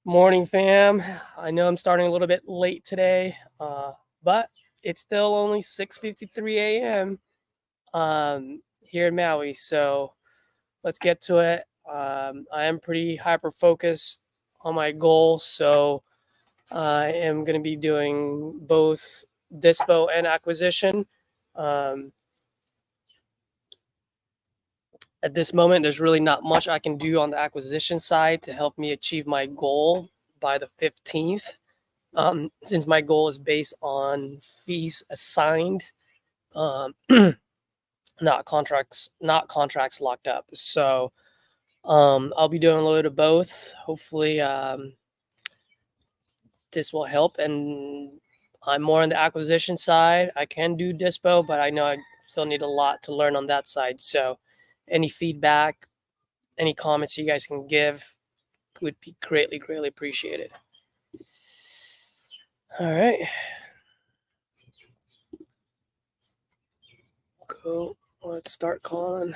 Morning, fam. I know I'm starting a little bit late today, but it's still only 6:53 a.m. Here in Maui. So let's get to it. I am pretty hyper focused on my goal, so I am going to be doing both dispo and acquisition. Um, at this moment, there's really not much I can do on the acquisition side to help me achieve my goal by the 15th. Since my goal is based on fees assigned, um, not contracts locked up. So I'll be doing a little bit of both. Hopefully, this will help. And I'm more on the acquisition side. I can do dispo, but I know I still need a lot to learn on that side. So any feedback, any comments you guys can give would be greatly appreciated. All right. Cool. Let's start calling.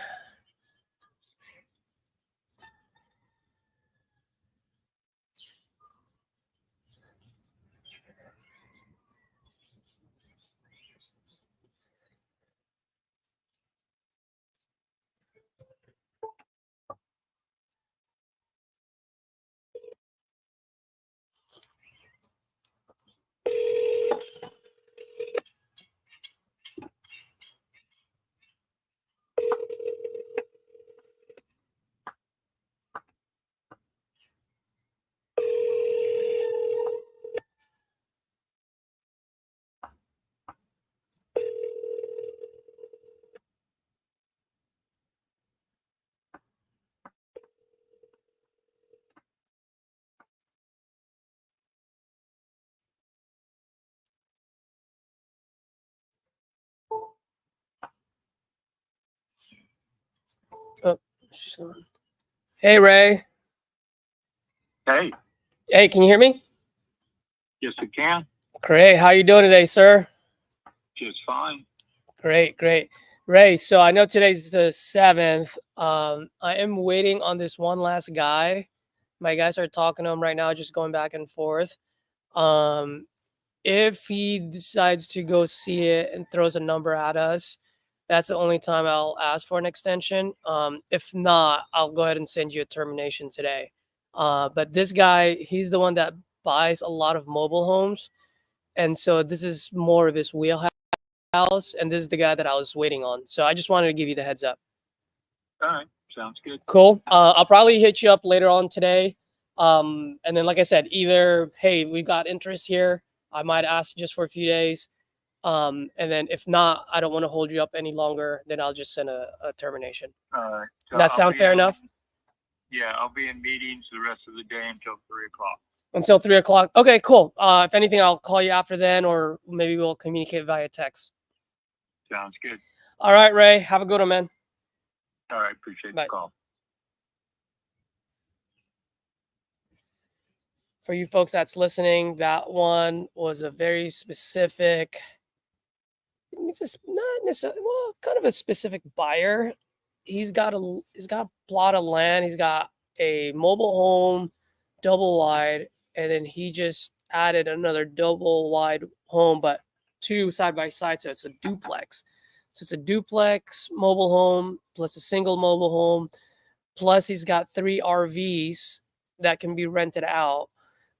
Oh, she's gone. Hey, Ray. Hey. Hey, can you hear me? Yes, I can. Great. How you doing today, sir? Just fine. Great. Ray, so I know today's the 7th. I am waiting on this one last guy. My guys are talking to him right now, just going back and forth. If he decides to go see it and throws a number at us, that's the only time I'll ask for an extension. If not, I'll go ahead and send you a termination today. But this guy, he's the one that buys a lot of mobile homes. And so this is more of his wheelhouse. And this is the guy that I was waiting on. So I just wanted to give you the heads up. All right. Sounds good. Cool. I'll probably hit you up later on today. And then, like I said, either, hey, we've got interest here. I might ask just for a few days. And then if not, I don't want to hold you up any longer. Then I'll just send a termination. All right. Does that sound fair enough? Yeah, I'll be in meetings the rest of the day until 3 o'clock. Until 3 o'clock. Okay, cool. If anything, I'll call you after then, or maybe we'll communicate via text. Sounds good. All right, Ray. Have a good one, man. All right. Appreciate the call. For you folks that's listening, that one was a very specific, it's just not necessarily, well, kind of a specific buyer. He's got a plot of land. He's got a mobile home, double wide, and then he just added another double wide home, but two side by side, so it's a duplex. So it's a duplex mobile home plus a single mobile home, plus he's got 3 RVs that can be rented out.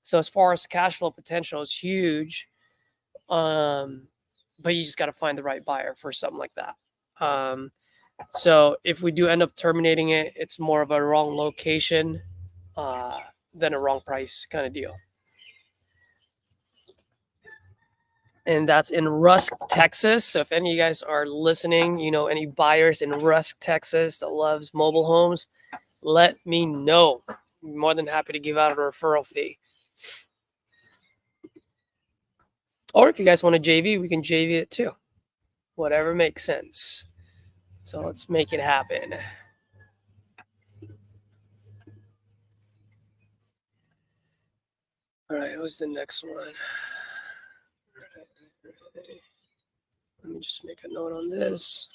So as far as cash flow potential is huge. But you just got to find the right buyer for something like that. So if we do end up terminating it, it's more of a wrong location than a wrong price kind of deal. And that's in Rusk, Texas. So if any of you guys are listening, you know, any buyers in Rusk, Texas that loves mobile homes, let me know. I'm more than happy to give out a referral fee. Or if you guys want a JV, we can JV it too. Whatever makes sense. So let's make it happen. All right, who's the next one? Let me just make a note on this.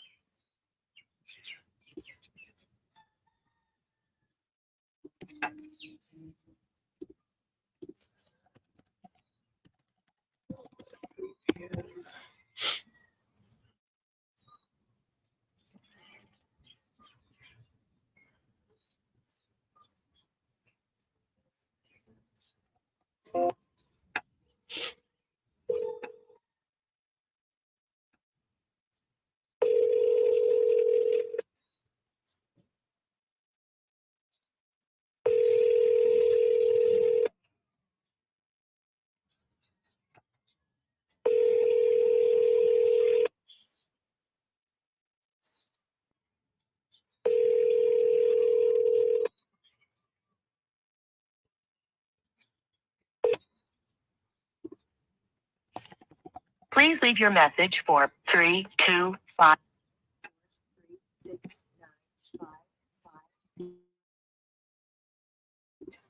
Please leave your message for 325.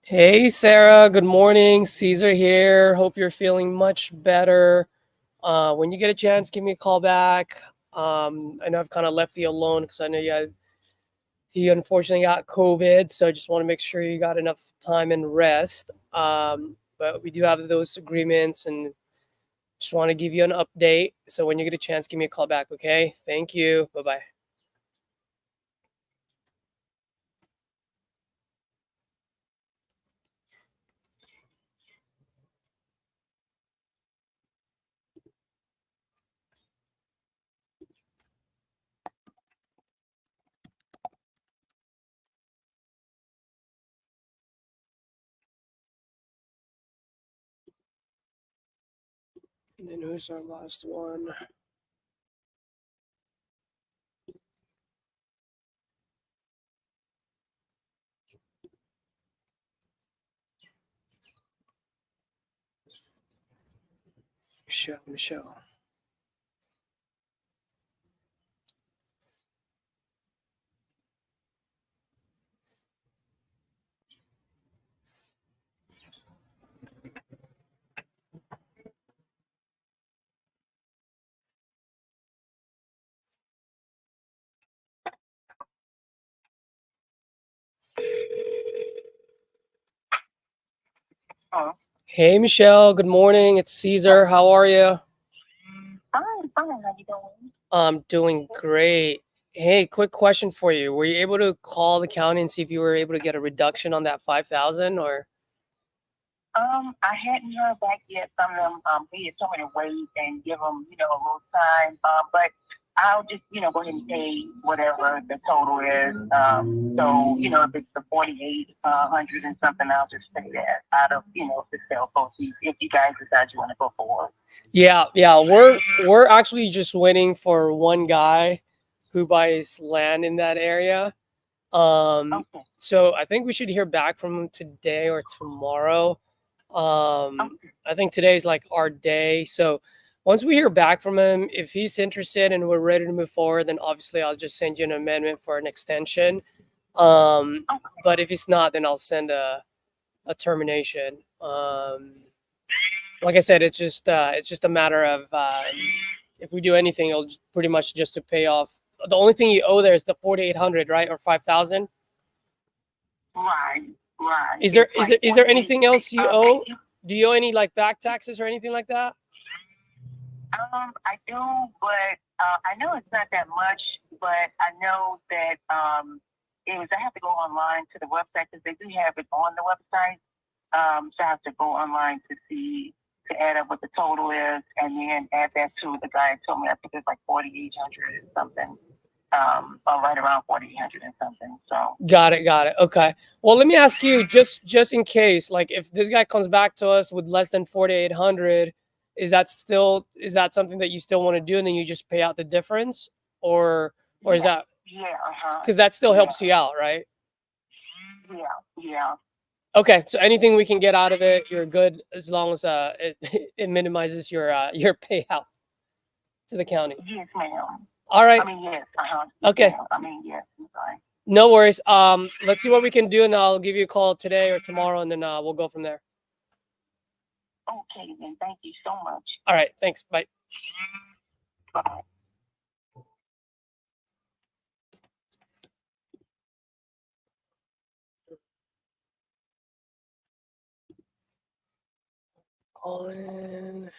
Hey, Sarah. Good morning. Caesar here. Hope you're feeling much better. When you get a chance, give me a call back. I know I've kind of left you alone because I know he unfortunately got COVID, so I just want to make sure you got enough time and rest. But we do have those agreements, and just want to give you an update. So when you get a chance, give me a call back. Okay? Thank you. Bye bye. And then who's our last one? Michelle. Oh. Hey, Michelle. Good morning. It's Caesar. How are you? Fine. How you doing? I'm doing great. Hey, quick question for you. Were you able to call the county and see if you were able to get a reduction on that 5,000 or? I hadn't heard back yet from them. He had told me to wait and give them, a little sign. But I'll just, go ahead and pay whatever the total is. If it's the 4,800 and something, I'll just pay that out of, the sale proceeds if you guys decide you want to go forward. Yeah. We're actually just waiting for one guy who buys land in that area. Okay. So I think we should hear back from him today or tomorrow. I think today's like our day. So once we hear back from him, if he's interested and we're ready to move forward, then obviously I'll just send you an amendment for an extension. But if it's not, then I'll send a termination. Like I said, it's just a matter of if we do anything, it'll pretty much just to pay off. The only thing you owe there is the 4,800, right, or 5,000. Right. Is there anything else you owe? Do you owe any like back taxes or anything like that? I do, but I know it's not that much. But I know that I have to go online to the website because they do have it on the website. So I have to go online to add up what the total is, and then add that to the guy who told me I think it's like 4,800 or something. Or right around 4,800 and something. So got it. Okay. Well, let me ask you just in case, like if this guy comes back to us with less than 4,800, is that something that you still want to do, and then you just pay out the difference, or is that because that still helps you out, right? Yeah. Okay, so anything we can get out of it, you're good as long as it minimizes your payout to the county. Yes, ma'am. All right. Yes. Okay. Yes. I'm sorry. No worries. Let's see what we can do, and I'll give you a call today or tomorrow, and then we'll go from there. Okay, then. Thank you so much. All right. Thanks. Bye. Bye. Call in.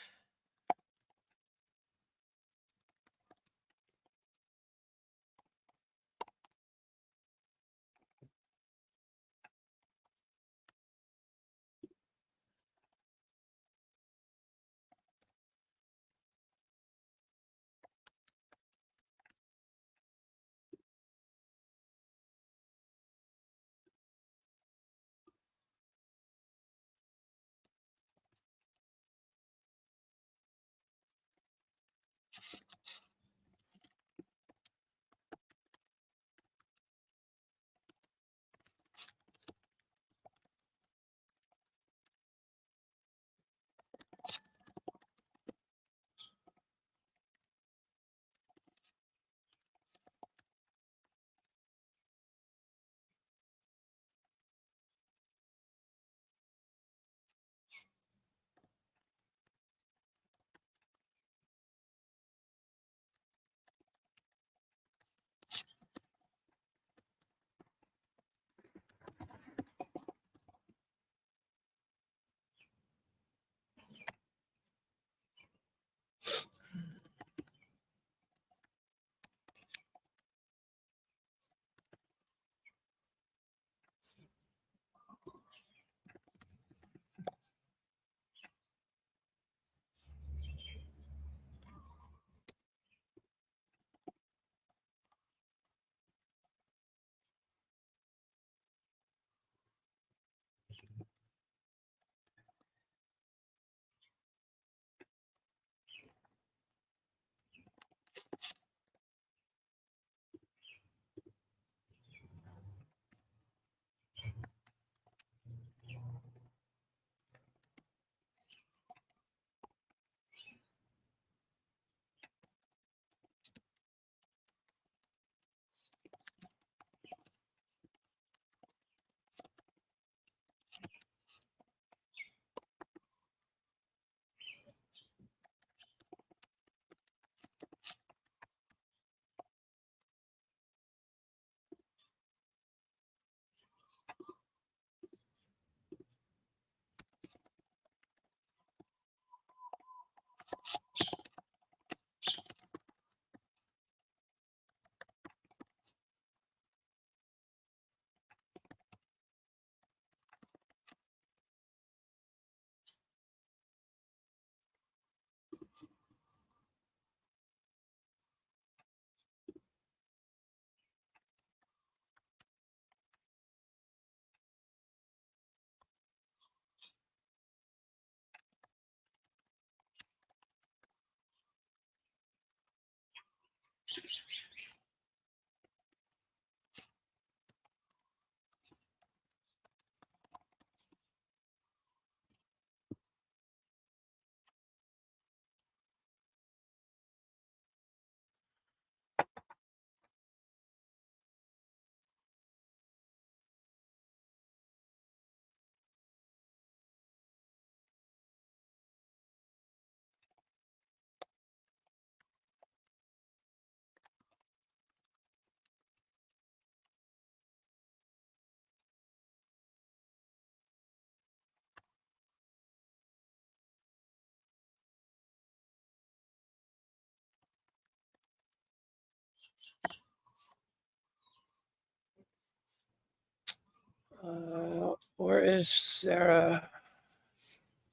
Where is Sarah?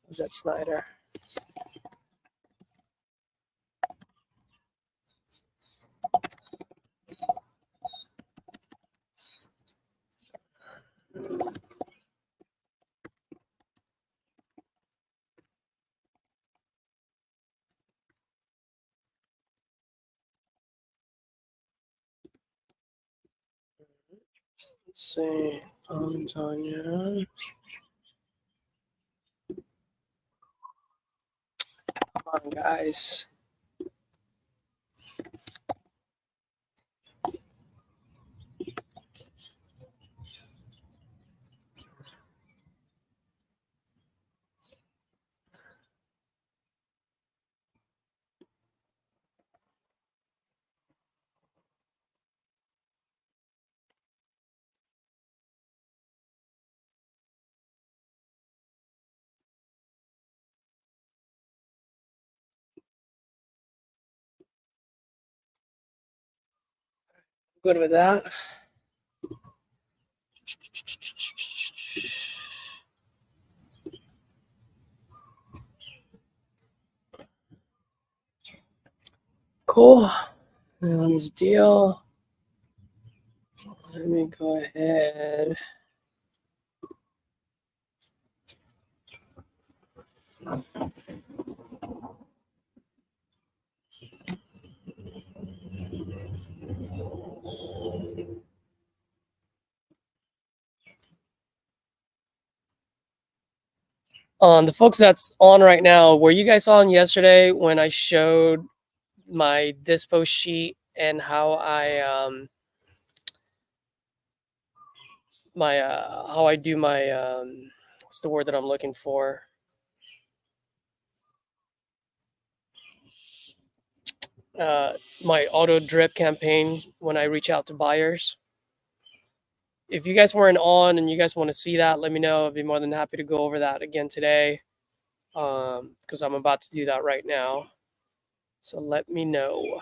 Was that Snyder? Let's see. Tanya. Come on, guys. Good with that. Cool. And on this deal, let me go ahead. The folks that's on right now, were you guys on yesterday when I showed my dispo sheet and how I how I do my what's the word that I'm looking for? My auto drip campaign when I reach out to buyers. If you guys weren't on and you guys want to see that, let me know. I'd be more than happy to go over that again today, because I'm about to do that right now. So let me know.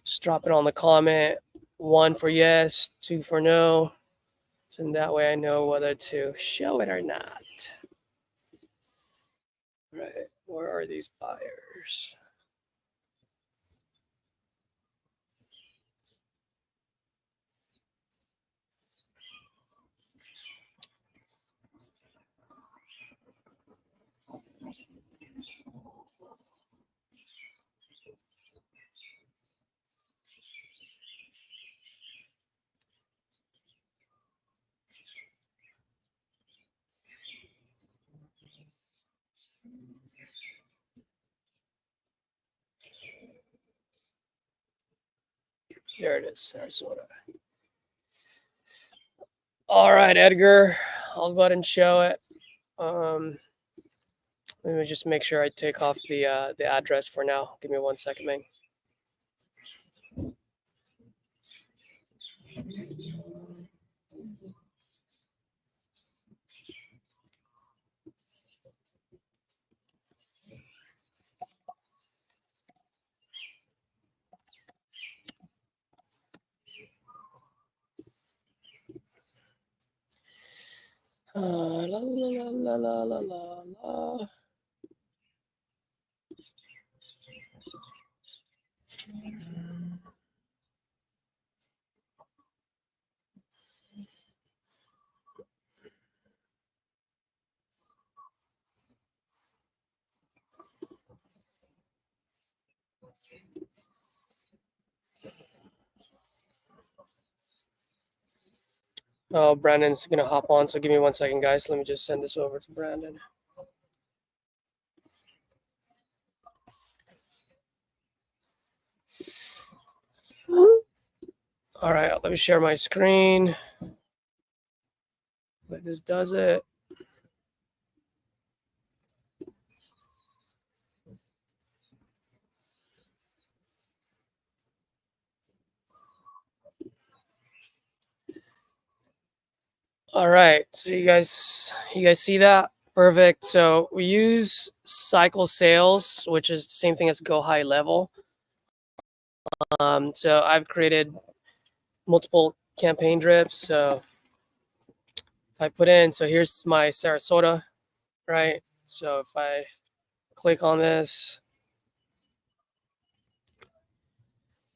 Just drop it on the comment. 1 for yes, 2 for no. And that way I know whether to show it or not. Right, where are these buyers? There it is, Sarasota. All right, Edgar, I'll go ahead and show it. Let me just make sure I take off the address for now. Give me 1 second, man. La la la la la la la. Oh, Brandon's gonna hop on, so give me 1 second, guys. Let me just send this over to Brandon. All right, let me share my screen. Like this does it. All right, so you guys see that? Perfect. So we use cycle sales, which is the same thing as go high level. So I've created multiple campaign drips. So if I put in, so here's my Sarasota, right? So if I click on this,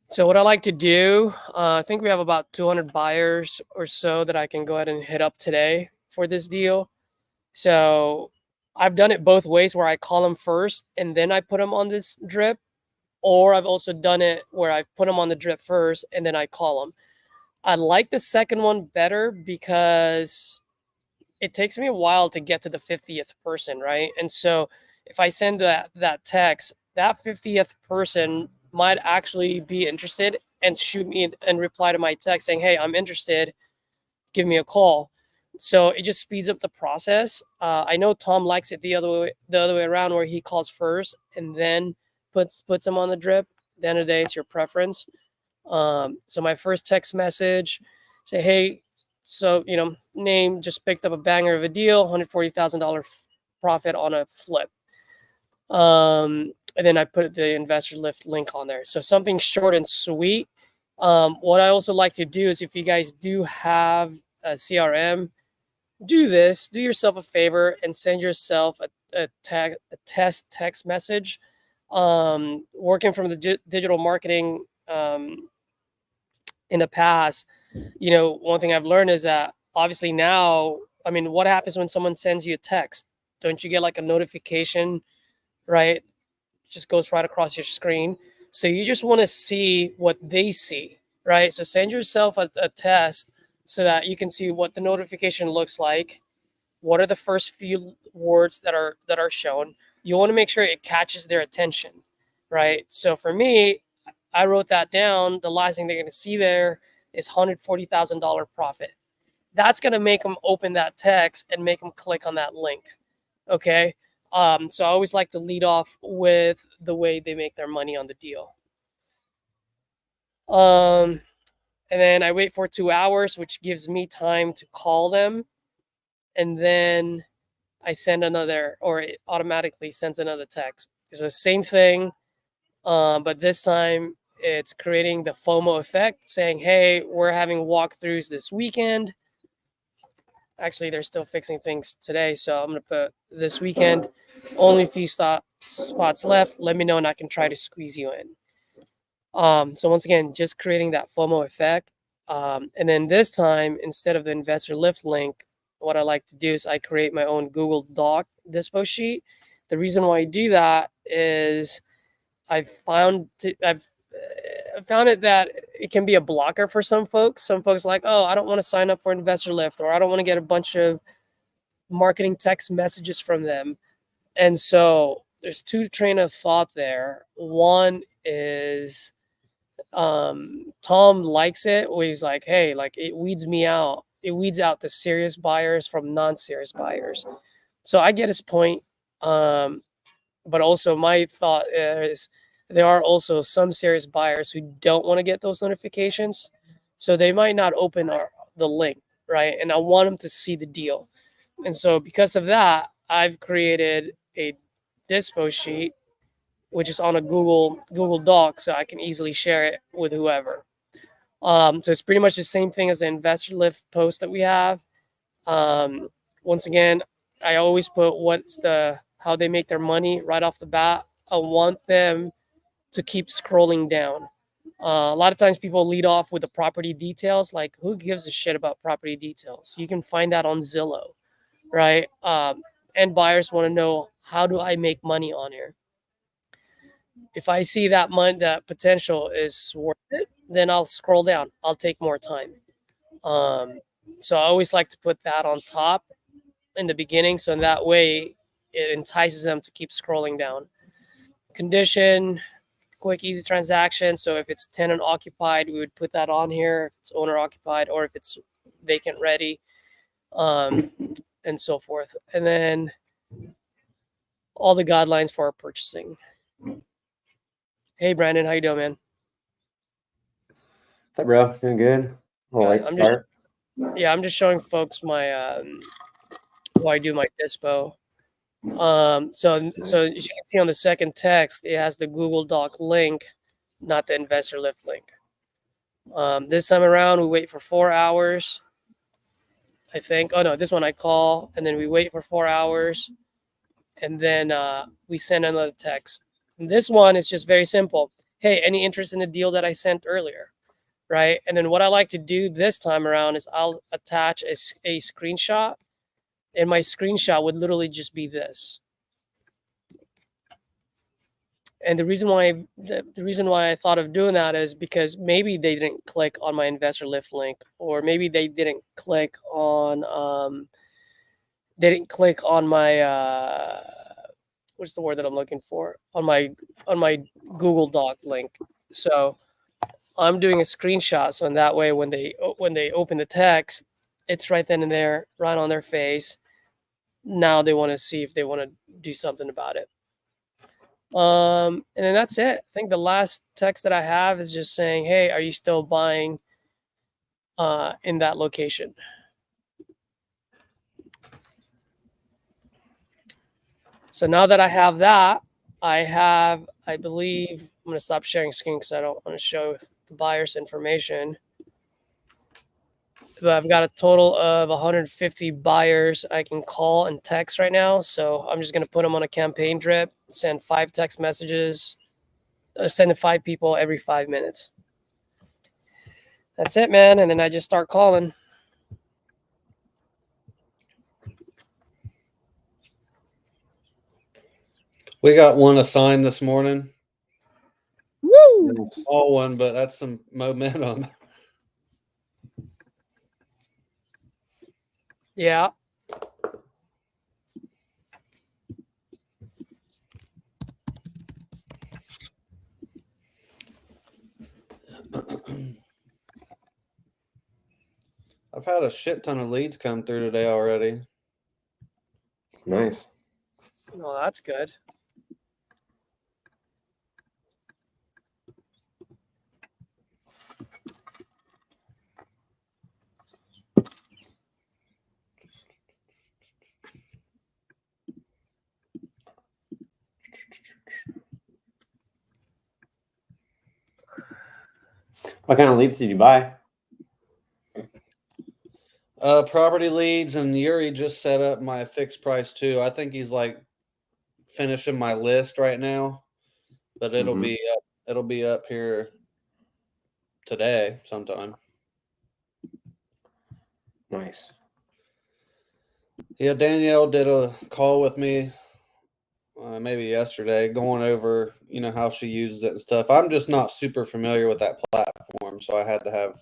so what I like to do, I think we have about 200 buyers or so that I can go ahead and hit up today for this deal. So I've done it both ways where I call them first and then I put them on this drip. Or I've also done it where I've put them on the drip first and then I call them. I like the second one better because it takes me a while to get to the 50th person, right? And so if I send that text, that 50th person might actually be interested and shoot me and reply to my text saying, "Hey, I'm interested. Give me a call." So it just speeds up the process. I know Tom likes it the other way around, where he calls first and then puts them on the drip. At the end of the day, it's your preference. So my first text message, say, "Hey, so name, just picked up a banger of a deal, $140,000 profit on a flip." And then I put the investor lift link on there. So something short and sweet. What I also like to do is, if you guys do have a CRM, do yourself a favor and send yourself a test text message. Working from the digital marketing in the past, one thing I've learned is that obviously now, I mean, what happens when someone sends you a text? Don't you get like a notification, right? Just goes right across your screen. So you just want to see what they see, right? So send yourself a test so that you can see what the notification looks like. What are the first few words that are shown? You want to make sure it catches their attention, right? So for me, I wrote that down. The last thing they're going to see there is $140,000 profit. That's going to make them open that text and make them click on that link. Okay. So I always like to lead off with the way they make their money on the deal. And then I wait for 2 hours, which gives me time to call them. And then I send another, or it automatically sends another text. So same thing, but this time it's creating the FOMO effect, saying, "Hey, we're having walkthroughs this weekend." Actually, they're still fixing things today, so I'm gonna put this weekend, only a few spots left. Let me know, and I can try to squeeze you in. So once again, just creating that FOMO effect. And then this time, instead of the investor lift link, what I like to do is I create my own Google Doc dispo sheet. The reason why I do that is I've found it that it can be a blocker for some folks. Some folks are like, "Oh, I don't want to sign up for investor lift, or I don't want to get a bunch of marketing text messages from them." And so there's two train of thought there. One is Tom likes it where he's like, "Hey, like it weeds me out. It weeds out the serious buyers from non-serious buyers." So I get his point. But also my thought is there are also some serious buyers who don't want to get those notifications. So they might not open the link, right? And I want them to see the deal. And so because of that, I've created a dispo sheet, which is on a Google Doc, so I can easily share it with whoever. So it's pretty much the same thing as the investor lift post that we have. Once again, I always put how they make their money right off the bat. I want them to keep scrolling down. A lot of times people lead off with the property details. Like, who gives a shit about property details? You can find that on Zillow, right? And buyers want to know, how do I make money on here? if I see that that potential is worth it, then I'll scroll down. I'll take more time. So I always like to put that on top in the beginning, so in that way it entices them to keep scrolling down. Condition, quick, easy transaction. So if it's tenant occupied, we would put that on here. If it's owner occupied, or if it's vacant ready, and so forth. And then all the guidelines for our purchasing. Hey, Brandon, how you doing, man? What's up, bro? Doing good? Well, late start. I'm just showing folks my how I do my dispo. So as you can see on the second text, it has the Google Doc link, not the investor lift link. This time around, we wait for 4 hours. I think. Oh no, this one I call, and then we wait for 4 hours, and then we send another text. And this one is just very simple. Hey, any interest in the deal that I sent earlier? Right. And then what I like to do this time around is I'll attach a screenshot, and my screenshot would literally just be this. And the reason why I thought of doing that is because maybe they didn't click on my investor lift link, or maybe they didn't click on my what's the word that I'm looking for, on my Google Doc link. So I'm doing a screenshot, so in that way when they open the text, it's right then and there, right on their face. Now they want to see if they want to do something about it. And then that's it. I think the last text that I have is just saying, hey, are you still buying in that location? So now that I have that, I believe, I'm going to stop sharing screen because I don't want to show the buyer's information. But I've got a total of 150 buyers I can call and text right now. So I'm just going to put them on a campaign drip, send 5 text messages, send to 5 people every 5 minutes. That's it, man. And then I just start calling. We got one assigned this morning. Woo! Small one, but that's some momentum. Yeah. I've had a shit ton of leads come through today already. Nice. Oh, that's good. What kind of leads did you buy? Property leads, and Yuri just set up my fixed price too. I think he's like finishing my list right now, but it'll be up. It'll be up here today sometime. Nice. Yeah, Danielle did a call with me maybe yesterday, going over how she uses it and stuff. I'm just not super familiar with that platform, so I had to have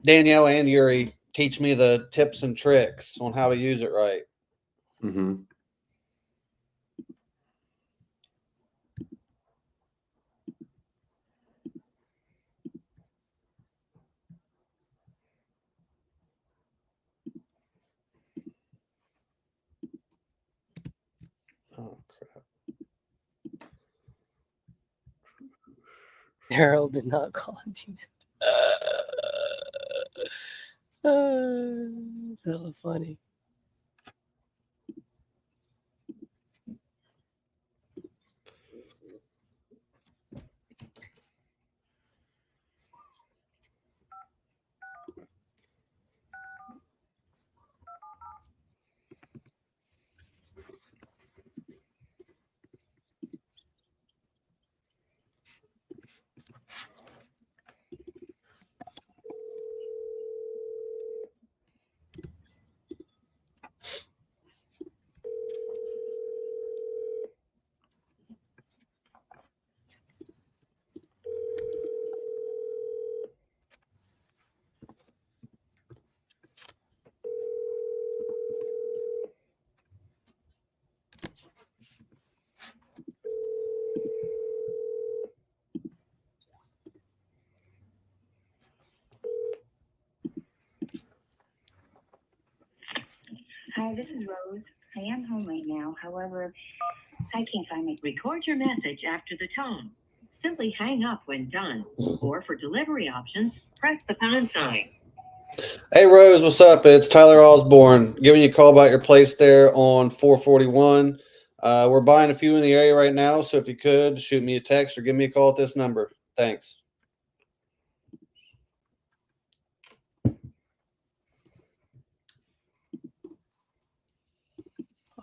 Danielle and Yuri teach me the tips and tricks on how to use it right. Mm-hmm. Oh crap! Daryl did not call you. It's hella funny. Hi, this is Rose. I am home right now. However, I can't find it. Record your message after the tone. Simply hang up when done. Or for delivery options, press the pound sign. Hey Rose, what's up? It's Tyler Osborne giving you a call about your place there on 441. We're buying a few in the area right now, so if you could shoot me a text or give me a call at this number. Thanks.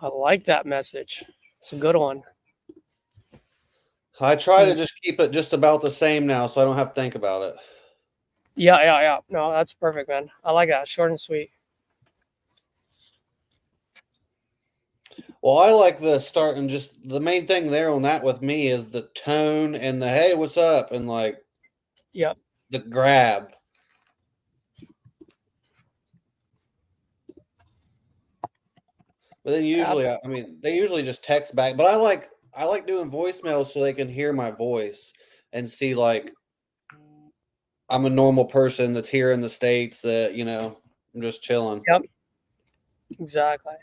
I like that message. It's a good one. I try to just keep it just about the same now, so I don't have to think about it. Yeah. No, that's perfect, man. I like that. Short and sweet. Well, I like the start, and just the main thing there on that with me is the tone and the hey, what's up, and like Yep. the grab. But then usually, I mean, they usually just text back. But I like doing voicemails so they can hear my voice and see like I'm a normal person that's here in the States that, you know, I'm just chilling. Yep. Exactly.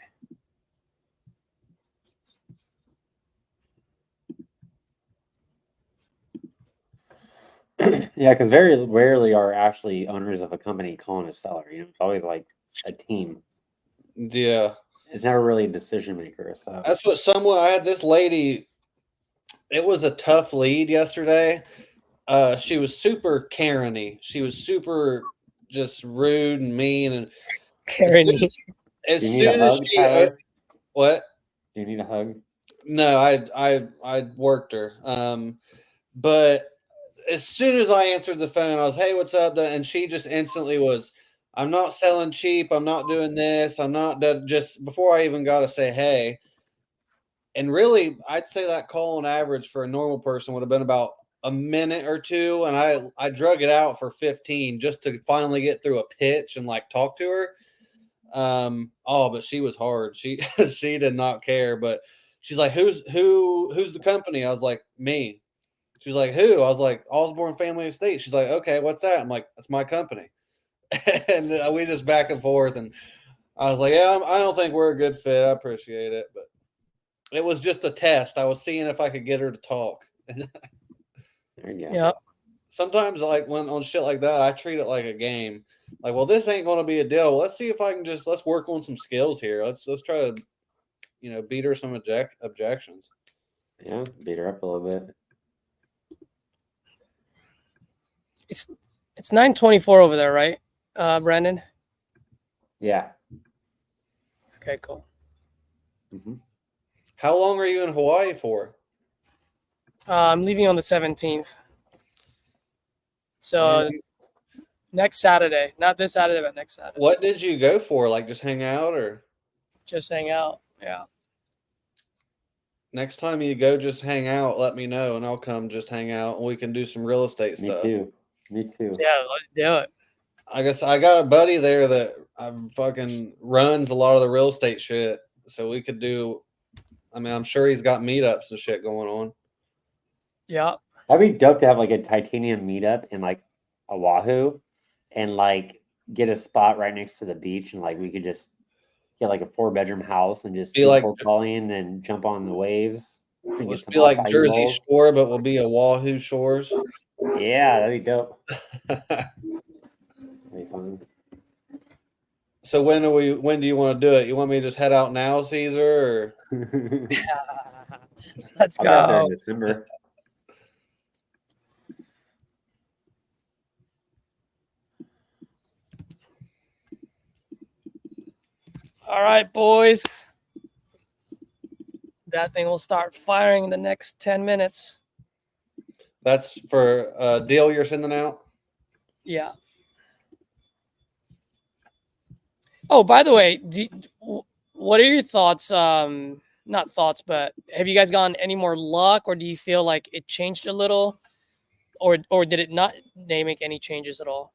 Yeah, because very rarely are actually owners of a company calling a seller. You know, it's always like a team. Yeah. It's never really a decision maker. So That's what I had this lady, it was a tough lead yesterday. She was super Karen-y. She was super just rude and mean. And Karen. do you need a hug, Tyler? What? Do you need a hug? No, I worked her. But as soon as I answered the phone, I was, hey, what's up? And she just instantly was, I'm not selling cheap. I'm not doing this. I'm not just before I even got to say, hey. And really, I'd say that call on average for a normal person would have been about a minute or two. And I drug it out for 15 just to finally get through a pitch and like talk to her. But she was hard. She did not care, but she's like, who's the company? I was like, me. She's like, who? I was like, Osborne Family Estate. She's like, okay, what's that? I'm like, that's my company. And we just back and forth. And I was like, yeah, I don't think we're a good fit. I appreciate it. But it was just a test. I was seeing if I could get her to talk. There you go. Yep. Sometimes like when on shit like that, I treat it like a game. Like, well, this ain't going to be a deal. Well, let's see if I can let's work on some skills here. Let's try to, beat her some objections. Yeah, beat her up a little bit. It's 9:24 over there, right, Brandon? Yeah. Okay, cool. Mm-hmm. How long are you in Hawaii for? I'm leaving on the 17th. So next Saturday, not this Saturday, but next Saturday. What did you go for? Like just hang out or? Just hang out. Yeah. Next time you go, just hang out. Let me know, and I'll come just hang out, and we can do some real estate stuff. Me too. Yeah, let's do it. I guess I got a buddy there that fucking runs a lot of the real estate shit, so we could do. I mean, I'm sure he's got meetups and shit going on. Yeah. That'd be dope to have like a titanium meetup in like Oahu, and like get a spot right next to the beach, and like we could just get like a 4-bedroom house and just Be keep like cold calling and jump on the waves. And Let's get some be like acai Jersey bowls. Shore, but we'll be Oahu Shores. Yeah, that'd be dope. That'd be fun. So when do you want to do it? You want me to just head out now, Caesar? Or? Let's I'll be out there go. in December. All right, boys. That thing will start firing in the next 10 minutes. That's for a deal you're sending out? Yeah. Oh, by the way, what are your thoughts? Not thoughts, but have you guys gotten any more luck, or do you feel like it changed a little, or did it not make any changes at all?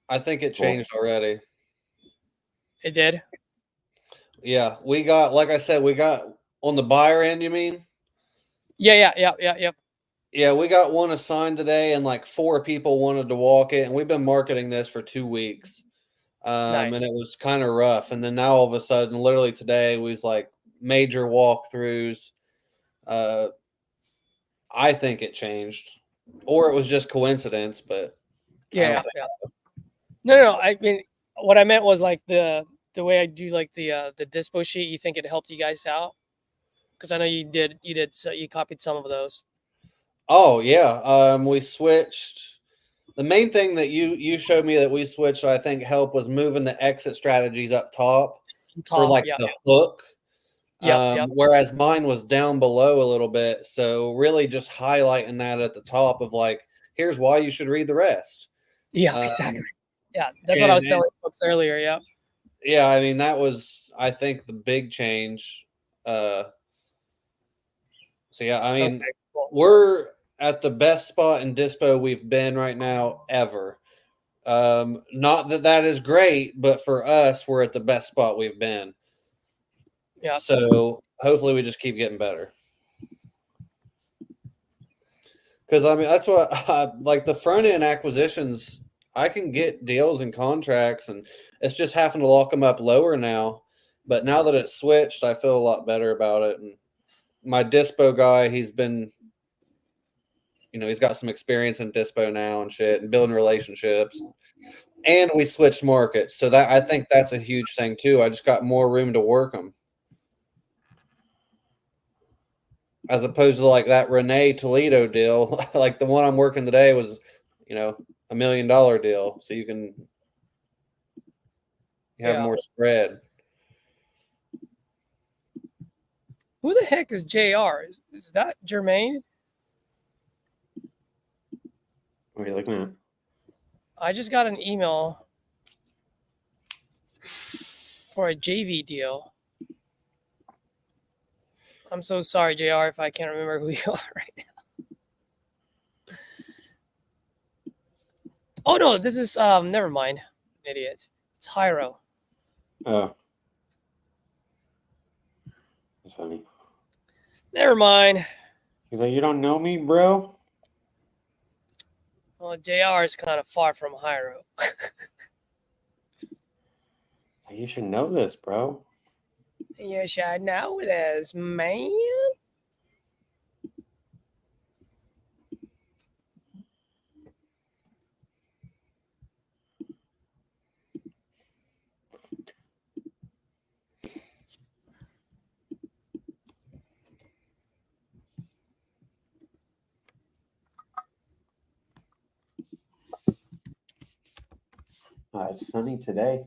I think it changed already. It did? Yeah, we got, like I said, we got on the buyer end, you mean? Yeah. Yeah, we got one assigned today, and like 4 people wanted to walk it, and we've been marketing this for 2 weeks. Nice. And it was kind of rough. And then now all of a sudden, literally today, was like major walkthroughs. I think it changed, or it was just coincidence, but Yeah. No. I mean, what I meant was like the way I do like the dispo sheet. You think it helped you guys out? Because I know you did. So you copied some of those. oh yeah, we switched. The main thing that you showed me that we switched, I think, helped was moving the exit strategies up top for Top. like Yeah. the hook. Yep. Whereas mine was down below a little bit. So really just highlighting that at the top of like, here's why you should read the rest. Yeah. Um, Exactly. Yeah. That's what I was telling folks earlier. Yeah. yeah, I mean, that was, I think, the big change. So yeah, I mean, Okay. Cool. we're at the best spot in dispo we've been right now ever. Not that that is great, but for us, we're at the best spot we've been. Yeah. So hopefully we just keep getting better. Because I mean, that's what like the front end acquisitions. I can get deals and contracts, and it's just having to lock them up lower now. But now that it's switched, I feel a lot better about it. And my dispo guy, he's been, he's got some experience in dispo now and shit, and building relationships. And we switched markets, so that I think that's a huge thing too. I just got more room to work them, as opposed to like that Renee Toledo deal. Like the one I'm working today was, $1 million deal, so you can have Yeah. more spread. Who the heck is JR? Is that Jermaine? What are you looking at? I just got an email for a JV deal. I'm so sorry, JR, if I can't remember who you are right now. Oh no, this is never mind. Idiot. It's Hyro. Oh, that's funny. Never mind. He's like, you don't know me, bro? Well, JR is kind of far from Hyro. You should know this, bro. You should know this, man. It's sunny today.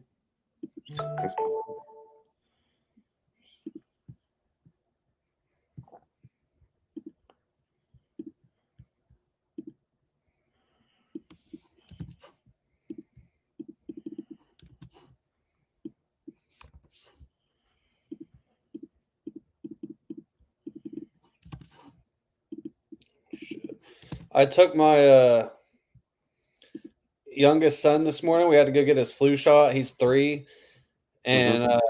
I took my youngest son this morning. We had to go get his flu shot. He's 3, and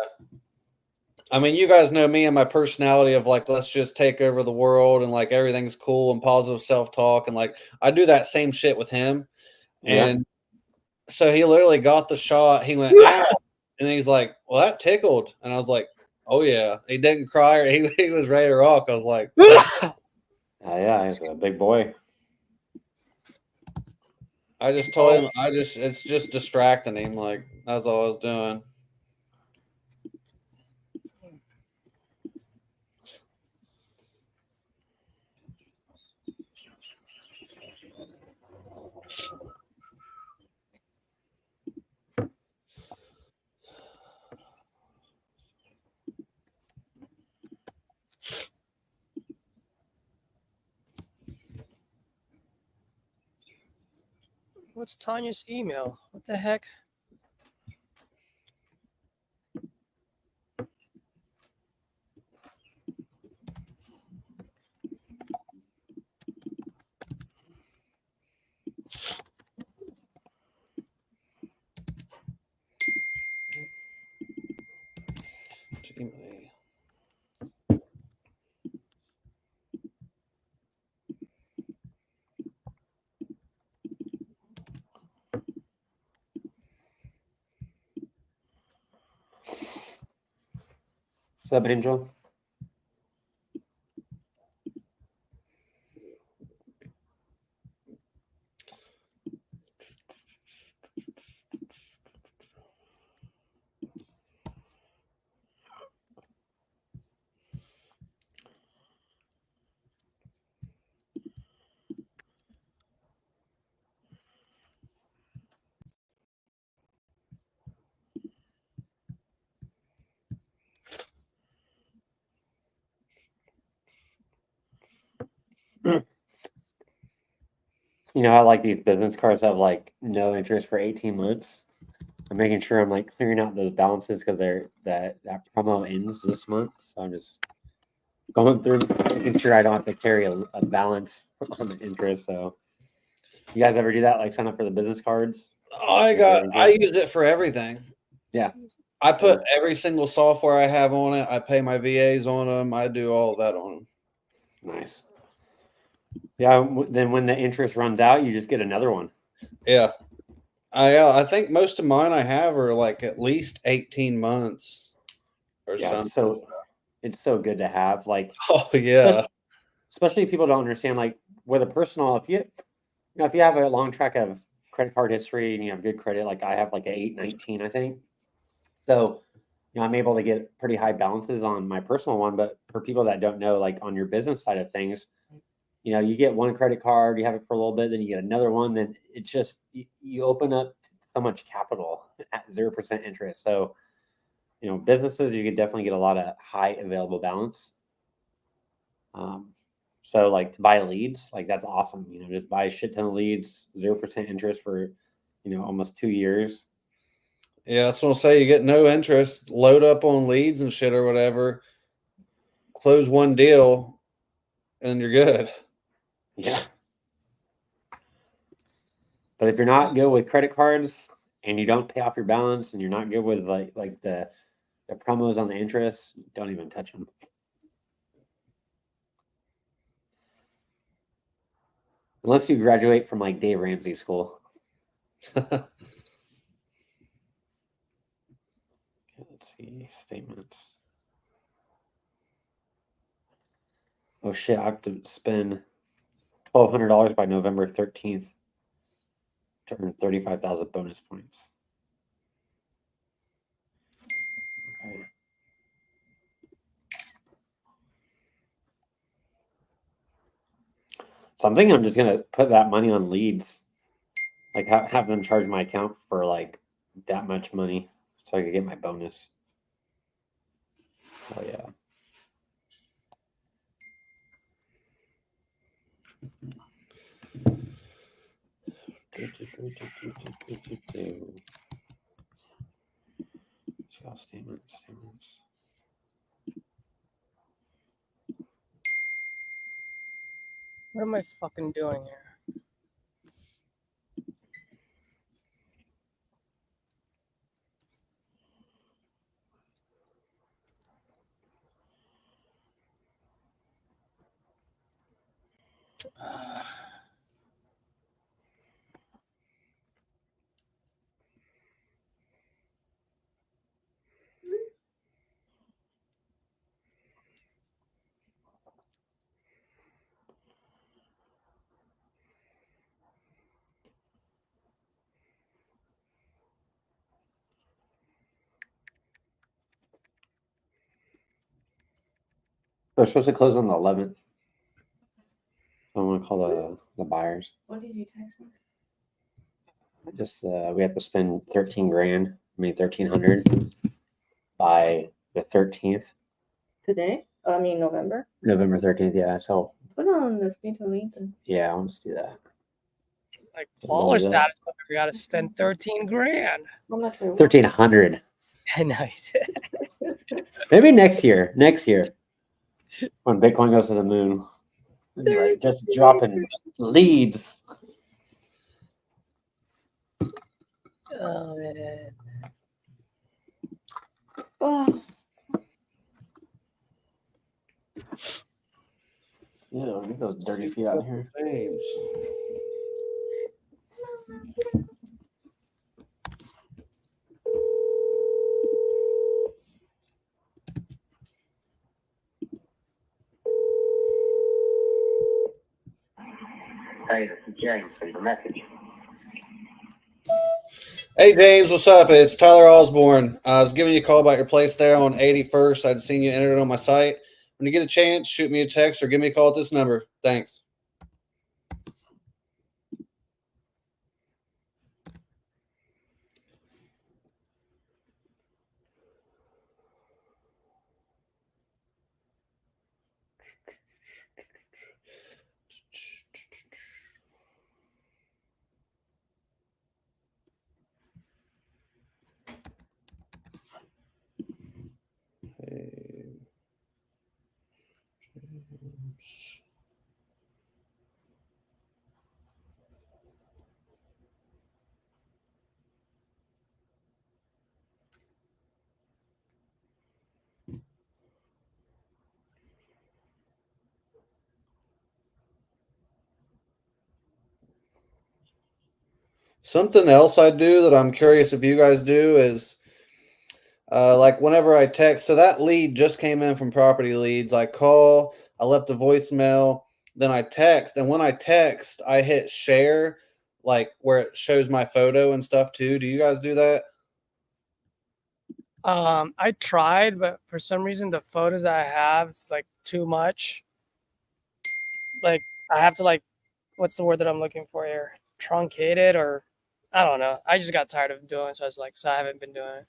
I mean, you guys know me and my personality of like, let's just take over the world and like everything's cool and positive self-talk, and like I do that same shit with him. Yeah. And so he literally got the shot. He went, "Ah," and he's like, "Well, that tickled," and I was like, "Oh yeah." He didn't cry, or he was ready to rock. I was like, yeah, he's a big boy. I just told him, it's just distracting him. Like that's all I was doing. What's Tanya's email? What the heck? Gee, up, Angel? You know how like these business cards have like no interest for 18 months? I'm making sure I'm like clearing out those balances because that promo ends this month. So I'm just going through making sure I don't have to carry a balance on the interest. So you guys ever do that? Like sign up for the business cards? I use it for everything. Yeah. I put every single software I have on it. I pay my VAs on them. I do all that on them. Nice. Yeah. Then when the interest runs out, you just get another one. Yeah. I think most of mine I have are like at least 18 months or something. So it's so good to have. Like, oh yeah. Especially if people don't understand, like with a personal, if you have a long track of credit card history and you have good credit, like I have like an 819, I think. So, I'm able to get pretty high balances on my personal one. But for people that don't know, like on your business side of things, you get one credit card, you have it for a little bit, then you get another one, then it's just, you open up so much capital at 0% interest. So, businesses, you could definitely get a lot of high available balance. So like to buy leads, like that's awesome. Just buy a shit ton of leads, 0% interest for, almost 2 years. Yeah, that's what I'll say. You get no interest, load up on leads and shit or whatever, close one deal, and you're good. Yeah. But if you're not good with credit cards and you don't pay off your balance and you're not good with like the promos on the interest, don't even touch them. Unless you graduate from like Dave Ramsey school. Let's see, statements. Oh shit, I have to spend $1,200 by November 13th to earn 35,000 bonus points. Okay. So I'm thinking I'm just gonna put that money on leads, like have them charge my account for like that much money, so I could get my bonus. Oh yeah. Statements. What am I fucking doing here? They're supposed to close on the 11th. I'm gonna call the buyers. What did you text me? Just we have to spend 13 grand. I mean 1,300 by the 13th, Today? I mean November. November 13th. Yeah. So Put on the speed to link and yeah, I'll just do that. Like baller status, but we gotta spend 13 grand. how much we want. 1,300. Nice. Maybe next year. When Bitcoin goes to the moon. Like, just dropping leads. Oh man. Oh, Yeah, get those dirty feet out of here. James. preparing for the message. Hey James, what's up? It's Tyler Osborne. I was giving you a call about your place there on 81st. I'd seen you enter it on my site. When you get a chance, shoot me a text or give me a call at this number. Thanks. Hey, James. Something else I do that I'm curious if you guys do is like whenever I text, so that lead just came in from Property Leads. I call, I left a voicemail, then I text, and when I text, I hit share, like where it shows my photo and stuff too. Do you guys do that? I tried, but for some reason the photos that I have, it's like too much. Like I have to like, what's the word that I'm looking for here? Truncate it, or I don't know. I just got tired of doing it, so I was like, so I haven't been doing it.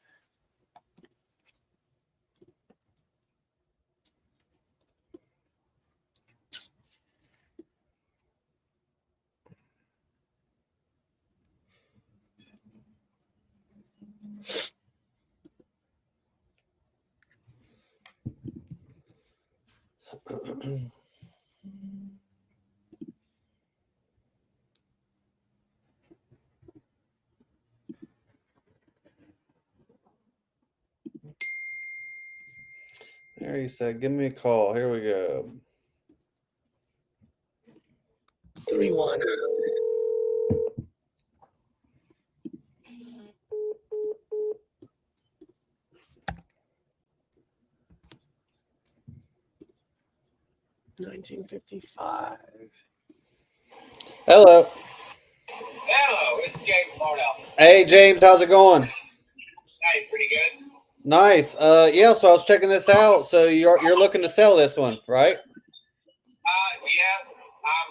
There you said, give me a call. Here we go. 3-1. $19.55. Hello. Hello, this is James Marnell. Hey James, how's it going? Hey, pretty good. Nice. Yeah, so I was checking this out. So you're looking to sell this one, right? Yes, I'm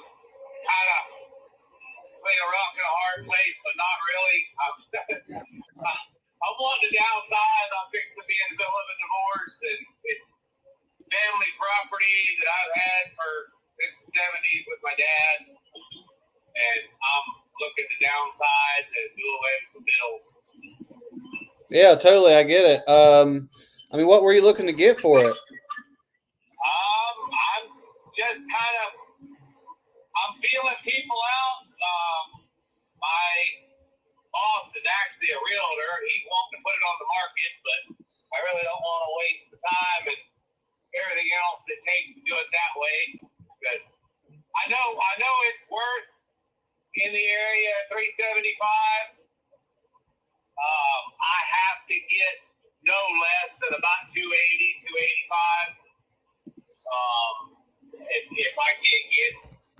kind of between a rock and a hard place, but not really. I'm wanting to downsize. I'm fixing to be in the middle of a divorce, and it's family property that I've had since the 70s with my dad, and I'm looking to downsize and do away with some bills. Yeah, totally. I get it. I mean, what were you looking to get for it? I'm just kind of, I'm feeling people out. My boss is actually a realtor. He's wanting to put it on the market, but I really don't want to waste the time and everything else it takes to do it that way, because I know it's worth in the area $375. I have to get no less than about 280, 285. If I can't get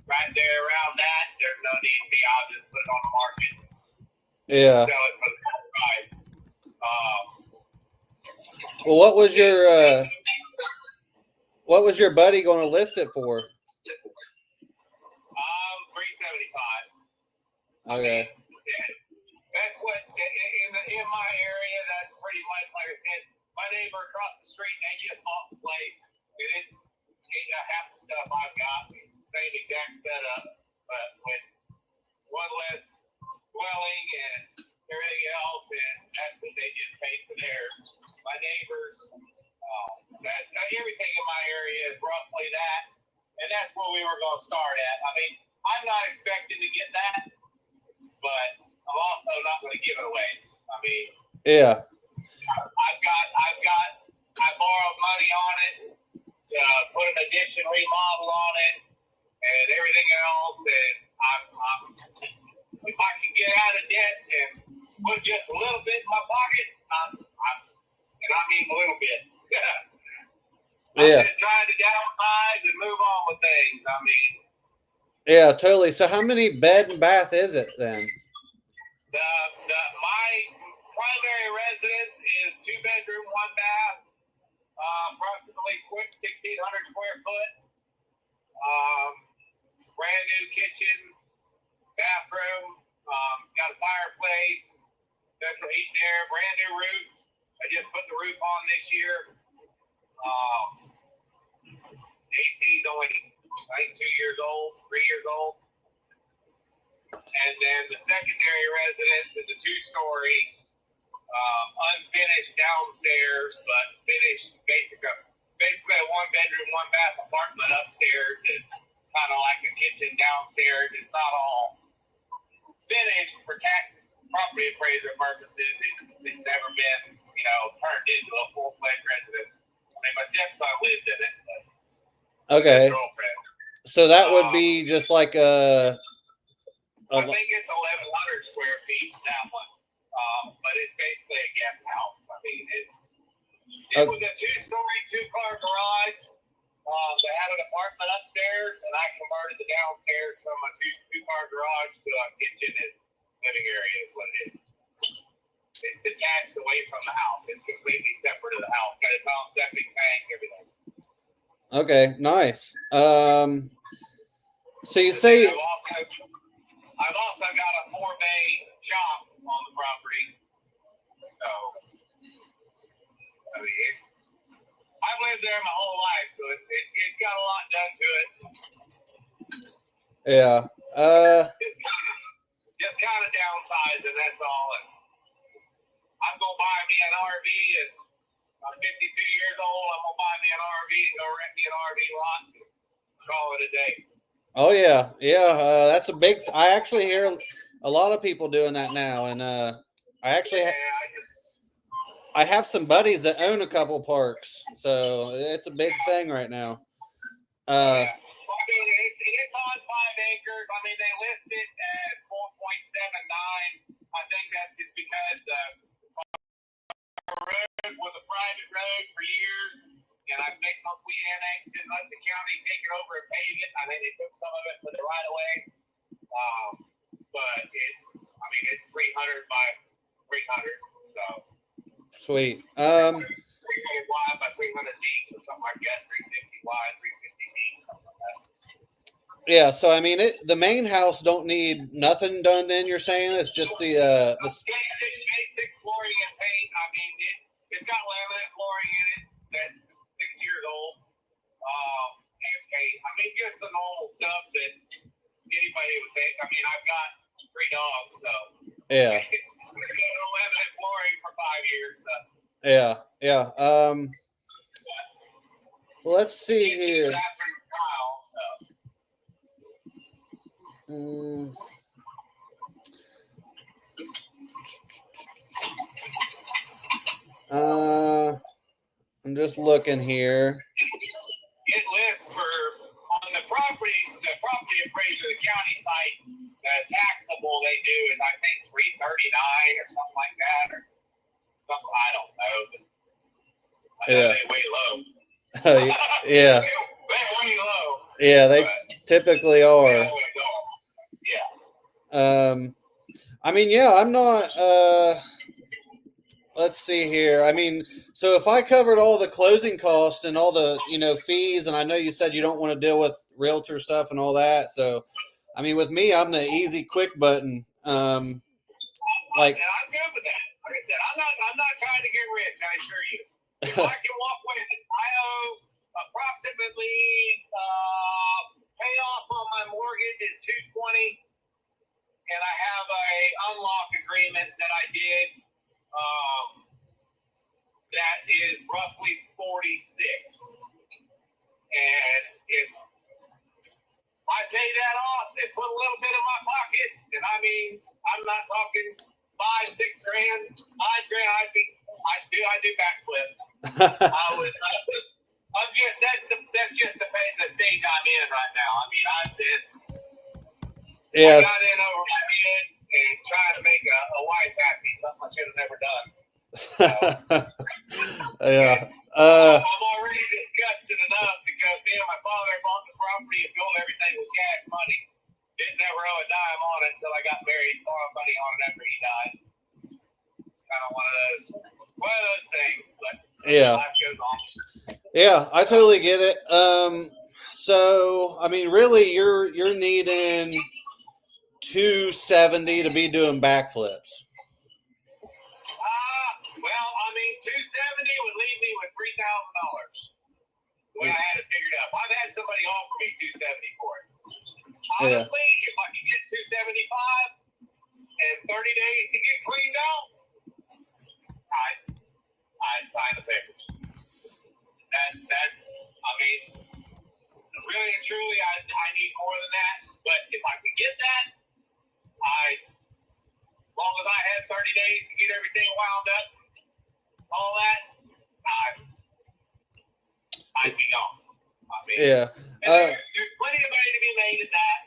right there around that, there's no need for me. I'll just put it on the market. Yeah. Sell it for the full price. Well, what was your buddy going to list it for? $375. Okay. That's what in my area. That's pretty much like I said. My neighbor across the street, they just bought the place, and it's half the stuff I've got, same exact setup, but with one less dwelling and everything else, and that's what they just paid for theirs. My neighbors, everything in my area is roughly that, and that's where we were going to start at. I mean, I'm not expecting to get that, but I'm also not going to give it away. I mean, yeah. I borrowed money on it, put an addition remodel on it, and everything else. And if I can get out of debt and put just a little bit in my pocket, and I mean a little bit. I'm just trying to downsize and move on with things. I mean, Yeah, totally. So how many bed and bath is it then? My primary residence is 2-bedroom, 1-bath, approximately 1,600 square foot. Brand new kitchen, bathroom, got a fireplace, central heat and air, brand new roof. I just put the roof on this year. AC is only, I think, 2 years old, 3 years old. And then the secondary residence is a 2-story, unfinished downstairs, but finished basically a 1-bedroom, 1-bath apartment upstairs, and kind of like a kitchen downstairs. It's not all finished for tax property appraiser purposes. It's never been, turned into a full-fledged residence. I mean, my stepson lives in it. Okay. Girlfriend. So that would be just like I think it's 1,100 square feet, that one. But it's basically a guest house. I mean, it was a 2-story, 2-car garage. They had an apartment upstairs, and I converted the downstairs from a two-car garage to a kitchen and living area is what it is. It's detached away from the house. It's completely separate of the house. Got its own septic tank, everything. Okay, nice. So you say I've also got a 4-bay shop on the property. So, I mean, I've lived there my whole life, so it's got a lot done to it. Yeah. Just kind of downsizing, that's all. And I'm gonna buy me an RV, and I'm 52 years old. I'm gonna buy me an RV and go rent me an RV lot and call it a day. Oh yeah, yeah. That's a big. I actually hear a lot of people doing that now, and I actually I have some buddies that own a couple parks, so it's a big thing right now. Well, I mean, it's on 5 acres. I mean, they list it as 4.79. I think that's just because the road was a private road for years. And I think once we annexed it, let the county take it over and pave it. I think they took some of it for the right of way. But it's 300 by 300. So Sweet. 300 wide by 300 deep or something like that. 350 wide, 350 deep, something like that. Yeah. So I mean, the main house don't need nothing done. Then you're saying it's just the basic flooring and paint. I mean, it's got laminate flooring in it. That's 6 years old. And paint. I mean, just the normal stuff that anybody would think. I mean, I've got 3 dogs, so yeah. We've been laminate flooring for 5 years. So. Yeah. Yeah. Let's see here. I'm just looking here. It lists on the property appraiser, the county site, the taxable they do is I think 339 or something like that, or something. I don't know. But I know they way low. Yeah. They're way low. Yeah, they typically are. Yeah. I mean, yeah, I'm not. Let's see here. I mean, so if I covered all the closing costs and all the fees, and I know you said you don't want to deal with realtor stuff and all that, so I mean, with me, I'm the easy, quick button. And I'm good with that. Like I said, I'm not trying to get rich. I assure you. If I can walk with it, I owe approximately payoff on my mortgage is $220, and I have a unlock agreement that I did. That is roughly 46, and if I pay that off and put a little bit in my pocket, and I mean, I'm not talking $5, $6 grand, $5 grand. I'd do backflip. That's just the stage I'm in right now. I mean, I got in over my head and trying to make a wife happy, something I should have never done. Yeah. I'm already disgusted enough because me and my father bought the property and built everything with cash money. never owe a dime on it until I got married, borrowed money on it after he died. Kind of one of those things, but Yeah. life goes on. Yeah, I totally get it. So I mean, really, you're needing 270 to be doing backflips. Well, I mean, 270 would leave me with $3,000. When I had it figured out, I've had somebody offer me 270 for it. Honestly, if I could get 275 and 30 days to get cleaned out, I'd sign the papers. That's. I mean, really and truly, I need more than that. But if I could get that, as long as I had 30 days to get everything wound up, all that, I'd be gone. I mean, Yeah. there's plenty of money to be made at that.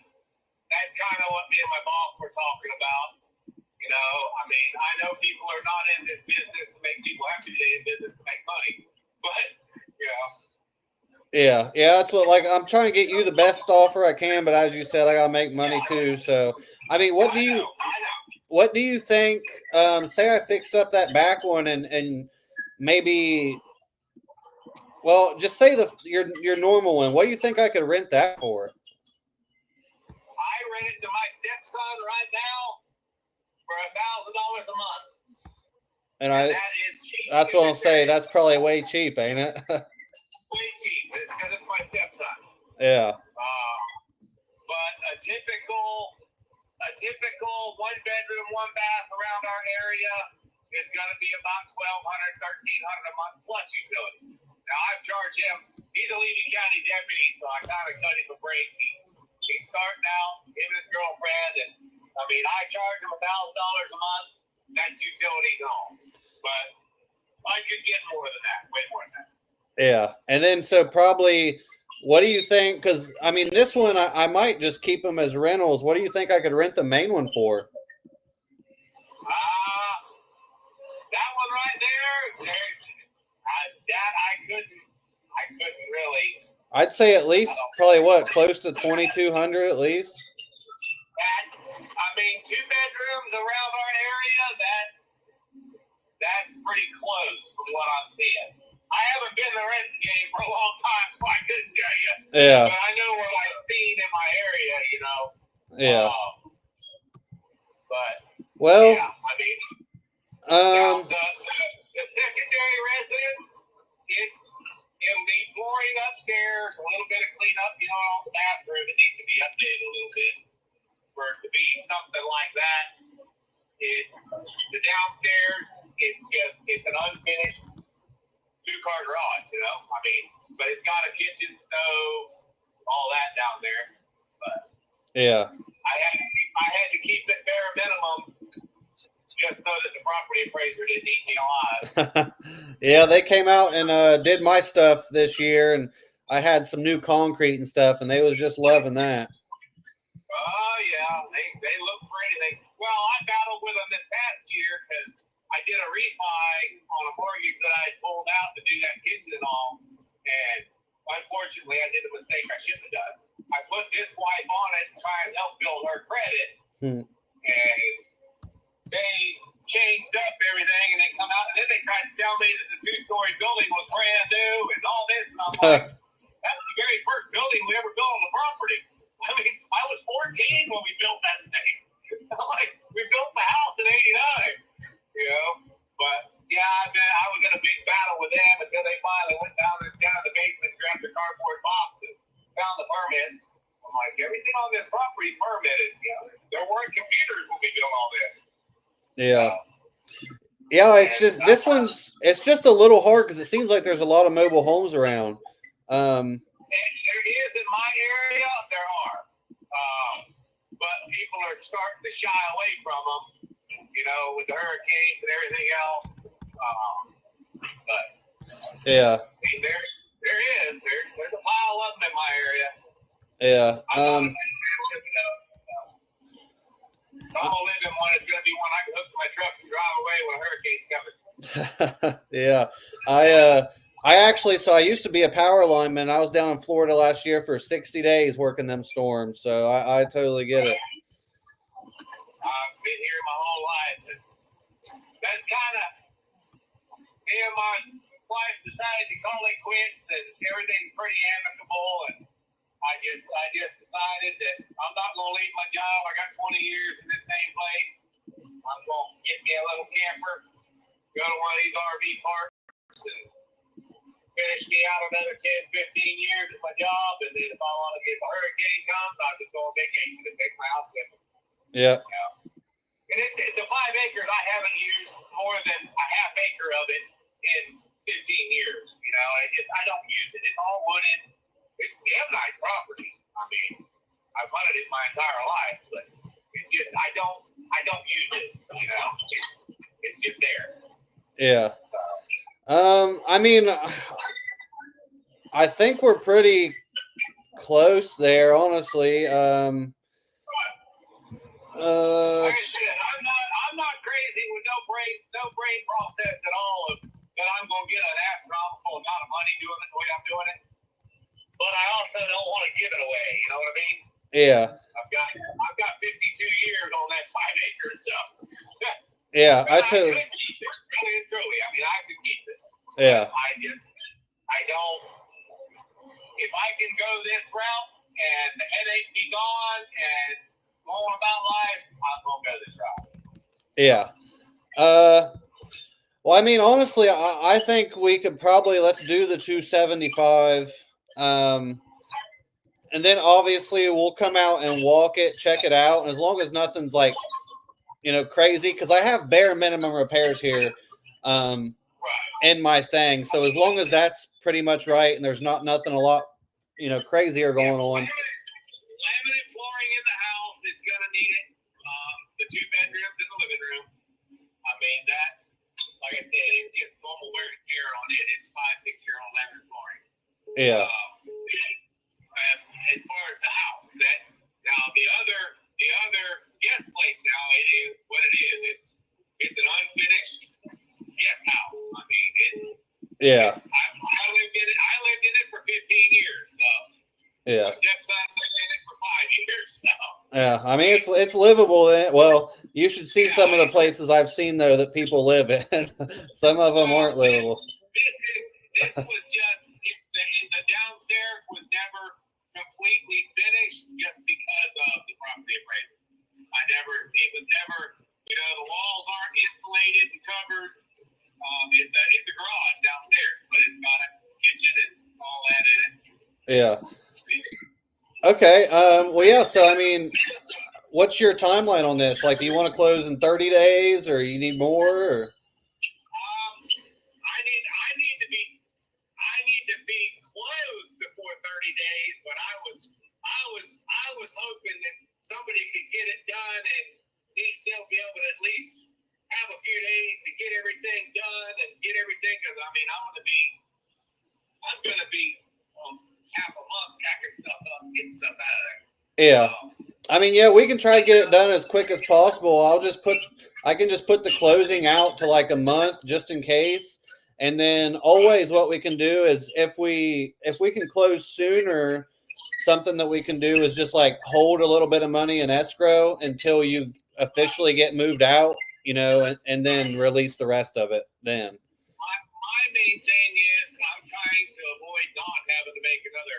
That's kind of what me and my boss were talking about. You know, I mean, I know people are not in this business to make people happy. They're in business to make money. But, you know. Yeah, that's what, like, I'm trying to get you the best offer I can, but as you said, I gotta make money too. So, I mean, what do you think? Say I fixed up that back one and maybe, well, just say your normal one. What do you think I could rent that for? I rent it to my stepson right now for $1,000 a month. And that is cheap. that's what I'll say. That's probably way cheap, ain't it? Way cheap. It's because it's my stepson. Yeah. But a typical 1-bedroom, 1-bath around our area is going to be about $1,200, $1,300 a month plus utilities. Now I've charged him. He's a leading county deputy, so I kind of cut him a break. He's starting out, him and his girlfriend, and I mean I charge him $1,000 a month. That's utilities and all. But I could get more than that, way more than that. Yeah, and then so probably, what do you think? Because I mean, this one I might just keep them as rentals. What do you think I could rent the main one for? That one right there, that I couldn't really. I'd say at least probably close to 2,200 at least. I mean, 2 bedrooms around our area. That's pretty close from what I'm seeing. I haven't been in the renting game for a long time, so I couldn't tell you. Yeah. But I know what I've seen in my area, you know. Yeah. But well, yeah, I mean, now the secondary residence, it'll be flooring upstairs, a little bit of cleanup, you know, on the bathroom. It needs to be updated a little bit for it to be something like that. The downstairs, it's an unfinished 2-car garage, you know. I mean, but it's got a kitchen, stove, all that down there. But yeah, I had to keep it bare minimum just so that the property appraiser didn't eat me alive. Yeah, they came out and did my stuff this year, and I had some new concrete and stuff, and they was just loving that. Oh yeah, they look pretty. Well, I battled with them this past year because I did a refi on a mortgage that I had pulled out to do that kitchen and all, and unfortunately, I did a mistake I shouldn't have done. I put this wife on it to try and help build her credit, and they changed up everything, and they come out, and then they tried to tell me that the 2-story building was brand new and all this, and I'm like, that was the very first building we ever built on the property. I mean, I was 14 when we built that thing. Like, we built the house in '89, you know. But yeah, I was in a big battle with them until they finally went down in the basement, grabbed a cardboard box, and found the permits. I'm like, everything on this property permitted. You know, there weren't computers when we built all this. Yeah. Yeah, it's just it's just a little hard because it seems like there's a lot of mobile homes around. And there is in my area, there are. But people are starting to shy away from them, you know, with the hurricanes and everything else. But yeah, I mean, there's a pile of them in my area. Yeah. I'm gonna live in one. It's gonna be one I can hook to my truck and drive away when a hurricane's coming. Yeah, I used to be a power lineman. I was down in Florida last year for 60 days working them storms. So I totally get it. I've been here my whole life. And that's kind of, me and my wife decided to call it quits, and everything's pretty amicable. And I just decided that I'm not going to leave my job. I got 20 years in the same place. I'm going to get me a little camper, go to one of these RV parks, and finish me out another 10, 15 years at my job. And then if a hurricane comes, I'll just go on vacation and take my house with me. Yeah. You know? And it's the 5 acres I haven't used more than a half acre of it in 15 years. You know, I don't use it. It's all wooded. It's damn nice property. I mean, I've hunted it my entire life, but it's just I don't use it. You know, it's just there. Yeah. I mean, I think we're pretty close there, honestly. Like I said, I'm not crazy with no brain process at all of that I'm gonna get an astronomical amount of money doing it the way I'm doing it. But I also don't want to give it away. You know what I mean? Yeah. I've got 52 years on that 5 acres, so Yeah, I could keep it. Really and truly, I mean, I could keep it. Yeah. I don't. If I can go this route and the headache be gone and going about life, I'm gonna go this route. Yeah. Well, I mean, honestly, I think we could probably let's do the 275. And then obviously we'll come out and walk it, check it out. And as long as nothing's like, crazy, because I have bare minimum repairs here in my thing. So as long as that's pretty much right and there's nothing a lot, crazier going on. Laminate flooring in the house, it's gonna need it. The 2 bedrooms and the living room. I mean, that's, like I said, it's just normal wear and tear on it. It's 5-6-year-old laminate flooring. Yeah. As far as the house, now the other guest place now, it is what it is. It's an unfinished guest house. I mean, I lived in it for 15 years. So Yeah. my stepson lived in it for 5 years. So Yeah. I mean, it's livable. Well, you should see some of the places I've seen though that people live in. Some of them aren't livable. This was just the downstairs was never completely finished just because of the property appraisal. It was never, the walls aren't insulated and covered. It's a garage downstairs, but it's got a kitchen and all that in it. Yeah. Okay. Well, yeah. So, I mean, what's your timeline on this? Like, do you want to close in 30 days or you need more? Or? I need to be closed before 30 days, but I was hoping that somebody could get it done and me still be able to at least have a few days to get everything done and get everything, because I mean, I'm gonna be half a month packing stuff up, getting stuff out of there. Yeah. I mean, yeah, we can try to get it done as quick as possible. I can just put the closing out to like a month just in case. And then always what we can do is if we can close sooner, something that we can do is just like hold a little bit of money in escrow until you officially get moved out, and then release the rest of it then. My main thing is I'm trying to avoid not having to make another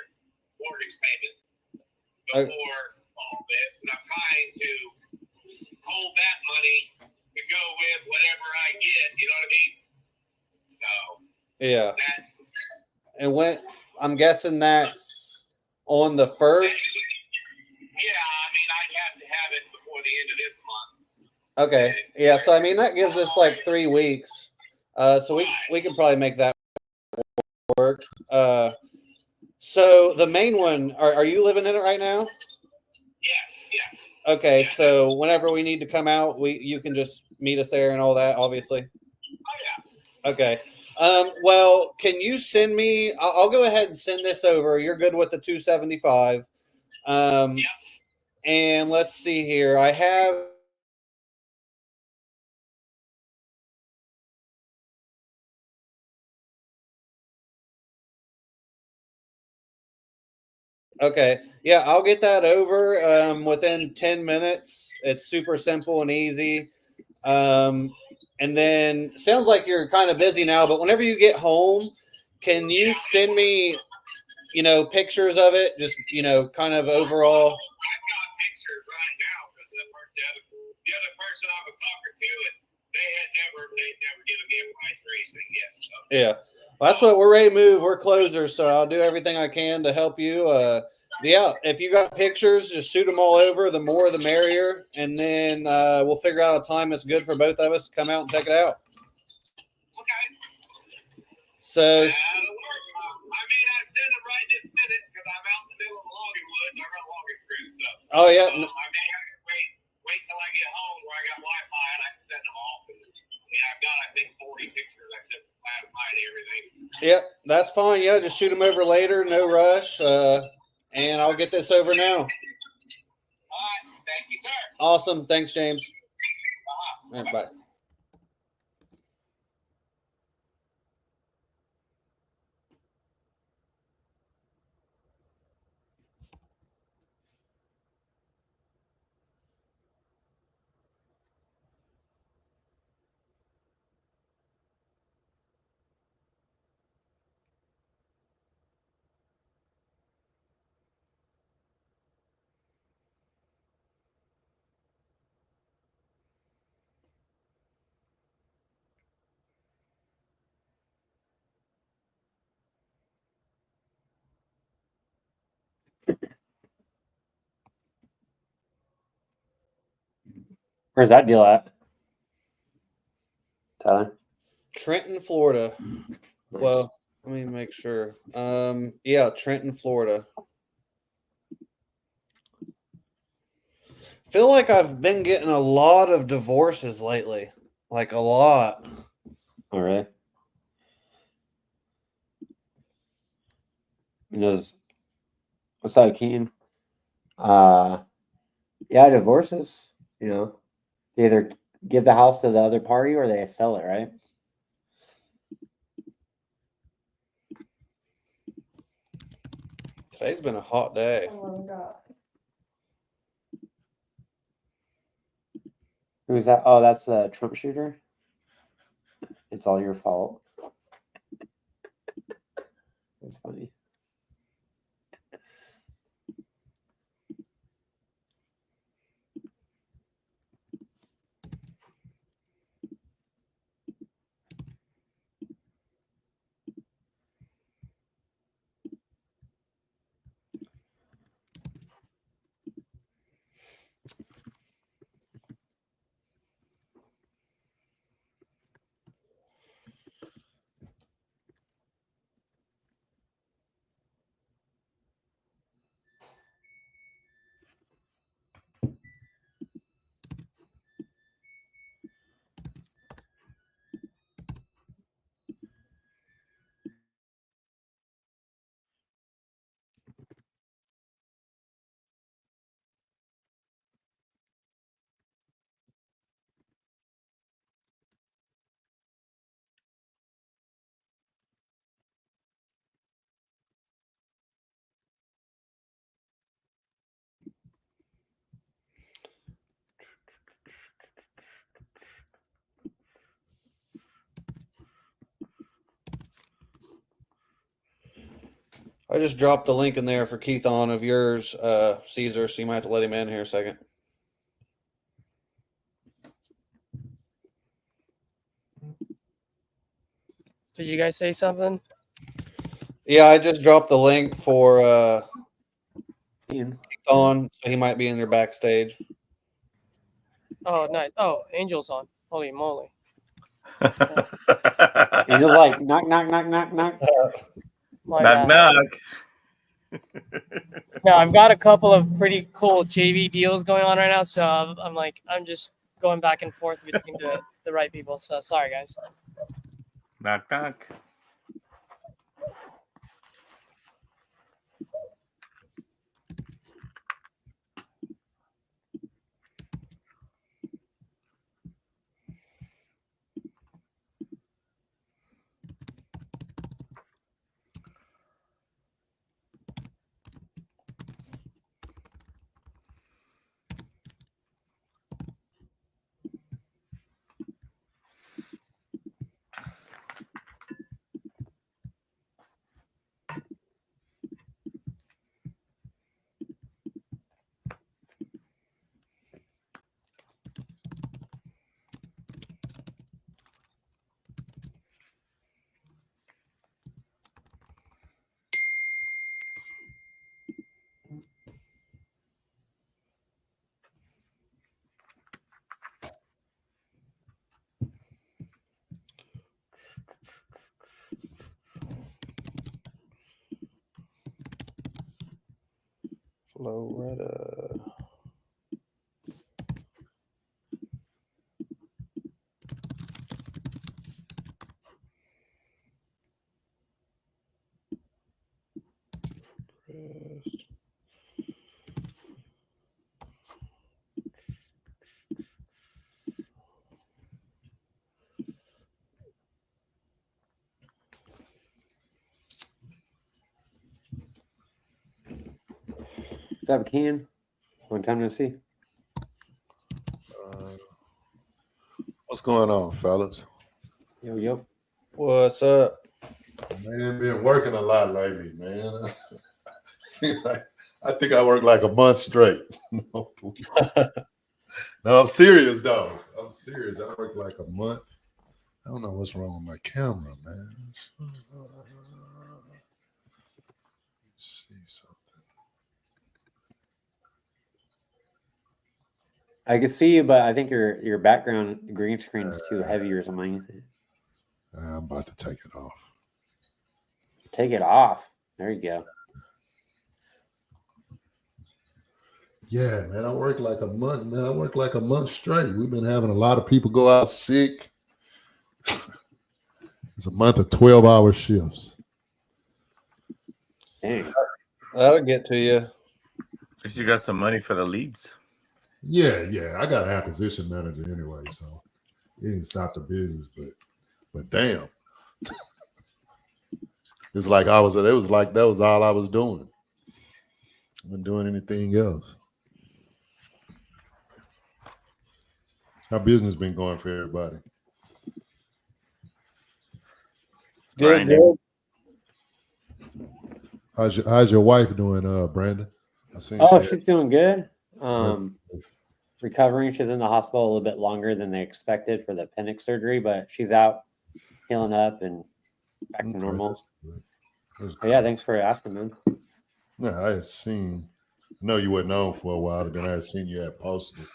mortgage payment before all this, and I'm trying to hold that money to go with whatever I get, you know what I mean? So yeah. That's, and when I'm guessing that's on the 1st. Yeah, I mean, I'd have to have it before the end of this month. Okay. Yeah. So I mean, that gives us like 3 weeks. So we can probably make that work. So the main one, are you living in it right now? Yeah. Okay. So whenever we need to come out, you can just meet us there and all that, obviously. Oh yeah. Okay. Well, can you send me? I'll go ahead and send this over. You're good with the 275. Yeah. And let's see here. I have Okay. Yeah, I'll get that over within 10 minutes. It's super simple and easy. And then sounds like you're kind of busy now, but whenever you get home, can you send me, pictures of it? Just, kind of overall. I've got pictures right now because the other person I was talking to, and they never given me a price or anything yet. So. Yeah. Well, that's what we're ready to move. We're closers, so I'll do everything I can to help you. Yeah, if you got pictures, just shoot them all over. The more, the merrier. And then we'll figure out a time that's good for both of us to come out and check it out. Okay. So, That'll work. I may not send them right this minute because I'm out in the middle of the logging woods. I run a logging crew, so. oh yeah, I may have to wait till I get home where I got Wi-Fi and I can send them off. And, I've got, I think, 40 pictures. I took last night and everything. Yep, that's fine. Yeah, just shoot them over later. No rush. And I'll get this over now. All right. Thank you, sir. Awesome. Thanks, James. All right, bye. Where's that deal at, Tyler? Trenton, Florida. Nice. Well, let me make sure. Yeah, Trenton, Florida. Feel like I've been getting a lot of divorces lately. Like a lot. All right. What's up, Keaton? Yeah, divorces, they either give the house to the other party or they sell it, right? Today's been a hot day. Oh my god. Who's that? Oh, that's the Trump shooter. It's all your fault. That's funny. I just dropped the link in there for Keith on of yours, Caesar, so you might have to let him in here a second. Did you guys say something? Yeah, I just dropped the link for Ian. Keith on, so he might be in there backstage. Oh, nice. Oh, Angel's on. Holy moly. Angel's like, knock, knock, knock, knock, knock. My Knock, bad. knock. No, I've got a couple of pretty cool JV deals going on right now, so I'm just going back and forth between the right people. So sorry, guys. Knock, knock. Florida. What's up, Ken? Long time no see. What's going on, fellas? Yo. What's up? Man, been working a lot lately, man. Seems like I think I worked like a month straight. No, I'm serious though. I'm serious. I worked like a month. I don't know what's wrong with my camera, man. Let's see something. I can see you, but I think your background green screen is too heavy or something. I'm about to take it off. Take it off. There you go. Yeah, man, I worked like a month, man. I worked like a month straight. We've been having a lot of people go out sick. It's a month of 12-hour shifts. Dang. That'll get to you. At least you got some money for the leads. Yeah. I got an acquisition manager anyway, so it didn't stop the business, but damn. It was like that was all I was doing. I wasn't doing anything else. How business been going for everybody? Good. How's your wife doing, Brandon? I seen She's doing good. Recovering. She's in the hospital a little bit longer than they expected for the appendix surgery, but she's out, healing up and back to normal. That's good. But yeah, thanks for asking, man. Yeah, I had seen. I know you weren't known for a while, but then I had seen you at posted.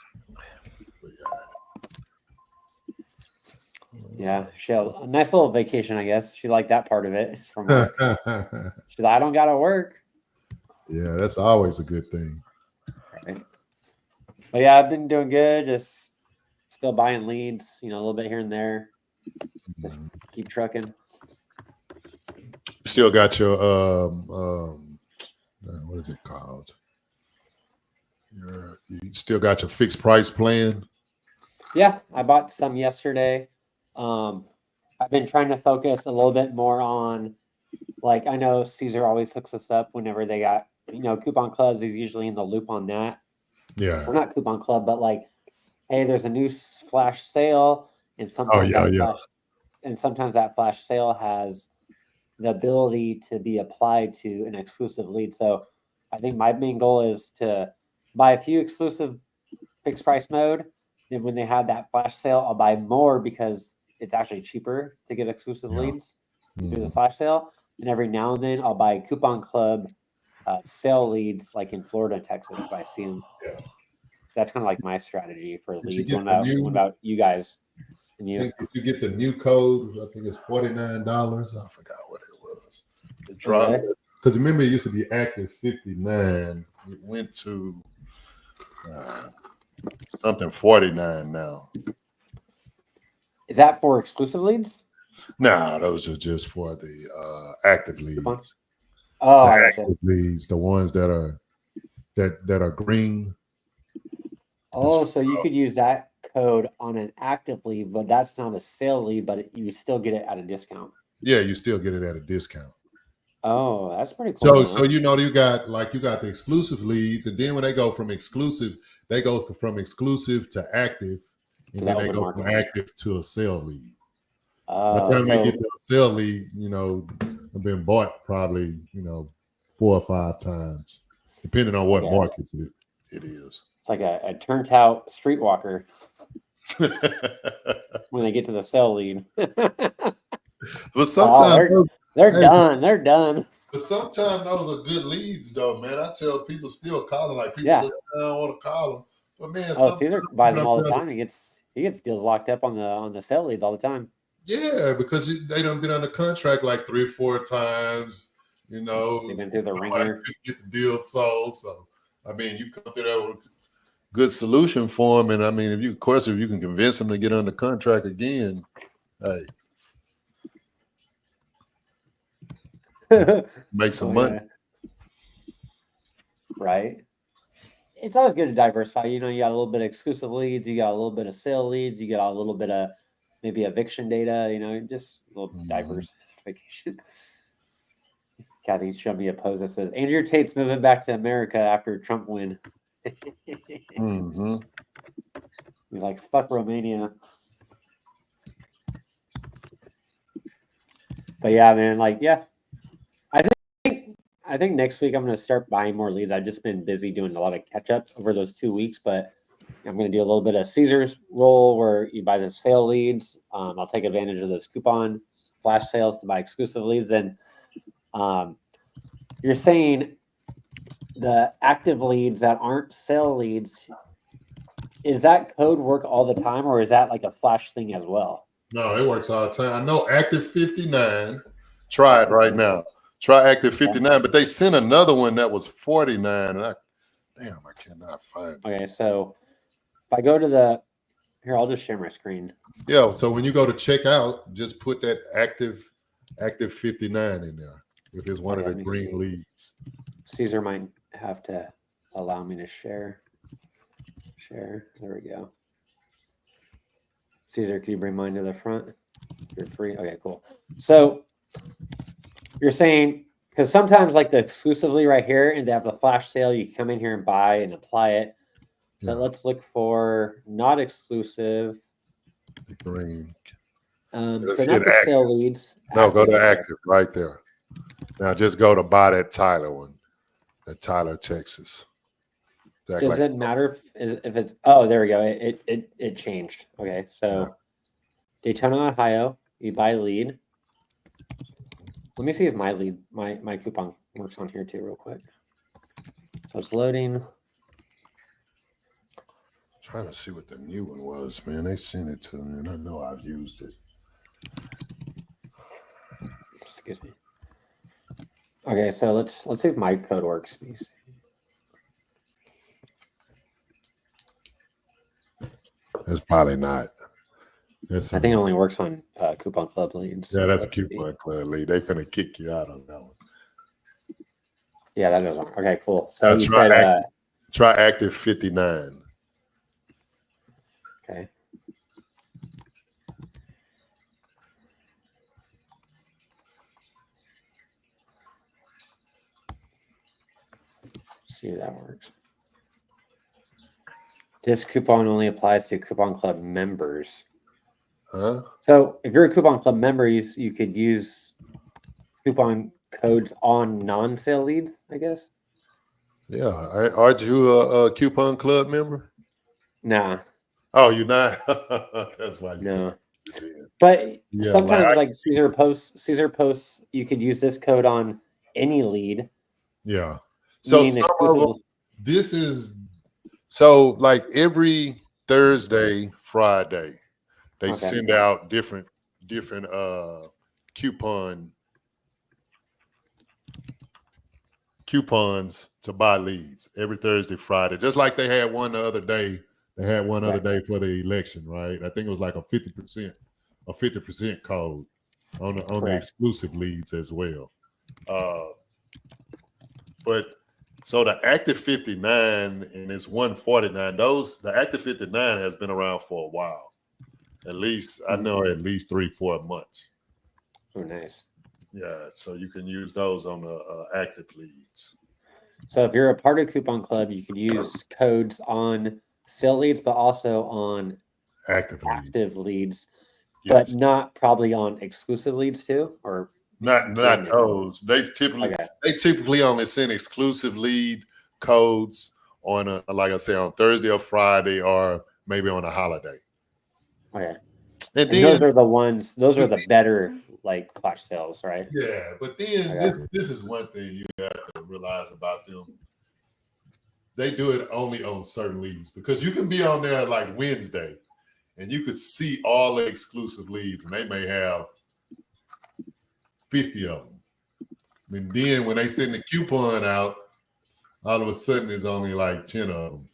But Yeah, she had a nice little vacation, I guess. She liked that part of it from work. She's like, I don't gotta work. Yeah, that's always a good thing. Right. But yeah, I've been doing good. Just still buying leads, a little bit here and there. Just keep trucking. Still got your what is it called? You still got your fixed price plan? Yeah, I bought some yesterday. I've been trying to focus a little bit more on, like, I know Caesar always hooks us up whenever they got, coupon clubs. He's usually in the loop on that. Yeah. Or not coupon club, but like, hey, there's a new flash sale, and sometimes sometimes that flash sale has the ability to be applied to an exclusive lead. So I think my main goal is to buy a few exclusive fixed price mode. Then when they have that flash sale, I'll buy more because it's actually cheaper to get exclusive leads through the flash sale. And every now and then I'll buy coupon club sale leads, like in Florida and Texas, if I see them. Yeah. That's kind of like my strategy for leads. What about you guys? And you? I think if you get the new code, I think it's $49. I forgot what it was. It dropped because remember it used to be active 59. It went to something 49 now. Is that for exclusive leads? No, those are just for the active leads. Oh, the active leads, the ones that are green. Oh, so you could use that code on an active lead, but that's not a sale lead, but you still get it at a discount. Yeah, you still get it at a discount. Oh, that's pretty cool. So you got the exclusive leads, and then when they go from exclusive to active, and then they go from active to a sale lead. By the time they get to a sale lead, have been bought probably 4 or 5 times, depending on what markets it is. It's like a turned out streetwalker when they get to the sale lead. But sometimes they're done. They're done. But sometimes those are good leads, though, man. I tell people still calling, like people that don't want to call them. But man, Caesar buys them all the time. He gets deals locked up on the sale leads all the time. Yeah, because they done been under contract like 3 or 4 times. They've been through the ringer. Get the deal sold, so I mean, you come through that with a good solution for them, and I mean, if you can convince them to get under contract again, hey, make some money. Right. It's always good to diversify. You know, you got a little bit of exclusive leads, you got a little bit of sale leads, you got a little bit of maybe eviction data, you know, just a little diversification. Kathy showed me a post that says Andrew Tate's moving back to America after Trump win. He's like, fuck Romania. But yeah, man, like, yeah. I think next week I'm going to start buying more leads. I've just been busy doing a lot of catch up over those 2 weeks, but I'm going to do a little bit of Caesar's roll where you buy the sale leads. I'll take advantage of those coupon flash sales to buy exclusive leads. And you're saying the active leads that aren't sale leads, is that code work all the time, or is that like a flash thing as well? No, it works all the time. I know Active 59. Try it right now. Try Active 59, but they sent another one that was 49, and I cannot find it. Okay, so if I go to here, I'll just share my screen. Yeah, so when you go to checkout, just put that Active 59 in there if it's one of the green leads. Caesar might have to allow me to share. There we go. Caesar, can you bring mine to the front? You're free. Okay, cool. So you're saying, because sometimes like the exclusively right here, and they have the flash sale, you can come in here and buy and apply it. But let's look for not exclusive. Green. So not the sale leads. No, go to active right there. Now just go to buy that Tyler one. That Tyler, Texas. Does it matter if it's? Oh, there we go. It changed. Okay, so Daytona, Ohio. You buy lead. Let me see if my lead, my coupon works on here too, real quick. So it's loading. Trying to see what the new one was, man. They sent it to me, and I know I've used it. Excuse me. Okay, so let's see if my code works. It's probably not. I think it only works on Coupon Club leads. Yeah, that's a Coupon Club lead. They finna kick you out on that one. Yeah, that doesn't work. Okay, cool. So you said try Active 59. Okay. See if that works. This coupon only applies to Coupon Club members. Huh? So if you're a Coupon Club member, you could use coupon codes on non-sale leads, I guess. Yeah. Aren't you a Coupon Club member? Nah. Oh, you're not? That's why you no. But sometimes like Caesar posts, you could use this code on any lead. Yeah. So this is like every Thursday, Friday, they send out different coupons to buy leads every Thursday, Friday. Just like they had one the other day. They had one other day for the election, right? I think it was like a 50% code on the exclusive leads as well. But so the Active 59 and it's 149. The Active 59 has been around for a while. At least I know at least 3-4 months. Oh, nice. Yeah, so you can use those on the active leads. So if you're a part of Coupon Club, you could use codes on sale leads, but also on active leads, but not probably on exclusive leads too, or not those. They typically only send exclusive lead codes on like I say, on Thursday or Friday, or maybe on a holiday. Okay. And then, those are the better like flash sales, right? Yeah, but then this is one thing you have to realize about them. They do it only on certain leads, because you can be on there like Wednesday and you could see all the exclusive leads and they may have 50 of them. And then when they send the coupon out, all of a sudden there's only like 10 of them.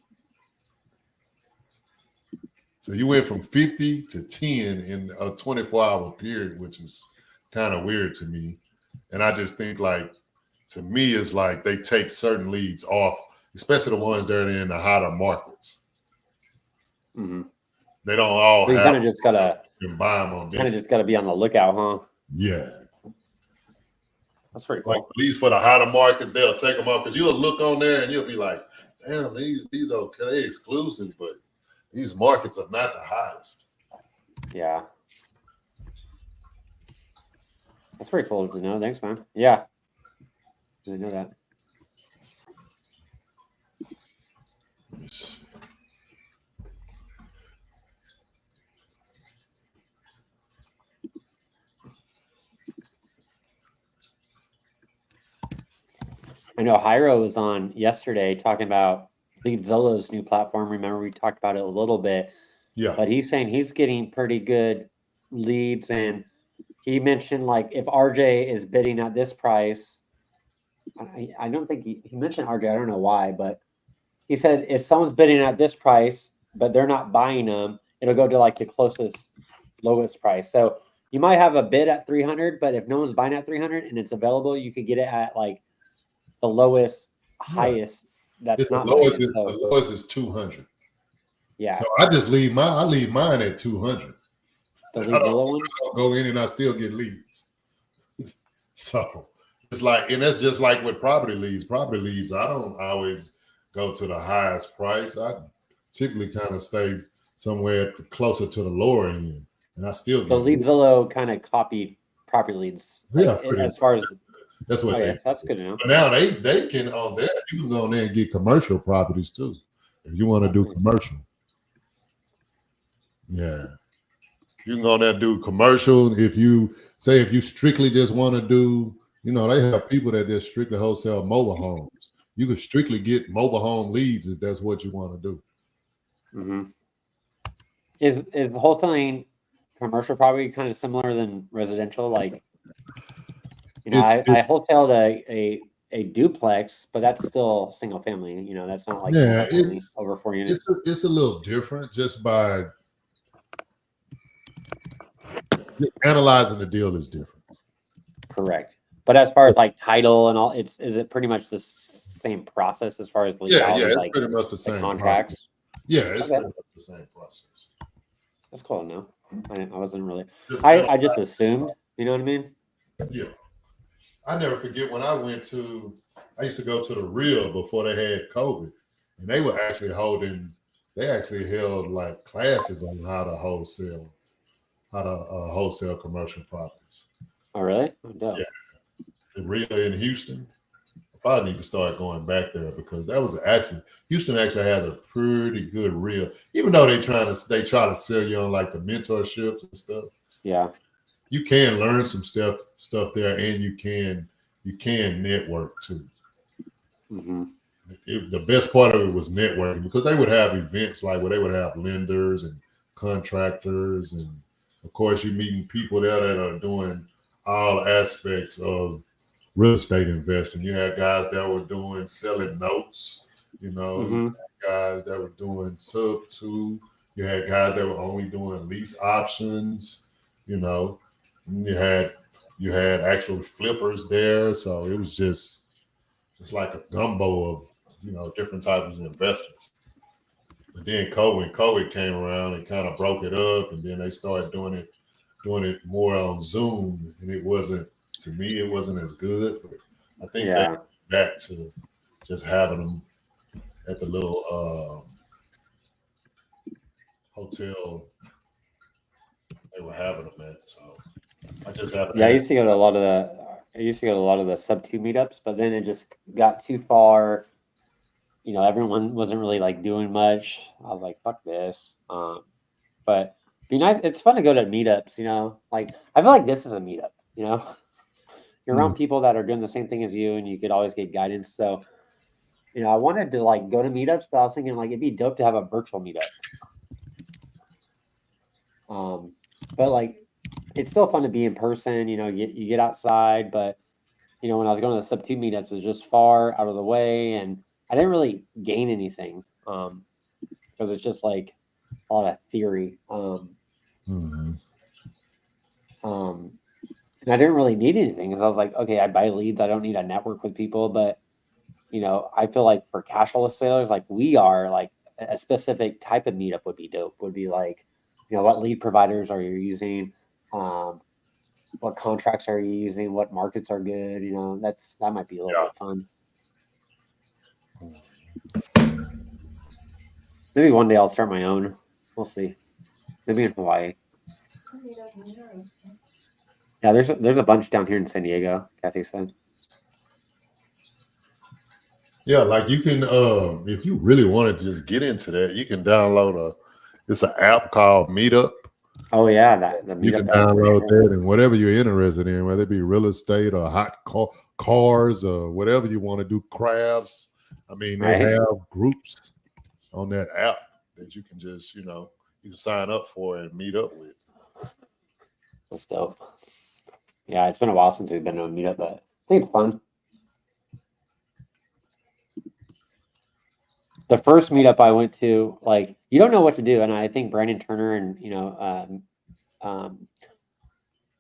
So you went from 50 to 10 in a 24-hour period, which is kind of weird to me. And I just think, like, to me, it's like they take certain leads off, especially the ones that are in the hotter markets. Mm-hmm. They don't all so you have kind of just gotta buy them on this. be on the lookout, huh? Yeah. That's pretty cool. Like, at least for the hotter markets, they'll take them off because you'll look on there and you'll be like, damn, these are okay, they exclusive, but these markets are not the hottest. Yeah. That's pretty cool to know. Thanks, man. Yeah. I didn't know that. Let me see. I know Hyro was on yesterday talking about Zillow's new platform. Remember, we talked about it a little bit. Yeah. But he's saying he's getting pretty good leads. And he mentioned, like, if RJ is bidding at this price, I don't think he mentioned RJ. I don't know why, but he said if someone's bidding at this price, but they're not buying them, it'll go to like the closest, lowest price. So you might have a bid at 300, but if no one's buying at 300 and it's available, you could get it at like the lowest, highest. That's It's not the lowest. buying, so. The lowest is 200. Yeah. So I just leave mine at 200. The Zillow ones? I don't go in and I still get leads. So it's like, and that's just like with property leads. Property leads, I don't always go to the highest price. I typically kind of stay somewhere closer to the lower end, and I still get the lead Zillow kind of copied property leads. Like, yeah, as far as that's what they. That's good to know. But now they can on there. You can go on there and get commercial properties too, if you want to do commercial. Yeah, you can go on there and do commercial. If you strictly just want to do, they have people that just strictly wholesale mobile homes. You can strictly get mobile home leads if that's what you want to do. Mm-hmm. Is wholesaling commercial property kind of similar than residential? Like, I wholesaled a duplex, but that's still single family. That's not like it's over 4 units. It's a little different just by analyzing the deal is different. Correct. But as far as like title and all, is it pretty much the same process as far as legality? It's like, pretty much the same contracts. Process. Yeah, it's pretty much the same process. That's cool to know. I wasn't really. I just assumed. You know what I mean? Yeah. I never forget when I used to go to the Real before they had COVID, and they were actually they actually held like classes on how to wholesale commercial properties. Oh, really? Yeah. The Real in Houston. I probably need to start going back there because Houston actually has a pretty good Real, even though they try to sell you on like the mentorships and stuff. Yeah. You can learn some stuff there, and you can network too. Mm-hmm. The best part of it was networking because they would have events like where they would have lenders and contractors, and of course you're meeting people there that are doing all aspects of real estate investing. You had guys that were selling notes, Mm-hmm. guys that were doing sub-2. You had guys that were only doing lease options, And you had actual flippers there, so it was just like a gumbo of different types of investors. But then when COVID came around, it kind of broke it up, and then they started doing it more on Zoom, and it wasn't as good. But I think they went back to just having them at the little hotel they were having them at. So I just happened. I used to go to a lot of the sub-2 meetups, but then it just got too far. Everyone wasn't really like doing much. I was like, fuck this. But be nice. It's fun to go to meetups, like I feel like this is a meetup, you're around people that are doing the same thing as you, and you could always get guidance. So, I wanted to like go to meetups, but I was thinking like, it'd be dope to have a virtual meetup. But like, it's still fun to be in person, you get outside, but when I was going to the sub-2 meetups, it was just far out of the way, and I didn't really gain anything because it's just like a lot of theory. Mhm. And I didn't really need anything because I was like, okay, I buy leads. I don't need to network with people. But, you know, I feel like for cash wholesalers, like we are, like a specific type of meetup would be dope. Would be like, you know, what lead providers are you using? What contracts are you using? What markets are good? You know, that might be a little bit fun. Maybe one day I'll start my own. We'll see. Maybe in Hawaii. Yeah, there's a bunch down here in San Diego, Kathy said. Yeah, like you can, if you really want to just get into that, you can download it's an app called Meetup. Oh yeah, the You meetup can app for download sure. that and whatever you're interested in, whether it be real estate or hot cars or whatever you want to do, crafts. I mean, they Right. have groups on that app that you can just, you know, you can sign up for and meet up with. That's dope. Yeah, it's been a while since we've been to a meetup, but I think it's fun. The first meetup I went to, like, you don't know what to do, and I think Brandon Turner and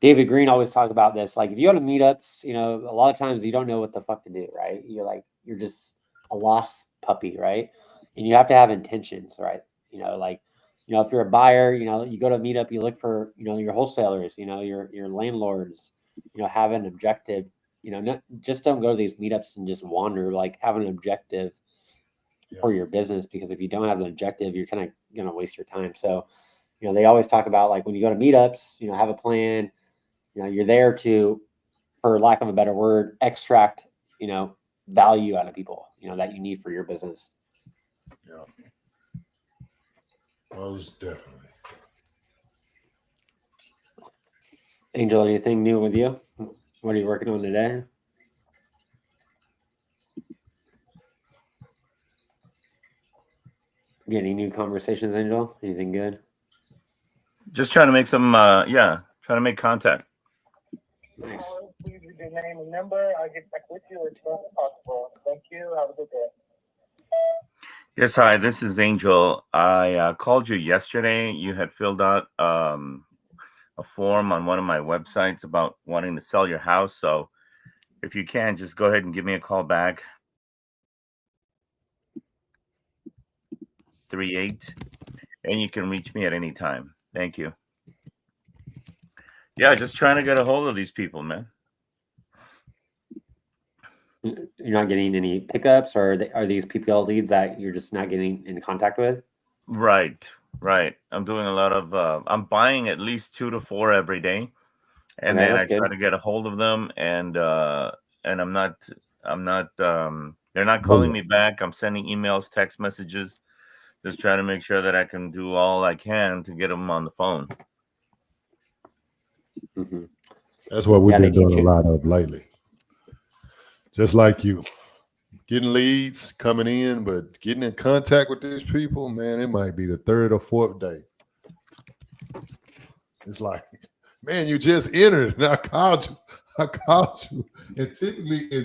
David Green always talk about this. Like, if you go to meetups, you know, a lot of times you don't know what the fuck to do, right? You're just a lost puppy, right? And you have to have intentions, right? You know, like, you know, if you're a buyer, you know, you go to a meetup, you look for, you know, your wholesalers, you know, your landlords, you know, have an objective, you know, just don't go to these meetups and just wander, like have an objective for your business, because if you don't have an objective, you're kind of going to waste your time. So, you know, they always talk about, like, when you go to meetups, you know, have a plan. You know, you're there to, for lack of a better word, extract, you know, value out of people, you know, that you need for your business. Yeah. Most definitely. Angel, anything new with you? What are you working on today? Get any new conversations, Angel? Anything good? Just trying to make some, trying to make contact. Nice. Please leave your name and number. I'll get back with you as soon as possible. Thank you. Have a good day. Yes, hi, this is Angel. I called you yesterday. You had filled out a form on one of my websites about wanting to sell your house. So if you can, just go ahead and give me a call back. 38, and you can reach me at any time. Thank you. Yeah, just trying to get a hold of these people, man. You're not getting any pickups, or are these PPL leads that you're just not getting in contact with? Right. I'm doing a lot of, I'm buying at least 2 to 4 every day. And Okay, then I that's try good. to get a hold of them, and I'm not, they're not calling me back. I'm sending emails, text messages, just trying to make sure that I can do all I can to get them on the phone. Mm-hmm. That's what we've been doing a lot of lately. Just like you, getting leads coming in, but getting in contact with these people, man, it might be the 3rd or 4th day. It's like, man, you just entered and I called you. And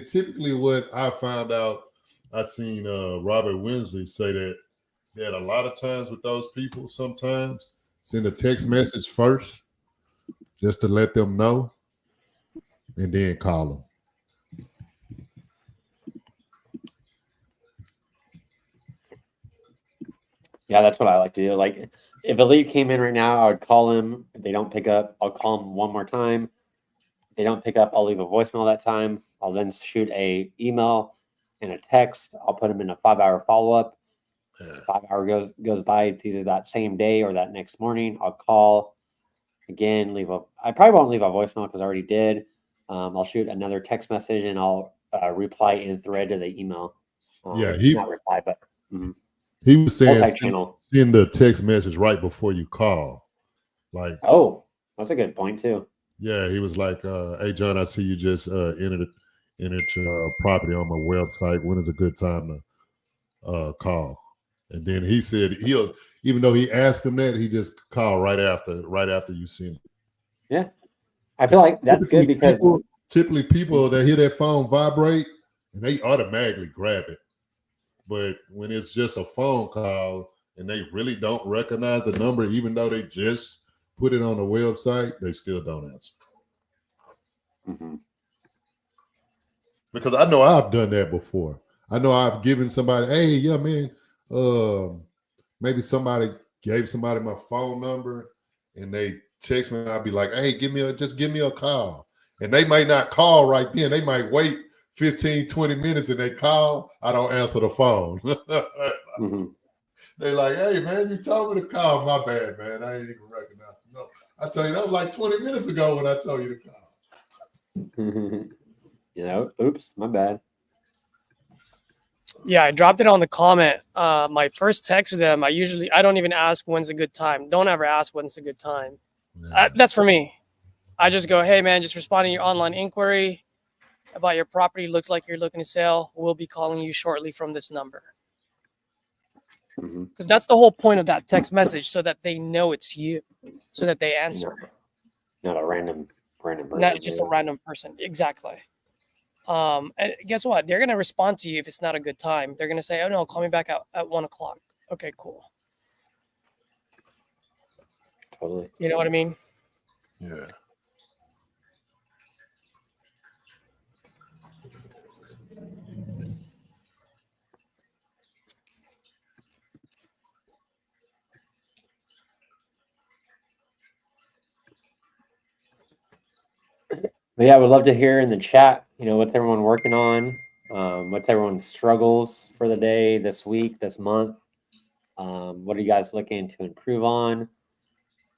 typically what I found out, I seen Robert Winsley say that a lot of times with those people, sometimes send a text message first just to let them know and then call them. Yeah, that's what I like to do. Like, if a lead came in right now, I would call him. If they don't pick up, I'll call them one more time. If they don't pick up, I'll leave a voicemail that time. I'll then shoot a email and a text. I'll put them in a 5-hour follow-up. 5 hour goes by. It's either that same day or that next morning. I'll call again, I probably won't leave a voicemail because I already did. I'll shoot another text message and I'll reply in thread to the email. Not reply, but he was saying multi-channel. Send a text message right before you call. Like, oh, that's a good point too. Yeah, he was like, "Hey John, I see you just entered your property on my website. When is a good time to call?" And then he said he'll, even though he asked him that, he just call right after you send it. Yeah, I feel like that's good because typically people that hear that phone vibrate and they automatically grab it. But when it's just a phone call and they really don't recognize the number, even though they just put it on the website, they still don't answer. Mm-hmm. Because I know I've done that before. I know I've given somebody, hey, yeah, man, maybe somebody gave somebody my phone number and they text me and I'll be like, hey, give me a call. And they might not call right then. They might wait 15, 20 minutes and they call. I don't answer the phone. Mm-hmm. They're like, hey, man, you told me to call. My bad, man. I ain't even recognize. No, I tell you, that was like 20 minutes ago when I told you to call. You know, oops, my bad. Yeah, I dropped it on the comment. My first text to them, I don't even ask when's a good time. Don't ever ask when's a good time. Yeah. That's for me. I just go, hey man, just responding to your online inquiry about your property. Looks like you're looking to sell. We'll be calling you shortly from this number. Because that's the whole point of that text message, so that they know it's you, so that they answer. Not a random person. Not just a random person. Exactly. And guess what? They're gonna respond to you if it's not a good time. They're gonna say, "Oh no, call me back at 1 o'clock." Okay, cool. Totally. You know what I mean? Yeah. But yeah, I would love to hear in the chat, you know, what's everyone working on? What's everyone's struggles for the day, this week, this month? What are you guys looking to improve on?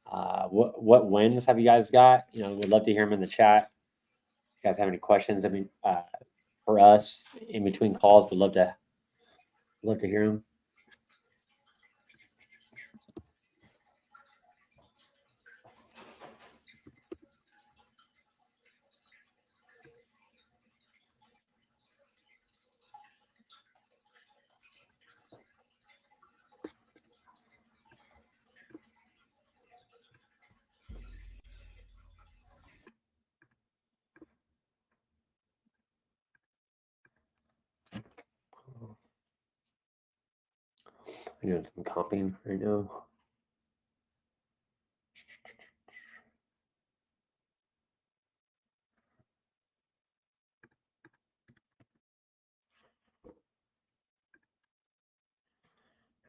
What wins have you guys got? You know, we'd love to hear them in the chat. If you guys have any questions, I mean, for us in between calls, we'd love to hear them. I'm doing some copying right now.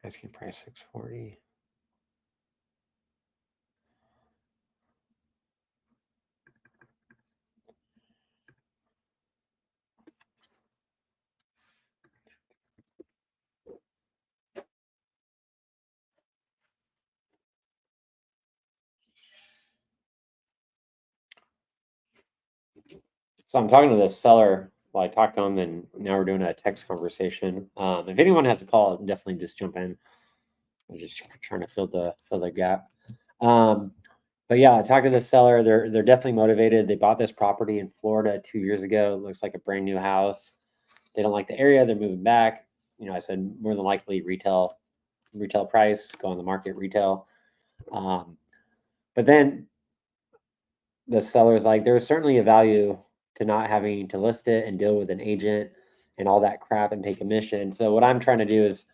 Asking price 640. So I'm talking to this seller. Well, I talked to him, and now we're doing a text conversation. If anyone has a call, definitely just jump in. I'm just trying to fill the gap. But yeah, I talked to this seller. They're definitely motivated. They bought this property in Florida 2 years ago. It looks like a brand new house. They don't like the area. They're moving back. You know, I said more than likely retail price, go on the market retail. But then the seller's like, there's certainly a value to not having to list it and deal with an agent and all that crap and pay commission. So what I'm trying to do is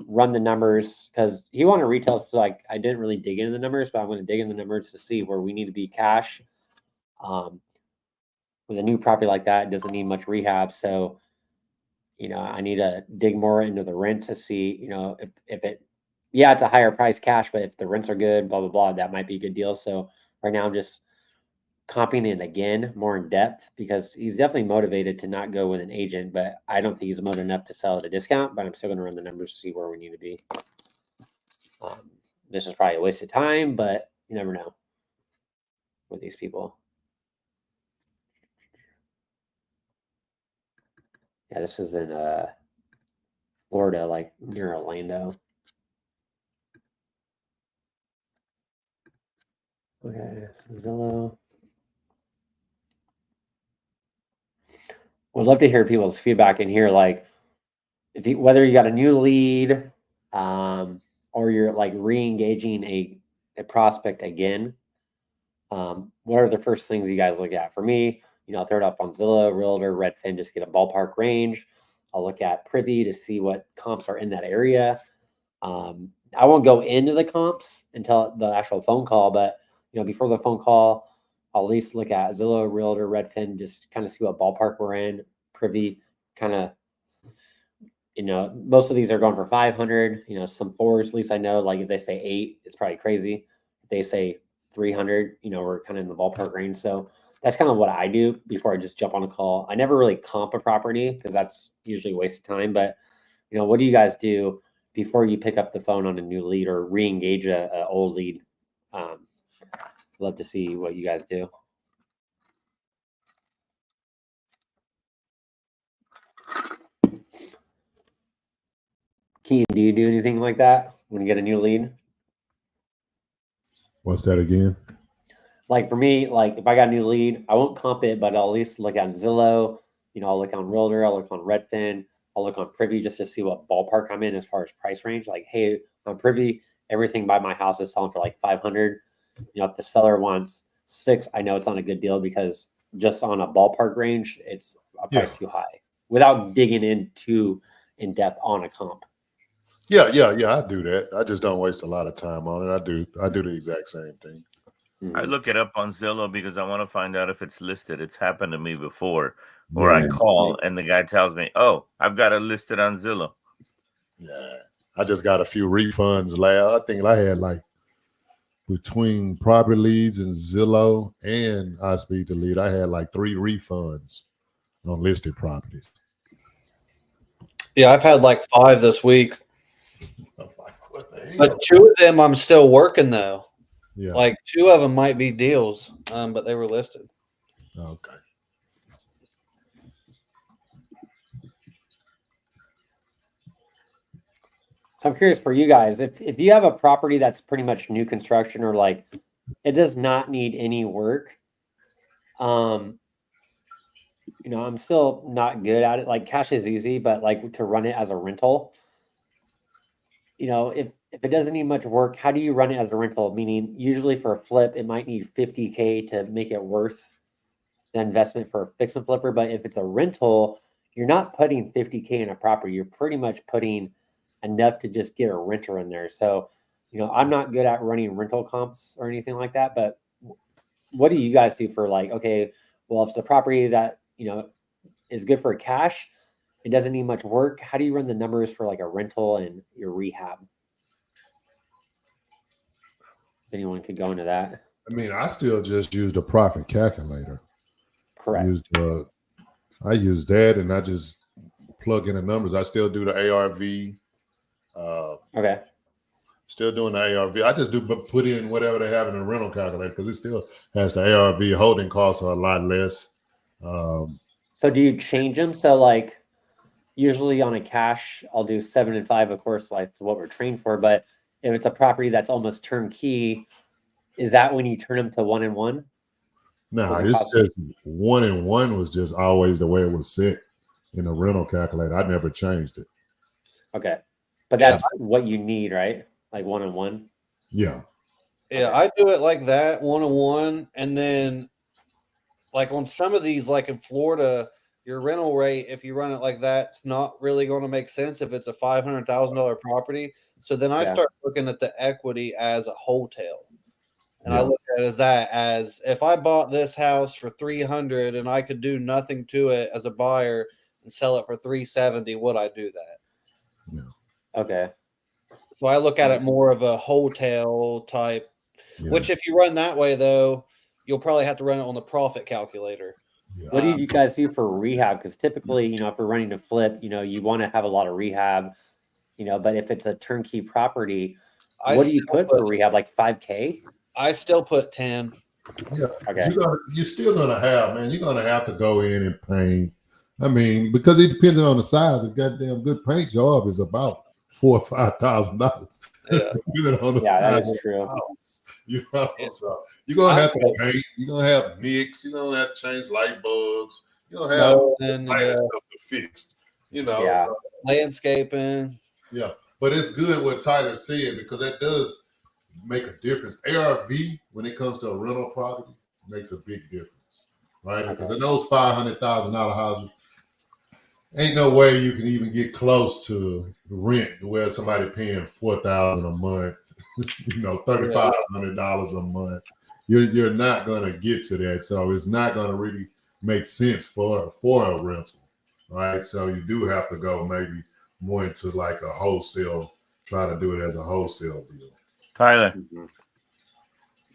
run the numbers, because he wanted retail. So like, I didn't really dig into the numbers, but I'm going to dig in the numbers to see where we need to be cash. With a new property like that, it doesn't need much rehab. So, you know, I need to dig more into the rent to see, you know, if it, yeah, it's a higher price cash, but if the rents are good, blah, blah, blah, that might be a good deal. So right now I'm just comping it again more in depth, because he's definitely motivated to not go with an agent, but I don't think he's motivated enough to sell at a discount. But I'm still going to run the numbers to see where we need to be. This is probably a waste of time, but you never know with these people. Yeah, this is in Florida, like near Orlando. Okay, so Zillow. Would love to hear people's feedback in here, like whether you got a new lead, or you're like re-engaging a prospect again. What are the first things you guys look at? For me, you know, I'll throw it up on Zillow, Realtor, Redfin, just get a ballpark range. I'll look at Privy to see what comps are in that area. I won't go into the comps until the actual phone call, but before the phone call, I'll at least look at Zillow, Realtor, Redfin, just kind of see what ballpark we're in. Privy, kind of, most of these are going for 500. Some fours, at least I know. Like if they say 8, it's probably crazy. If they say 300, we're kind of in the ballpark range. So that's kind of what I do before I just jump on a call. I never really comp a property because that's usually a waste of time. But what do you guys do before you pick up the phone on a new lead or re-engage a old lead? Love to see what you guys do. Keen, do you do anything like that when you get a new lead? What's that again? Like for me, like if I got a new lead, I won't comp it, but I'll at least look on Zillow. I'll look on Realtor, I'll look on Redfin, I'll look on Privy just to see what ballpark I'm in as far as price range. Like, hey, on Privy, everything by my house is selling for like 500. If the seller wants 6, I know it's not a good deal because just on a ballpark range, it's a price too high without digging in too in depth on a comp. Yeah. I do that. I just don't waste a lot of time on it. I do the exact same thing. I look it up on Zillow because I want to find out if it's listed. It's happened to me before, where I call and the guy tells me, "Oh, I've got it listed on Zillow." Yeah, I just got a few refunds. I think I had like between property leads and Zillow and I Speed to Lead, I had like 3 refunds on listed properties. Yeah, I've had like 5 this week. I'm like, what the hell? But 2 of them I'm still working though. Yeah. Like 2 of them might be deals, but they were listed. Okay. So I'm curious for you guys, if you have a property that's pretty much new construction or like it does not need any work, I'm still not good at it. Like cash is easy, but like to run it as a rental, if it doesn't need much work, how do you run it as a rental? Meaning usually for a flip, it might need 50K to make it worth the investment for a fix and flipper. But if it's a rental, you're not putting 50K in a property. You're pretty much putting enough to just get a renter in there. So, I'm not good at running rental comps or anything like that, but what do you guys do for like, okay, well, if it's a property that, is good for cash, it doesn't need much work. How do you run the numbers for like a rental and your rehab? If anyone could go into that. I mean, I still just use the profit calculator. Correct. I use that and I just plug in the numbers. I still do the ARV. Okay. Still doing the ARV. I just do put in whatever they have in the rental calculator because it still has the ARV. Holding costs are a lot less. So do you change them? So like usually on a cash, I'll do 7 and 5, of course, like what we're trained for. But if it's a property that's almost turnkey, is that when you turn them to 1 and 1? No, it's just 1 and 1 was just always the way it was set in the rental calculator. I never changed it. Okay. But that's what you need, right? Like 1 and 1? Yeah. Yeah, okay. I do it like that, 1 and 1. And then like on some of these, like in Florida, your rental rate, if you run it like that, it's not really going to make sense if it's a $500,000 property. So then I start looking at the equity as a hotel. And I look at it as if I bought this house for $300 and I could do nothing to it as a buyer and sell it for $370, would I do that? No. Okay. So I look at it more of a hotel type, which if you run that way though, you'll probably have to run it on the profit calculator. Yeah. What do you guys do for rehab? Because typically, if we're running a flip, you want to have a lot of rehab, but if it's a turnkey property, what do you put for rehab? Like 5K? I still put 10. Yeah. Okay. You're still going to have, man, you're going to have to go in and paint. I mean, because it depends on the size, a goddamn good paint job is about $4,000 or $5,000. Yeah. Depending on the size that is true. house. So you're going to have to paint. You're going to have mix. You're going to have to change light bulbs. You're going to have stuff to fix, landscaping. Yeah. But it's good what Tyler said because that does make a difference. ARV, when it comes to a rental property, makes a big difference, right? Because in those $500,000 houses, ain't no way you can even get close to rent where somebody paying $4,000 a month, $3,500 a month. You're not gonna get to that, so it's not gonna really make sense for a rental, right? So you do have to go maybe more into like a wholesale, try to do it as a wholesale deal. Tyler,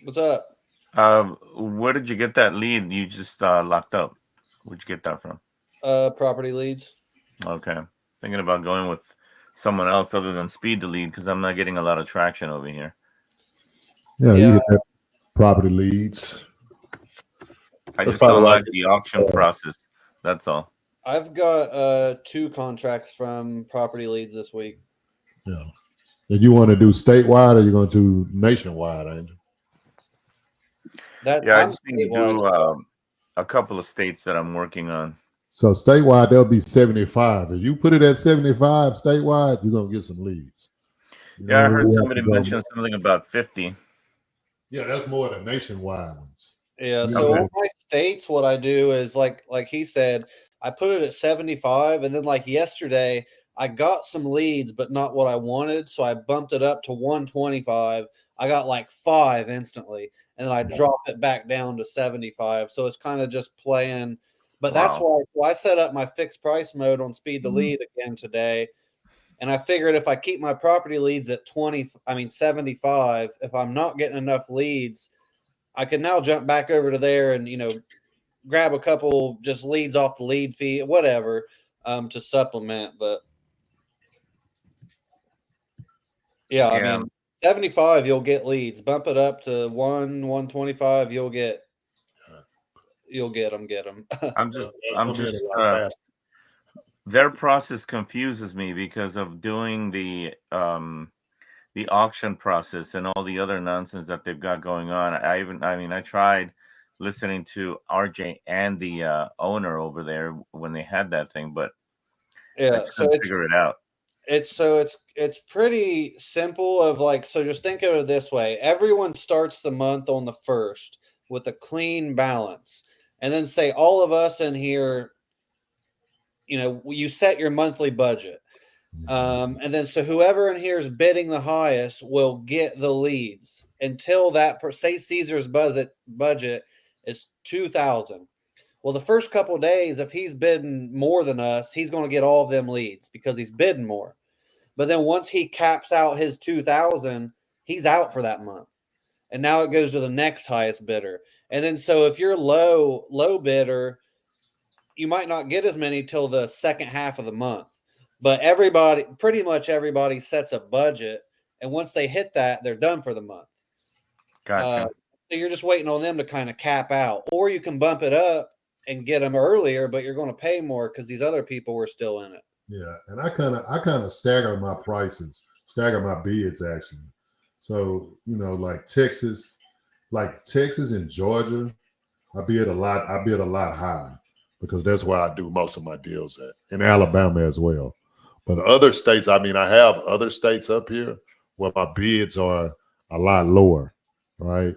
What's up? where did you get that lead you just locked up? Where'd you get that from? Property leads. Okay. Thinking about going with someone else other than Speed to Lead because I'm not getting a lot of traction over here. Yeah, you get that property leads. I just don't like the auction process. That's all. I've got 2 contracts from property leads this week. Yeah. And you want to do statewide or you going to do nationwide, Angel? I just need to do a couple of states that I'm working on. So statewide, there'll be 75. If you put it at 75 statewide, you're going to get some leads. I heard somebody mention something about 50. Yeah, that's more than nationwide ones. Yeah, so all my states, what I do is like he said, I put it at 75, and then like yesterday, I got some leads, but not what I wanted, so I bumped it up to 125. I got like 5 instantly, and then I dropped it back down to 75. So it's kind of just playing. But that's why I set up my fixed price mode on Speed to Lead again today. And I figured if I keep my property leads at 75, if I'm not getting enough leads, I can now jump back over to there and, grab a couple just leads off the lead fee, whatever, to supplement. But I mean, 75, you'll get leads. Bump it up to 125, you'll get them. I'm just their process confuses me because of doing the auction process and all the other nonsense that they've got going on. I tried listening to RJ and the owner over there when they had that thing, but I just couldn't figure it out. It's pretty simple of like, so just think of it this way. Everyone starts the month on the 1st with a clean balance. And then say all of us in here, you set your monthly budget. And then so whoever in here is bidding the highest will get the leads until that say Caesar's budget is 2,000. Well, the first couple of days, if he's bidding more than us, he's going to get all of them leads because he's bidding more. But then once he caps out his 2,000, he's out for that month. And now it goes to the next highest bidder. And then so if you're low bidder, you might not get as many till the second half of the month. But pretty much everybody sets a budget. And once they hit that, they're done for the month. Gotcha. So you're just waiting on them to kind of cap out. Or you can bump it up and get them earlier, but you're going to pay more because these other people were still in it. Yeah, and I kind of stagger my prices, stagger my bids actually. So like Texas and Georgia, I bid a lot higher because that's where I do most of my deals at, in Alabama as well. But other states, I have other states up here where my bids are a lot lower, right?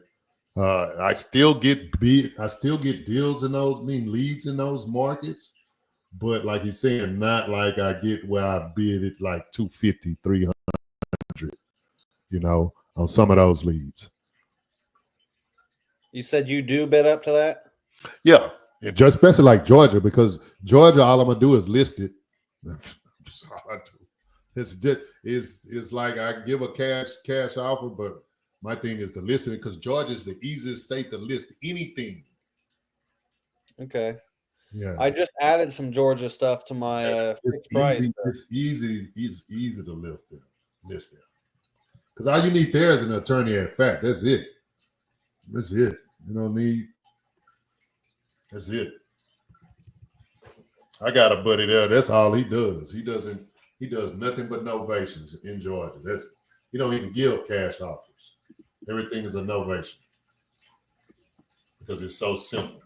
I still get deals in those, leads in those markets. But like you're saying, not like I get where I bid it like 250, 300, on some of those leads. You said you do bid up to that? Yeah. And just especially like Georgia, because Georgia, all I'm going to do is list it. That's all I do. It's like I give a cash offer, but my thing is to list it because Georgia is the easiest state to list anything. Okay. Yeah, I just added some Georgia stuff to my fixed price. It's easy to list them. Because all you need there is an attorney at fact. That's it. You don't need. That's it. I got a buddy there. That's all he does. He does nothing but novations in Georgia. He don't even give cash offers. Everything is a novation because it's so simple.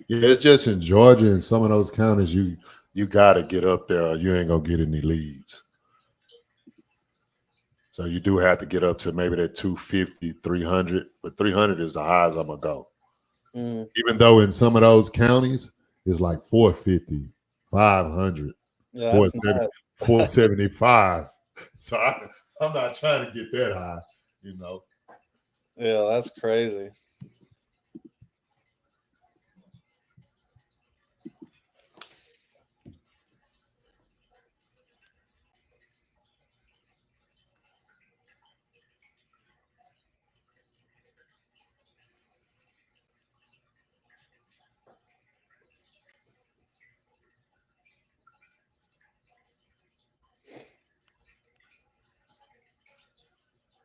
Yeah, it's just in Georgia and some of those counties, you got to get up there or you ain't going to get any leads. So you do have to get up to maybe that 250, 300, but 300 is the highest I'm going to go. Even though in some of those counties, it's like 450, 500, Yeah, 470, 475. So I'm not trying to get that high, you know. Yeah, that's crazy.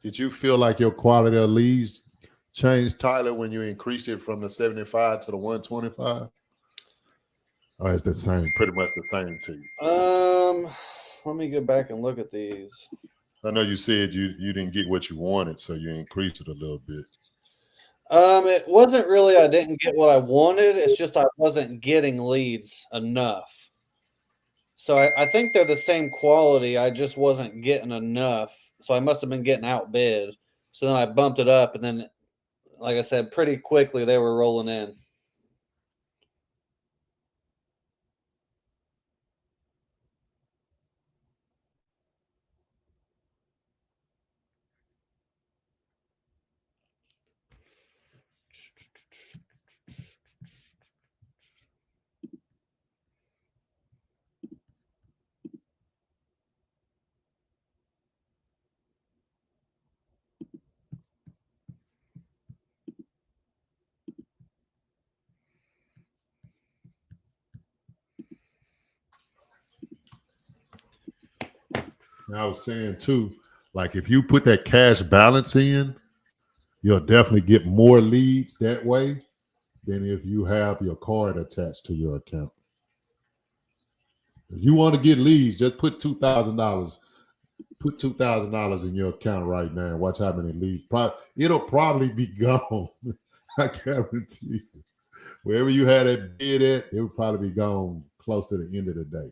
Did you feel like your quality of leads changed, Tyler, when you increased it from the 75 to the 125? Or is the same, pretty much the same to you? Let me go back and look at these. I know you said you didn't get what you wanted, so you increased it a little bit. It wasn't really I didn't get what I wanted. It's just I wasn't getting leads enough. So I think they're the same quality. I just wasn't getting enough. So I must have been getting outbid. So then I bumped it up, and then, like I said, pretty quickly they were rolling in. And I was saying too, like if you put that cash balance in, you'll definitely get more leads that way than if you have your card attached to your account. If you want to get leads, just put $2,000. Put $2,000 in your account right now and watch how many leads. It'll probably be gone. I guarantee you. Wherever you had that bid at, it would probably be gone close to the end of the day.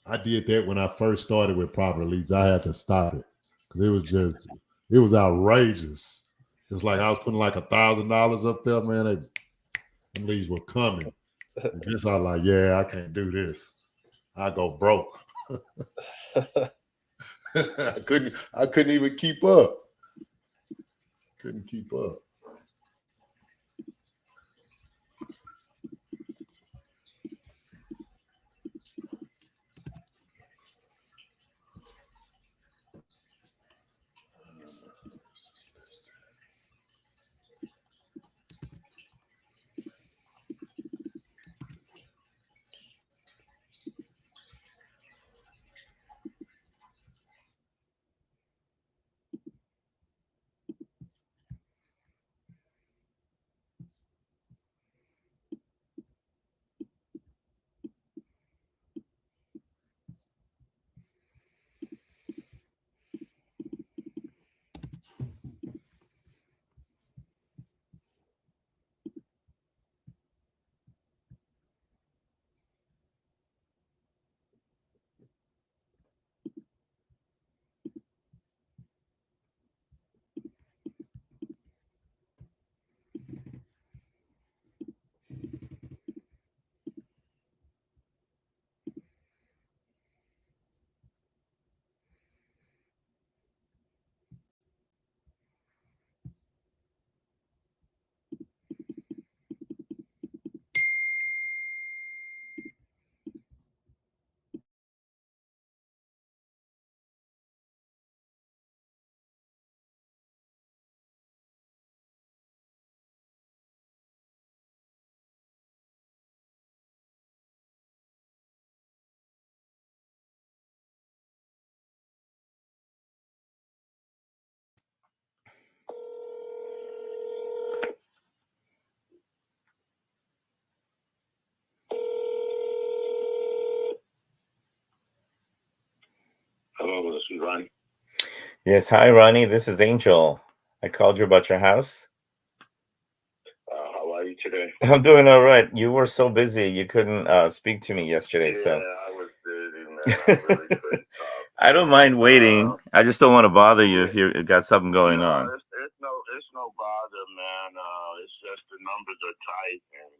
I did that when I first started with property leads. I had to stop it because it was outrageous. It's like I was putting like $1,000 up there, man. Them leads were coming. And just I was like, yeah, I can't do this. I go broke. I couldn't even keep up. Couldn't keep up. Hello, this is Ronnie. Yes, hi, Ronnie. This is Angel. I called you about your house. yesterday? I'm doing all right. You were so busy, you couldn't speak to me yesterday. Yeah, So I was busy, man. I really couldn't talk. I don't mind waiting. I just don't want to bother you if you've got something going no, on. It's no bother, man. It's just the numbers are tight, and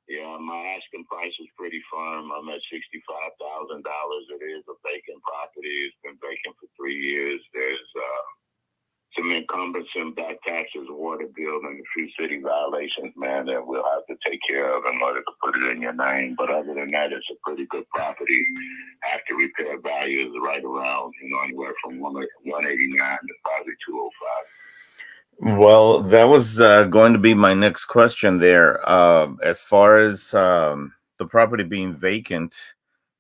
yeah, my asking price is pretty firm. I'm at $65,000. It is a vacant property. It's been vacant for 3 years. There's some encumbrance, back taxes, water bill, and a few city violations, man, that we'll have to take care of in order to put it in your name. But other than that, it's a pretty good property. After repair value is right around, anywhere from 189 to probably 205. Well, that was going to be my next question there. As far as the property being vacant,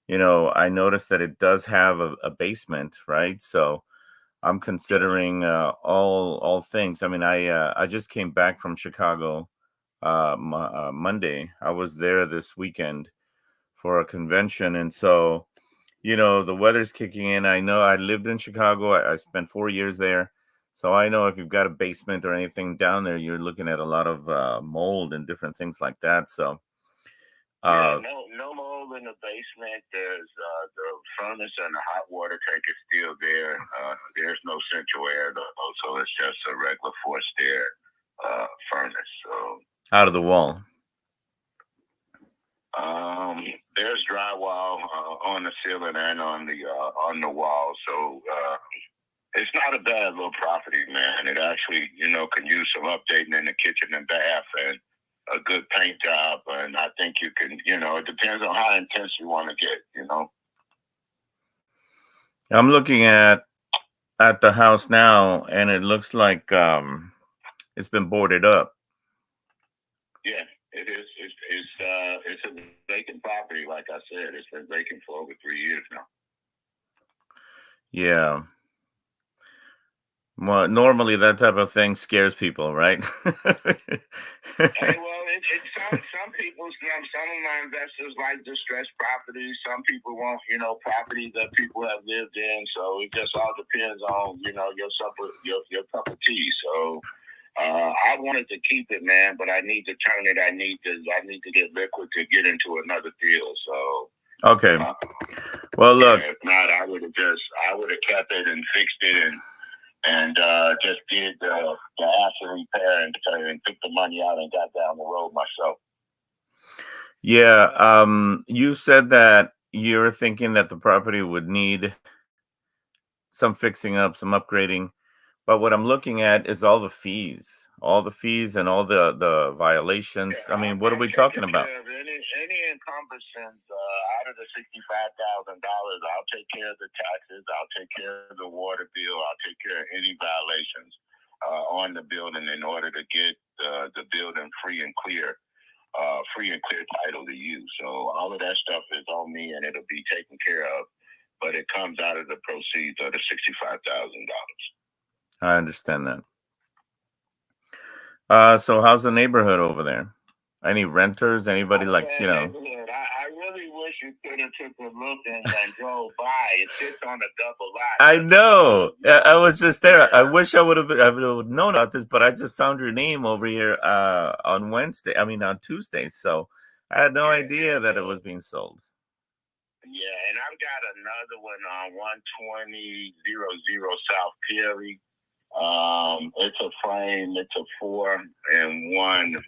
I noticed that it does have a basement, right? So I'm considering all things. I mean, I just came back from Chicago Monday. I was there this weekend for a convention, and so the weather's kicking in. I know I lived in Chicago. I spent 4 years there. So I know if you've got a basement or anything down there, you're looking at a lot of mold and different things like that. So no mold in the basement. There's the furnace and the hot water tank is still there. There's no central air though, so it's just a regular forced air furnace. So out of the wall. There's drywall on the ceiling and on the wall, so it's not a bad little property, man. It actually, can use some updating in the kitchen and bath and a good paint job. And I think you can, it depends on how intense you want to get, I'm looking at the house now, and it looks like it's been boarded up. Yeah, it is. It's a vacant property, like I said. It's been vacant for over 3 years now. Yeah. Well, normally that type of thing scares people, right? Hey, well, some people, some of my investors like distressed properties. Some people want, properties that people have lived in. So it just all depends on, your cup of tea. So I wanted to keep it, man, but I need to turn it. I need to get liquid to get into another deal. So okay. Well, look. If not, I would have kept it and fixed it and just did the asset repair and took the money out and got down the road myself. Yeah. You said that you're thinking that the property would need some fixing up, some upgrading. But what I'm looking at is all the fees and all the violations. Yeah, I mean, what are we talking about? Any encumbrances out of the $65,000, I'll take care of the taxes. I'll take care of the water bill. I'll take care of any violations on the building in order to get the building free and clear title to you. So all of that stuff is on me, and it'll be taken care of. But it comes out of the proceeds of the $65,000. I understand that. So how's the neighborhood over there? Any renters? Anybody like, I really wish you could have took a look and drove by. It sits on a double lot. I know. I was just there. Yeah. I wish I would have known about this, but I just found your name over here on on Tuesday. So I had no idea that it was being sold. Yeah, and I've got another one on 12000 South Perry. It's a frame. It's a 4-in-1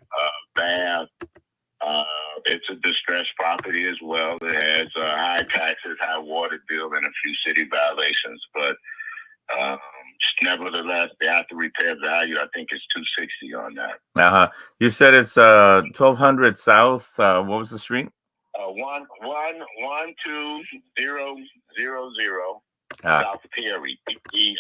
bath. It's a distressed property as well. It has high taxes, high water bill, and a few city violations. But nevertheless, the after repair value, I think, is $260 on that. You said it's 1200 South. What was the street? 12000 South Perry, Perry.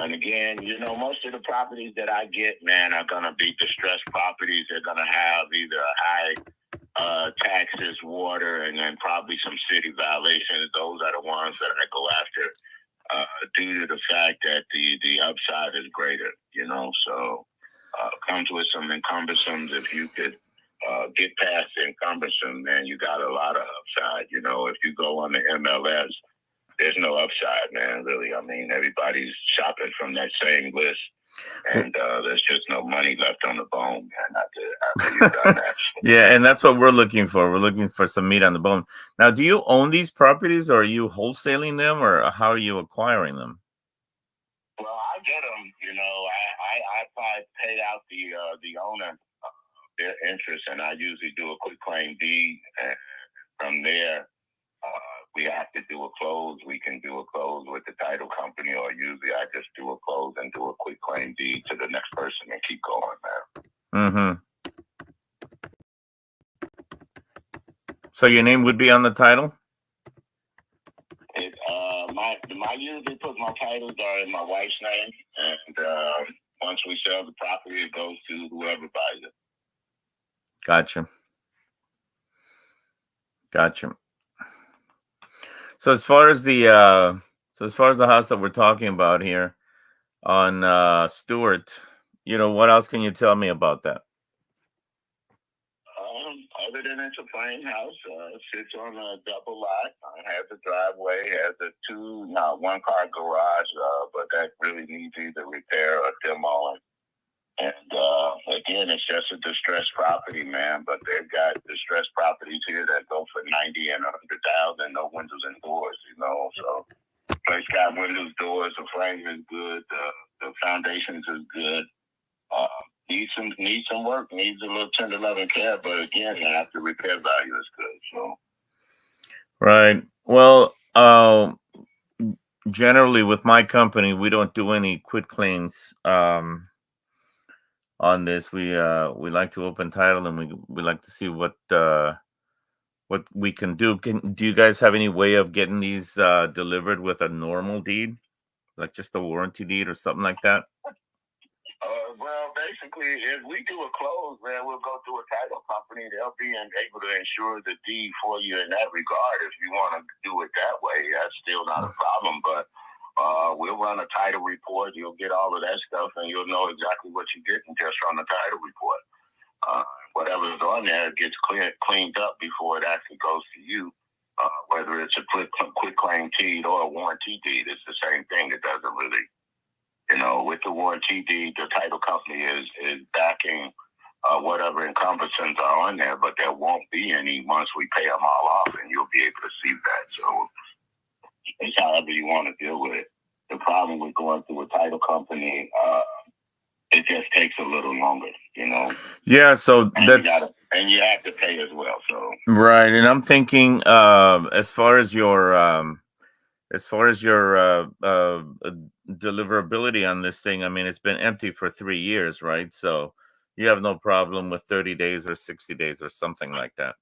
And again, most of the properties that I get, man, are going to be distressed properties. They're going to have either high taxes, water, and then probably some city violations. Those are the ones that I go after due to the fact that the upside is greater, So comes with some encumbrances. If you could get past the encumbrance, man, you got a lot of upside. If you go on the MLS, there's no upside, man, really. I mean, everybody's shopping from that same list. And there's just no money left on the bone, man, after you've done that. Yeah, and that's what we're looking for. We're looking for some meat on the bone. Now, do you own these properties, or are you wholesaling them, or how are you acquiring them? Well, I get them. You know, I probably pay out the owner their interest, and I usually do a quick claim deed. And from there, we have to do a close. We can do a close with the title company, or usually I just do a close and do a quick claim deed to the next person and keep going, man. So your name would be on the title? My usually put my titles are in my wife's name, and once we sell the property, it goes to whoever buys it. Gotcha. So as far as the house that we're talking about here on Stewart, what else can you tell me about that? Other than it's a plain house, sits on a double lot, has a driveway, has a one-car garage, but that really needs either repair or demo. And again, it's just a distressed property, man. But they've got distressed properties here that go for $90,000 and $100,000, no windows and doors, So place got windows, doors, the frame is good, the foundations is good. Needs some work, needs a little tender loving care, but again, after repair value is good. So, right. Well, generally with my company, we don't do any quit claims on this. We like to open title, and we like to see what we can do. Do you guys have any way of getting these delivered with a normal deed, like just a warranty deed or something like that? Well, basically, if we do a close, man, we'll go through a title company. They'll be able to insure the deed for you in that regard. If you want to do it that way, that's still not a problem. But we'll run a title report. You'll get all of that stuff, and you'll know exactly what you're getting just from the title report. Whatever's on there gets cleaned up before it actually goes to you. Whether it's a quick claim deed or a warranty deed, it's the same thing. It doesn't really. With the warranty deed, the title company is backing whatever encumbrances are on there, but there won't be any once we pay them all off, and you'll be able to see that. So it's however you want to deal with it. The problem with going through a title company, it just takes a little longer, Yeah, so and that's you have to pay as well. So right, and I'm thinking as far as your deliverability on this thing, I mean, it's been empty for 3 years, right? So you have no problem with 30 days or 60 days or something like that.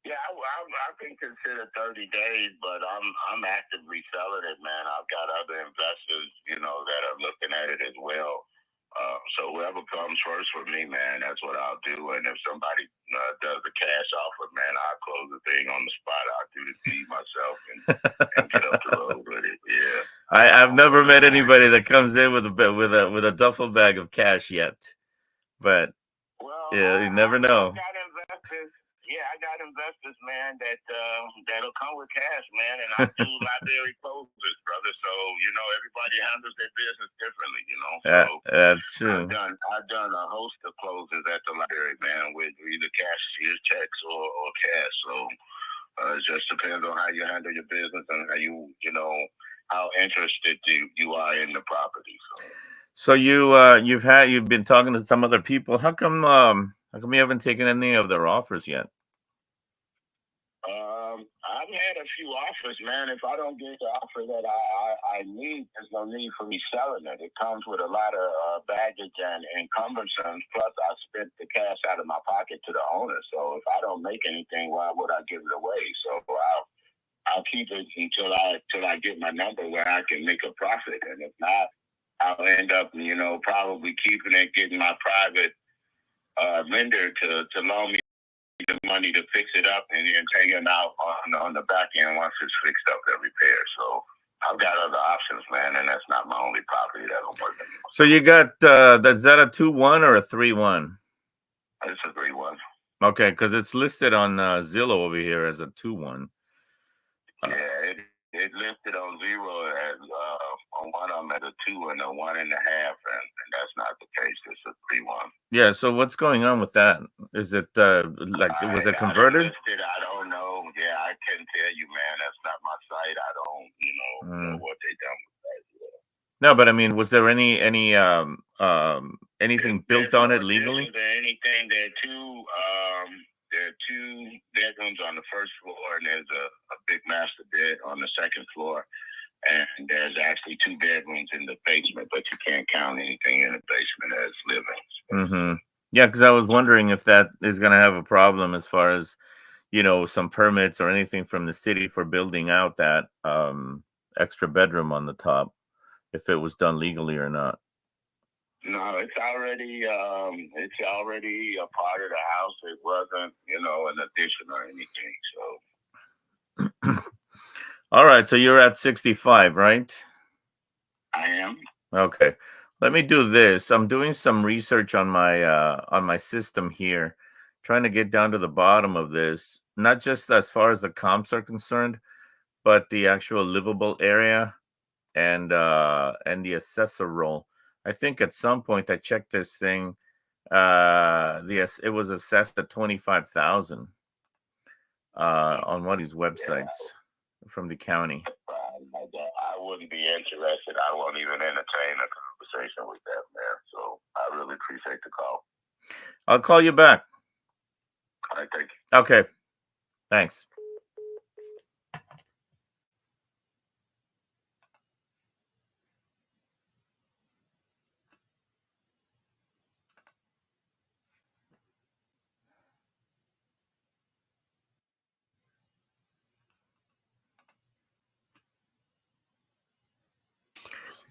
Yeah, I can consider 30 days, but I'm actively selling it, man. I've got other investors, that are looking at it as well. So whoever comes first for me, man, that's what I'll do. And if somebody does the cash offer, man, I'll close the thing on the spot. I'll do the deed myself and get up the road with it. Yeah. I've never met anybody that comes in with a duffel bag of cash yet, but you never know. I got investors, man, that'll come with cash, man, and I do library closes, brother. So everybody handles their business differently, So that's true. I've done a host of closes at the library, man, with either cashier's checks or cash. So it just depends on how you handle your business and how how interested you are in the property. So you've been talking to some other people. How come you haven't taken any of their offers yet? I've had a few offers, man. If I don't get the offer that I need, there's no need for me selling it. It comes with a lot of baggage and encumbrances. Plus, I spent the cash out of my pocket to the owner. So if I don't make anything, why would I give it away? So I'll keep it until I get my number where I can make a profit. And if not, I'll end up, probably keeping it, getting my private lender to loan me the money to fix it up, and then take it out on the back end once it's fixed up and repaired. So I've got other options, man, and that's not my only property that I'm working on. So you got is that a 2-1 or a 3-1? It's a 3-1. Okay, because it's listed on Zillow over here as a 2-1. Yeah, it listed on Zillow as on one of them at a 2 and a 1.5, and that's not the case. It's a 3-1. Yeah. So what's going on with that? Is it was it converted? I don't know. Yeah, I couldn't tell you, man. That's not my site. I don't, know what they done with that. No, but I mean, was there anything built on it legally? Anything? There are two bedrooms on the first floor, and there's a big master bed on the second floor. And there's actually 2 bedrooms in the basement, but you can't count anything in the basement as living. Mm-hmm. Yeah, because I was wondering if that is going to have a problem as far as, some permits or anything from the city for building out that extra bedroom on the top, if it was done legally or not. No, it's already a part of the house. It wasn't, an addition or anything. So. All right, so you're at 65, right? I am. Okay. Let me do this. I'm doing some research on my system here, trying to get down to the bottom of this, not just as far as the comps are concerned, but the actual livable area and the assessor role. I think at some point I checked this thing. It was assessed at 25,000 on one of these websites from the county. I wouldn't be interested. I won't even entertain a conversation with that, man. So I really appreciate the call. I'll call you back. All right, thank you. Okay. Thanks.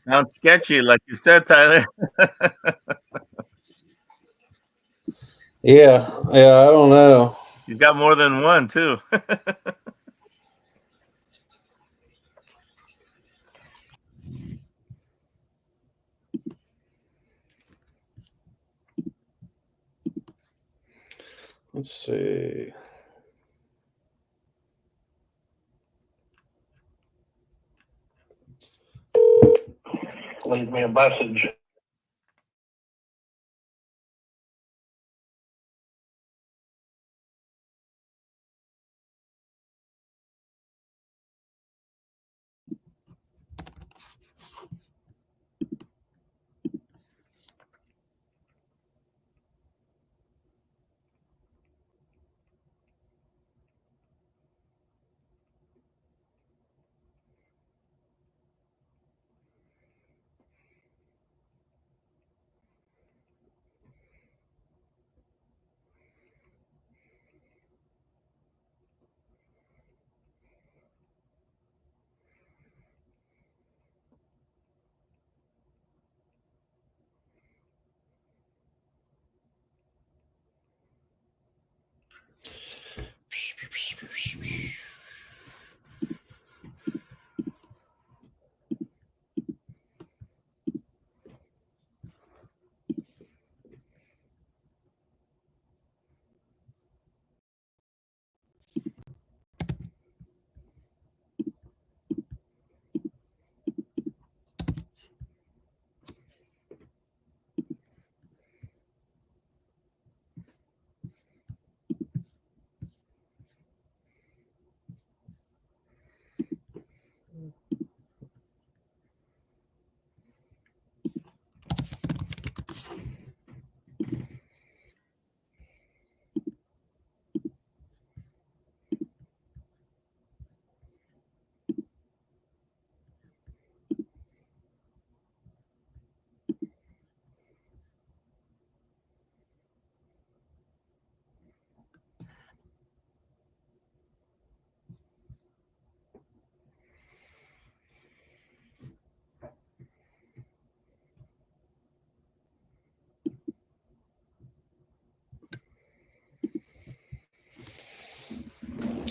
Sounds sketchy, like you said, Tyler. Yeah, I don't know. He's got more than one, too. Let's see. Leave me a message.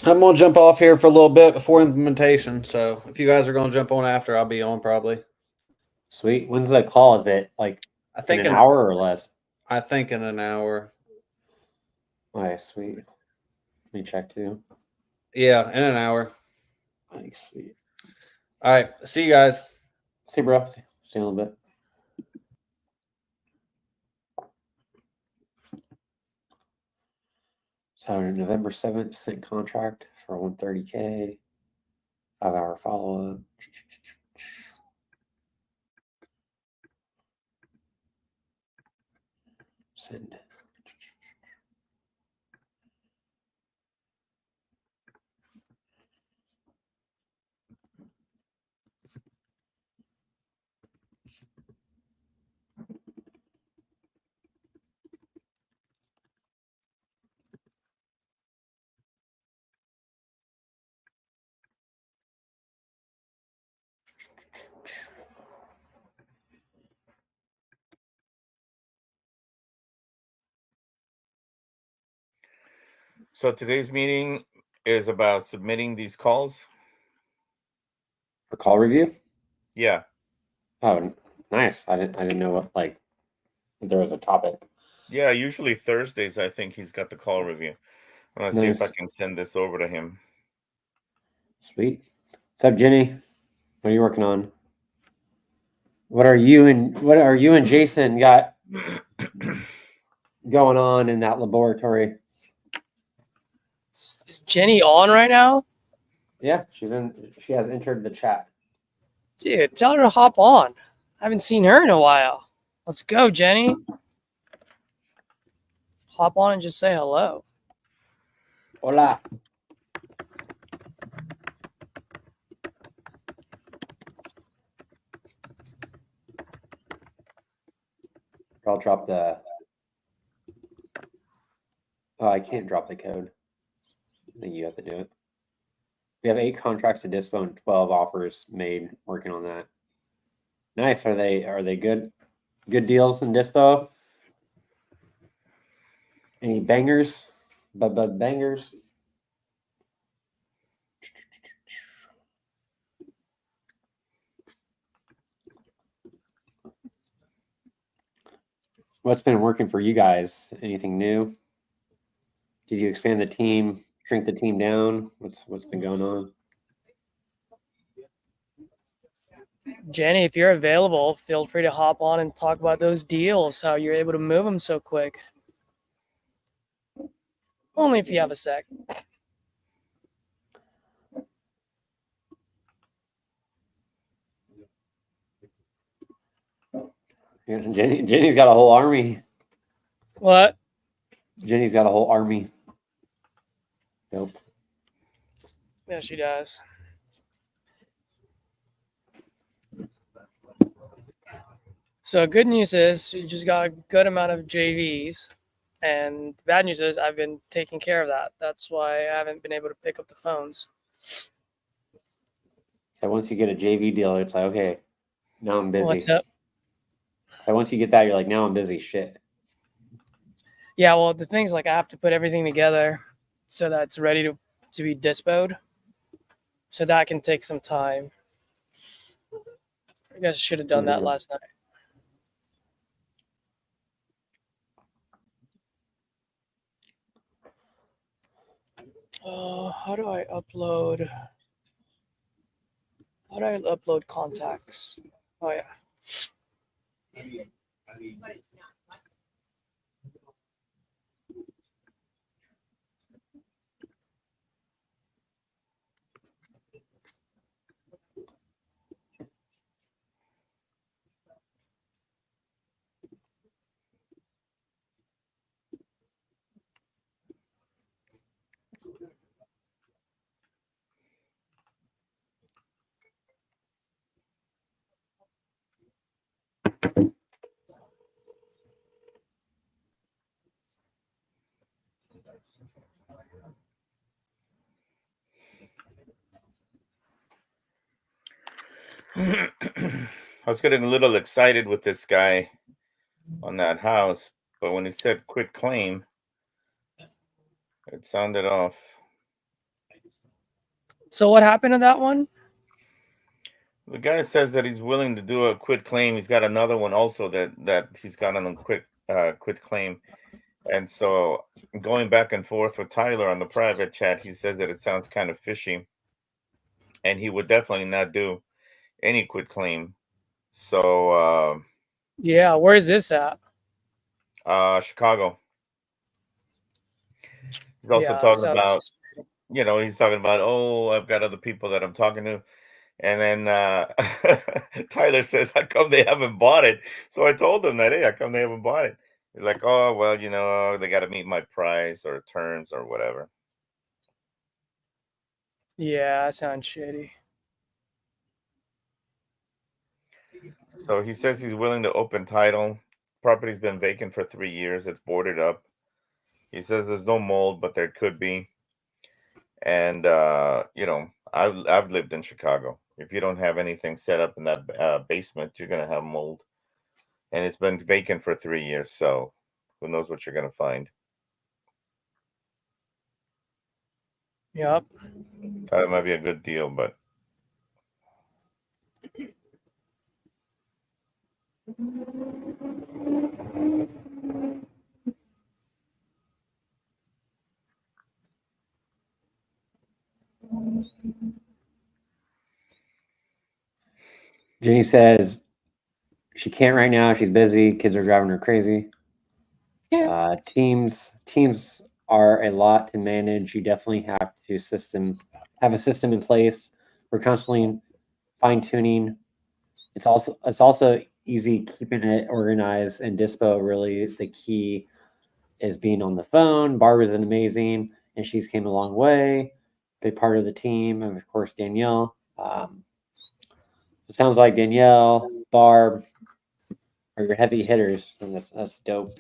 I'm gonna jump off here for a little bit before implementation. So if you guys are gonna jump on after, I'll be on probably. Sweet. When's the call? Is it like I think in an hour or less? I think in an hour. Nice, sweet. Let me check too. Yeah, in an hour. Nice, sweet. All right. See you guys. See, bro. See you in a little bit. So November 7th, sent contract for 130K, 5-hour follow-up. Send. So today's meeting is about submitting these calls. For call review? Yeah. Oh, nice. I didn't know what, like, if there was a topic. Yeah, usually Thursdays, I think he's got the call review. I'm gonna see if I can send this over to him. Sweet. What's up, Jenny? What are you working on? What are you and Jason got going on in that laboratory? Is Jenny on right now? Yeah, she has entered the chat. Dude, tell her to hop on. I haven't seen her in a while. Let's go, Jenny. Hop on and just say hello. Hola. I'll drop the... Oh, I can't drop the code. I think you have to do it. We have 8 contracts to dispo and 12 offers made working on that. Nice. Are they good? Good deals in dispo? Any bangers? Bangers? What's been working for you guys? Anything new? Did you expand the team, shrink the team down? What's been going on? Jenny, if you're available, feel free to hop on and talk about those deals, how you're able to move them so quick. Only if you have a sec. Yeah, Jenny's got a whole army. What? Jenny's got a whole army. Nope. Yeah, she does. So good news is you just got a good amount of JVs. And the bad news is I've been taking care of that. That's why I haven't been able to pick up the phones. So once you get a JV deal, it's like, okay, now I'm busy. What's up? So once you get that, you're like, now I'm busy. Shit. Yeah, well, the thing's like I have to put everything together so that it's ready to be dispoed. So that can take some time. I guess I should have done that last night. How do I upload? How do I upload contacts? Oh, yeah. I was getting a little excited with this guy on that house, but when he said quit claim, it sounded off. So what happened to that one? The guy says that he's willing to do a quit claim. He's got another one also that he's got on a quit claim. And so going back and forth with Tyler on the private chat, he says that it sounds kind of fishy. And he would definitely not do any quit claim. So Yeah, where is this at? Chicago. He's also Yeah, talking about, sounds. he's talking about, oh, I've got other people that I'm talking to. And then Tyler says, how come they haven't bought it? So I told him that, hey, how come they haven't bought it? They're like, oh, well, they got to meet my price or terms or whatever. Yeah, that sounds shitty. So he says he's willing to open title. Property's been vacant for 3 years. It's boarded up. He says there's no mold, but there could be. And I've lived in Chicago. If you don't have anything set up in that basement, you're gonna have mold. And it's been vacant for 3 years, so who knows what you're gonna find. Yep. Thought it might be a good deal, but Jenny says she can't right now. She's busy. Kids are driving her crazy. Yeah. Teams are a lot to manage. You definitely have to have a system in place. We're constantly fine tuning. It's also easy keeping it organized, and Dispo really the key is being on the phone. Barbara's an amazing, and she's came a long way. Big part of the team, and of course Danielle. It sounds like Danielle, Barb are your heavy hitters, and that's dope.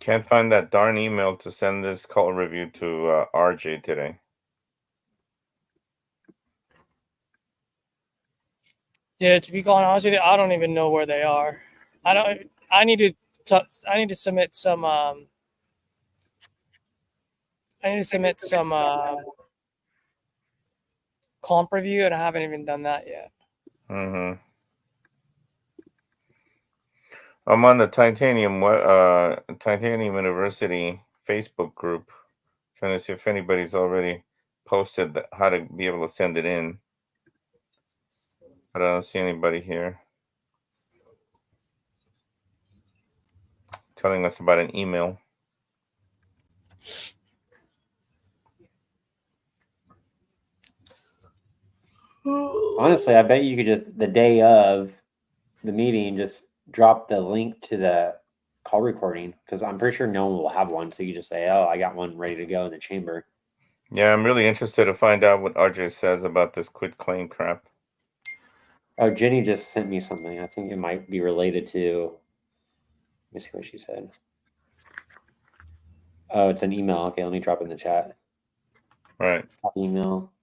can't find that darn email to send this call review to RJ today. Yeah, to be quite honest with you, I don't even know where they are. I need to submit some. I need to submit some comp review, and I haven't even done that yet. Mm-hmm. I'm on the Titanium University Facebook group, trying to see if anybody's already posted how to be able to send it in. But I don't see anybody here telling us about an email. Honestly, I bet you could just the day of the meeting just drop the link to the call recording, because I'm pretty sure no one will have one. So you just say, "Oh, I got one ready to go in the chamber." Yeah, I'm really interested to find out what RJ says about this quit claim crap. Oh, Jenny just sent me something. I think it might be related to. Let me see what she said. Oh, it's an email. Okay, let me drop it in the chat. Right. Email.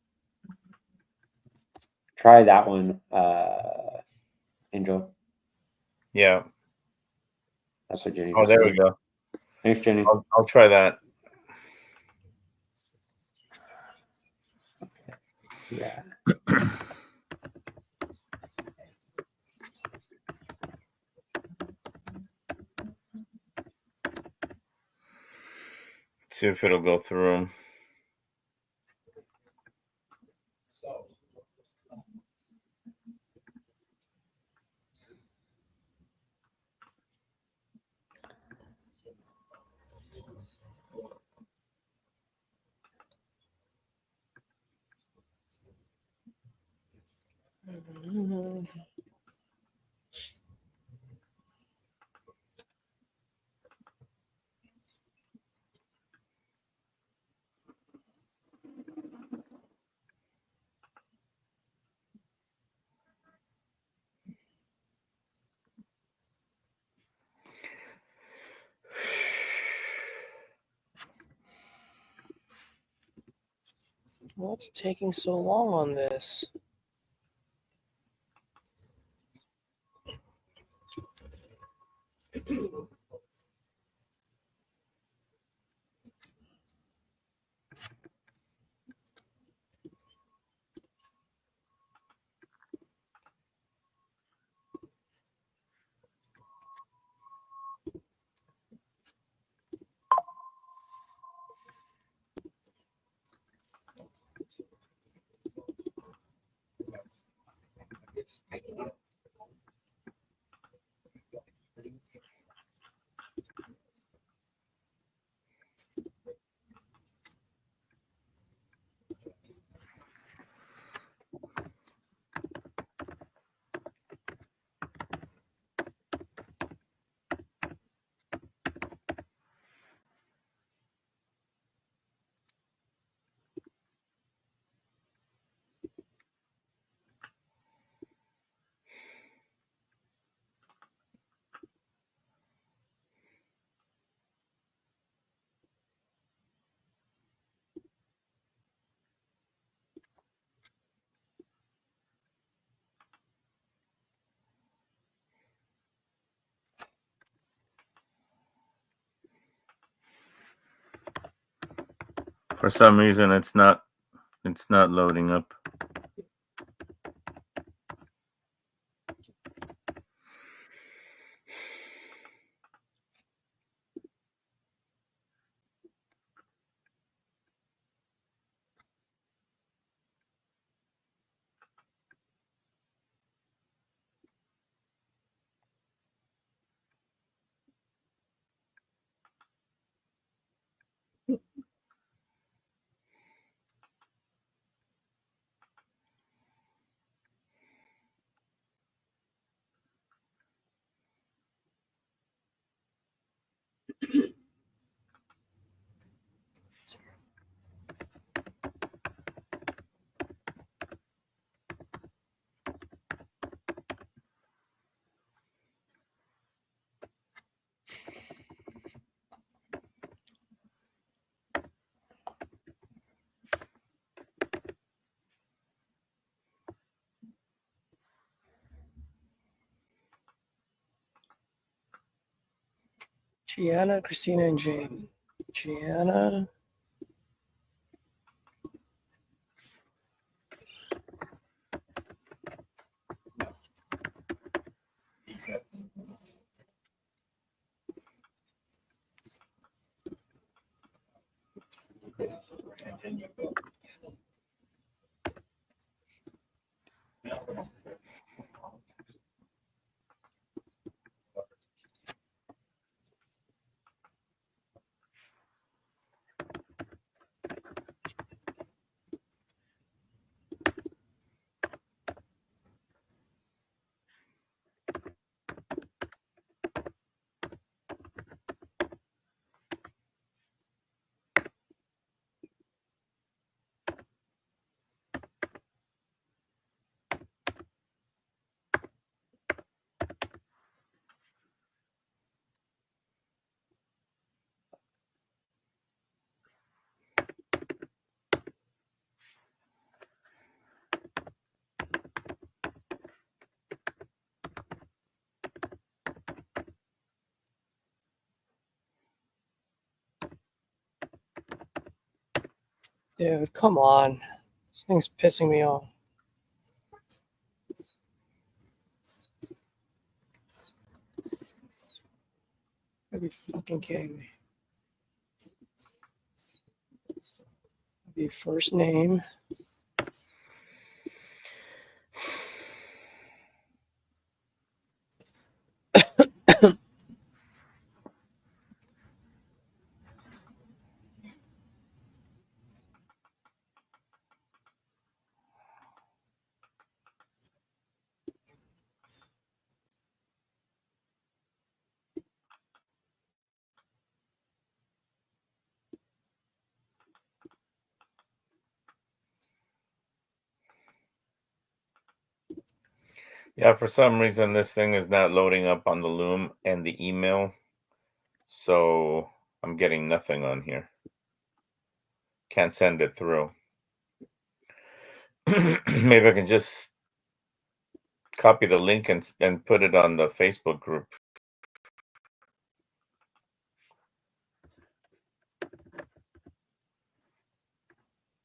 Try that one, Angel. Yeah. That's what Jenny. Oh, there we go. Thanks, Jenny. I'll try that. Yeah. See if it'll go through. What's taking so long on this? For some reason, it's not loading up. Gianna, Christina, and Jane. Gianna. Dude, come on. This thing's pissing me off. Are you fucking kidding me? The first name. Yeah, for some reason, this thing is not loading up on the Loom and the email. So I'm getting nothing on here. Can't send it through. Maybe I can just copy the link and put it on the Facebook group.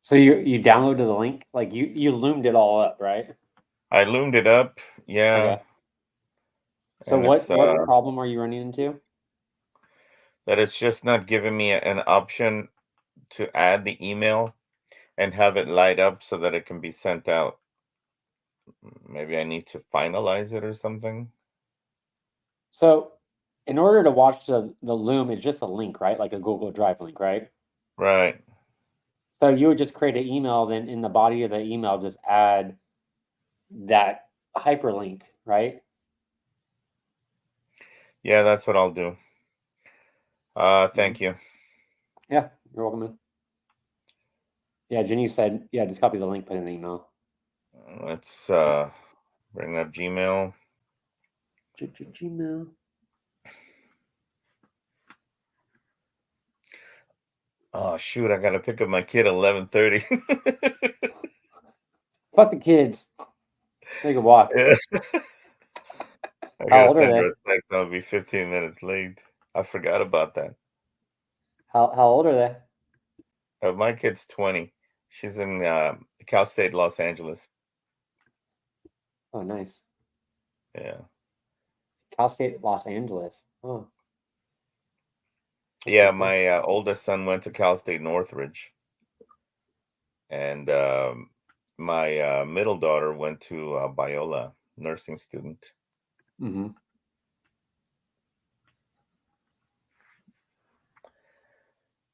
So you downloaded the link? Like you loomed it all up, right? I loomed it up. Yeah. Okay. So And what problem are you running into? That it's just not giving me an option to add the email and have it light up so that it can be sent out. Maybe I need to finalize it or something. So in order to watch the Loom, it's just a link, right? Like a Google Drive link, right? Right. So you would just create an email, then in the body of the email, just add that hyperlink, right? Yeah, that's what I'll do. Thank you. Yeah, you're welcome, man. Yeah, Jenny said, yeah, just copy the link, put it in the email. Let's bring up Gmail. Gmail. Oh shoot! I gotta pick up my kid at 11:30. Fuck the kids. Take a walk. Yeah. I How gotta old are send her they? a text. I'll be 15 minutes late. I forgot about that. How old are they? My kid's 20. She's in Cal State, Los Angeles. Oh, nice. Yeah. Cal State, Los Angeles. Oh. That's Yeah, pretty cool. my oldest son went to Cal State Northridge, and my middle daughter went to Biola, nursing student. Mm-hmm.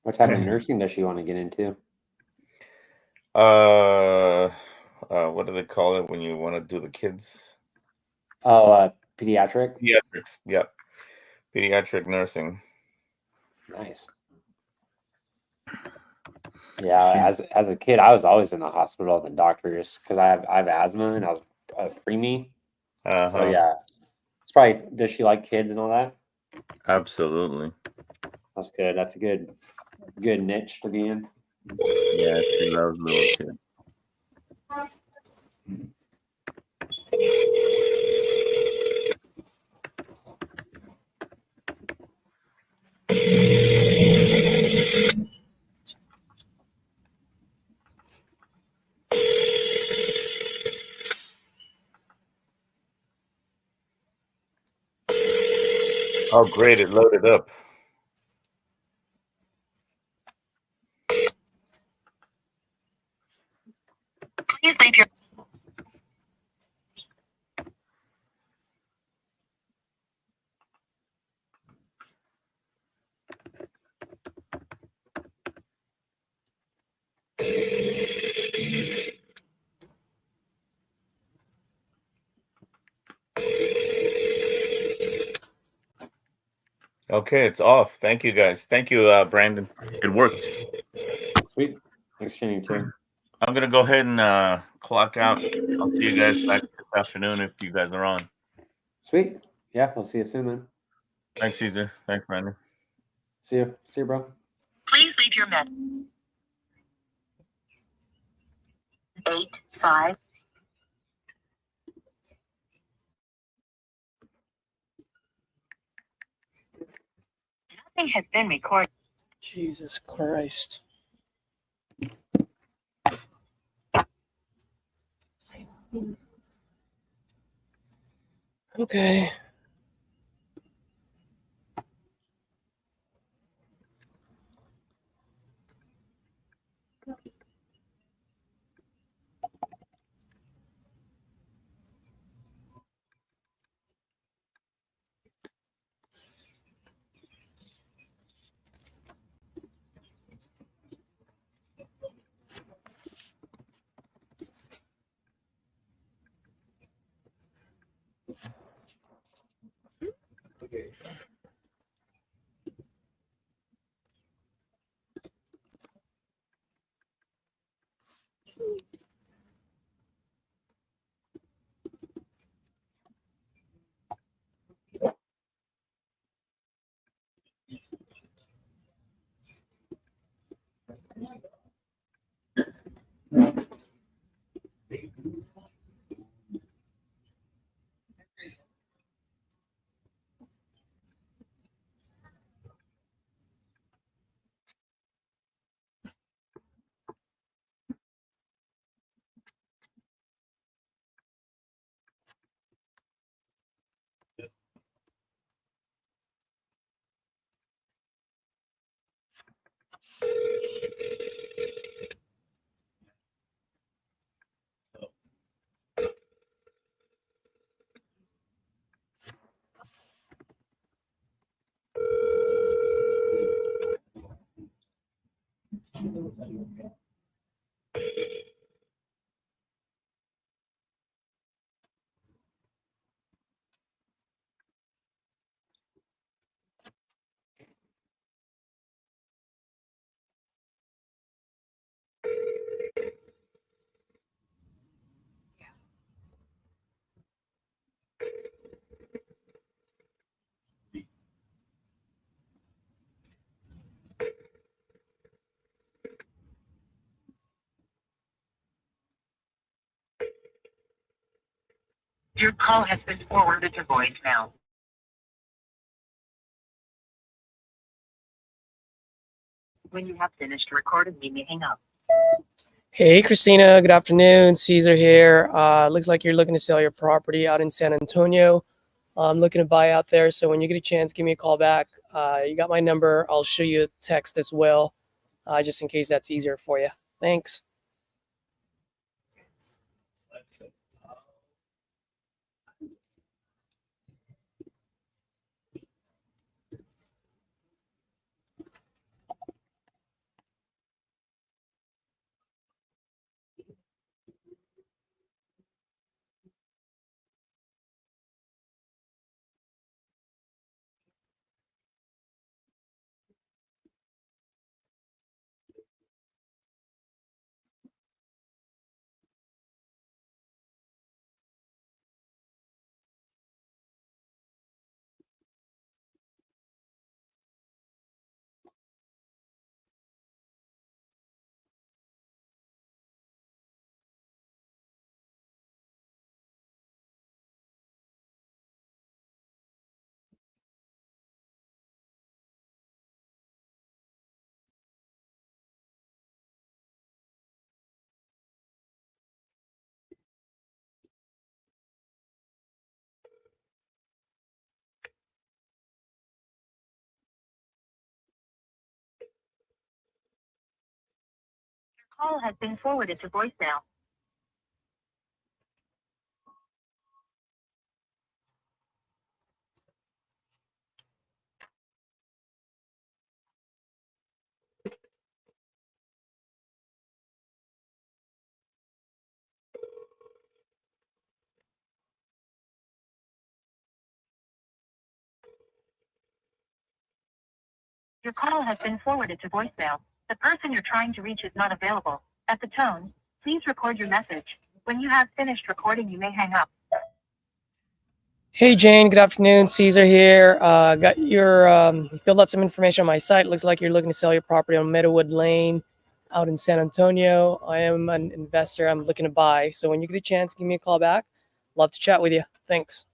What type of nursing does she want to get into? What do they call it when you want to do the kids? Oh, pediatric? Pediatrics. Yep. Pediatric nursing. Nice. Yeah, as a kid, I was always in the hospital with the doctors because I have asthma and I was preemie. So yeah, it's probably. Does she like kids and all that? Absolutely. That's good. That's a good niche to be in. Yeah, she loves little kids. Oh, great. It loaded up. Please leave your. Okay, it's off. Thank you, guys. Thank you, Brandon. It worked. Sweet. Thanks, Jenny, too. I'm going to go ahead and clock out. I'll see you guys back this afternoon if you guys are on. Sweet. Yeah, we'll see you soon, man. Thanks, Caesar. Thanks, Brandon. See you. See you, bro. Please leave your message. 85. Nothing has been recorded. Jesus Christ. Okay. Your call has been forwarded to voicemail. When you have finished recording, you may hang up. Hey, Christina. Good afternoon. Caesar here. Looks like you're looking to sell your property out in San Antonio. I'm looking to buy out there. So when you get a chance, give me a call back. You got my number. I'll show you a text as well, just in case that's easier for you. Thanks. Call has been forwarded to voicemail. Your call has been forwarded to voicemail. The person you're trying to reach is not available. At the tone, please record your message. When you have finished recording, you may hang up. Hey, Jane. Good afternoon. Caesar here. Got your you filled out some information on my site. Looks like you're looking to sell your property on Meadowood Lane out in San Antonio. I am an investor. I'm looking to buy. So when you get a chance, give me a call back. Love to chat with you. Thanks.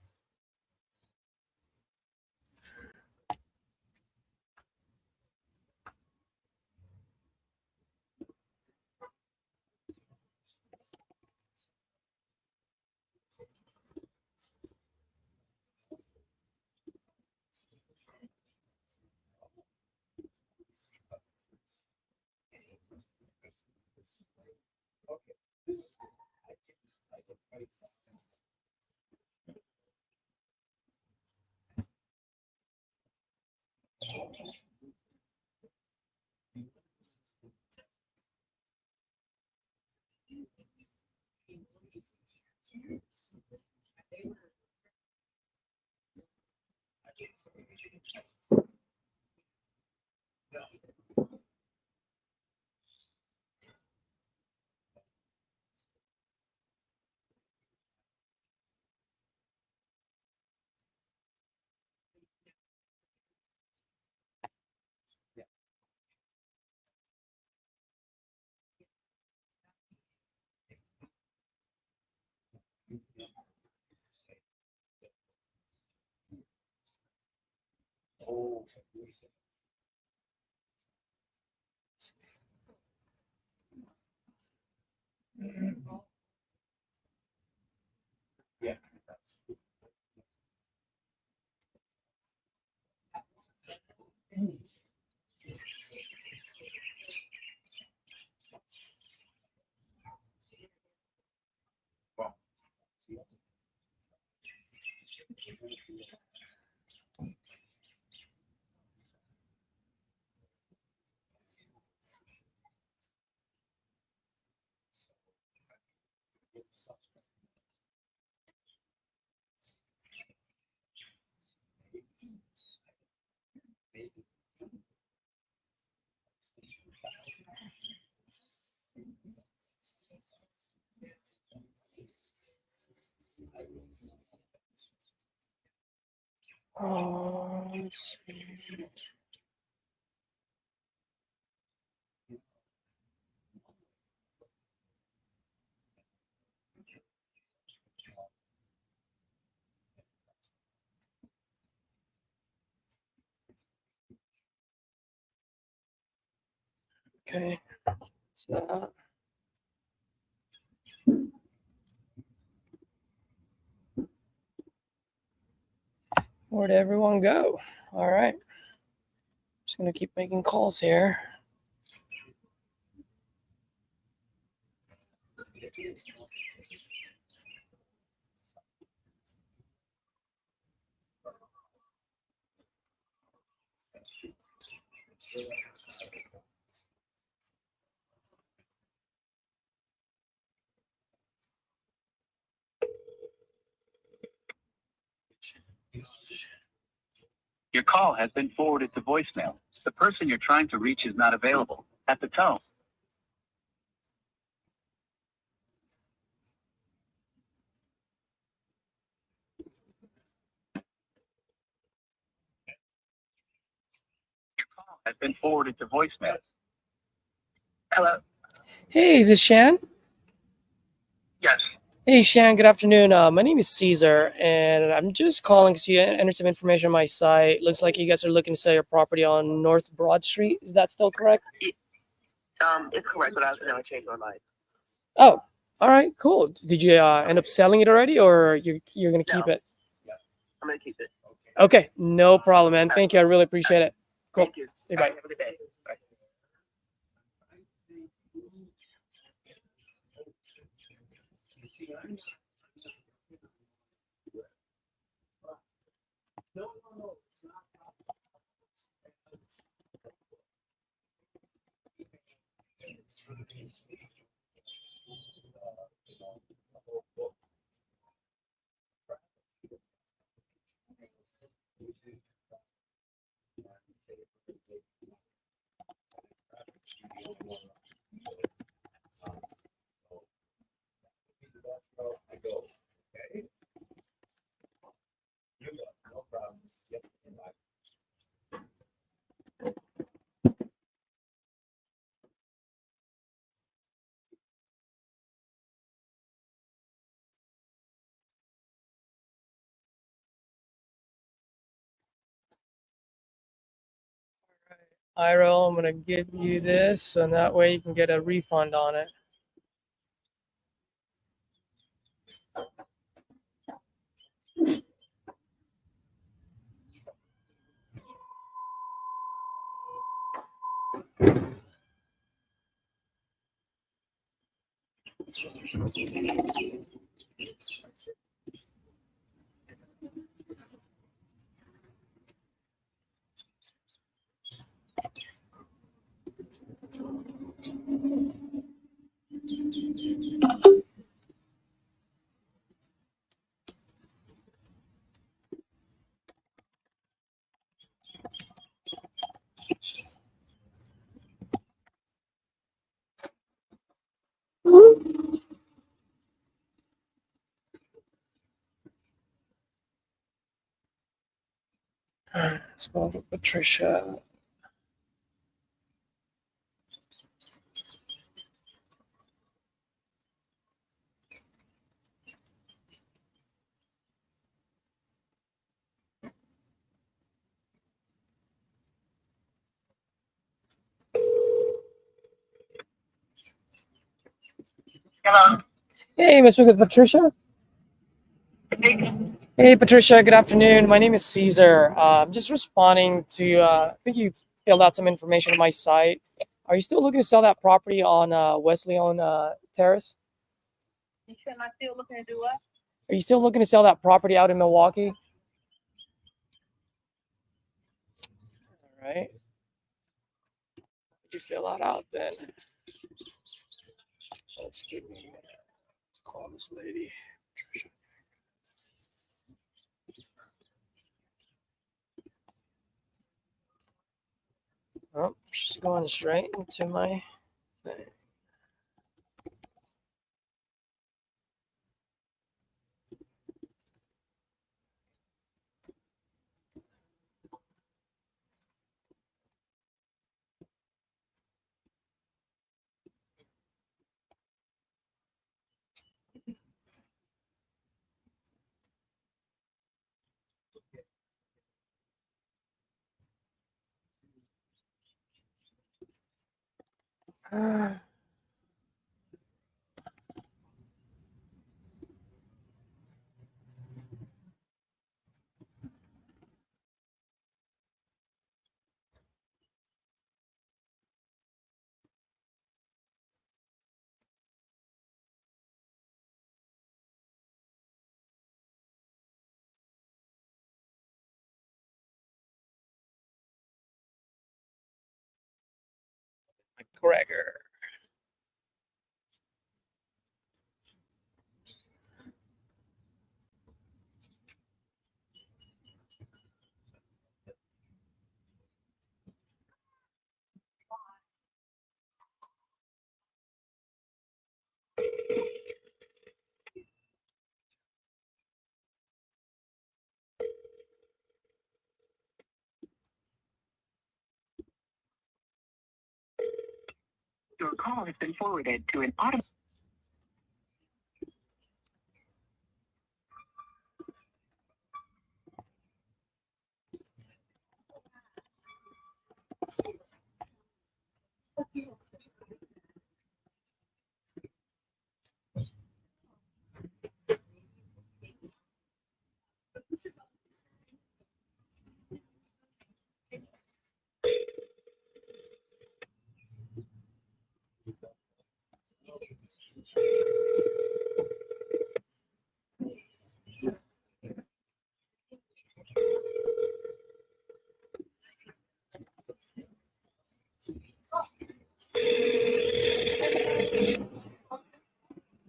Let's see. Okay. So where'd everyone go? All right. Just gonna keep making calls here. Your call has been forwarded to voicemail. The person you're trying to reach is not available. At the tone. Your call has been forwarded to voicemail. Hello. Hey, is this Shan? Yes. Hey, Shan, good afternoon. My name is Caesar, and I'm just calling because you entered some information on my site. Looks like you guys are looking to sell your property on North Broad Street. Is that still correct? It's correct, but I was going to change my mind. Oh, all right, cool. Did you end up selling it already, or you're going to keep it? I'm going to keep it. Okay, no problem, man. Thank you. I really appreciate it. Cool. Thank you. Hey, bye. Have a good day. Bye. Iro, I'm going to give you this, and that way you can get a refund on it. Let's go to Patricia. Hello. Hey, Miss Patricia. Hey, Patricia. Good afternoon. My name is Caesar. I'm just responding to. I think you filled out some information on my site. Are you still looking to sell that property on Wesleyan Terrace? You said am I still looking to do what? Are you still looking to sell that property out in Milwaukee? All right. Did you fill that out then? Let's give me call this lady. Patricia. Oh, she's going straight into my thing. McGregor. Your call has been forwarded to an auto.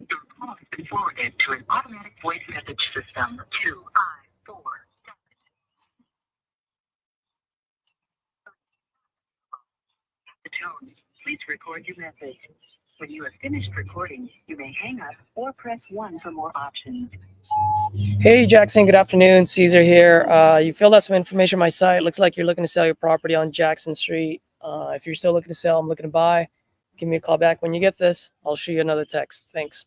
Your call has been forwarded to an automatic voice message system. 2I4. The tone. Please record your message. When you have finished recording, you may hang up or press 1 for more options. Hey Jackson, good afternoon. Caesar here. You filled out some information on my site. Looks like you're looking to sell your property on Jackson Street. If you're still looking to sell, I'm looking to buy. Give me a call back when you get this. I'll shoot you another text. Thanks.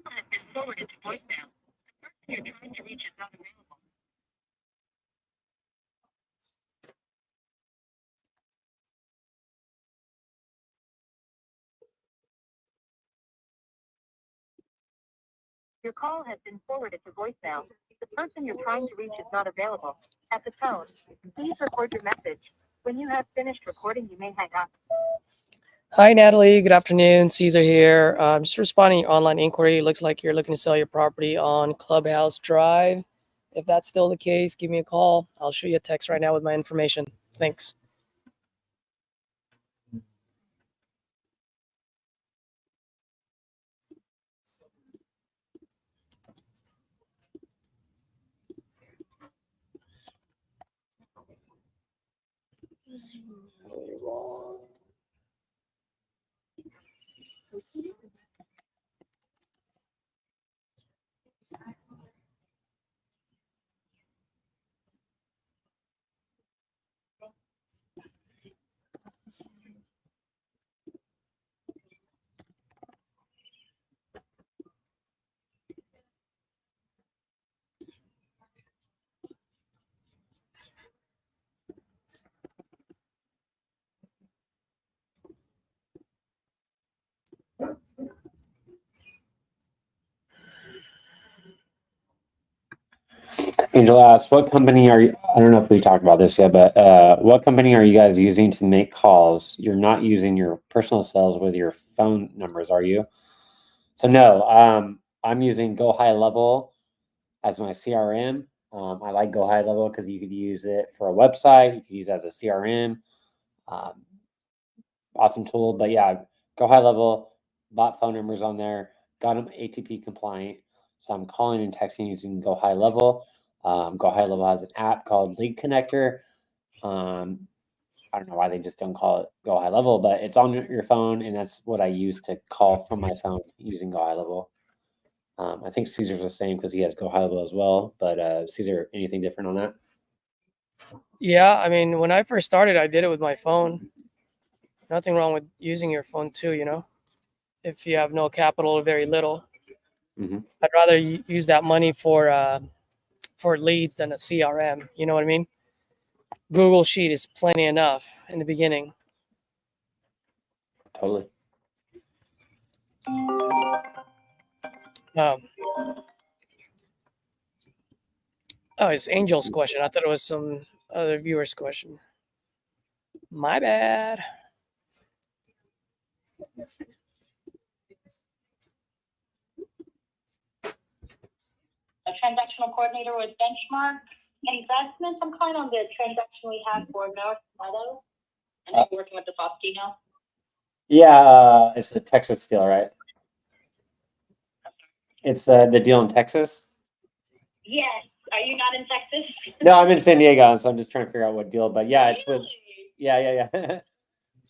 Has been forwarded to voicemail. The person you're trying to reach is not available. Your call has been forwarded to voicemail. The person you're trying to reach is not available. At the tone, please record your message. When you have finished recording, you may hang up. Hi Natalie, good afternoon. Caesar here. Just responding to your online inquiry. Looks like you're looking to sell your property on Clubhouse Drive. If that's still the case, give me a call. I'll shoot you a text right now with my information. Thanks. Angel asked, what company are you, I don't know if we talked about this yet, but what company are you guys using to make calls? You're not using your personal cells with your phone numbers, are you? So no, I'm using Go High Level as my CRM. I like Go High Level because you could use it for a website, you could use it as a CRM. Awesome tool, but yeah, Go High Level, bought phone numbers on there, got them ATP compliant. So I'm calling and texting using Go High Level. Go High Level has an app called Lead Connector. I don't know why they just don't call it Go High Level, but it's on your phone, and that's what I use to call from my phone using Go High Level. I think Caesar's the same because he has Go High Level as well. But Caesar, anything different on that? Yeah, I mean, when I first started, I did it with my phone. Nothing wrong with using your phone too, you know, if you have no capital or very little. Mm-hmm. I'd rather use that money for leads than a CRM. You know what I mean? Google Sheet is plenty enough in the beginning. Totally. Oh, it's Angel's question. I thought it was some other viewer's question. My bad. A transactional coordinator with Benchmark Investments. I'm calling on the transaction we had for North Meadow, and I'm working with the Faustino. Yeah, it's a Texas deal, right? It's the deal in Texas. Yes. Are you not in Texas? No, I'm in San Diego, so I'm just trying to figure out what deal. But yeah, it's with. Yeah.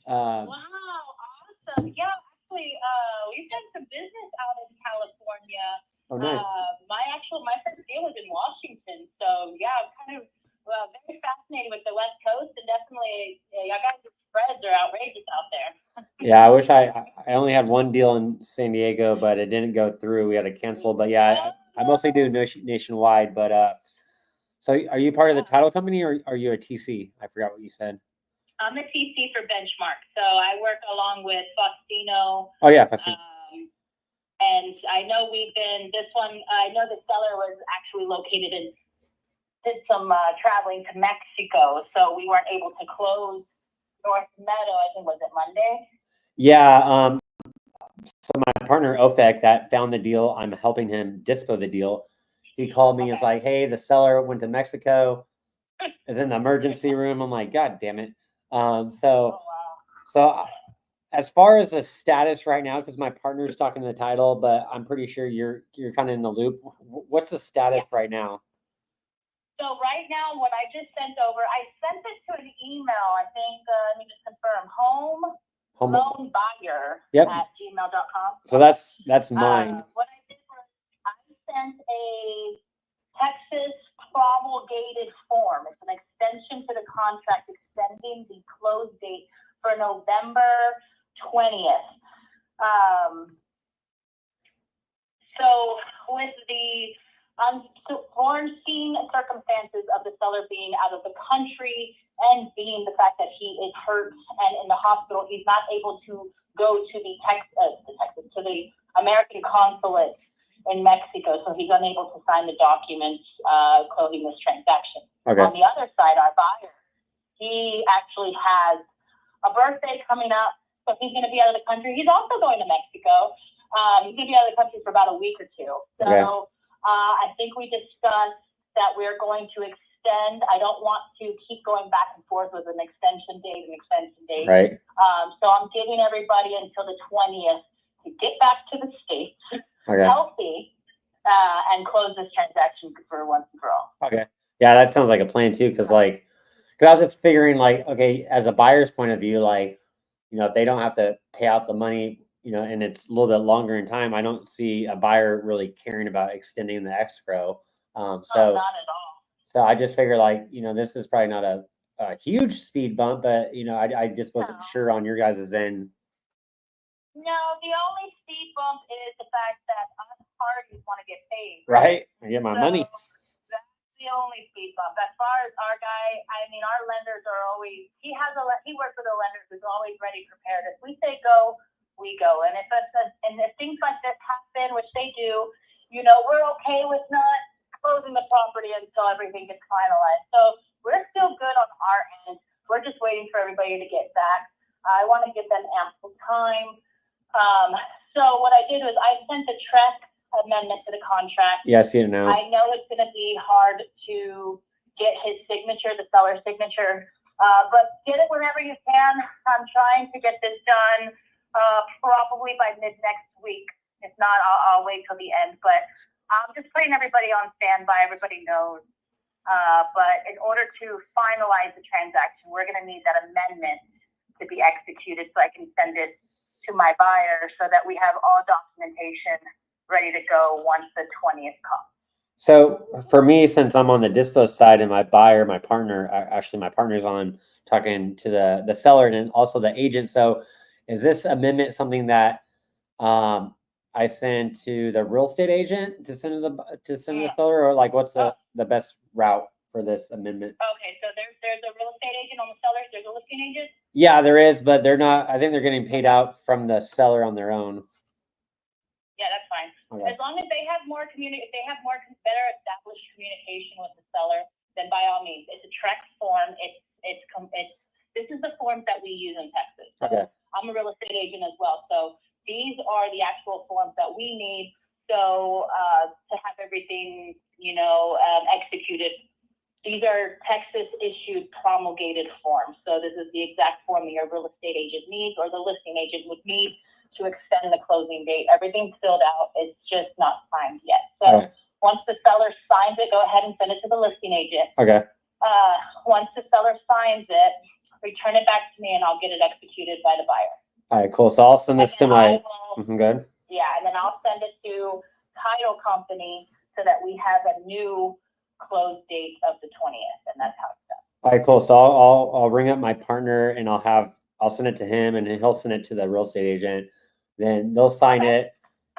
Wow, awesome. Yeah, actually, we've done some business out in California. Oh, nice. My first deal was in Washington, so yeah, I'm kind of very fascinated with the West Coast, and definitely, y'all guys' spreads are outrageous out there. Yeah, I wish I only had one deal in San Diego, but it didn't go through. We had to cancel. But yeah, I mostly do nationwide. But so are you part of the title company or are you a TC? I forgot what you said. I'm a TC for Benchmark, so I work along with Faustino. Oh yeah, Faustino. And I know I know the seller was actually located did some traveling to Mexico, so we weren't able to close North Meadow. I think, was it Monday? Yeah. So my partner Ofek that found the deal, I'm helping him dispo the deal. He called me and was like, hey, the seller went to Mexico. Is in the emergency room. I'm like, God damn it. So as far as the status right now, because my partner's talking to the title, but I'm pretty sure you're kind of in the loop. What's the status right now? So right now, what I just sent over, I sent it to an email. I think let me just confirm. Home loan buyer at gmail.com. So that's mine. What I did was I sent a Texas promulgated form. It's an extension to the contract extending the close date for November 20th. So with the unforeseen circumstances of the seller being out of the country and being the fact that he is hurt and in the hospital, he's not able to go to the American consulate in Mexico, so he's unable to sign the documents closing this transaction. Okay. On the other side, our buyer, he actually has a birthday coming up, so he's going to be out of the country. He's also going to Mexico. He's going to be out of the country for about a week or two. So I think we discussed that we're going to extend. I don't want to keep going back and forth with an extension date. Right. So I'm giving everybody until the 20th to get back to the States. Healthy, and close this transaction for once and for all. Okay. Yeah, that sounds like a plan too. Cause I was just figuring okay, as a buyer's point of view, if they don't have to pay out the money, and it's a little bit longer in time, I don't see a buyer really caring about extending the escrow. Not at all. So I just figure this is probably not a huge speed bump, but I just wasn't sure on your guys' end. No, the only speed bump is the fact that us parties want to get paid. Right. I get my money. That's the only speed bump. As far as our guy, our lenders are always, he works with the lenders who's always ready, prepared. If we say go, we go. And if things like this happen, which they do, we're okay with not closing the property until everything gets finalized. So we're still good on our end. We're just waiting for everybody to get back. I want to give them ample time. So what I did was I sent a track amendment to the contract. Yeah, I see it now. I know it's going to be hard to get his signature, the seller's signature, but get it whenever you can. I'm trying to get this done probably by mid next week. If not, I'll wait till the end. But I'm just putting everybody on standby. Everybody knows. But in order to finalize the transaction, we're going to need that amendment to be executed so I can send it to my buyer so that we have all documentation ready to go once the 20th comes. So for me, since I'm on the dispo side and my buyer, my partner, actually my partner's on talking to the seller and also the agent. So is this amendment something that I send to the real estate agent to send to the seller, or like what's the best route for this amendment? Okay, so there's a real estate agent on the seller. There's a listing agent. Yeah, there is, but they're not. I think they're getting paid out from the seller on their own. Yeah, that's fine. Okay. As long as they have more if they have more better established communication with the seller, then by all means, it's a Trex form. This is the forms that we use in Texas. So Okay. I'm a real estate agent as well, so these are the actual forms that we need. So to have everything, executed. These are Texas issued promulgated forms. So this is the exact form that your real estate agent needs or the listing agent would need to extend the closing date. Everything's filled out. It's just not signed yet. So once the seller signs it, go ahead and send it to the listing agent. Okay. Once the seller signs it, return it back to me and I'll get it executed by the buyer. All right, cool. So I'll send this to my. Good. Yeah, and then I'll send it to title company so that we have a new close date of the 20th, and that's how it's done. All right, cool. So I'll ring up my partner and I'll send it to him and he'll send it to the real estate agent. Then they'll sign it.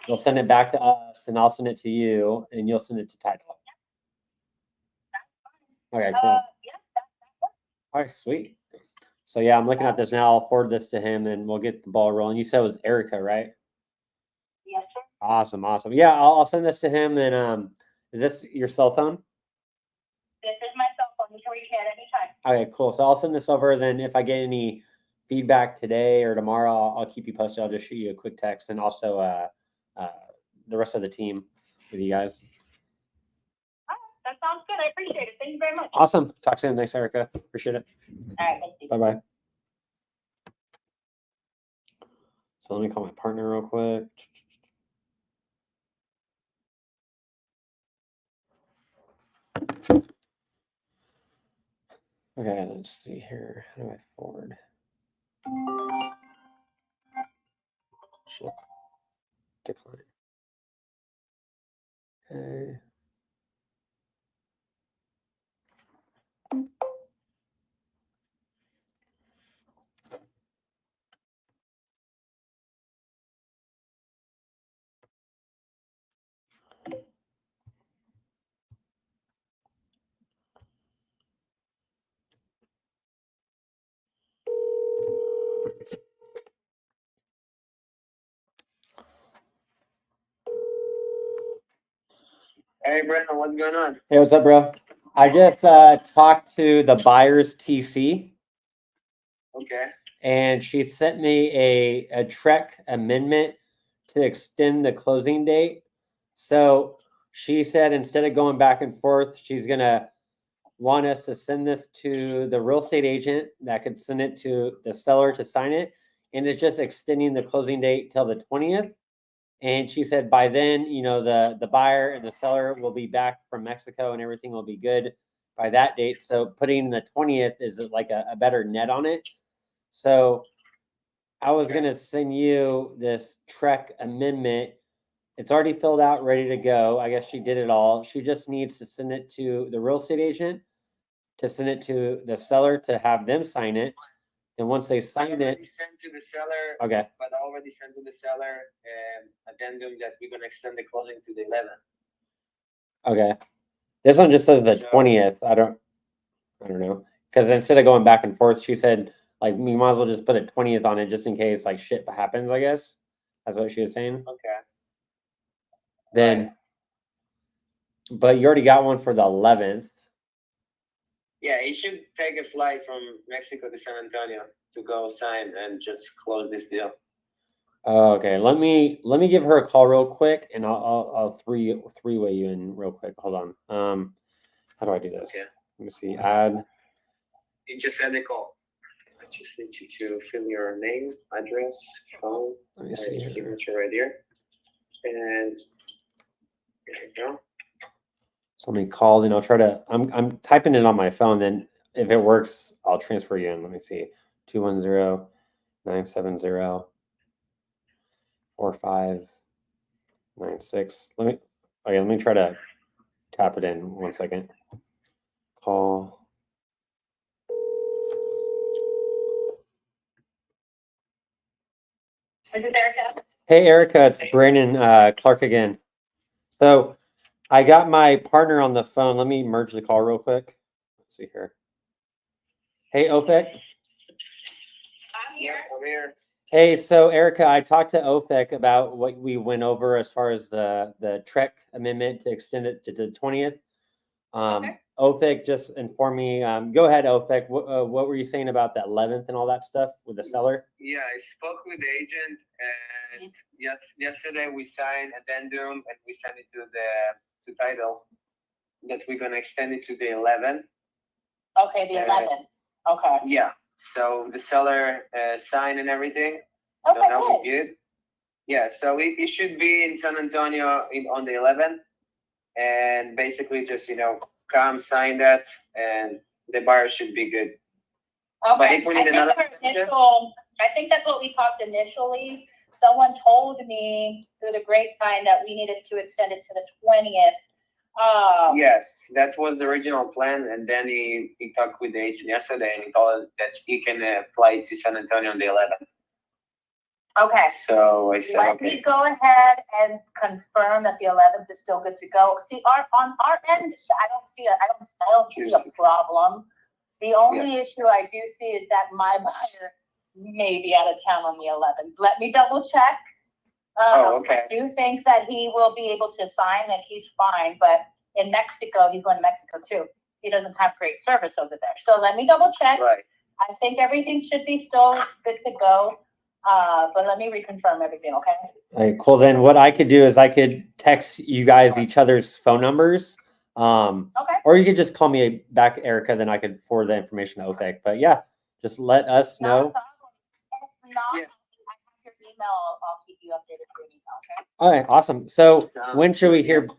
They'll send it back to us and I'll send it to you and you'll send it to title. Okay, cool. All right, sweet. So yeah, I'm looking at this now. I'll forward this to him and we'll get the ball rolling. You said it was Erica, right? Yes, sir. Awesome. Yeah, I'll send this to him. And is this your cell phone? This is my cell phone. You can reach me at any time. Okay, cool. So I'll send this over. Then if I get any feedback today or tomorrow, I'll keep you posted. I'll just shoot you a quick text and also the rest of the team with you guys. That sounds good. I appreciate it. Thank you very much. Awesome. Talk soon. Thanks, Erica. Appreciate it. All right. Thank you. Bye-bye. So let me call my partner real quick. Okay, let's see here. How do I forward? Sure. Decline. Okay. Hey, Brendan, what's going on? Hey, what's up, bro? I just talked to the buyer's TC. Okay. And she sent me a TREC amendment to extend the closing date. So she said instead of going back and forth, she's going to want us to send this to the real estate agent that could send it to the seller to sign it. And it's just extending the closing date till the 20th. And she said by then, the buyer and the seller will be back from Mexico and everything will be good by that date. So putting the 20th is like a better net on it. So I was going to send you this TREC amendment. It's already filled out, ready to go. I guess she did it all. She just needs to send it to the real estate agent, to send it to the seller, to have them sign it. And once they sign it, Sent to the seller. Okay. But I already sent to the seller addendum that we're gonna extend the closing to the 11th. okay. This one just says the 20th. I don't know. Because instead of going back and forth, she said, like, we might as well just put a 20th on it just in case, like, shit happens, I guess. That's what she was saying. Okay. Then but you already got one for the 11th. Yeah, he should take a flight from Mexico to San Antonio to go sign and just close this deal. Oh, okay. Let me give her a call real quick, and I'll three-way you in real quick. Hold on. How do I do this? Okay. Let me see. Add. You just send a call. I just need you to fill your name, address, phone, Let me see here. signature right here, and there you go. So let me call, then I'll try to. I'm typing it on my phone. Then if it works, I'll transfer you in. Let me see. 210-970-4596. Let me try to tap it in 1 second. Call. This is Erica. Hey Erica, it's Brandon Clark again. So I got my partner on the phone. Let me merge the call real quick. Let's see here. Hey OFEC. I'm here. I'm here. Hey, so Erica, I talked to OFEC about what we went over as far as the TREC amendment to extend it to the 20th. Okay. OFEC just informed me. Go ahead, OFEC. What were you saying about the 11th and all that stuff with the seller? Yeah, I spoke with the agent, and yesterday we signed addendum and we sent it to title that we're gonna extend it to the 11th. Okay, the 11th. Okay. Yeah. So the seller signed and everything. So Okay, now good. we're good. Yeah. So it should be in San Antonio on the 11th, and basically just come sign that, and the buyer should be good. But Okay. if we need another extension, I think that's what we talked initially. Someone told me through the grapevine that we needed to extend it to the 20th. yes, that was the original plan, and then he talked with the agent yesterday, and he told us that he can fly to San Antonio on the 11th. Okay. So I said, Let me go ahead and confirm that the 11th is still good to go. See, on our end, I don't see a problem. The only issue I do see is that my buyer may be out of town on the 11th. Let me double check. okay. I do think that he will be able to sign, that he's fine, but in Mexico, he's going to Mexico too. He doesn't have great service over there. So let me double check. Right. I think everything should be still good to go. But let me reconfirm everything, okay? All right, cool. Then what I could do is I could text you guys each other's phone numbers. Okay. Or you could just call me back, Erica, then I could forward the information to OFEC. But yeah, just let us know. If not, I have your email. I'll keep you updated through email, okay? All right, awesome. So when should we hear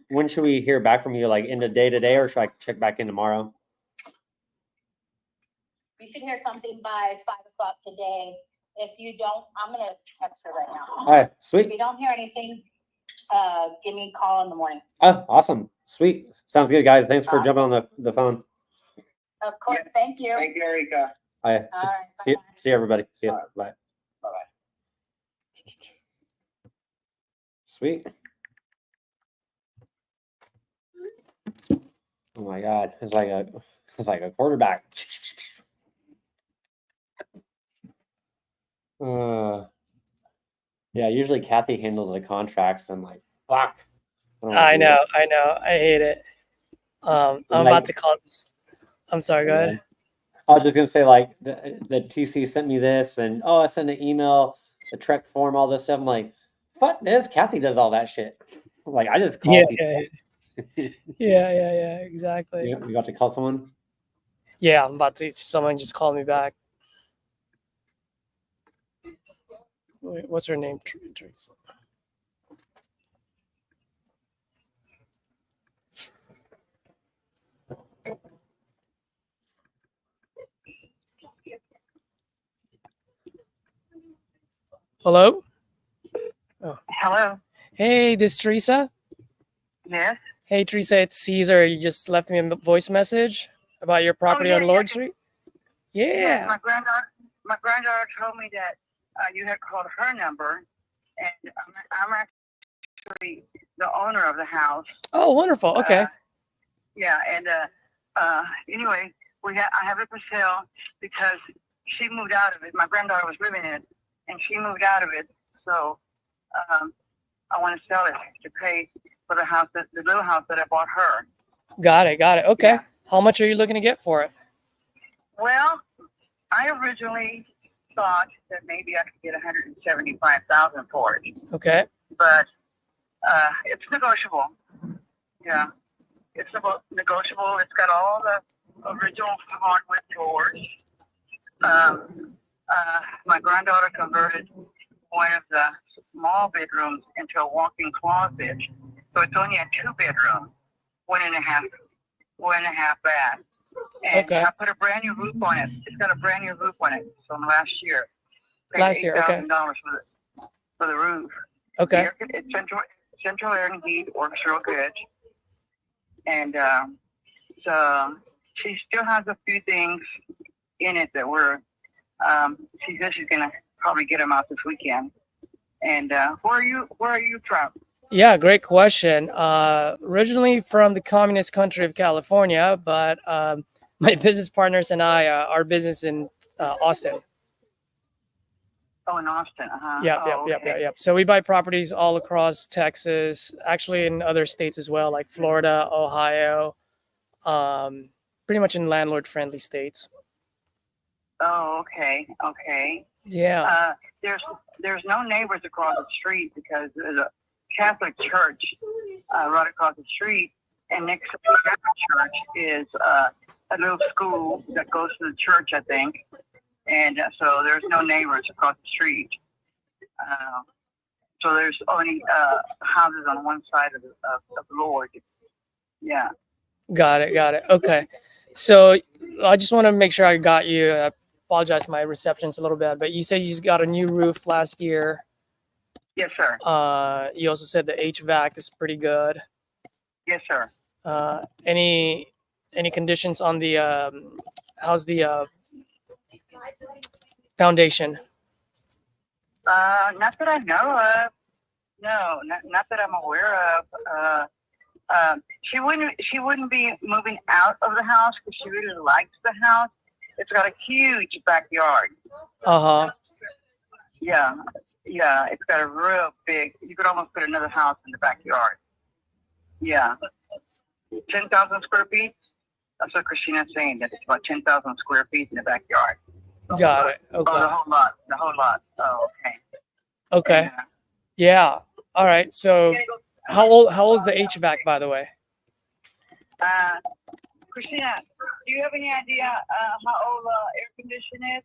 back from you? Like end of day today, or should I check back in tomorrow? You should hear something by 5 o'clock today. If you don't, I'm gonna text her right now. All right, sweet. If you don't hear anything, give me a call in the morning. Oh, awesome. Sweet. Sounds good, guys. Thanks for jumping on the phone. Of course. Thank you. Thank you, Erica. All right. All right. See you, everybody. See you. All right. Bye. Bye-bye. Sweet. Oh my God. It's like a quarterback. Yeah, usually Kathy handles the contracts. I'm like, fuck. I know. I hate it. I'm about to call this. I'm sorry, go ahead. I was just gonna say, like, the TC sent me this, and I sent an email, the TREC form, all this stuff. I'm like, fuck this. Kathy does all that shit. I'm like, I just call people. Yeah, exactly. You got to call someone? Yeah, I'm about to. Someone just called me back. Wait, what's her name? Teresa. Hello? Oh. Hello. Hey, this is Teresa? Yes. Hey, Teresa, it's Caesar. You just left me a voice message about your property on Lord Street? Yeah. My granddaughter told me that you had called her number, and I'm actually the owner of the house. Oh, wonderful. Okay. Yeah, and anyway, I have it for sale because she moved out of it. My granddaughter was living in it, and she moved out of it. So I want to sell it to pay for the house, the little house that I bought her. Got it. Okay. Yeah. How much are you looking to get for it? Well, I originally thought that maybe I could get $175,000 for it, Okay. but it's negotiable. Yeah, it's negotiable. It's got all the original hardwood doors. My granddaughter converted one of the small bedrooms into a walk-in closet, so it's only a 2-bedroom, one and a half bath. And Okay. I put a brand new roof on it. It's got a brand new roof on it from last year. Paid Last year, okay. $8,000 for the roof. Okay. It's central air and heat, works real good. And so she still has a few things in it that she says she's gonna probably get them out this weekend. And where are you from? Yeah, great question. Originally from the communist country of California, but my business partners and I, our business in Austin. Oh, in Austin, uh-huh. Yep. So we buy properties all across Texas, actually in other states as well, like Florida, Ohio, pretty much in landlord-friendly states. Oh, okay. Yeah. There's no neighbors across the street because there's a Catholic church right across the street, and next to the Catholic church is a little school that goes to the church, I think. And so there's no neighbors across the street. So there's only houses on one side of the Lord. Yeah. Got it. Okay. So I just want to make sure I got you. I apologize, my reception's a little bad, but you said you just got a new roof last year. Yes, sir. You also said the HVAC is pretty good. Yes, sir. Any conditions on the how's the foundation? Not that I know of. No, not that I'm aware of. She wouldn't be moving out of the house because she really likes the house. It's got a huge backyard. Uh-huh. Yeah, it's got a real big, you could almost put another house in the backyard. Yeah. 10,000 square feet? That's what Christina's saying, that it's about 10,000 square feet in the backyard. Got it. Okay. Oh, the whole lot. Oh, okay. Okay. Yeah. All right. So how old is the HVAC, by the way? Christina, do you have any idea how old air conditioning is?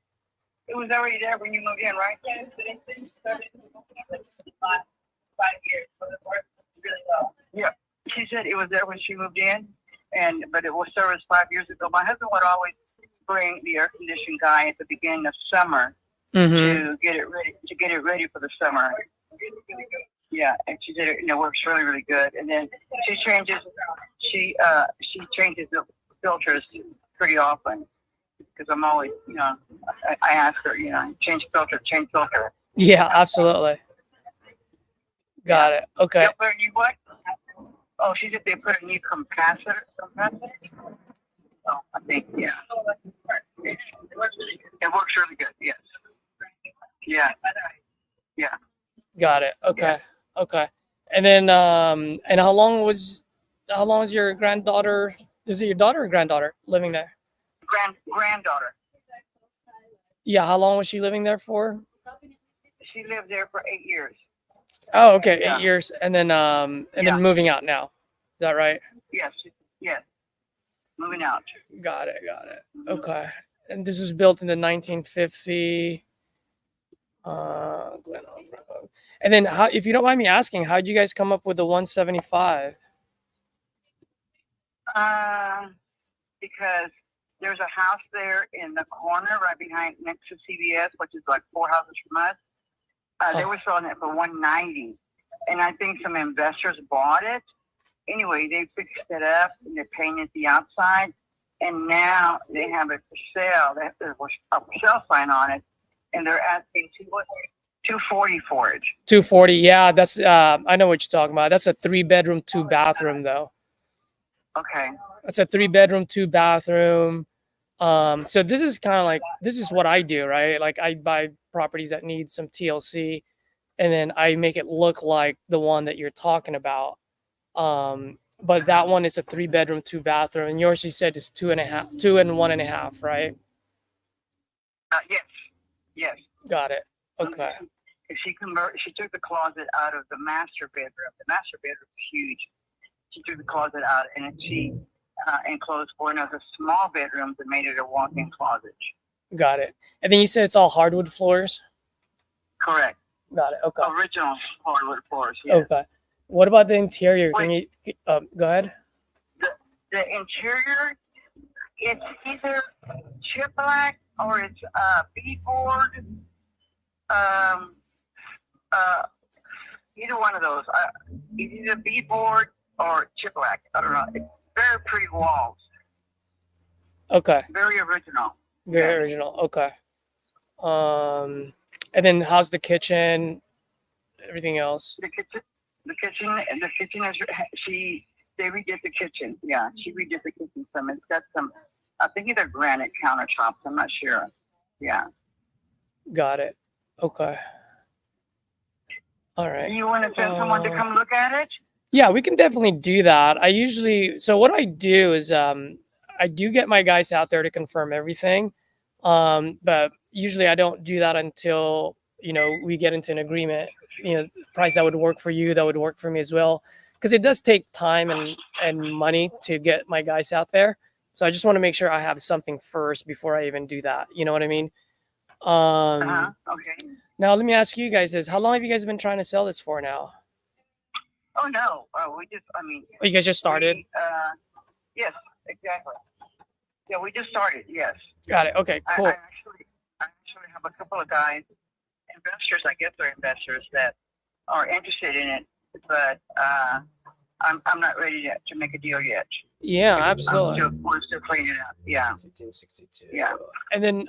It was already there when you moved in, right? Yeah, it's 5 years. So it works really well. Yeah. She said it was there when she moved in, but it was serviced 5 years ago. My husband would always bring the air conditioning guy at the beginning of summer to get it ready for the summer. Yeah, and she did it, and it works really, really good. And then she changes the filters pretty often because I'm always, I ask her, change filter. Yeah, absolutely. Got it. Okay. They'll put a new what? Oh, she said they put a new compressor. Oh, I think, yeah. It works really good, yes. Yeah. Got it. Okay. Yeah. Okay. And then and how long was your granddaughter, is it your daughter or granddaughter living there? Granddaughter. Yeah, how long was she living there for? She lived there for 8 years. Oh, okay, Yeah. 8 years, and then then moving out now. Is that right? Yes. Moving out. Got it. Okay. And this was built in the 1950. And then, how, if you don't mind me asking, how did you guys come up with the 175? Because there's a house there in the corner right behind next to CVS, which is like 4 houses from us. They were selling it for 190, and I think some investors bought it. Anyway, they fixed it up and they painted the outside, and now they have it for sale. There's a sale sign on it, and they're asking $240 for it. 240, yeah, that's I know what you're talking about. That's a 3-bedroom, 2-bathroom though. Okay. That's a 3-bedroom, 2-bathroom. So this is kind of like, this is what I do, right? Like I buy properties that need some TLC, and then I make it look like the one that you're talking about. But that one is a 3-bedroom, 2-bathroom, and yours, you said, is 2.5, 2 and 1.5, right? Yes. Yes. Got it. Okay. She took the closet out of the master bedroom. The master bedroom is huge. She took the closet out, and then she enclosed one of the small bedrooms and made it a walk-in closet. Got it. And then you said it's all hardwood floors? Correct. Got it. Okay. Original hardwood floors. Yes. Okay. What about the interior? Can you go ahead? The interior, it's either chip black or it's beadboard. Either one of those. It's either beadboard or chip black. I don't know. It's very pretty walls. Okay. Very original. Very original. Okay. And then how's the kitchen? Everything else? The kitchen is they redid the kitchen. Yeah, she redid the kitchen some. It's got some, I think either granite countertops. I'm not sure. Yeah. Got it. Okay. All right. Do you want to send someone to come look at it? Yeah, we can definitely do that. So what I do is I do get my guys out there to confirm everything. But usually I don't do that until, we get into an agreement, price that would work for you, that would work for me as well. Because it does take time and money to get my guys out there. So I just want to make sure I have something first before I even do that. You know what I mean? Okay. Now let me ask you guys this. How long have you guys been trying to sell this for now? Oh, no. You guys just started? Yes, exactly. Yeah, we just started. Yes. Got it. Okay, cool. I actually have a couple of guys, investors, I guess they're investors, that are interested in it, but I'm not ready to make a deal yet. Yeah, absolutely. We're still cleaning it up. Yeah. 1562. Yeah. And then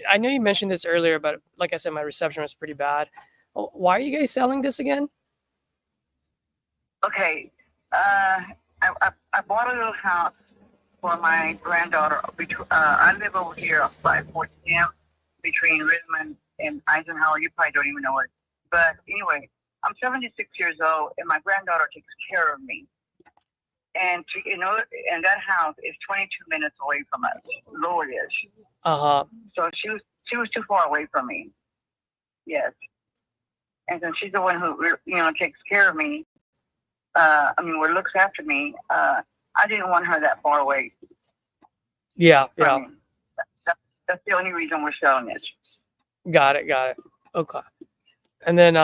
I know you mentioned this earlier, but like I said, my reception was pretty bad. Why are you guys selling this again? Okay. I bought a little house for my granddaughter. I live over here off 514 between Richmond and Eisenhower. You probably don't even know it. But anyway, I'm 76 years old, and my granddaughter takes care of me. And and that house is 22 minutes away from us. Low it is. So she was too far away from me. Yes. And since she's the one who takes care of me, looks after me. I didn't want her that far away. Yeah. That's the only reason we're selling it. Got it. Okay. And then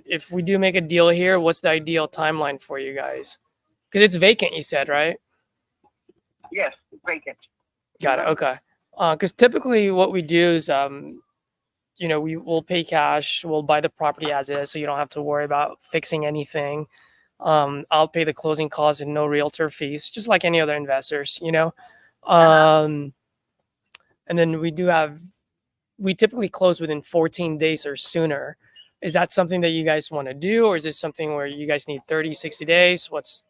if we do make a deal here, what's the ideal timeline for you guys? Because it's vacant, you said, right? Yes, vacant. Got it. Okay. Because typically what we do is, we will pay cash. We'll buy the property as is, so you don't have to worry about fixing anything. I'll pay the closing costs and no realtor fees, just like any other investors, And then we typically close within 14 days or sooner. Is that something that you guys want to do, or is this something where you guys need 30, 60 days? What's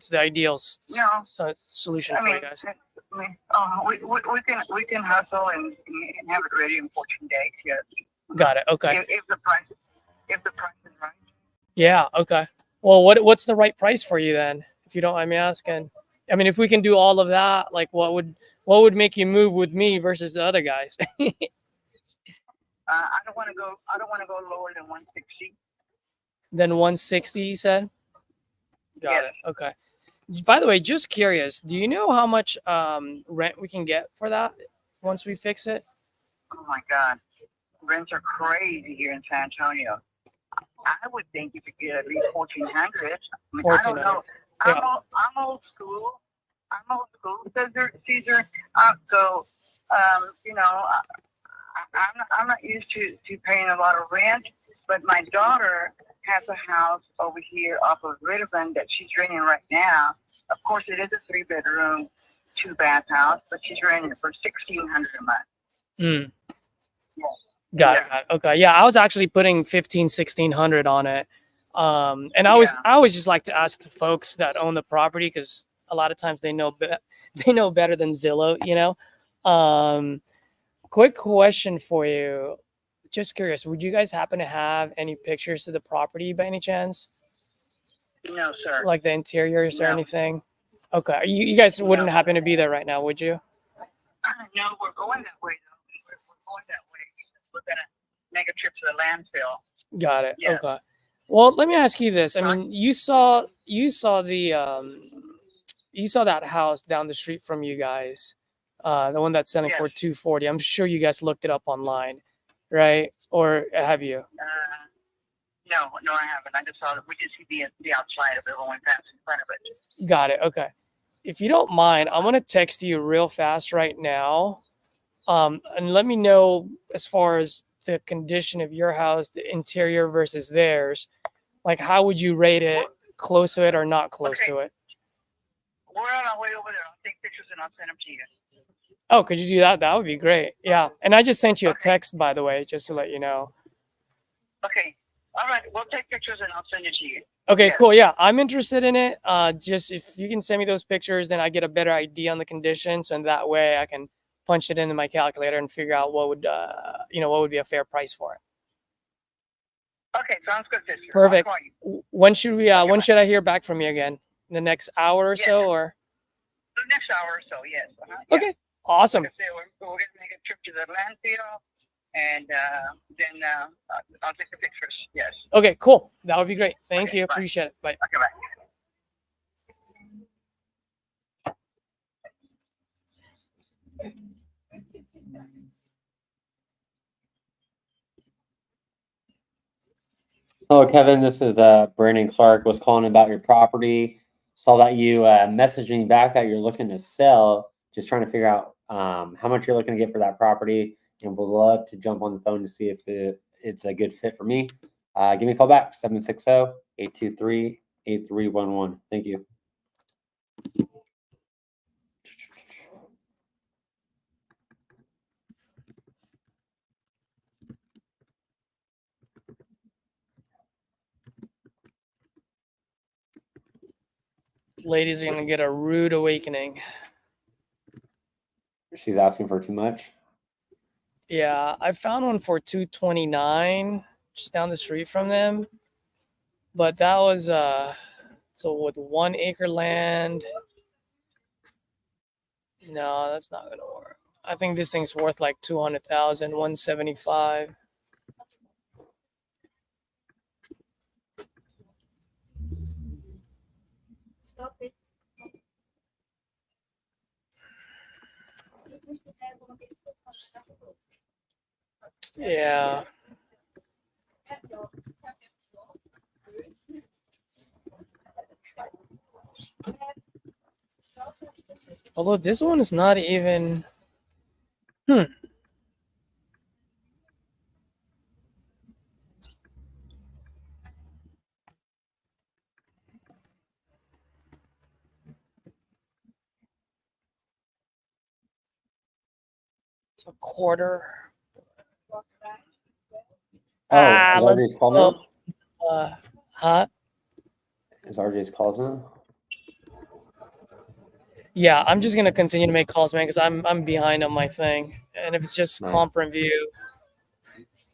the ideal solution for you guys? We can hustle and have it ready in 14 days. Yes. Got it. Okay. If the price is right. Yeah. Okay. Well, what's the right price for you then, if you don't mind me asking? I mean, if we can do all of that, like what would make you move with me versus the other guys? I don't want to go lower than 160. Then 160, you said? Got it. Okay. By the way, just curious, do you know how much rent we can get for that once we fix it? Oh my God, rents are crazy here in San Antonio. I would think you could get at least 1,400. I don't know. Yeah. I'm old school. Caesar. I'm not used to paying a lot of rent, but my daughter has a house over here off of Rittman that she's renting right now. Of course, it is a 3-bedroom, 2-bath house, but she's renting it for $1,600 a month. Got it. Okay. Yeah, I was actually putting $1,500-$1,600 on it. And I always just like to ask the folks that own the property, because a lot of times they know better than Zillow, Quick question for you. Just curious, would you guys happen to have any pictures of the property by any chance? No, sir. Like the interiors or No. anything? Okay. You guys wouldn't happen to be there right now, would you? No, we're going that way, though. We're going that way. We're going to make a trip to the landfill. Got it. Yes. Okay. Well, let me ask you this. I mean, you saw the you saw that house down the street from you guys, the one that's selling for Yes. 240. I'm sure you guys looked it up online, right? Or have you? No, I haven't. I just saw that. We just see the outside of it when we pass in front of it. Got it. Okay. If you don't mind, I'm gonna text you real fast right now, and let me know as far as the condition of your house, the interior versus theirs. Like, how would you rate it? Close to it or not close to it? We're on our way over there. I'll take pictures and I'll send them to you. Oh, could you do that? That would be great. Yeah. And I just sent you a text, by the way, just to let you know. Okay. All right. We'll take pictures and I'll send it to you. Okay, cool. Yeah, I'm interested in it. Just if you can send me those pictures, then I get a better idea on the conditions, and that way I can punch it into my calculator and figure out what would, what would be a fair price for it. Okay, sounds good, sister. Perfect. I'll call you. When should we? When should I hear back from you again? The next hour or so, or? The next hour or so, yes. Okay, awesome. Like I said, we're going to make a trip to the landfill, and then I'll take the pictures. Yes. Okay, cool. That would be great. Thank you. Appreciate it. Bye. Okay, bye. Hello, Kevin. This is Brandon Clark. Was calling about your property. Saw that you messaged me back that you're looking to sell. Just trying to figure out how much you're looking to get for that property, and would love to jump on the phone to see if it's a good fit for me. Give me a call back, 760-823-8311. Thank you. Ladies are gonna get a rude awakening. She's asking for too much. Yeah, I found one for 229 just down the street from them. But that was so with 1 acre land. No, that's not gonna work. I think this thing's worth like 200,000, 175. Stop it. Yeah. Although this one is not even. It's a quarter. Oh, is let's RJ's call go. now? Huh? Is RJ's calls now? Yeah, I'm just gonna continue to make calls, man, because I'm behind on my thing. And if it's just Nice. comp review,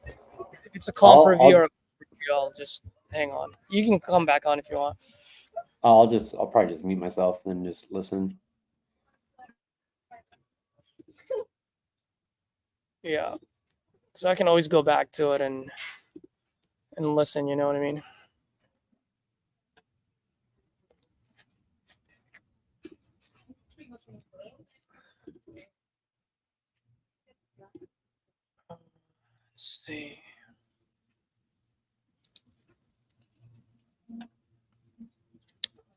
if it's a comp review or a review, I'll just hang on. You can come back on if you want. I'll probably just mute myself and just listen. Yeah, because I can always go back to it and listen. You know what I mean? Let's see.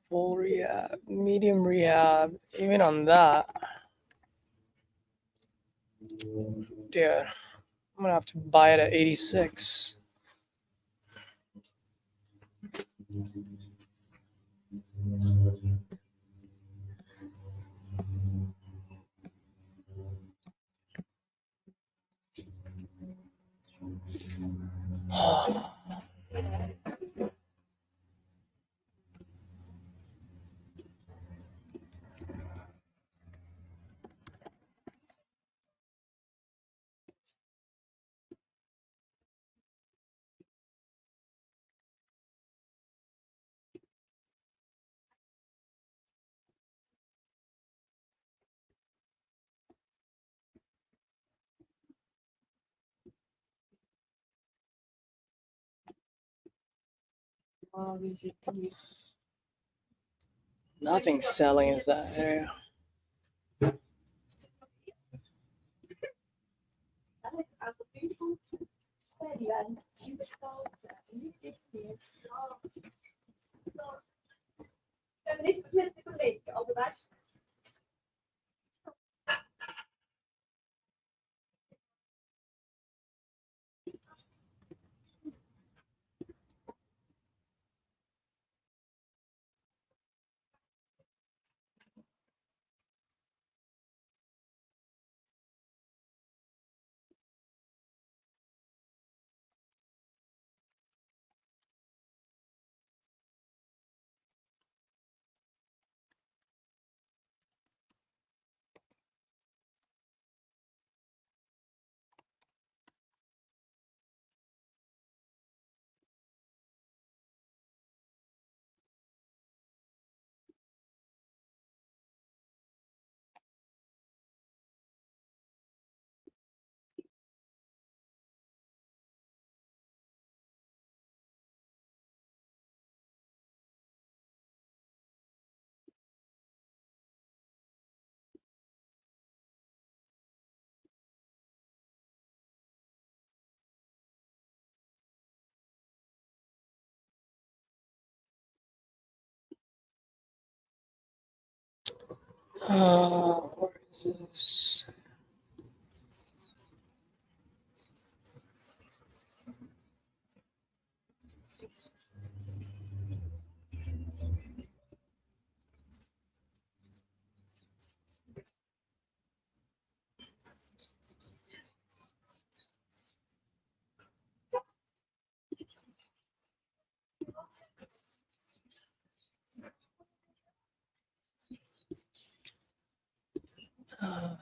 Full rehab, medium rehab, even on that. Yeah, I'm gonna have to buy it at 86. Nothing's selling in that area. Where is this?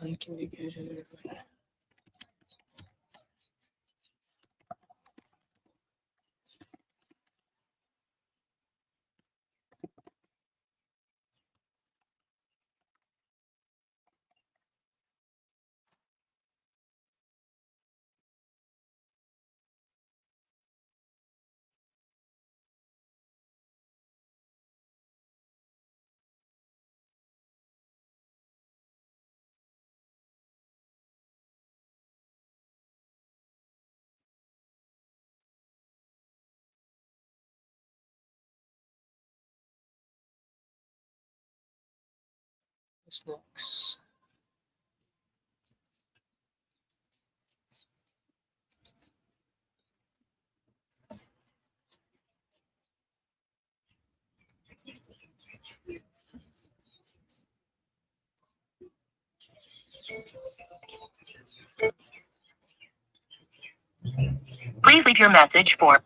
It can be good. What's next? Please leave your message for.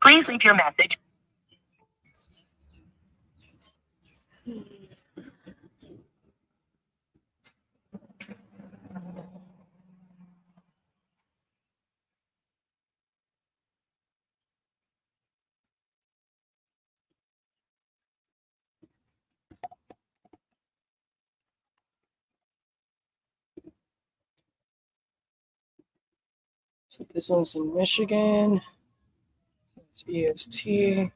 Please leave your message. So this one's in Michigan. It's EST.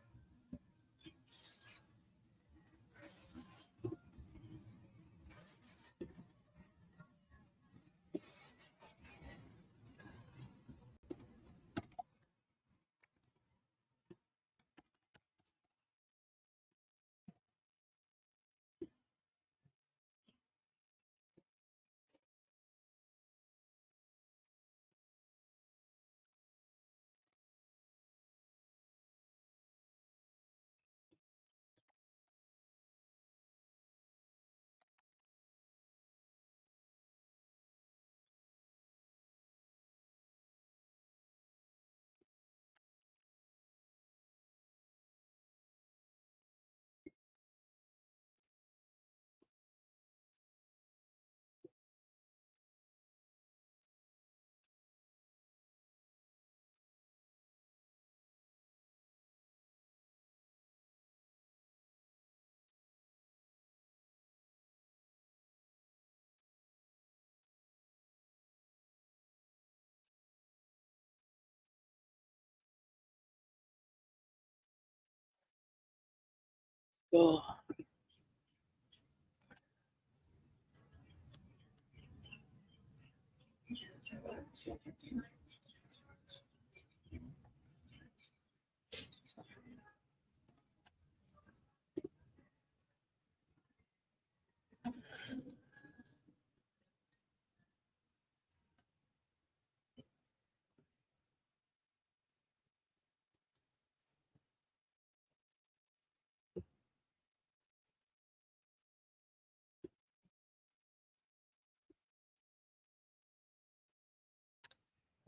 Oh.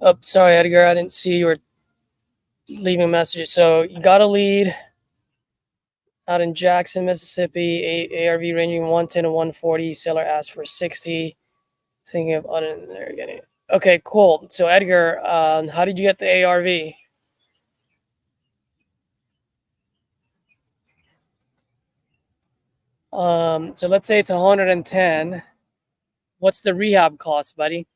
Oh, sorry, Edgar. I didn't see you were leaving messages. So you got a lead out in Jackson, Mississippi. ARV ranging 110 to 140. Seller asked for 60. Thinking of they're getting it. Okay, cool. So Edgar, how did you get the ARV? So let's say it's 110. What's the rehab cost, buddy?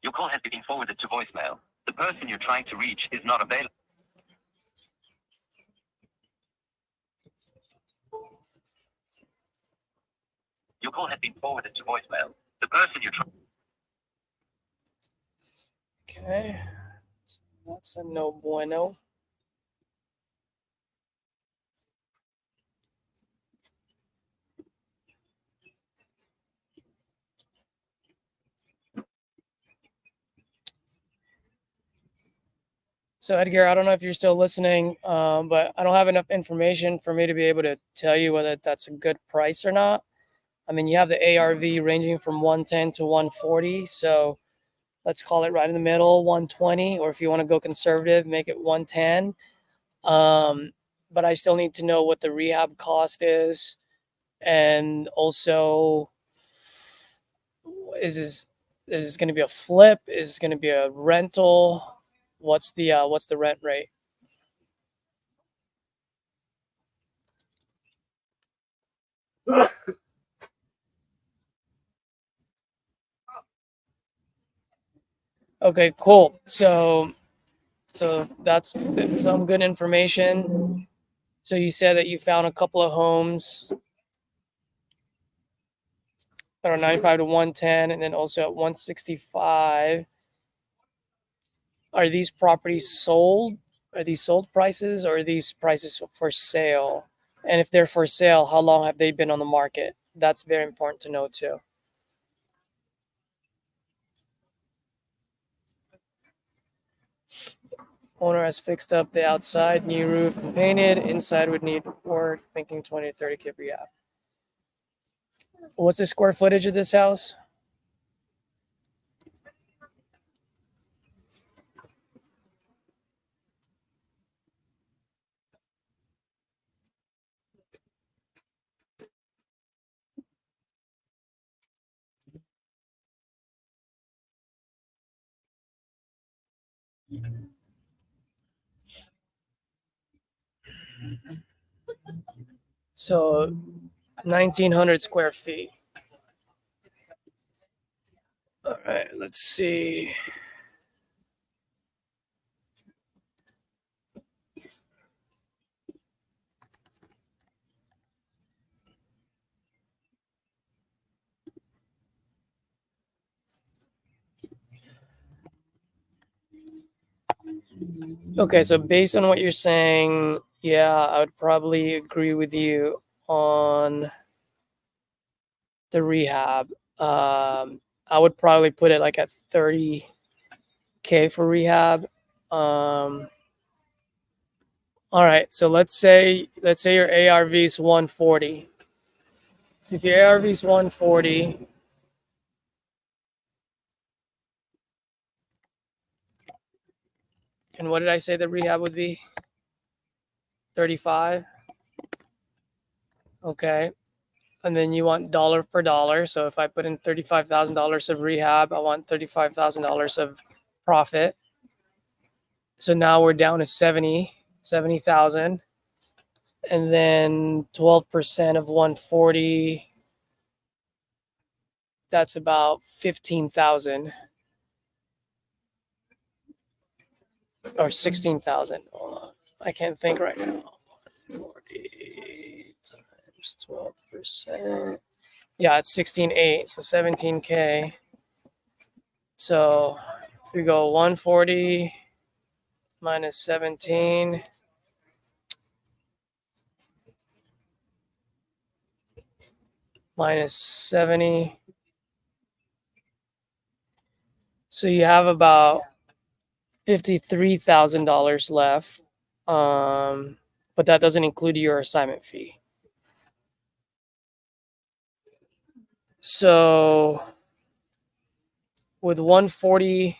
Your call has been forwarded to voicemail. The person you're trying to reach is not available. Your call has been forwarded to voicemail. The person you're trying. Okay, that's a no bueno. So Edgar, I don't know if you're still listening, but I don't have enough information for me to be able to tell you whether that's a good price or not. I mean, you have the ARV ranging from 110 to 140, so let's call it right in the middle, 120, or if you want to go conservative, make it 110. But I still need to know what the rehab cost is, and also, is this going to be a flip? Is this going to be a rental? What's the rent rate? Okay, cool. So that's some good information. So you said that you found a couple of homes that are 95 to 110, and then also at 165. Are these properties sold? Are these sold prices, or are these prices for sale? And if they're for sale, how long have they been on the market? That's very important to know too. Owner has fixed up the outside, new roof and painted. Inside would need work, thinking 20 to 30K rehab. What's the square footage of this house? So 1,900 square feet. All right, let's see. Okay, so based on what you're saying, yeah, I would probably agree with you on the rehab. I would probably put it like at 30K for rehab. All right, so let's say your ARV is 140. If your ARV is 140, And what did I say the rehab would be? 35. Okay. And then you want dollar per dollar. So if I put in $35,000 of rehab, I want $35,000 of profit. So now we're down to 70,000. And then 12% of 140, that's about 15,000 or 16,000. I can't think right now. 40 times 12%. Yeah, it's 16.8, so 17K. So if we go 140 minus 17, minus 70. So you have about $53,000 left, but that doesn't include your assignment fee. So with 140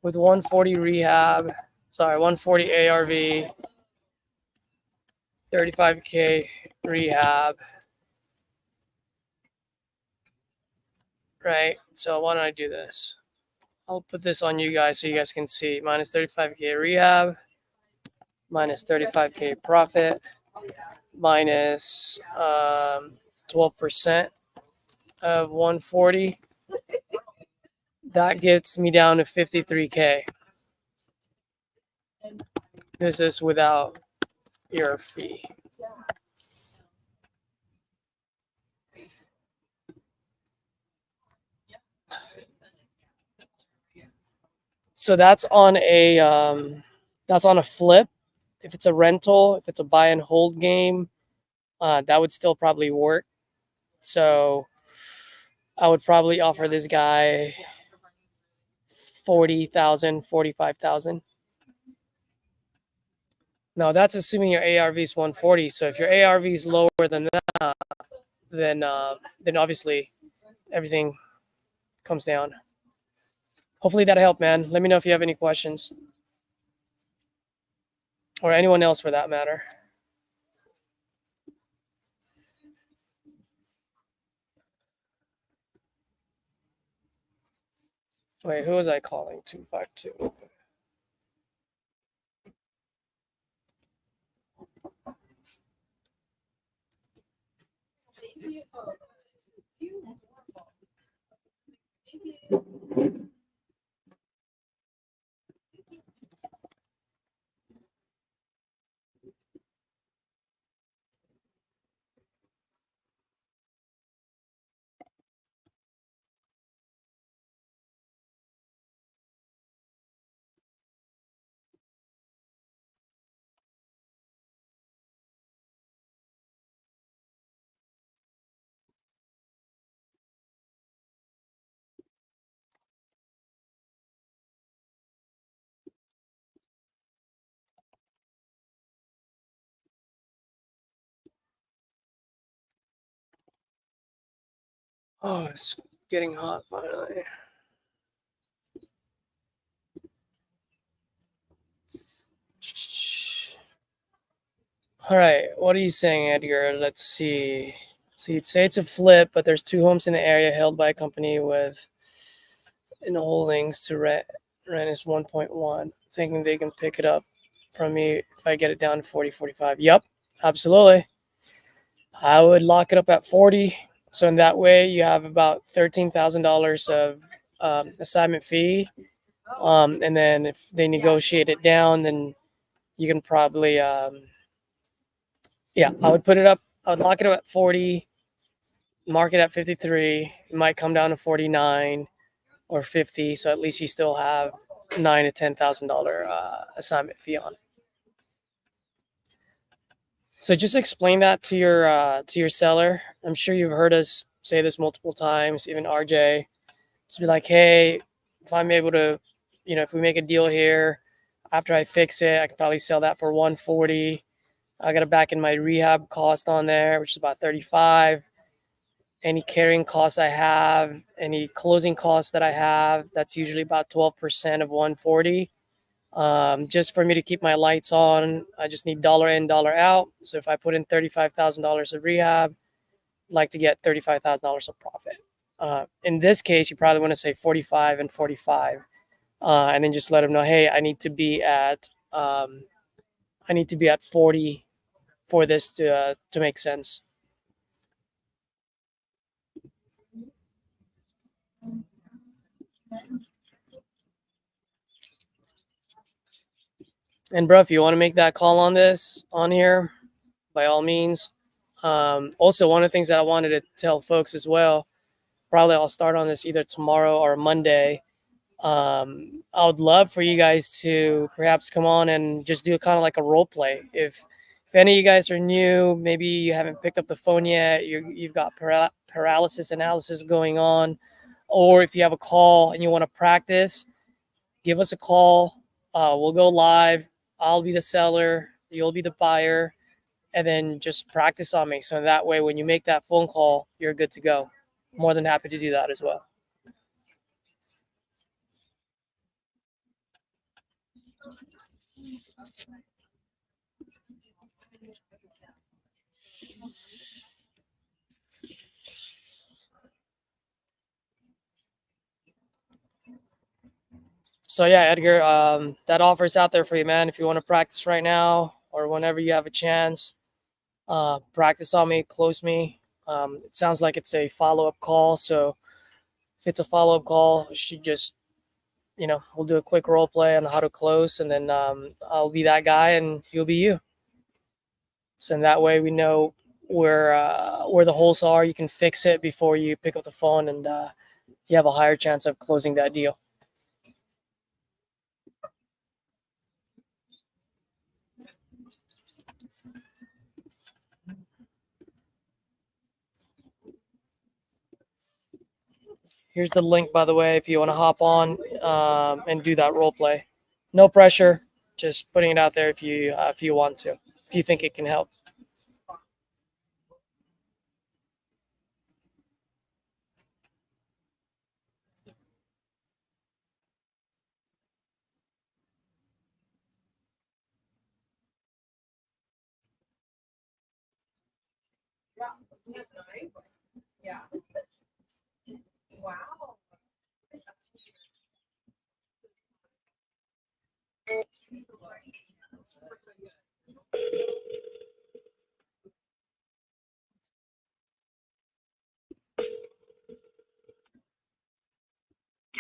rehab, 140 ARV, 35K rehab, right? So why don't I do this? I'll put this on you guys so you guys can see. Minus 35K rehab, minus 35K profit, minus 12% of 140. That gets me down to 53K. This is without your fee. So that's on a flip. If it's a rental, if it's a buy and hold game, that would still probably work. So I would probably offer this guy 40,000, 45,000. Now that's assuming your ARV is 140. So if your ARV is lower than that, then obviously everything comes down. Hopefully that helped, man. Let me know if you have any questions, or anyone else for that matter. Wait, who was I calling? 252. Oh, it's getting hot finally. All right, what are you saying, Edgar? Let's see. So you'd say it's a flip, but there's 2 homes in the area held by a company with in holdings to rent. Rent is 1.1. Thinking they can pick it up from me if I get it down to 40, 45. Yep, absolutely. I would lock it up at 40. So in that way, you have about $13,000 of assignment fee. And then if they negotiate it down, then you can probably, yeah, I would put it up. I would lock it up at 40, mark it at 53. It might come down to 49 or 50. So at least you still have $9,000 to $10,000 assignment fee on it. So just explain that to your seller. I'm sure you've heard us say this multiple times, even RJ. Just be like, hey, if I'm able to, if we make a deal here, after I fix it, I can probably sell that for 140. I got to back in my rehab cost on there, which is about 35. Any carrying costs I have, any closing costs that I have, that's usually about 12% of 140. Just for me to keep my lights on, I just need dollar in, dollar out. So if I put in $35,000 of rehab, I'd like to get $35,000 of profit. In this case, you probably want to say 45 and 45, and then just let them know, hey, I need to be at 40 for this to make sense. And bro, if you want to make that call on this on here, by all means. Also, one of the things that I wanted to tell folks as well, probably I'll start on this either tomorrow or Monday. I would love for you guys to perhaps come on and just do kind of like a role play. If any of you guys are new, maybe you haven't picked up the phone yet, you've got paralysis analysis going on, or if you have a call and you want to practice, give us a call. We'll go live. I'll be the seller. You'll be the buyer. And then just practice on me. So that way, when you make that phone call, you're good to go. More than happy to do that as well. So yeah, Edgar, that offer's out there for you, man. If you want to practice right now or whenever you have a chance, practice on me, close me. It sounds like it's a follow-up call. So if it's a follow-up call, you should just, we'll do a quick role play on how to close, and then I'll be that guy and you'll be you. So in that way, we know where the holes are. You can fix it before you pick up the phone, and you have a higher chance of closing that deal. Here's the link, by the way, if you want to hop on and do that role play. No pressure, just putting it out there if you want to, if you think it can help. Yeah. Wow.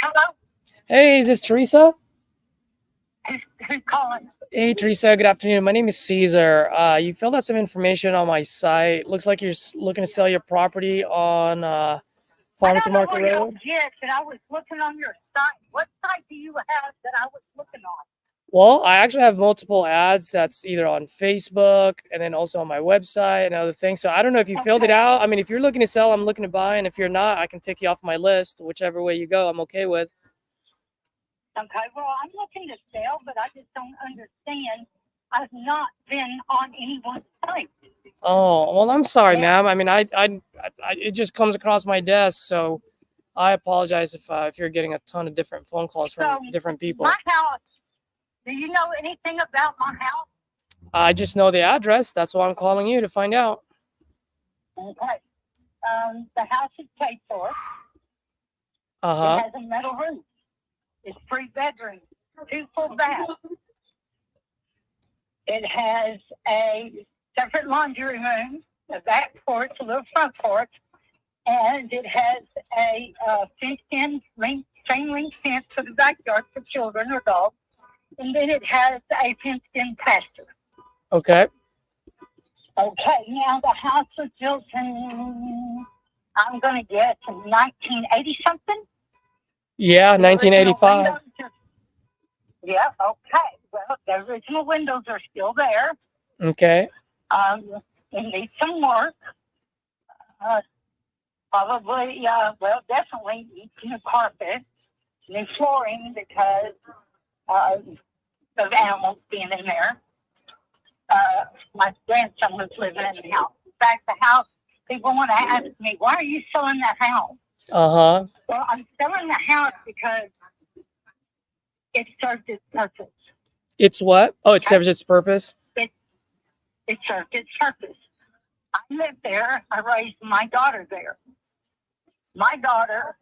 Hello? Hey, is this Teresa? Who's calling? Hey, Teresa, good afternoon. My name is Caesar. You filled out some information on my site. Looks like you're looking to sell your property on Farmington Market Road. Yes, and I was looking on your site. What site do you have that I was looking on? Well, I actually have multiple ads that's either on Facebook and then also on my website and other things. So I don't know if you filled it out. I mean, if you're looking to sell, I'm looking to buy. And if you're not, I can take you off my list. Whichever way you go, I'm okay with. Okay, well, I'm looking to sell, but I just don't understand. I've not been on anyone's site. Oh, well, I'm sorry, ma'am. I mean, I it just comes across my desk. So I apologize if you're getting a ton of different phone calls from different people. My house, do you know anything about my house? I just know the address. That's why I'm calling you to find out. Okay. The house is paid for. Uh-huh. It has a metal roof. It's 3 bedrooms, 2 full baths. It has a separate laundry room, a back porch, a little front porch, and it has a fenced-in chain link fence for the backyard for children or dogs. And then it has a fenced-in pasture. Okay. Okay, now the house was built in, I'm going to guess, in 1980-something? Yeah, 1985. Yeah, okay. Well, the original windows are still there. Okay. It needs some work. Probably, well, definitely needs new carpet, new flooring because of animals being in there. My grandson was living in the house. In fact, the house, people want to ask me, why are you selling that house? Uh-huh. Well, I'm selling the house because it served its purpose. It's what? Oh, it serves its purpose. It served its purpose. I lived there. I raised my daughter there. My daughter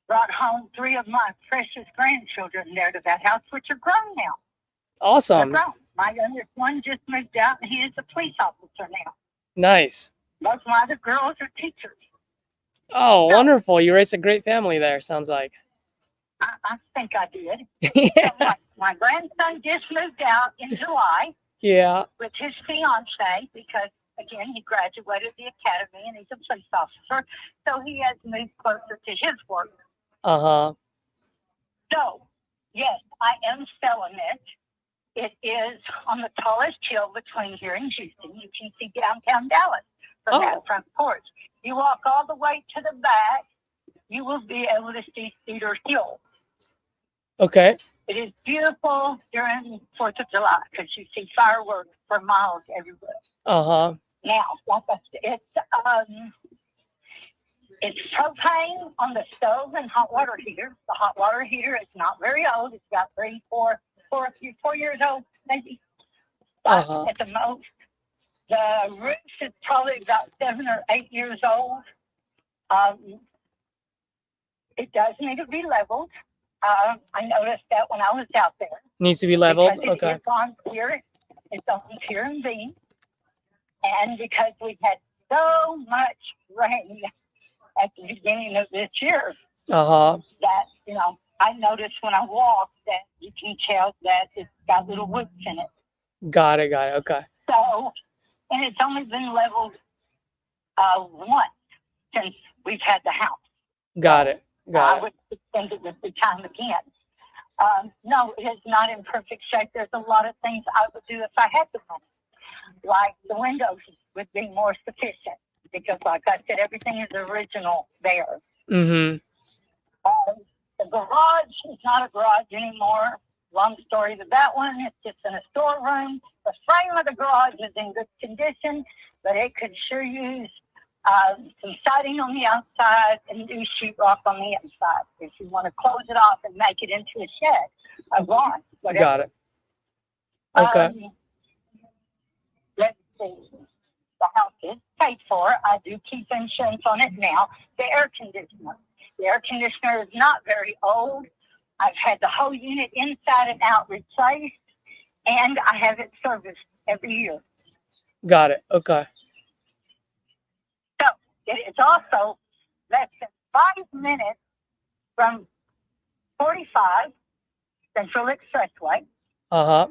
brought home 3 of my precious grandchildren there to that house, which are grown now. Awesome. They're grown. My youngest one just moved out, and he is a police officer now. Nice. Both my other girls are teachers. Oh, wonderful. You raised a great family there, sounds like. I think I did. Yeah. So my grandson just moved out in July Yeah. with his fiance because, again, he graduated the academy and he's a police officer. So he has moved closer to his work. Uh-huh. So, yes, I am selling it. It is on the tallest hill between here and Houston. You can see downtown Dallas from that front porch. You walk all the way to the back, you will be able to see Cedar Hill. Okay. It is beautiful during 4th of July because you see fireworks for miles everywhere. Uh-huh. Now, like I said, it's propane on the stove and hot water heater. The hot water heater is not very old. It's about 4 years old, maybe. Uh-huh. At the most. The roof is probably about 7 or 8 years old. It does need to be leveled. I noticed that when I was out there. Needs to be leveled. Because Okay. It's on here and V. And because we've had so much rain at the beginning of this year, Uh-huh. that, you know, I noticed when I walked that you can tell that it's got little woods in it. Got it. Okay. So, and it's only been leveled once since we've had the house. Got it. I would think it would be time again. No, it is not in perfect shape. There's a lot of things I would do if I had the money. Like the windows would be more sufficient because, like I said, everything is original there. Mm-hmm. The garage is not a garage anymore. Long story to that one. It's just in a storeroom. The frame of the garage is in good condition, but it could sure use some siding on the outside and new sheetrock on the inside. If you want to close it off and make it into a shed, a barn, whatever. Got it. Okay. Let's see. The house is paid for. I do keep insurance on it now. The air conditioner. The air conditioner is not very old. I've had the whole unit inside and out replaced, and I have it serviced every year. Got it. Okay. So it is also less than 5 minutes from 45 Central Expressway. Uh-huh.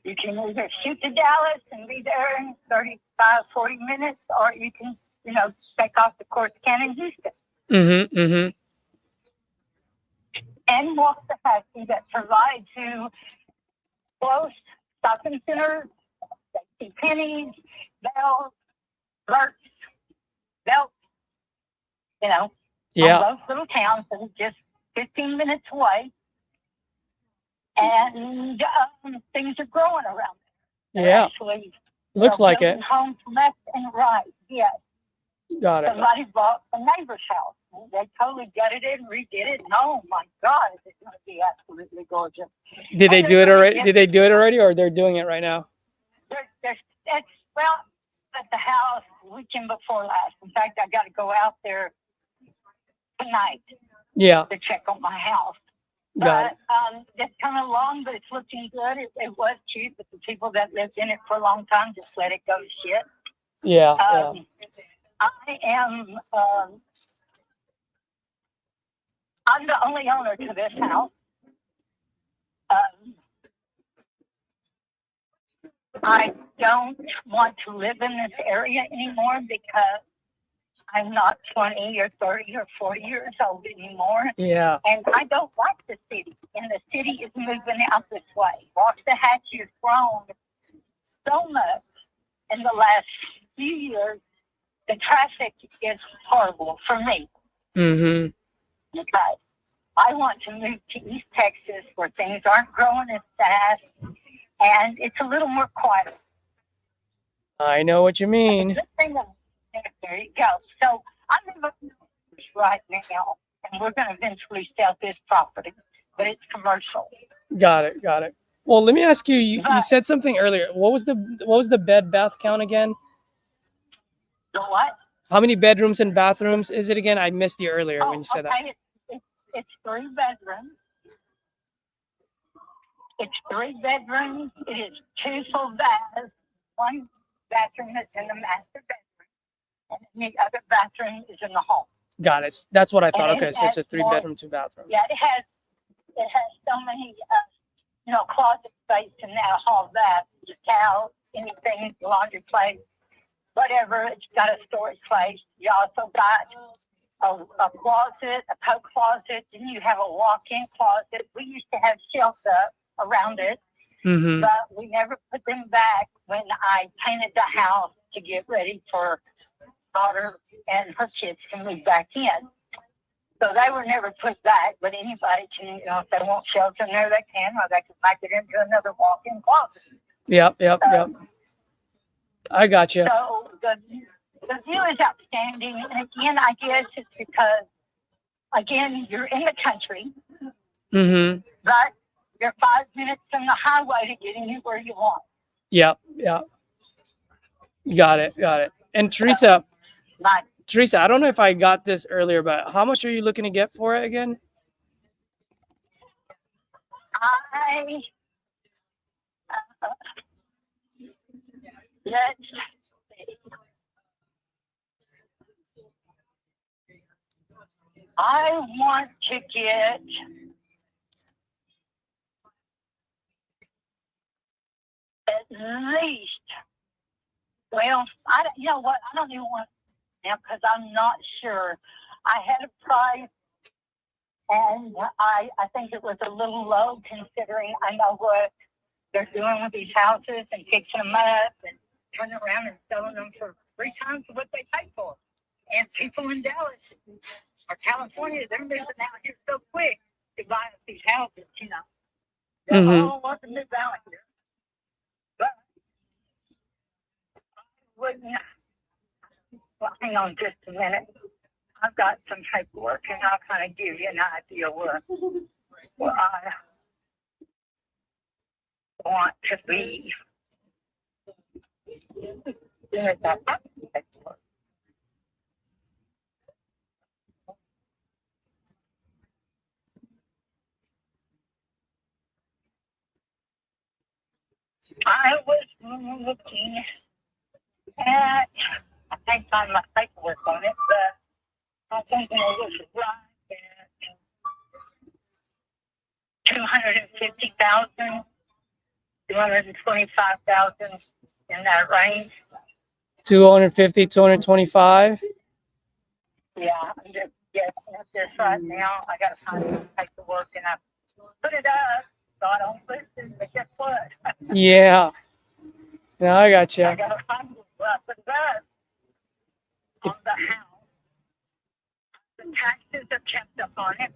You can either shoot to Dallas and be there in 35, 40 minutes, or you can, you know, take off to Corsicana in Houston. Mm-hmm. Mm-hmm. And walk the taxi that provides you close shopping centers, pennies, bells, belts, you know, Yeah. all those little towns that are just 15 minutes away. And things are growing around there. They're Yeah. actually, Looks like building it. homes left and right. Yes. Got it. Somebody bought the neighbor's house. They totally gutted it and redid it. And oh my God, it's going to be absolutely gorgeous. Did they And do it they're already? gonna Did they do it already, or they're doing it right now? Well, at the house weekend before last. In fact, I got to go out there tonight Yeah. to check on my house. Got it. But it's coming along, but it's looking good. It was cheap, but the people that lived in it for a long time just let it go to shit. Yeah. I am. I'm the only owner to this house. I don't want to live in this area anymore because I'm not 20 or 30 or 40 years old anymore. Yeah. And I don't like the city. And the city is moving out this way. Waxahachie has grown so much in the last few years. The traffic is horrible for me. Mm-hmm. Okay. I want to move to East Texas where things aren't growing as fast and it's a little more quiet. I know what you mean. There you go. So I'm in right now, and we're going to eventually sell this property, but it's commercial. Got it. Well, let me ask you, you said something earlier. What was the bed bath count again? The what? How many bedrooms and bathrooms is it again? I missed you earlier when you said that. It's 3 bedrooms. It's 3 bedrooms. It is 2 full baths. 1 bathroom that's in the master bedroom, and the other bathroom is in the hall. Got it. That's what I thought. And Okay, so it's a 3 bedroom, 2 bathroom. Yeah, it has so many, closet space in that hall, bath, your towels, anything, laundry place, whatever. It's got a storage place. You also got a closet, a coat closet, and you have a walk-in closet. We used to have shelves up around it, but we never put them back when I painted the house to get ready for daughter and her kids to move back in. So they were never put back, but anybody can, if they want shelves in there, they can, or they can make it into another walk-in closet. Yep. I got you. So the view is outstanding. And again, I guess it's because, again, you're in the country, but you're 5 minutes from the highway to get anywhere you want. Yep. Got it. And Teresa, I don't know if I got this earlier, but how much are you looking to get for it again? Let's see. I want to get at least, well, you know what? I don't even want now because I'm not sure. I had a price, and I think it was a little low considering I know what they're doing with these houses and fixing them up and turning around and selling them for 3 times what they paid for. And people in Dallas or California, they're moving out here so quick to buy up these houses, They all want to move out here. But I wouldn't. Well, hang on just a minute. I've got some paperwork, and I'll kind of give you an idea what I want to be. There's that paperwork. I was looking at, I can't find my paperwork on it, but I think it was right at 250,000, 225,000 in that range. 250, 225. Yeah, I'm just guessing at this right now. I got to find some paperwork, and I put it up, so I don't lose it, but guess what? Yeah. No, I got you. I got to find it, but the bus on the house, the taxes are kept up on it.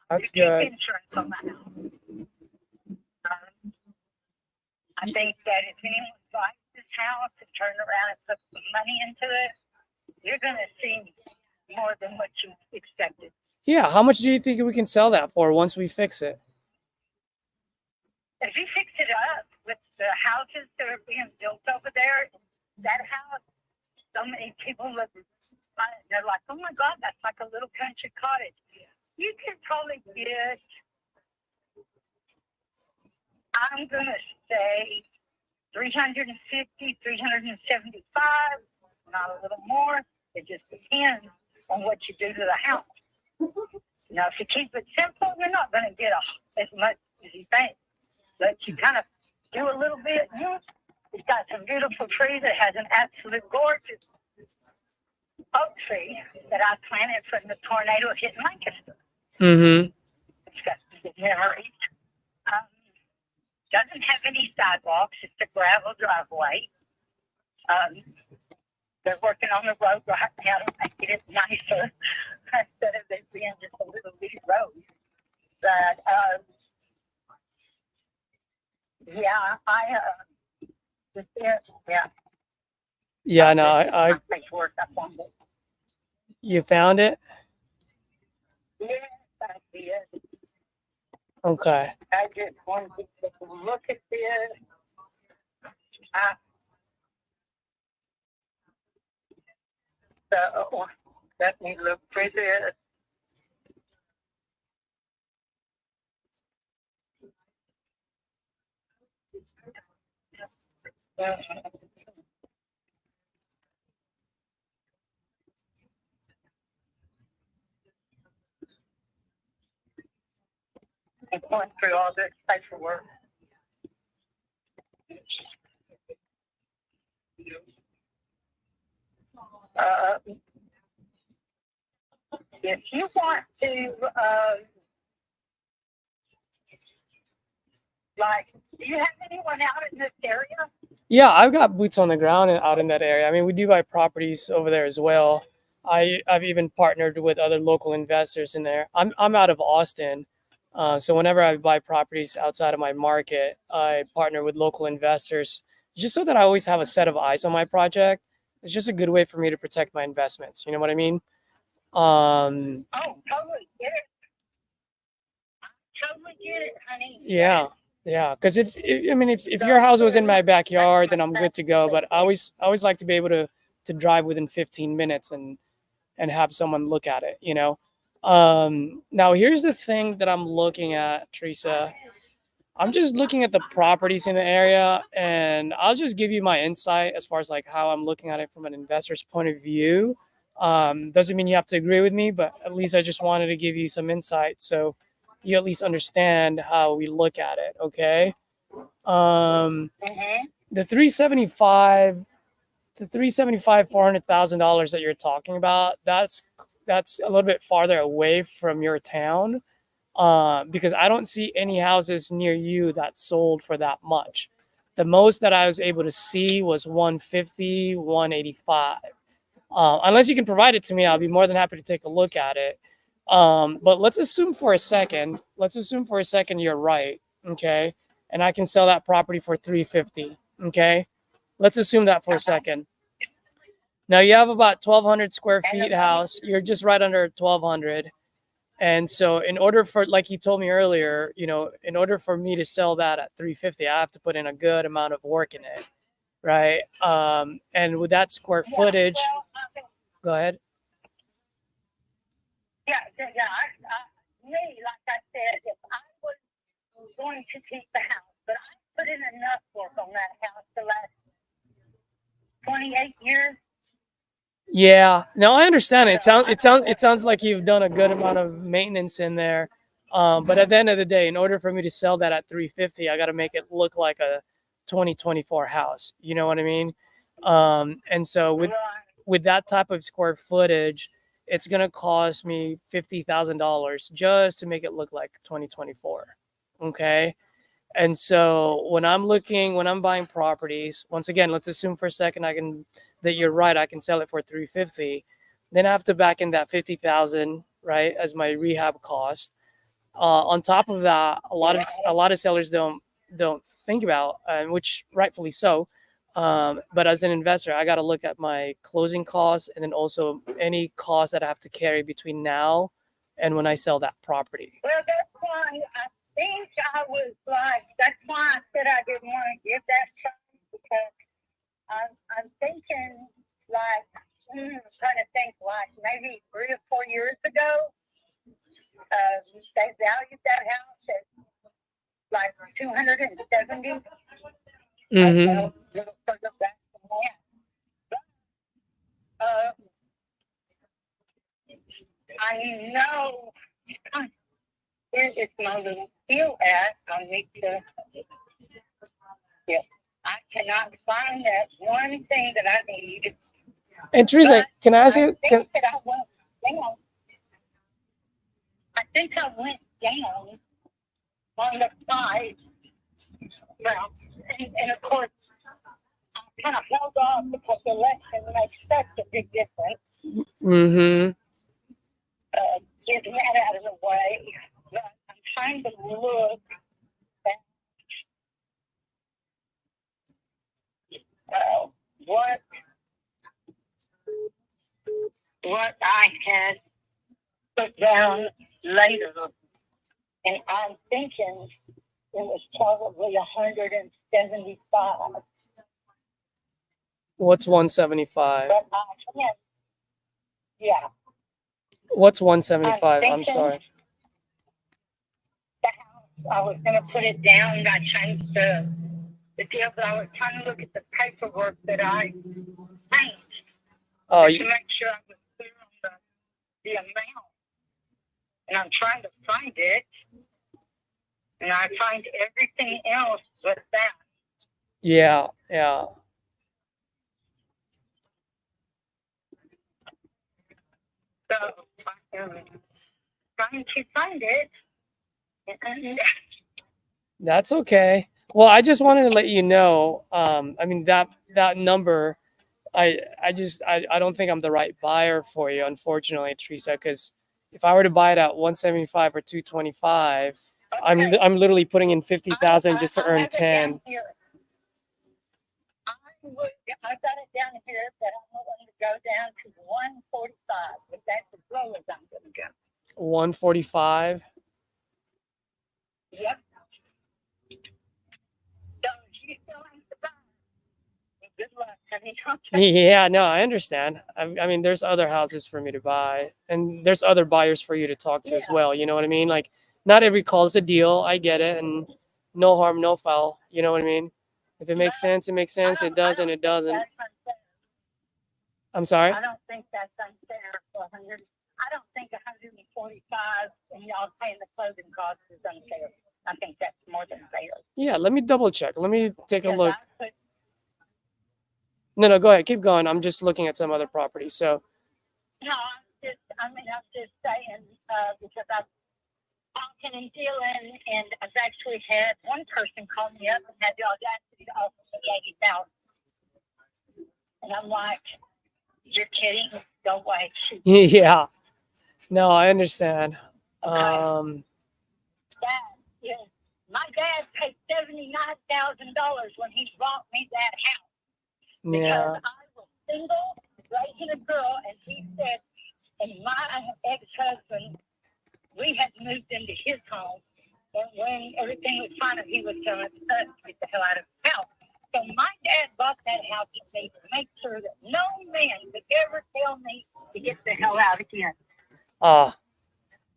That's you good. keep insurance on the house. I think that if anyone buys this house and turn around and put some money into it, you're going to see more than what you expected. Yeah. How much do you think we can sell that for once we fix it? If you fix it up with the houses that are being built over there, that house, so many people look at it, they're like, oh my God, that's like a little country cottage. You can probably get, I'm going to say 350, 375, not a little more. It just depends on what you do to the house. Now, if you keep it simple, you're not going to get as much as you think. But you kind of do a little bit. It's got some beautiful trees. It has an absolute gorgeous oak tree that I planted from the tornado hitting Lancaster. It's got some good memories. Doesn't have any sidewalks. It's a gravel driveway. They're working on the road right now to make it nicer instead of it being just a little bitty road. But yeah, Yeah, no, I you found it? Yes, I did. Okay. I just wanted to take a look at this. So let me look for this. I'm going through all this paperwork. If you want to, like, do you have anyone out in this area? Yeah, I've got boots on the ground and out in that area. I mean, we do buy properties over there as well. I've even partnered with other local investors in there. I'm out of Austin, so whenever I buy properties outside of my market, I partner with local investors just so that I always have a set of eyes on my project. It's just a good way for me to protect my investments. You know what I mean? Oh, totally get it. Totally get it, honey. Yeah. Yeah, because if your house was in my backyard, then I'm good to go. But I always like to be able to drive within 15 minutes and have someone look at it. You know. Now here's the thing that I'm looking at, Teresa. I'm just looking at the properties in the area, and I'll just give you my insight as far as like how I'm looking at it from an investor's point of view. Doesn't mean you have to agree with me, but at least I just wanted to give you some insight so you at least understand how we look at it. Okay. The 375, $400,000 that you're talking about, that's a little bit farther away from your town, because I don't see any houses near you that sold for that much. The most that I was able to see was 150, 185. Unless you can provide it to me, I'll be more than happy to take a look at it. But let's assume for a second you're right, okay? And I can sell that property for 350, okay? Let's assume that for a second. Now you have about 1,200 square feet house. You're just right under 1,200. And so in order for, like you told me earlier, in order for me to sell that at 350, I have to put in a good amount of work in it, right? And with that square footage, go ahead. Yeah. Me, like I said, if I was going to keep the house, but I put in enough work on that house the last 28 years. Yeah, no, I understand it. It sounds like you've done a good amount of maintenance in there. But at the end of the day, in order for me to sell that at 350, I got to make it look like a 2024 house. You know what I mean? And so with that type of square footage, it's gonna cost me $50,000 just to make it look like 2024. Okay. And so when I'm buying properties, once again, let's assume for a second that you're right, I can sell it for 350. Then I have to back in that 50,000, right, as my rehab cost. On top of that, a lot of sellers don't think about, which rightfully so. But as an investor, I got to look at my closing costs and then also any costs that I have to carry between now and when I sell that property. Well, that's why I think that's why I said I didn't want to give that chance, because I'm thinking trying to think maybe 3 or 4 years ago, they valued that house at like 270. Mm-hmm. I know where is my little bill at. I need to. Yeah, I cannot find that one thing that I need. And Teresa, can I ask you? I think I went down on the side. Well, and of course, I kind of held off because the election makes such a big difference. Mm-hmm. Getting that out of the way. But I'm trying to look at what I had put down later. And I'm thinking it was probably 175. What's 175? But I can't. Yeah. What's 175? I'm thinking sorry. the house, I was going to put it down. I changed the deal, but I was trying to look at the paperwork that I changed Oh, to make sure I was clear on the amount. And I'm trying to find it. And I find everything else but that. yeah, yeah. So I'm trying to find it. And That's okay. Well, I just wanted to let you know. I mean that number. I don't think I'm the right buyer for you, unfortunately, Teresa. Because if I were to buy it at 175 or 225, I'm literally putting in 50,000 just to earn 10. I've got it down here that I'm willing to go down to 145, but that's as low as I'm going to go. 145. Yep. So you still ain't the buyer. Good luck. Yeah, no, I understand. I mean, there's other houses for me to buy, and there's other buyers for you to talk to as well. You know what I mean? Like, not every call's a deal. I get it, and no harm, no foul. You know what I mean? If it makes sense, it makes sense. It doesn't, it doesn't. I'm sorry? I don't think that's unfair for 100. I don't think 145 and y'all paying the closing costs is unfair. I think that's more than fair. Yeah, let me double check. Let me take a look. No, go ahead. Keep going. I'm just looking at some other properties. So, No, I'm just saying, because I'm talking and dealing, and I've actually had one person call me up and had the audacity to offer me 80,000. And I'm like, you're kidding? Go away. yeah. No, I understand. Dad, yeah, my dad paid $79,000 when he bought me that house. Because Yeah. I was single, raising a girl, and he said, and my ex-husband, we had moved into his home, and when everything was fine, he was telling us to get the hell out of the house. So my dad bought that house for me to make sure that no man could ever tell me to get the hell out again.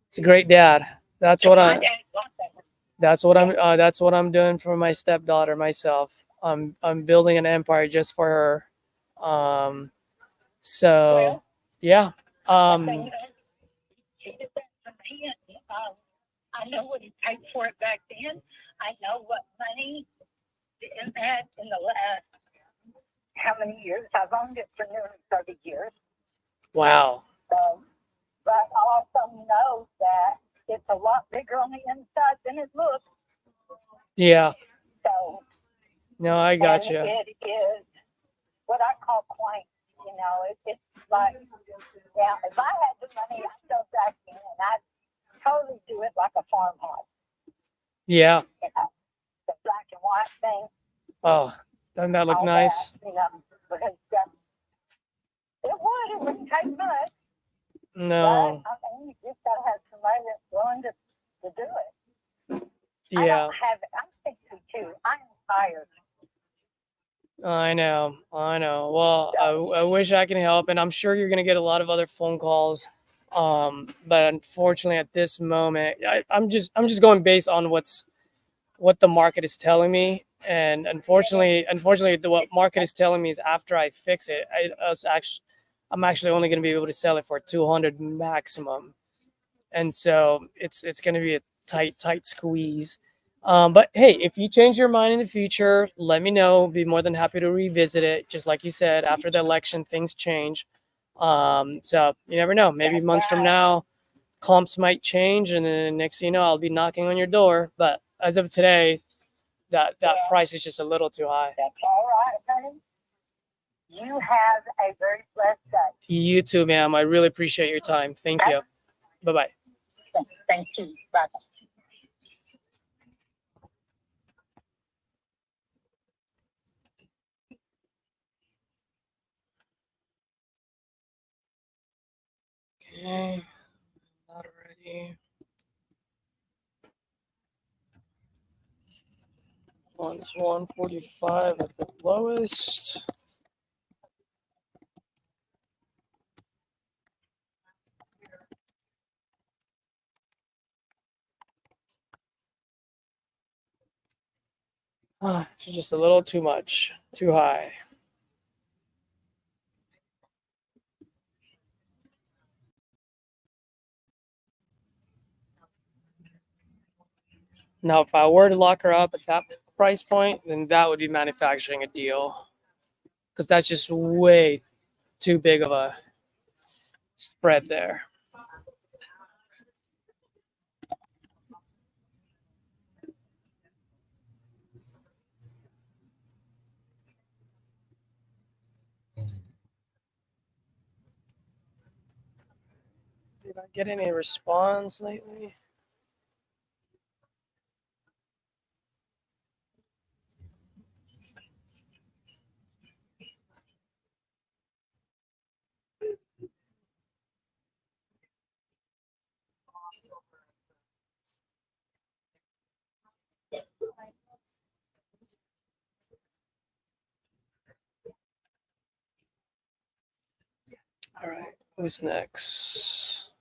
It's a great dad. That's So what my I. dad bought that house. That's what I'm doing for my stepdaughter myself. I'm building an empire just for her. So Well, yeah. She did that for me, and I know what he paid for it back then. I know what money in that in the last how many years? I've owned it for nearly 30 years. Wow. So, but I also know that it's a lot bigger on the inside than it looks. Yeah. So No, I got you. It is what I call quaint. You know, it's like, yeah, if I had the money, I'd go back in and I'd totally do it like a farmhouse. Yeah. You know, the black and white thing. Oh, doesn't that look all nice? That, you know, because it wouldn't take much. No. But, I mean, you just got to have somebody that's willing to do it. Yeah. I don't have it. I'm 62. I'm tired. I know. Well, I wish I can help, and I'm sure you're gonna get a lot of other phone calls. But unfortunately, at this moment, I'm just going based on what the market is telling me, and unfortunately, what market is telling me is after I fix it, I'm actually only gonna be able to sell it for 200 maximum, and so it's gonna be a tight squeeze. But hey, if you change your mind in the future, let me know. Be more than happy to revisit it. Just like you said, after the election, things change. So you never know. Maybe months from now, comps might change, and then next thing you know, I'll be knocking on your door. But as of today, that price is just a little too high. That's all right, honey. You have a very blessed day. You too, ma'am. I really appreciate your time. Thank you. Bye bye. Thank you. Bye. Okay, not ready. One's 145 at the lowest. It's just a little too much, too high. Now, if I were to lock her up at that price point, then that would be manufacturing a deal, because that's just way too big of a spread there. Did I get any response lately? All right, who's next?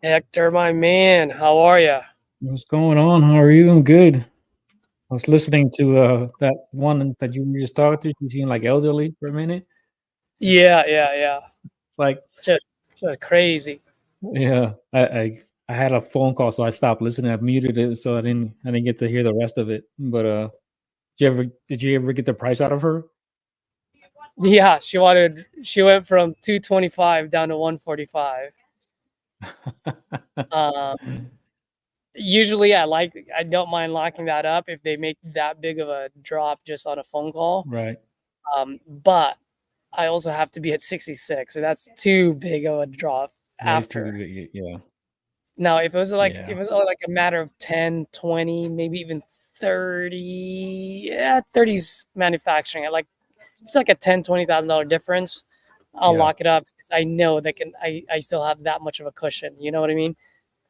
Hector, my man, how are you? What's going on? How are you? I'm good. I was listening to that one that you were just talking to. You seem like elderly for a minute. Yeah. It's like just crazy. Yeah, I had a phone call, so I stopped listening. I muted it, so I didn't get to hear the rest of it. But did you ever get the price out of her? Yeah, she went from 225 down to 145. Usually I don't mind locking that up if they make that big of a drop just on a phone call. Right. But I also have to be at 66, so that's too big of a drop after. Yeah. Now, if it was like Yeah. if it was only like a matter of 10, 20, maybe even 30, 30's manufacturing. It's like a $10,000-$20,000 difference. I'll Yeah. lock it up because I know that I still have that much of a cushion. You know what I mean?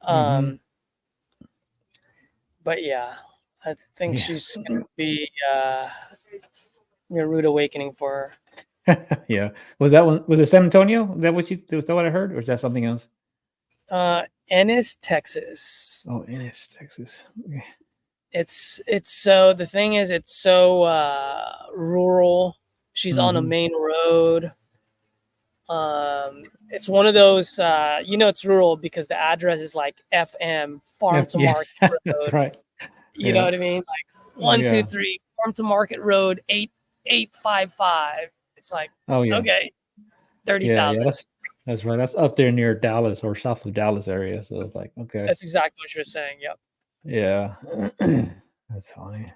Mhm. But yeah, I think Yeah. she's gonna be a rude awakening for Yeah. Was it San Antonio? Was that what I heard, or is that something else? her. Ennis, Texas. Oh, Ennis, Texas. Okay. It's so the thing is it's so rural. She's on a Mhm. main road. It's one of those it's rural because the address is like FM farm to Yeah, market road. that's right. You know Yeah. what I mean? Like 1, 2, Yeah. 3 farm to market road 8855. It's like Oh, yeah. okay, Yeah, 30,000. that's right. That's up there near Dallas or south of Dallas area. So it's like, okay. That's exactly what you were saying. Yep. Yeah. That's funny.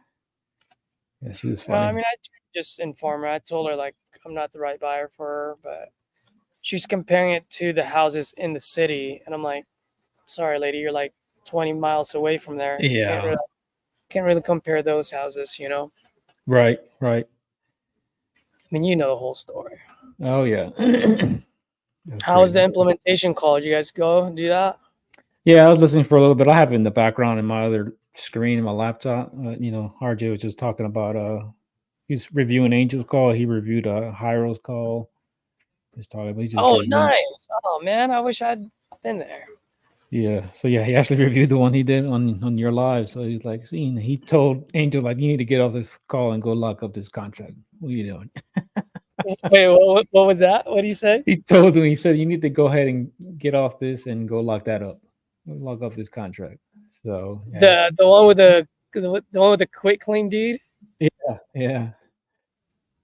Yeah, she was I funny. mean, I just informed her. I told her like I'm not the right buyer for her, but she's comparing it to the houses in the city, and I'm like, sorry, lady, you're like 20 miles away from there. Yeah. Can't really compare those houses, you know. Right. I mean, you know the whole story. Oh, yeah. How was the implementation call? Did you guys go do that? Yeah, I was listening for a little bit. I have it in the background in my other screen in my laptop. RJ was just talking about he's reviewing Angel's call. He reviewed Hyro's call. He's talking about Oh, nice. Oh man, I wish I'd been there. Yeah. So yeah, he actually reviewed the one he did on your live. So he's like, see, he told Angel like, you need to get off this call and go lock up this contract. What are you doing? Wait, what was that? What did he say? He told him, he said, you need to go ahead and get off this and go lock that up. Lock up this contract. So yeah. The one with the one with the quit claim deed? Yeah.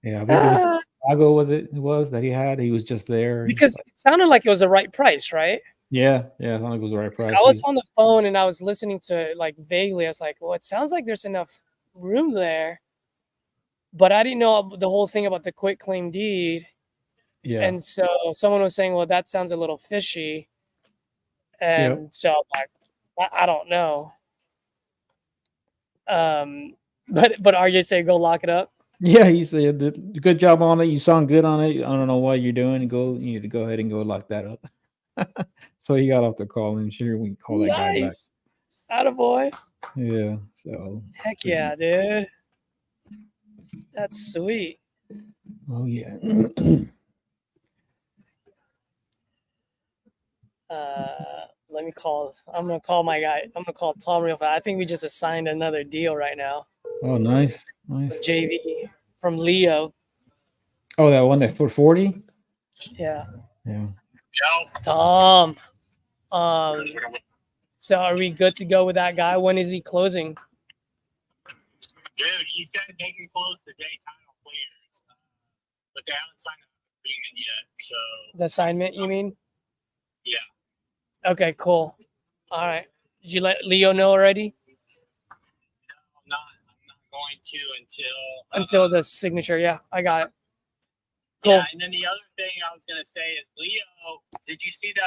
I think it was Chicago, it was that he had. He was just there. Because it sounded like it was the right price, right? Yeah, I think it was the right price. I was on the phone and I was listening to it like vaguely. I was like, well, it sounds like there's enough room there. But I didn't know the whole thing about the quit claim deed. Yeah. And so someone was saying, well, that sounds a little fishy. And so I'm like, I don't know. But RJ said go lock it up. Yeah, he said good job on it. You sound good on it. I don't know what you're doing. You need to go ahead and go lock that up. So he got off the call and sure we can call that guy back. Nice. Attaboy. Yeah. So heck yeah, dude. That's sweet. Oh yeah. Let me call. I'm gonna call my guy. I'm gonna call Tom real fast. I think we just assigned another deal right now. Oh, nice. JV from Leo. Oh, that one that for 40. Yeah. Yeah. Tom. So are we good to go with that guy? When is he closing? Dude, he said they can close the day title clears, but they haven't signed an agreement yet. So The assignment, you mean? yeah. Okay, cool. All right. Did you let Leo know already? I'm not going to Until the signature. Yeah, I got it. Cool. Yeah, and then the other thing I was gonna say is Leo. Did you see the?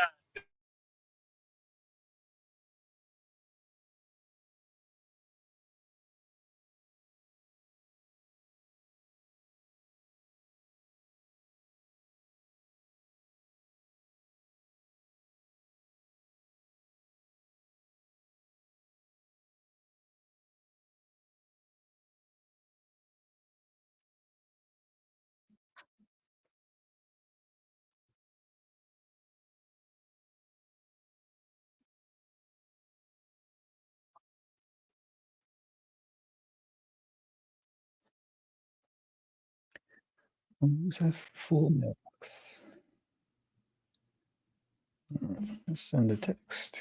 Who's that full mailbox? Let's send a text.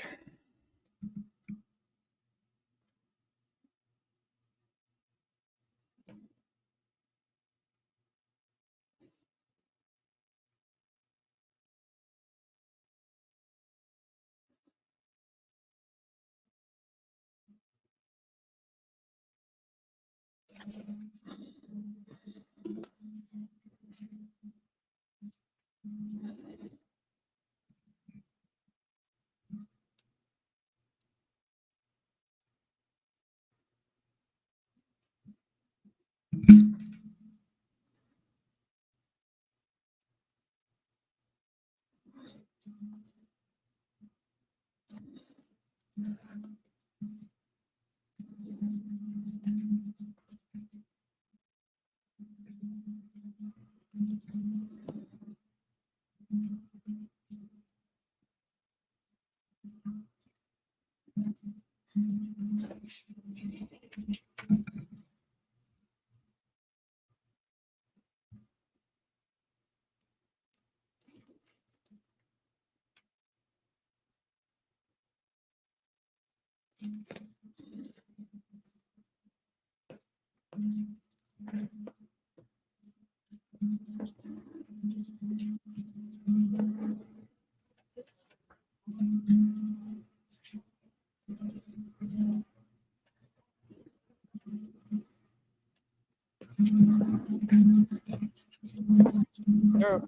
Sure.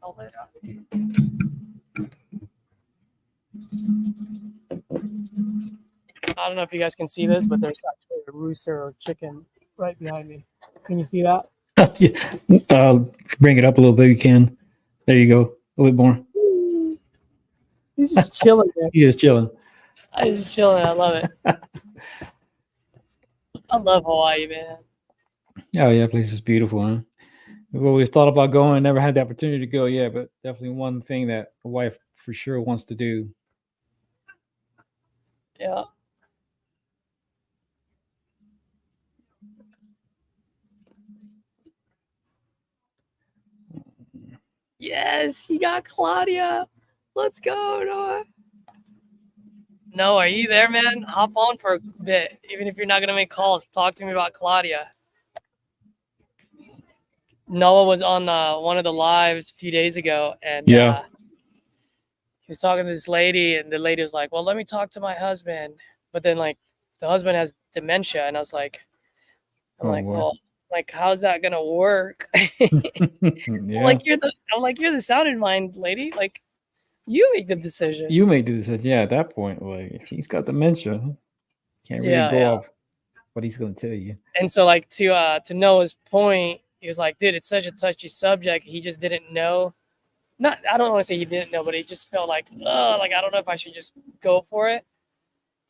I'll let out. I don't know if you guys can see this, but there's actually a rooster or chicken right behind me. Can you see that? Bring it up a little bit. You can. There you go. A little bit more. He's just chilling there. He is chilling. He's just chilling. I love it. I love Hawaii, man. Oh yeah, place is beautiful, huh? We've always thought about going, never had the opportunity to go yet, but definitely one thing that a wife for sure wants to do. Yeah. Yes, you got Claudia. Let's go, Noah. No, are you there, man? Hop on for a bit. Even if you're not going to make calls, talk to me about Claudia. Noah was on one of the lives a few days ago, and he was talking to this lady, and the lady was like, well, let me talk to my husband. But then, like, the husband has dementia, and I was like, well, like, how's that going to work? Yeah. I'm like, you're the sounding mind lady. Like, you make the decision. You may do this. Yeah, at that point, like, if he's got dementia, can't really Yeah, go yeah. off what he's going to tell you. And so, like, to Noah's point, he was like, dude, it's such a touchy subject. He just didn't know. I don't want to say he didn't know, but he just felt like, oh, like, I don't know if I should just go for it.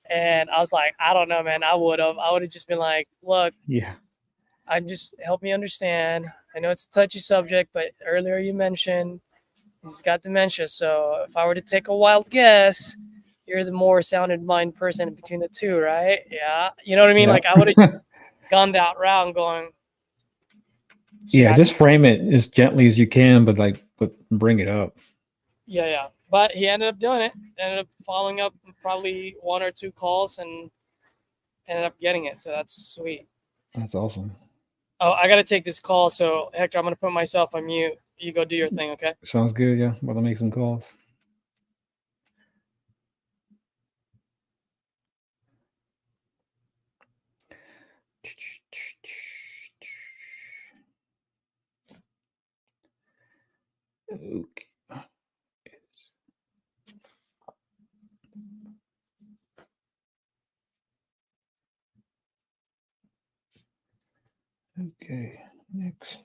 And I was like, I don't know, man. I would have just been like, look, Yeah. help me understand. I know it's a touchy subject, but earlier you mentioned he's got dementia. So if I were to take a wild guess, you're the more sounded mind person between the two, right? Yeah. You know what I mean? Yeah. Like, I would have just gone that route and going, Yeah, just frame it as gently as you can, but bring it up. yeah, yeah. But he ended up doing it. Ended up following up probably 1 or 2 calls and ended up getting it. So that's sweet. That's awesome. Oh, I got to take this call. So, Hector, I'm going to put myself on mute. You go do your thing, okay? Sounds good. Yeah, about to make some calls. Okay. Okay, next.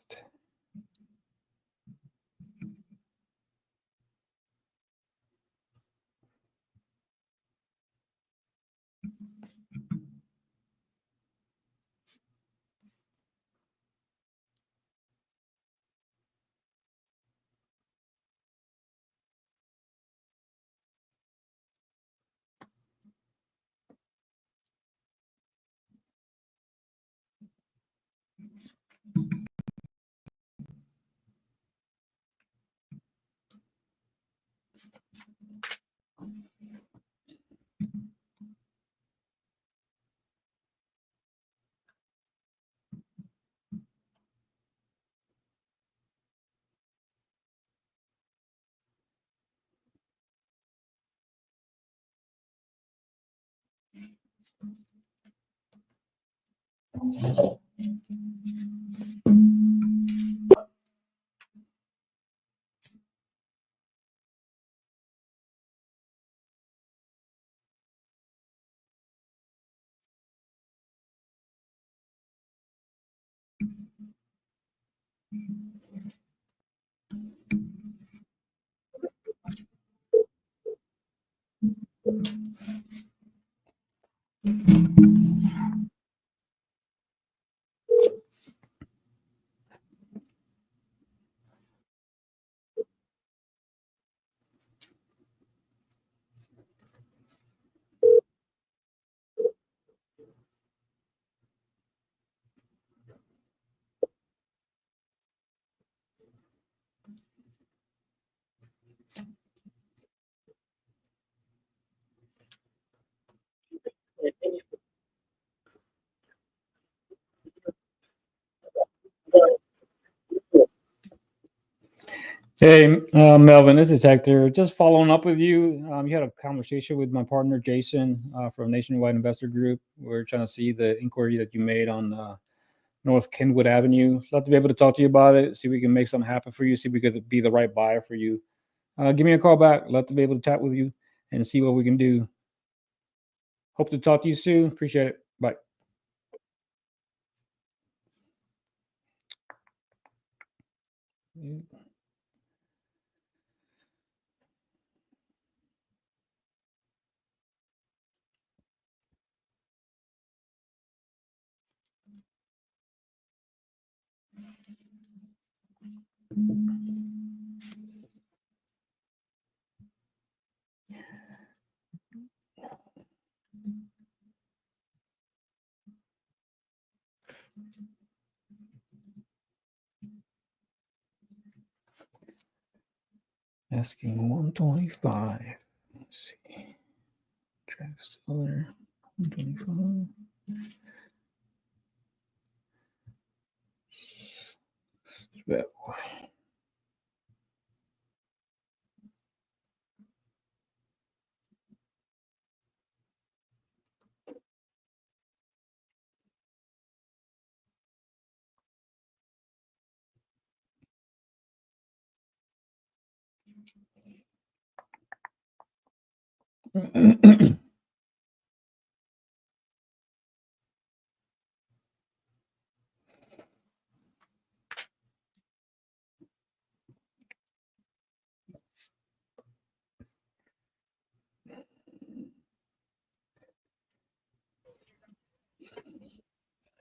Hey, Melvin, this is Hector. Just following up with you. You had a conversation with my partner, Jason, from Nationwide Investor Group. We're trying to see the inquiry that you made on North Kenwood Avenue. I'd love to be able to talk to you about it, see if we can make something happen for you, see if we could be the right buyer for you. Give me a call back. Love to be able to chat with you and see what we can do. Hope to talk to you soon. Appreciate it. Bye. Asking 125. Let's see. Track seller 125. Well,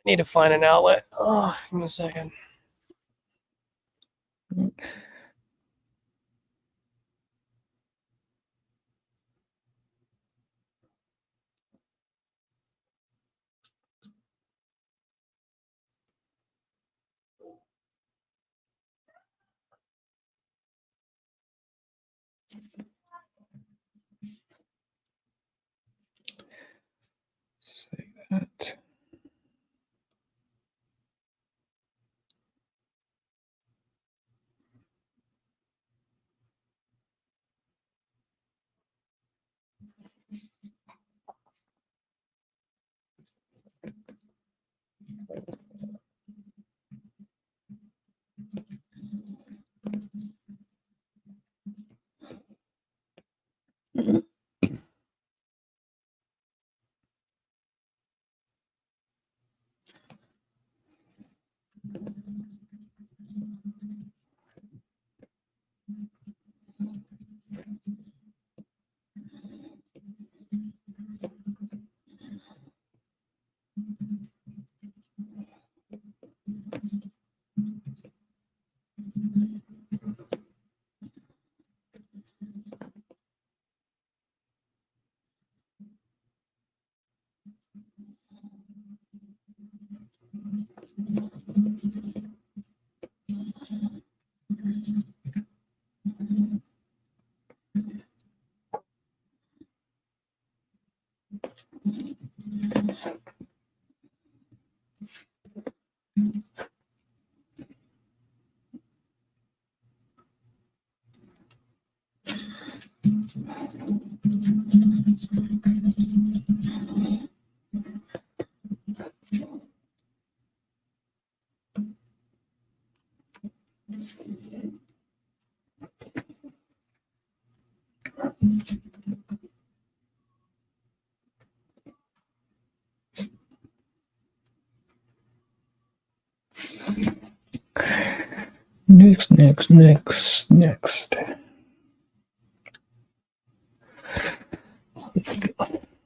Need to find an outlet. Oh, give me a second. say that. Next.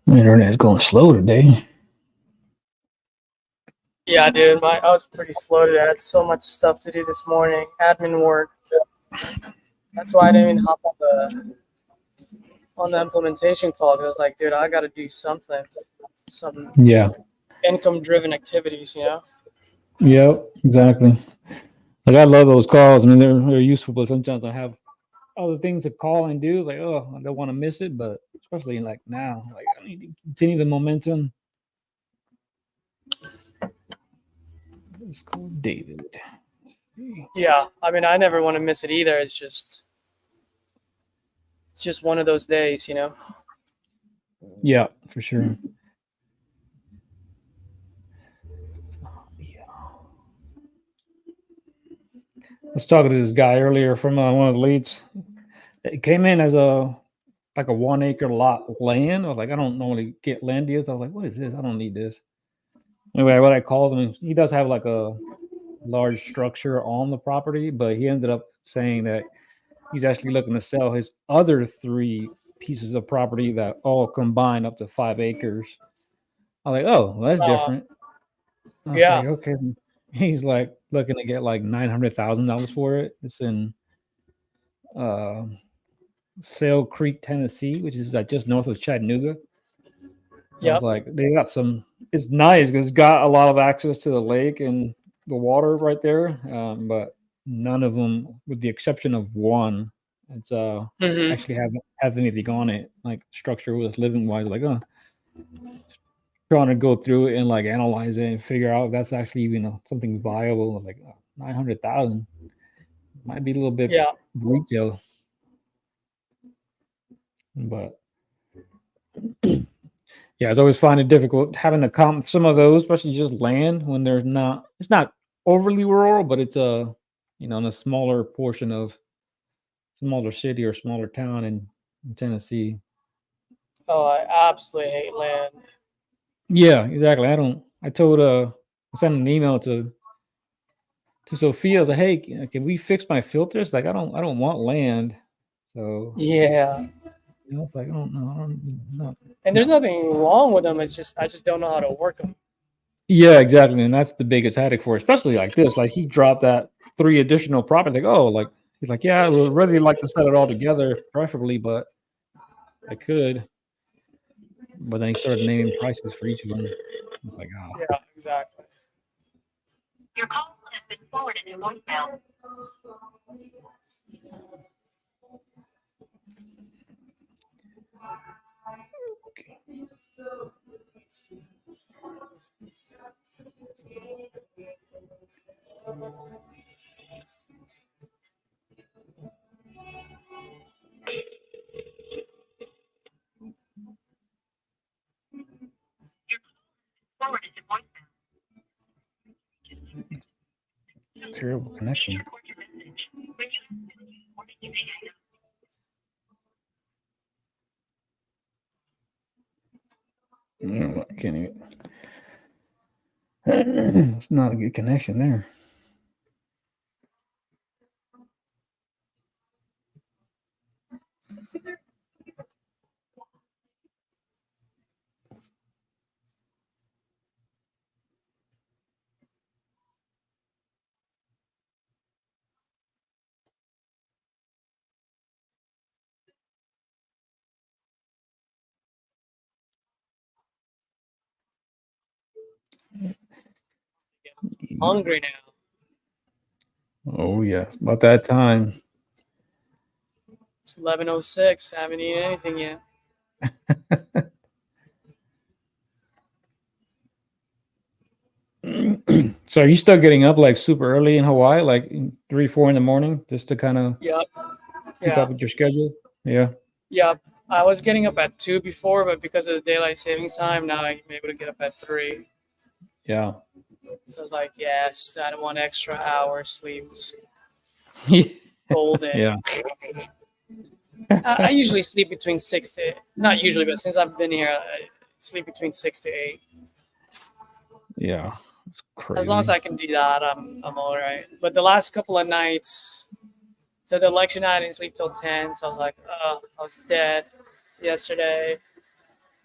My internet's going slow today. Yeah, dude, I was pretty slow today. I had so much stuff to do this morning, admin work. That's why I didn't even hop on the implementation call. Because I was like, dude, I got to do something, some income-driven activities, you know? Yep, exactly. Like I love those calls. I mean, they're useful, but sometimes I have other things to call and do. Like, oh, I don't want to miss it, but especially like now, like I need to continue the momentum. It's called David. Yeah, I mean, I never want to miss it either. It's just one of those days, you know? Yeah, for sure. I was talking to this guy earlier from one of the leads. It came in as a 1 acre lot of land. I was like, I don't normally get land deals. I was like, what is this? I don't need this. Anyway, what I called him, he does have like a large structure on the property, but he ended up saying that he's actually looking to sell his other 3 pieces of property that all combine up to 5 acres. I was like, oh, well, that's different. I was like, okay. He's like looking to get like $900,000 for it. It's in Sale Creek, Tennessee, which is like just north of Chattanooga. I was like, they got some. It's nice because it's got a lot of access to the lake and the water right there, but none of them, with the exception of one, It's actually have anything on it, like structure was living wise, like trying to go through it and like analyze it and figure out if that's actually even something viable. Like 900,000 might be a little bit retail, but yeah, it's always find it difficult having to comp some of those, especially just land when there's not. It's not overly rural, but it's in a smaller portion of smaller city or smaller town in Tennessee. Oh, I absolutely hate land. Yeah, exactly. I told I sent an email to Sophia. I was like, hey, can we fix my filters? Like, I don't want land. So yeah, it's like I don't know. And there's nothing wrong with them. It's just I just don't know how to work them. Yeah, exactly, and that's the biggest headache for, especially like this. Like he dropped that 3 additional properties. Like, he's like, yeah, I would really like to set it all together, preferably, but I could. But then he started naming prices for each of them. I'm like, oh. Yeah, exactly. Your call has been forwarded to voicemail. Forwarded to voicemail. Terrible connection. No, I can't even. It's not a good connection there. Hungry now. Oh yeah, it's about that time. It's 11:06. Haven't eaten anything yet. So are you still getting up like super early in Hawaii, like 3, 4 in the morning, just to kind of keep up with your schedule? Yeah. Yep. I was getting up at 2 before, but because of the daylight savings time, now I'm able to get up at 3. Yeah. So I was like, yes, I don't want extra hour sleep. Golden. Yeah. I usually sleep between 6 to, not usually, but since I've been here, I sleep between 6 to 8. Yeah. It's crazy. As long as I can do that, I'm all right. But the last couple of nights, so the election night, I didn't sleep till 10. So I was like, I was dead yesterday.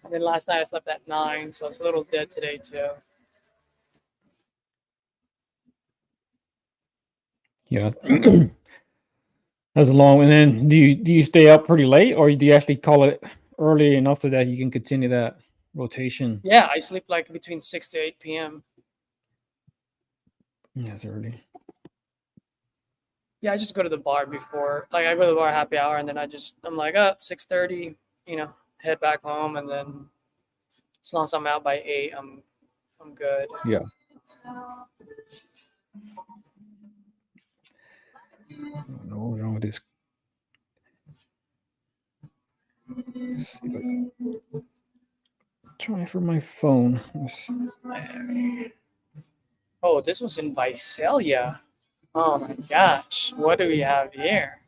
And then last night I slept at 9. So I was a little dead today too. Yeah. That's a long. And then do you stay up pretty late, or do you actually call it early enough so that you can continue that rotation? Yeah, I sleep like between 6 to 8 p.m. Yeah, it's early. Yeah, I just go to the bar before. Like I go to the bar happy hour, and then I'm like, 6:30, head back home, and then as long as I'm out by 8, I'm good. Yeah. I don't know what's wrong with this. Let's see try for my phone. Oh, this was in Visalia. Oh my gosh, what do we have here?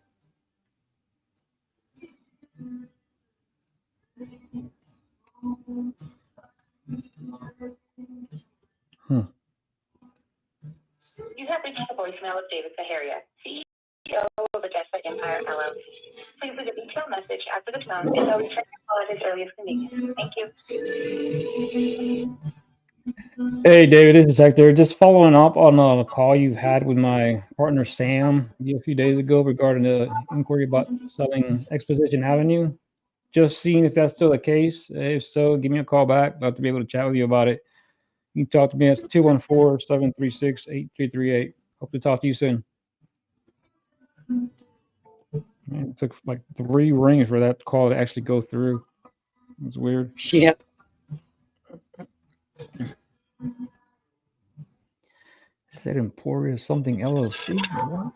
You have reached the voicemail of David Saharia, CEO of Augusta Empire LLC. Please leave a detailed message after the tone, and I'll return your call at his earliest convenience. Thank you. Hey, David, this is Hector. Just following up on a call you've had with my partner Sam a few days ago regarding the inquiry about selling Exposition Avenue. Just seeing if that's still the case. If so, give me a call back. I'd love to be able to chat with you about it. You can talk to me at 214-736-8338. Hope to talk to you soon. Man, it took like 3 rings for that call to actually go through. It's weird. Yep. Said Emporia something LLC. What?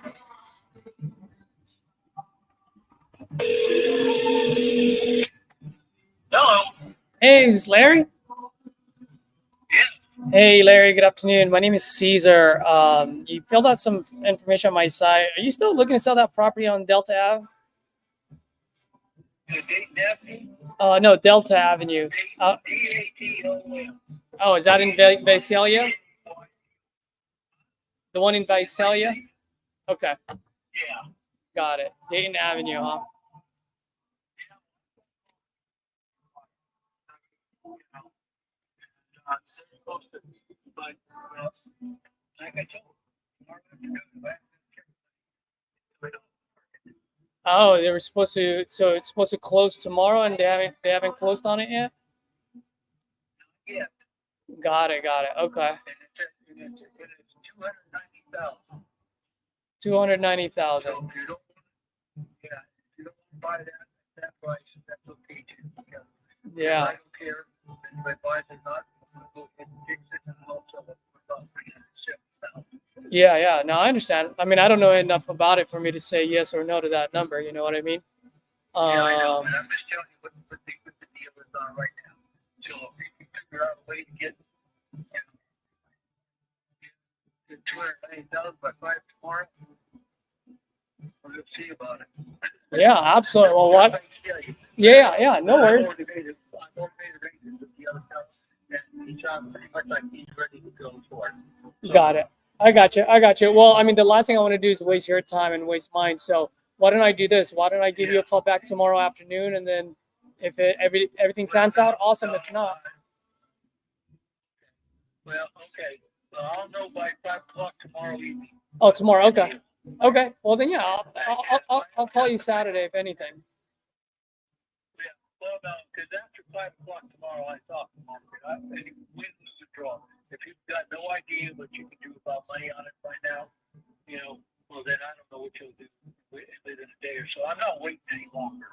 Hello. Hey, is this Larry? Hey, Larry. Good afternoon. My name is Caesar. You filled out some information on my site. Are you still looking to sell that property on Delta Ave? No, Delta Avenue. Oh, is that in Visalia? The one in Visalia? Okay. Yeah. Got it. Dayton Avenue, huh? Oh, they were supposed to. So it's supposed to close tomorrow, and they haven't closed on it yet. Yeah. Got it. Okay. 290,000. So if you don't, yeah, if you don't buy that price, that's okay too. Yeah. I don't care if I buy it or not. I'll go ahead and fix it and I'll sell it for about $370,000. Yeah. No, I understand. I mean, I don't know enough about it for me to say yes or no to that number. You know what I mean? Yeah, I know. And I'm just telling you what the deal is on right now. So if you can figure out a way to get, you know, 290,000 by 5 tomorrow, we'll see about it. Yeah, absolutely. Well, what? Yeah. No worries. Got it. I got you. Well, I mean, the last thing I want to do is waste your time and waste mine. So why don't I do this? Why don't I give you a call back tomorrow afternoon, and then if everything pans out, awesome. If not, well, okay. Well, I'll know by 5 o'clock tomorrow evening. Oh, tomorrow. Okay. Well, then yeah, I'll call you Saturday if anything. Yeah. Well, no, because after 5 o'clock tomorrow, I talk to market. Win, lose, or draw. If you've got no idea what you can do about money on it right now, you know, well, then I don't know what you'll do within a day or so. I'm not waiting any longer.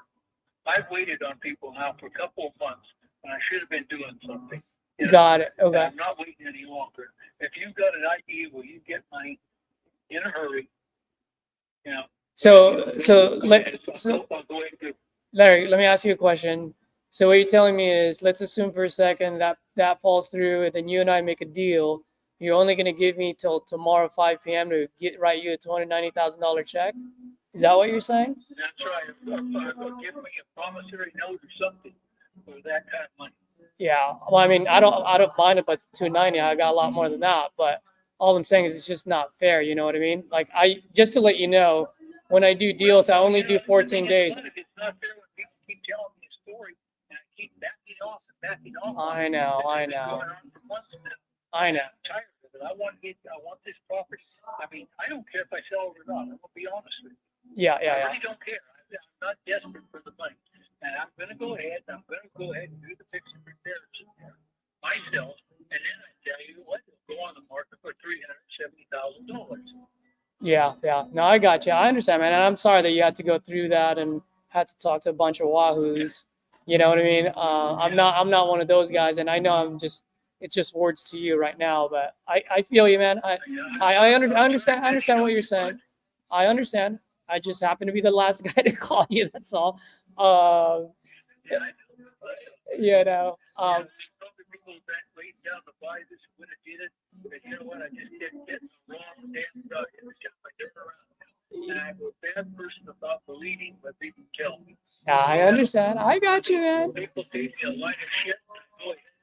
I've waited on people now for a couple of months, and I should have been doing something. You know? Got it. Okay. I'm not waiting any longer. If you've got an idea where you get money in a hurry, you know. So Larry, let me ask you a question. So what you're telling me is, let's assume for a second that falls through, and then you and I make a deal. You're only going to give me till tomorrow 5 p.m. to write you a $290,000 check. Is that what you're saying? That's right. Give me a promissory note or something for that kind of money. Yeah. Well, I mean, I don't mind it, but 290, I got a lot more than that. But all I'm saying is it's just not fair. You know what I mean? Like, just to let you know, when I do deals, I only do 14 days. It's not fair when people keep telling me a story and I keep backing off. I know. I'm tired of it. I want this property. I mean, I don't care if I sell it or not. I'm gonna be honest with you. Yeah. I really don't care. I'm not desperate for the money, and I'm gonna go ahead and do the fix and repairs myself, and then I tell you what, it'll go on the market for $370,000. Yeah. No, I got you. I understand, man. And I'm sorry that you had to go through that and had to talk to a bunch of wahoos. You know what I mean? I'm not one of those guys, and I know it's just words to you right now, but I feel you, man. I understand what you're saying. I understand. I just happen to be the last guy to call you. That's all. You know. People that laid down to buy this would have did it, but you know what? I just didn't get the wrong damn drug every time I turn around. And I'm a bad person about believing what people tell me. I understand. I got you, man. People feed me a line of shit,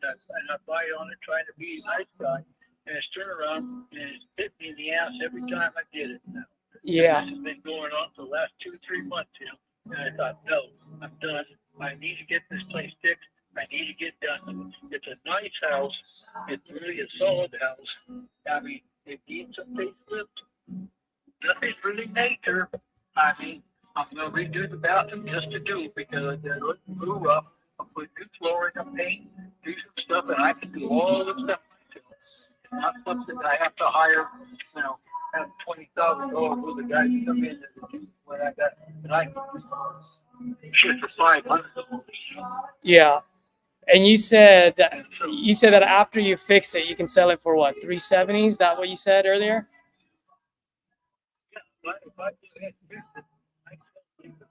and I buy on it, trying to be a nice guy, and it's turn around and it's bit me in the ass every time I did it. Now. Yeah. And this has been going on for the last 2-3 months, you know. And I thought, no, I'm done. I need to get this place fixed. I need to get done. It's a nice house. It's really a solid house. I mean, it needs some facelift. Nothing really major. I mean, I'm going to redo the bathroom just to do it because it looks real rough. I'll put new flooring and paint, do some stuff, and I can do all the stuff myself. It's not something that I have to hire, you know, have $20,000 worth of guys come in when I got shit for $500. Yeah. And you said that after you fix it, you can sell it for what, 370? Is that what you said earlier? If I do it, I can sell it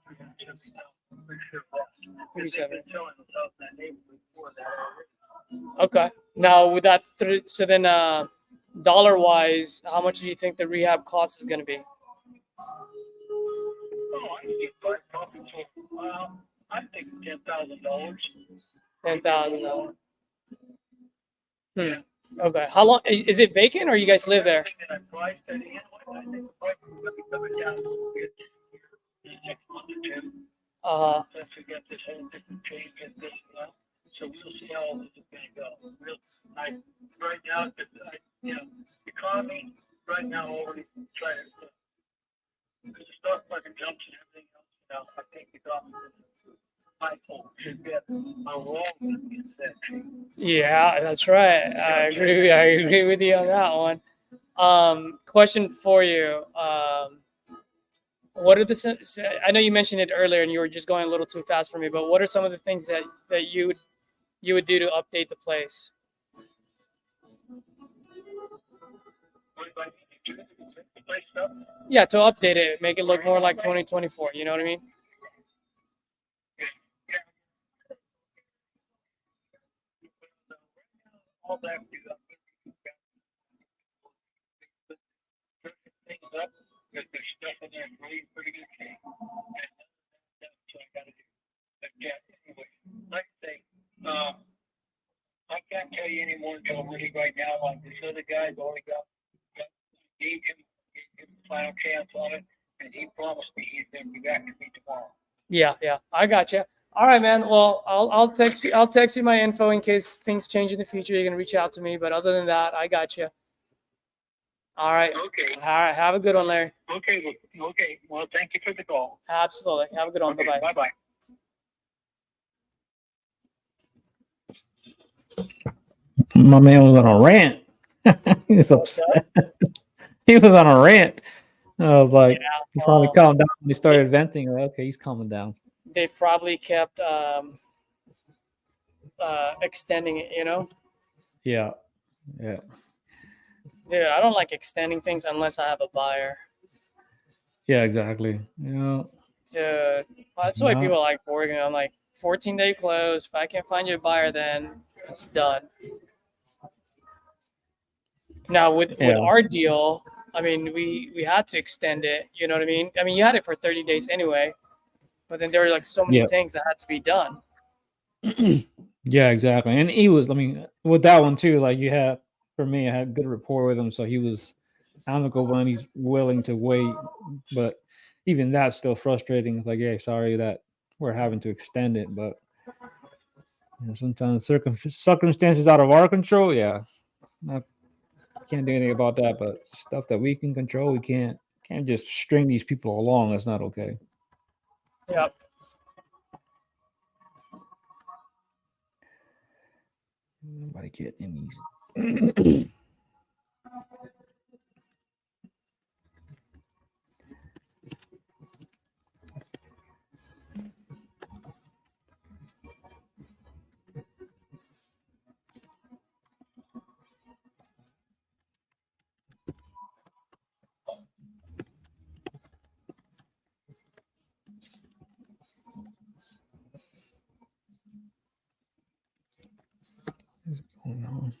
for $370,000. For sure. Because they've been selling themselves in that neighborhood before that. Okay. Now with that, so then dollar wise, how much do you think the rehab cost is going to be? Oh, I can get five copies for, I think $10,000. $10,000. Okay. How long is it vacant, or you guys live there? I priced it in. I think the price is going to be coming down a little bit in the next month or two. Since we got this whole different change in this now. So we'll see how this is going to go. Right now, economy right now already trying to, because the stock market jumps and everything else. I think the economy should get a wrong section. Yeah, that's right. I agree with you on that one. Question for you. What are I know you mentioned it earlier and you were just going a little too fast for me, but what are some of the things that you would do to update the place? Yeah, to update it, make it look more like 2024. You know what I mean? All that things up because there's stuff in there pretty good shape. That's what I got to do. But yeah, anyway, like I say, I can't tell you any more until really right now. Like this other guy's already gave him the final chance on it, and he promised me he's going to be back to me tomorrow. Yeah, I got you. All right, man. Well, I'll text you. I'll text you my info in case things change in the future. You're gonna reach out to me, but other than that, I got you. All right. Okay. All right. Have a good one, Larry. Okay. Well, thank you for the call. Absolutely. Have a good one. Okay, Bye-bye. Bye-bye. My man was on a rant. He was upset. He was on a rant. I was like, he finally calmed down when he started venting. Like, okay, he's calming down. They probably kept extending it, you know? Yeah. Dude, I don't like extending things unless I have a buyer. Yeah, exactly. Yeah. Dude, that's why people like working on like 14-day close. If I can't find you a buyer, then it's done. Now with our deal, I mean, we had to extend it. You know what I mean? I mean, you had it for 30 days anyway, but then there were like so many things that had to be done. Yeah, exactly. And he was, I mean, with that one too, like you had, for me, I had good rapport with him. So he was amicable and he's willing to wait. But even that's still frustrating. It's like, yeah, sorry that we're having to extend it. But sometimes circumstances out of our control. Yeah. Can't do anything about that. But stuff that we can control, we can't just string these people along. That's not okay. Yep. Nobody get in these. What's going on?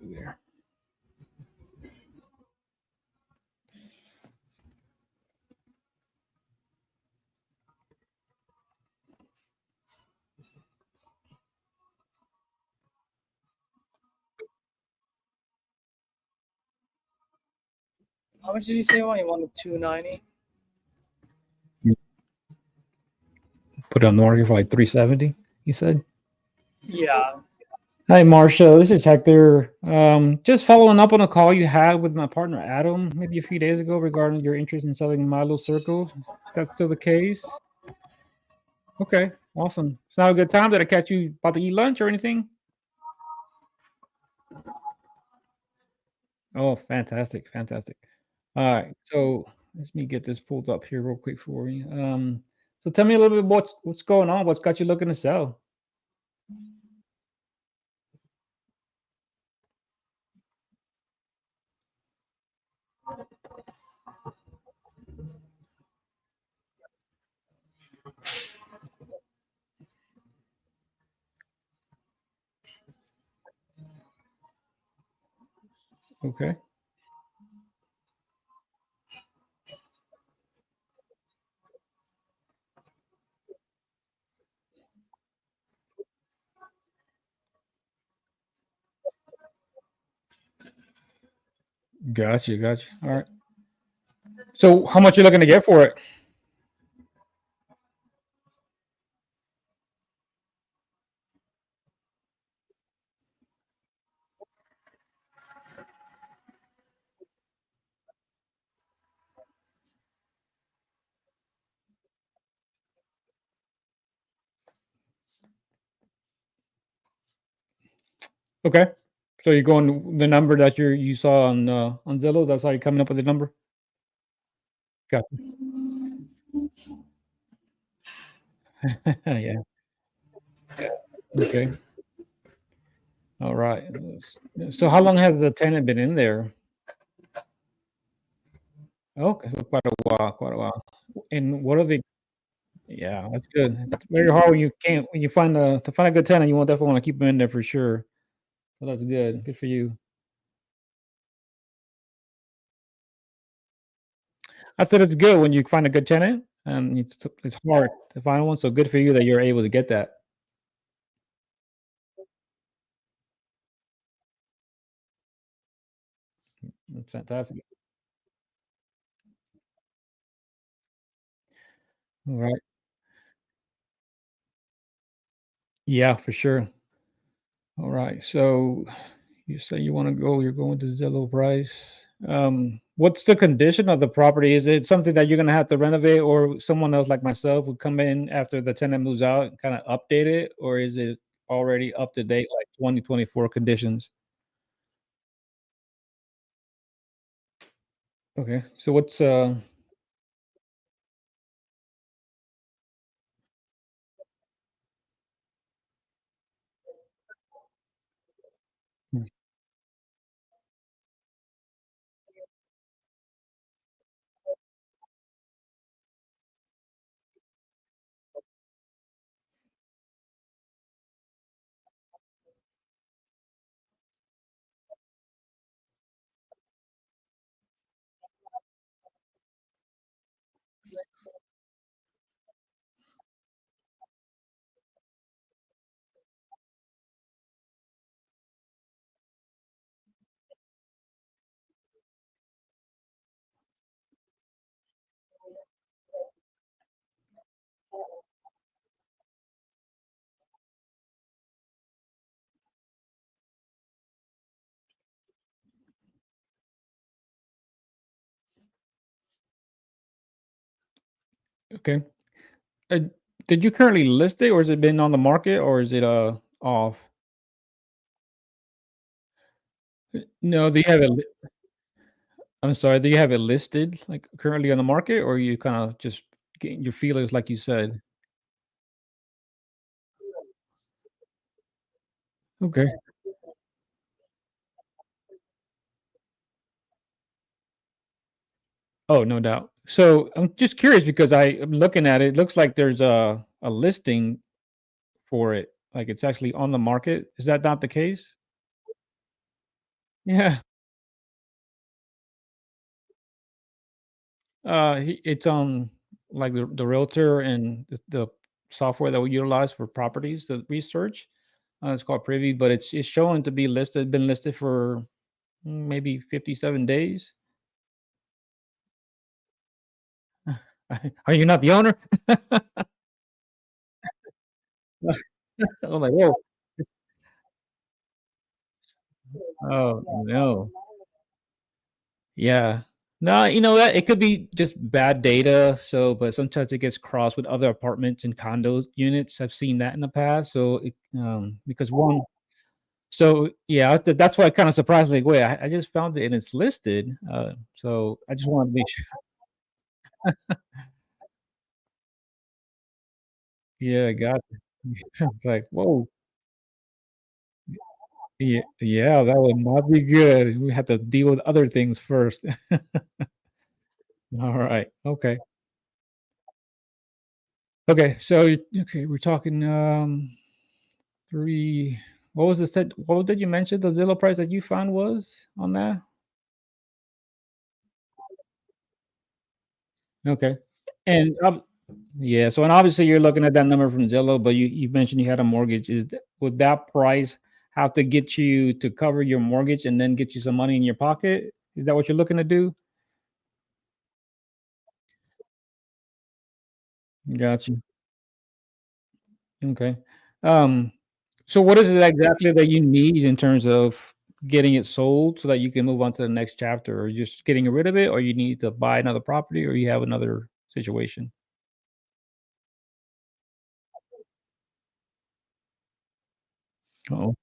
There. How much did you say you wanted? 290. Put it on the market for like 370. You said. Yeah. Hi, Marsha. This is Hector. Just following up on a call you had with my partner Adam maybe a few days ago regarding your interest in selling Milo Circle. Is that still the case? Okay, awesome. It's not a good time. Did I catch you about to eat lunch or anything? Oh, fantastic, fantastic. All right, so let me get this pulled up here real quick for you. So tell me a little bit what's going on. What's got you looking to sell? Okay. Gotcha, gotcha. All right. So how much you looking to get for it? Okay. So you're going the number that you saw on Zillow. That's how you're coming up with the number. Gotcha. Yeah. Okay. All right. So how long has the tenant been in there? Okay, so quite a while, quite a while. And what are the yeah, that's good. It's very hard when you can't when you find a to find a good tenant, you want definitely want to keep them in there for sure. So that's good. Good for you. I said it's good when you find a good tenant, and it's hard to find one. So good for you that you're able to get that. That's fantastic. All right. Yeah, for sure. All right. So you say you want to go, you're going to Zillow Price. What's the condition of the property? Is it something that you're gonna have to renovate, or someone else like myself would come in after the tenant moves out and kind of update it, or is it already up to date like 2024 conditions? Okay. So what's okay? Uh, did you currently list it, or has it been on the market, or is it off? No, do you have it? I'm sorry, do you have it listed like currently on the market, or you kind of just getting your feelers like you said? Okay. Oh, no doubt. So I'm just curious because I am looking at it. It looks like there's a listing for it. Like it's actually on the market. Is that not the case? Yeah. It's on like the realtor and the software that we utilize for properties, the research. It's called Privy, but it's showing to be listed, been listed for maybe 57 days. Are you not the owner? I'm like, whoa. Oh no. Yeah. No, you know what? It could be just bad data. So, but sometimes it gets crossed with other apartments and condos units. I've seen that in the past. So, because one, So yeah, that's why I kind of surprised. Like, wait, I just found it and it's listed. So I just wanted to make sure. Yeah, I got it. It's like, whoa, yeah, yeah, that would not be good. We have to deal with other things first. All right. Okay. Okay. So okay, we're talking three. What was the set? What did you mention? The Zillow price that you found was on that? Okay. And yeah, so and obviously you're looking at that number from Zillow, but you mentioned you had a mortgage. Would that price have to get you to cover your mortgage and then get you some money in your pocket? Is that what you're looking to do? Got you. Okay. Um, so what is it exactly that you need in terms of getting it sold so that you can move on to the next chapter, or just getting rid of it, or you need to buy another property, or you have another situation? Oh,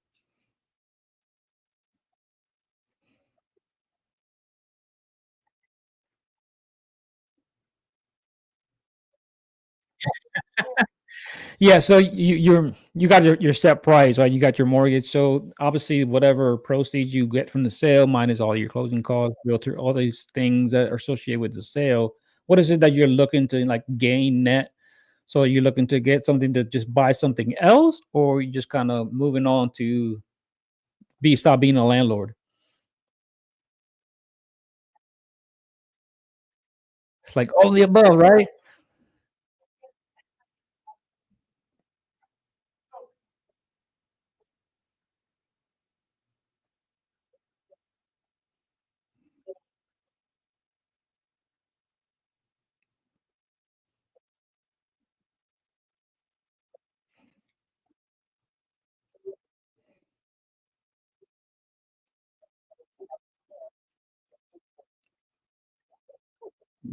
yeah. So you got your set price, right? You got your mortgage. So obviously, whatever proceeds you get from the sale, minus all your closing costs, realtor, all these things that are associated with the sale. What is it that you're looking to like gain net? So are you looking to get something to just buy something else, or you just kind of moving on to stop being a landlord? It's like all the above, right?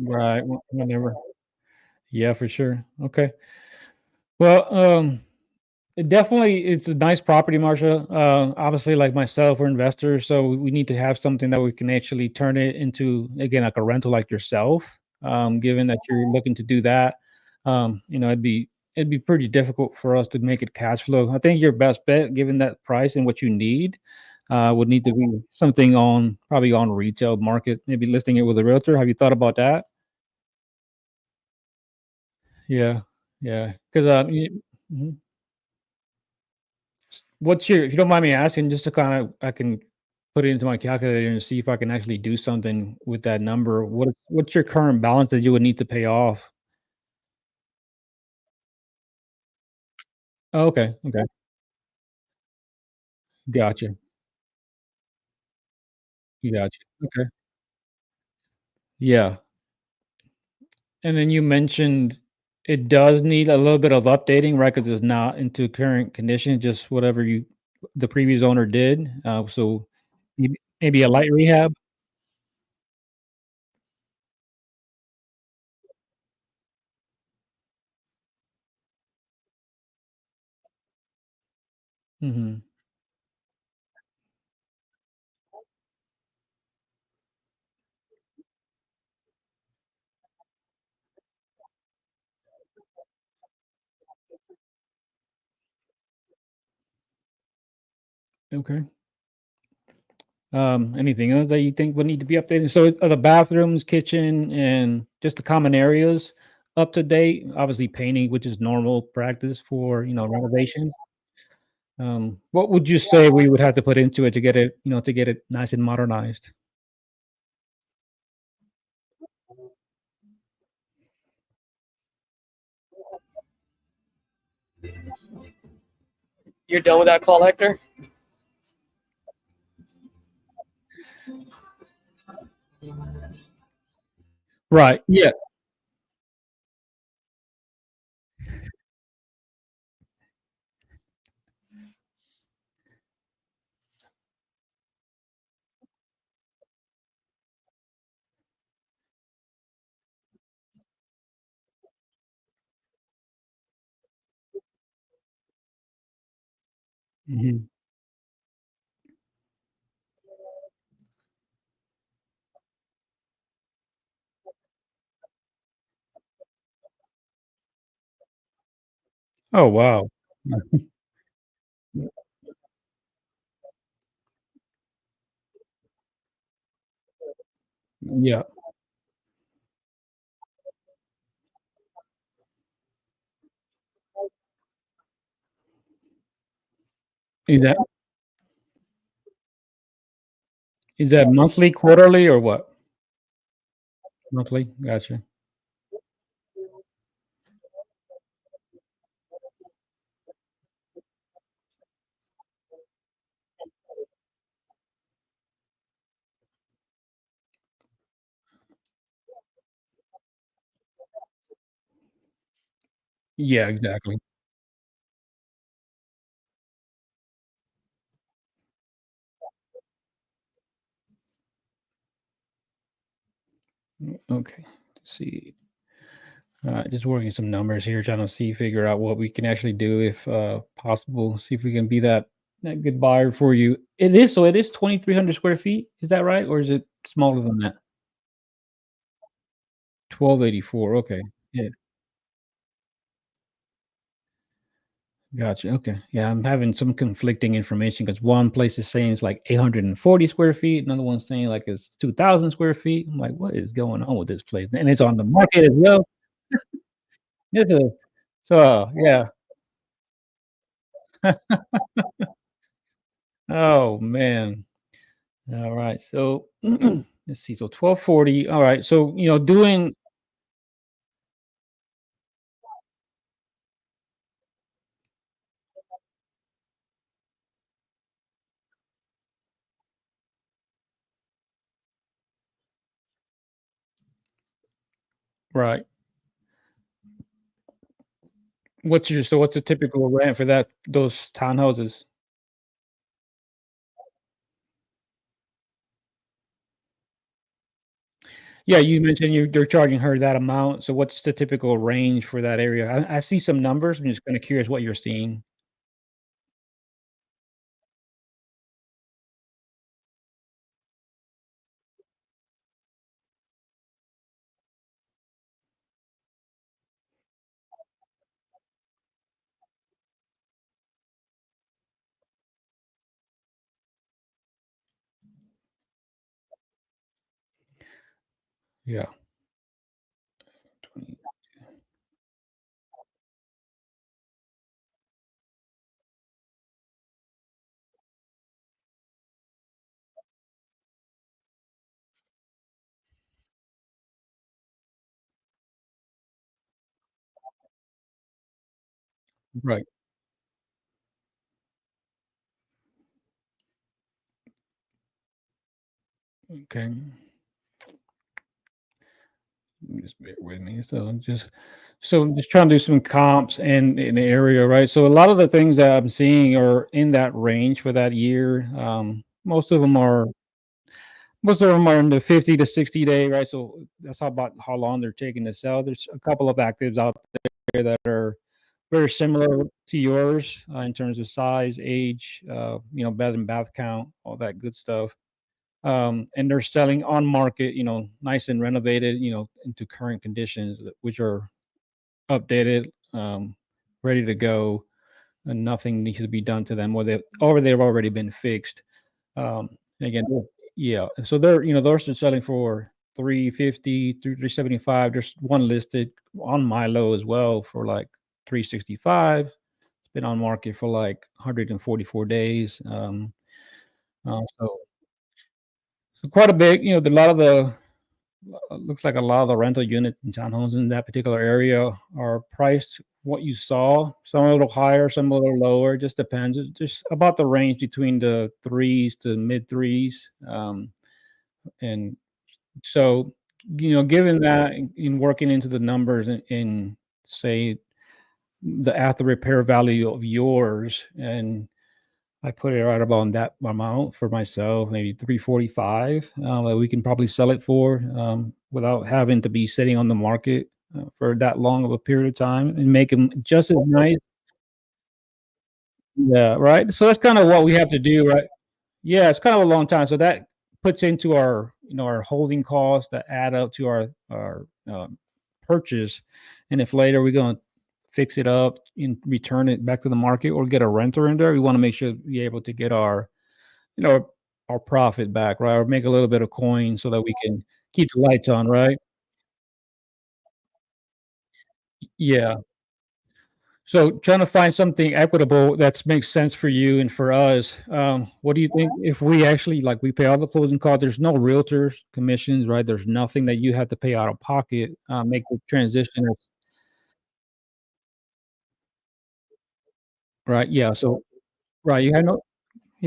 Right. Whenever. Yeah, for sure. Okay. Well, it definitely it's a nice property, Marsha. Obviously, like myself, we're investors, so we need to have something that we can actually turn it into again like a rental, like yourself. Given that you're looking to do that, it'd be pretty difficult for us to make it cash flow. I think your best bet, given that price and what you need, would need to be something on probably on retail market, maybe listing it with a realtor. Have you thought about that? Yeah, yeah. Because mhm. What's your if you don't mind me asking, just to kinda I can put it into my calculator and see if I can actually do something with that number. What's your current balance that you would need to pay off? Oh, okay, okay. Gotcha. Gotcha. Okay. Yeah. And then you mentioned it does need a little bit of updating, right? Because it's not into current condition, just whatever the previous owner did. So maybe a light rehab? Mhm. Okay. Anything else that you think would need to be updated? So are the bathrooms, kitchen, and just the common areas up to date? Obviously painting, which is normal practice for, renovations. What would you say we would have to put into it to get it nice and modernized? You're done with that call, Hector? Right. Yeah. Mhm. Oh, wow. Yeah. Is that is that monthly, quarterly, or what? Monthly? Gotcha. Yeah, exactly. Okay. Let's see. Just working some numbers here, trying to figure out what we can actually do if possible. See if we can be that good buyer for you. It is 2,300 square feet. Is that right, or is it smaller than that? 1,284. Okay. Yeah. Gotcha. Okay. Yeah, I'm having some conflicting information because one place is saying it's like 840 square feet, another one's saying like it's 2,000 square feet. I'm like, what is going on with this place? And it's on the market as well. It's a yeah. Oh man. All right. So let's see. So 1,240. All right. So doing right. What's the typical rent for those townhouses? Yeah, you mentioned they're charging her that amount. So what's the typical range for that area? I see some numbers. I'm just kind of curious what you're seeing. Yeah. 20 Right. Okay. Just bear with me. I'm just trying to do some comps and in the area, right? So a lot of the things that I'm seeing are in that range for that year. Most of them are in the 50 to 60 day, right? So that's about how long they're taking to sell. There's a couple of actives out there that are very similar to yours in terms of size, age, bed and bath count, all that good stuff. And they're selling on market, nice and renovated, into current conditions, which are updated, ready to go, and nothing needs to be done to them, or they've already been fixed. Again, yeah. So they're still selling for 350 through 375. There's one listed on Milo as well for like 365. It's been on market for like 144 days. So quite a bit. A lot of the looks like a lot of the rental units and townhomes in that particular area are priced what you saw. Some a little higher, some a little lower. Just depends. It's just about the range between the threes to mid threes. And so, given that in working into the numbers in say the after repair value of yours, and I put it right about that amount for myself, maybe 345. That we can probably sell it for without having to be sitting on the market for that long of a period of time and make them just as nice. Yeah, right. So that's kind of what we have to do, right? Yeah, it's kind of a long time. So that puts into our holding costs that add up to our purchase. And if later we're going to fix it up and return it back to the market or get a renter in there, we want to make sure we're able to get our, our profit back, right? Or make a little bit of coin so that we can keep the lights on, right? Yeah. So trying to find something equitable that makes sense for you and for us. What do you think if we actually like we pay all the closing costs? There's no realtors commissions, right? There's nothing that you have to pay out of pocket. Make the transition, right? Yeah. So right, you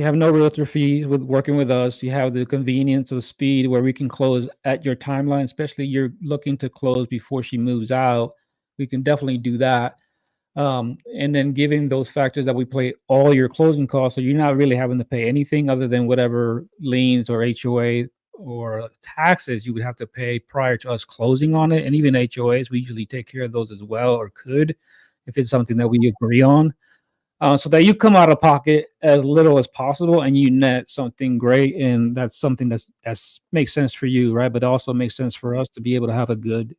have no realtor fees with working with us. You have the convenience of speed where we can close at your timeline, especially you're looking to close before she moves out. We can definitely do that. And then giving those factors that we pay all your closing costs, so you're not really having to pay anything other than whatever liens or HOA or taxes you would have to pay prior to us closing on it. And even HOAs, we usually take care of those as well, or could, if it's something that we agree on. So that you come out of pocket as little as possible and you net something great, and that's something that's makes sense for you, right? But also makes sense for us to be able to have a good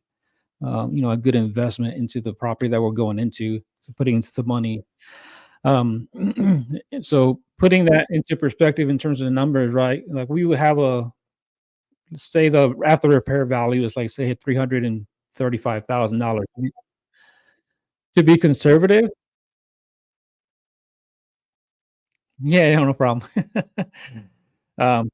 a good investment into the property that we're going into, so putting into the money. Um, so putting that into perspective in terms of the numbers, right? Like we would have let's say the after repair value is like say $335,000 to be conservative. Yeah, no problem. um,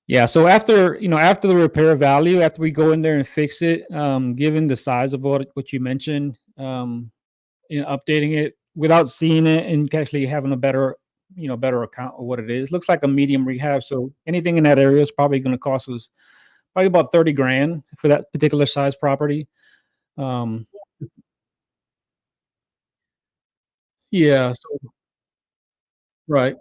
yeah, so after the repair value, after we go in there and fix it, given the size of what you mentioned, updating it without seeing it and actually having a better account of what it is. Looks like a medium rehab. So anything in that area is probably going to cost us probably about 30 grand for that particular size property. Um, yeah. So, right.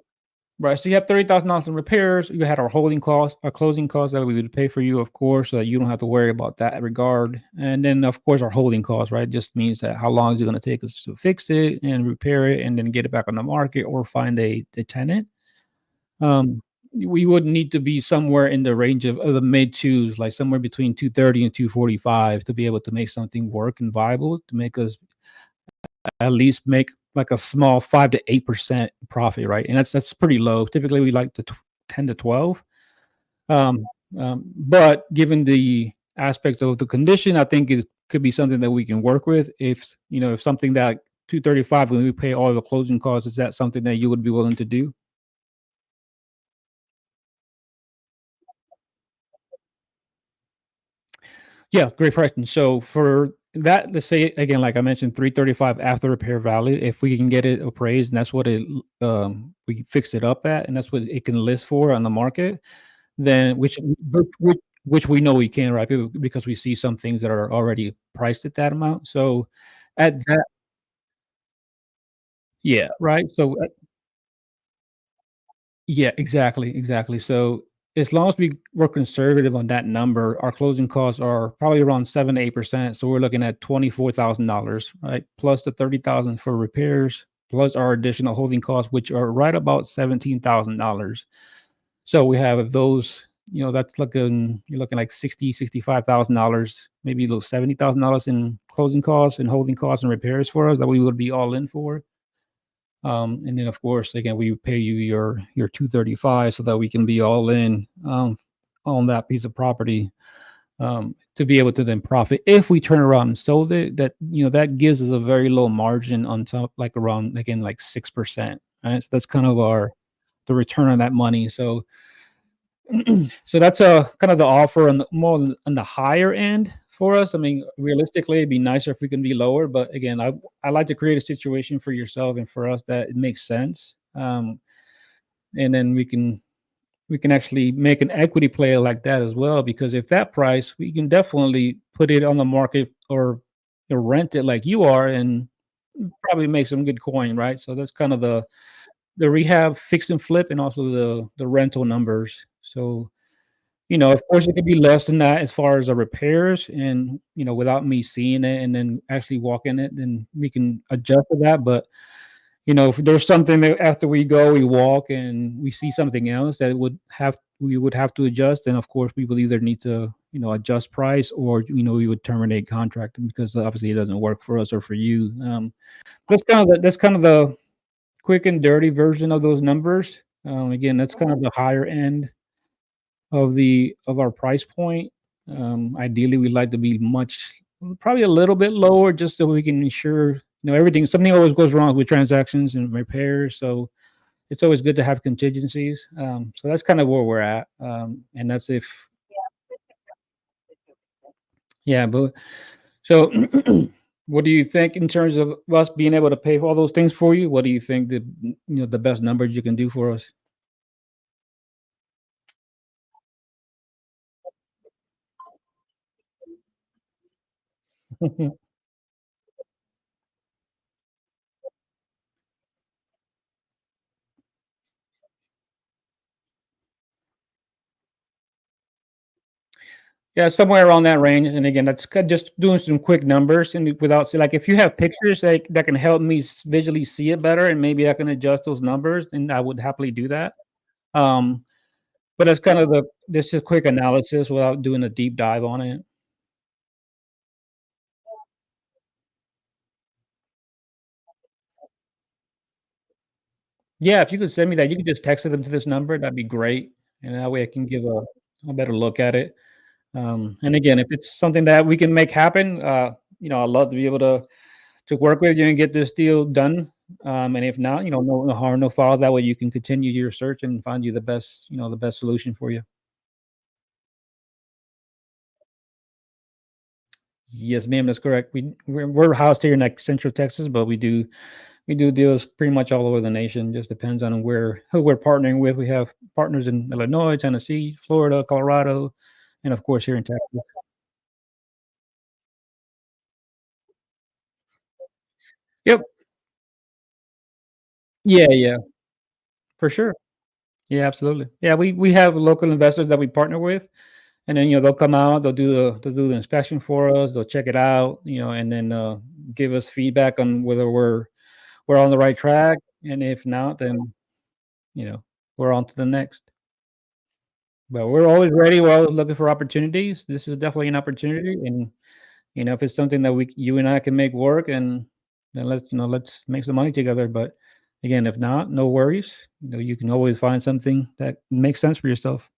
Right. So you have $30,000 in repairs. You had our holding costs, our closing costs that we would pay for you, of course, so that you don't have to worry about that regard. And then, of course, our holding costs, right? Just means that how long is it going to take us to fix it and repair it and then get it back on the market or find a tenant. We would need to be somewhere in the range of the mid twos, like somewhere between 230 and 245 to be able to make something work and viable to make us at least make like a small 5 to 8% profit, right? And that's pretty low. Typically, we like the 10 to 12. Um, but given the aspects of the condition, I think it could be something that we can work with. If something that 235 when we pay all the closing costs, is that something that you would be willing to do? Yeah, great question. So for that, let's say again, like I mentioned, 335 after repair value. If we can get it appraised, and that's what we fix it up at, and that's what it can list for on the market, then which we know we can, right? Because we see some things that are already priced at that amount. So at that, yeah, right. So yeah, exactly, exactly. So as long as we're conservative on that number, our closing costs are probably around 7 to 8%. So we're looking at $24,000, right? Plus the 30,000 for repairs, plus our additional holding costs, which are right about $17,000. So we have those, that's you're looking like $65,000, maybe a little $70,000 in closing costs and holding costs and repairs for us that we would be all in for. And then of course, again, we pay you your 235 so that we can be all in on that piece of property to be able to then profit. If we turn around and sold it, that gives us a very low margin on top, like around again like 6%. Right, so that's kind of the return on that money. So so that's a kind of the offer more on the higher end for us. I mean, realistically, it'd be nicer if we can be lower, but again, I like to create a situation for yourself and for us that it makes sense. And then we can actually make an equity play like that as well, because if that price, we can definitely put it on the market or rent it like you are and probably make some good coin, right? So that's kind of the rehab fix and flip and also the rental numbers. So of course, it could be less than that as far as the repairs and, without me seeing it and then actually walking it, then we can adjust to that. But, if there's something that after we go, we walk and we see something else that we would have to adjust, then of course we will either need to, adjust price, or we would terminate contract because obviously it doesn't work for us or for you. That's kind of the quick and dirty version of those numbers. Again, that's kind of the higher end of our price point. Ideally, we'd like to be probably a little bit lower, just so we can ensure everything. Something always goes wrong with transactions and repairs, so it's always good to have contingencies. So that's kind of where we're at, and that's if yeah. But so, what do you think in terms of us being able to pay for all those things for you? What do you think the best numbers you can do for us? Yeah, somewhere around that range, and again, that's just doing some quick numbers and without like, if you have pictures that can help me visually see it better, and maybe I can adjust those numbers, and I would happily do that. Um, but that's kind of this is a quick analysis without doing a deep dive on it. Yeah, if you could send me that, you could just text them to this number, that'd be great, and that way I can give a better look at it. And again, if it's something that we can make happen, I'd love to be able to work with you and get this deal done. And if not, no harm, no foul. That way you can continue your search and find you the best solution for you. Yes, ma'am, that's correct. We're housed here in like Central Texas, but we do deals pretty much all over the nation. Just depends on who we're partnering with. We have partners in Illinois, Tennessee, Florida, Colorado, and of course here in Texas. Yep. Yeah, yeah, for sure. Yeah, absolutely. Yeah, we have local investors that we partner with, and then they'll come out, they'll do the inspection for us, they'll check it out, and then give us feedback on whether we're on the right track, and if not, then you know we're on to the next. But we're always ready. We're always looking for opportunities. This is definitely an opportunity, and if it's something that you and I can make work, and then let's make some money together. But again, if not, no worries. You can always find something that makes sense for yourself.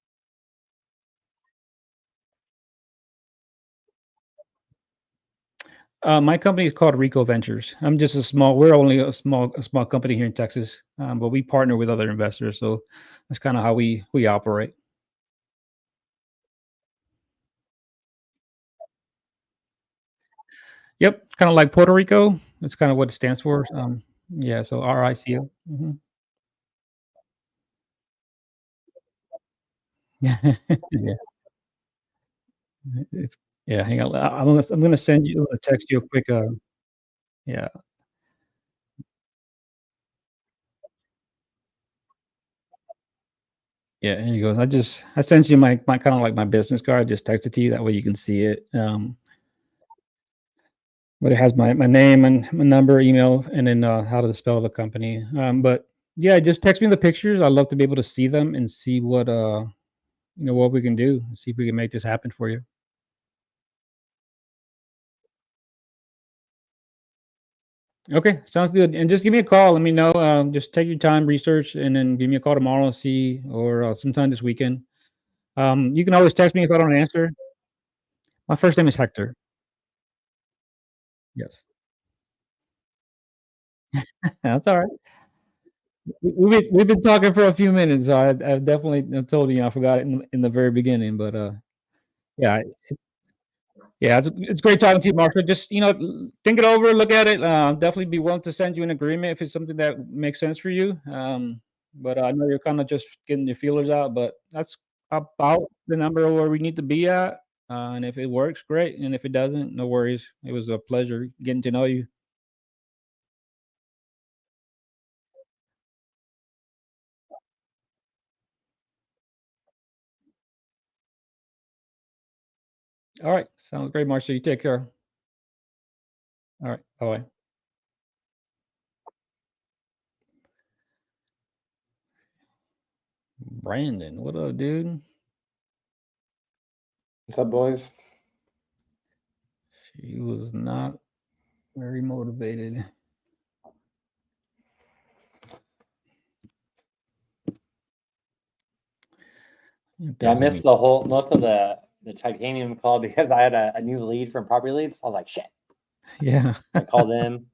My company is called Rico Ventures. We're only a small company here in Texas, but we partner with other investors. So that's kind of how we operate. Yep, it's kind of like Puerto Rico. That's kind of what it stands for. Yeah, so RICO. Yeah, yeah, it's, yeah. Hang on, I'm gonna text you a quick. Yeah, yeah. Here you go. I sent you my kind of like my business card. I just texted to you that way you can see it. But it has my name and my number, email, and then how to spell the company. But yeah, just text me the pictures. I'd love to be able to see them and see what we can do. See if we can make this happen for you. Okay, sounds good. And just give me a call. Let me know. Just take your time, research, and then give me a call tomorrow and see, or sometime this weekend. You can always text me if I don't answer. My first name is Hector. Yes, that's all right. We've been talking for a few minutes, so I definitely told you I forgot it in the very beginning. But yeah, yeah, it's great talking to you, Marshall. Just think it over, look at it. Definitely be willing to send you an agreement if it's something that makes sense for you. But I know you're kind of just getting your feelers out, but that's about the number where we need to be at. And if it works, great. And if it doesn't, no worries. It was a pleasure getting to know you. All right, sounds great, Marshall. You take care. All right, bye bye. Brandon, what up, dude? What's up, boys? She was not very motivated. Yeah, I missed most of the titanium call because I had a new lead from Property Leads. I was like, shit. Yeah. I called in.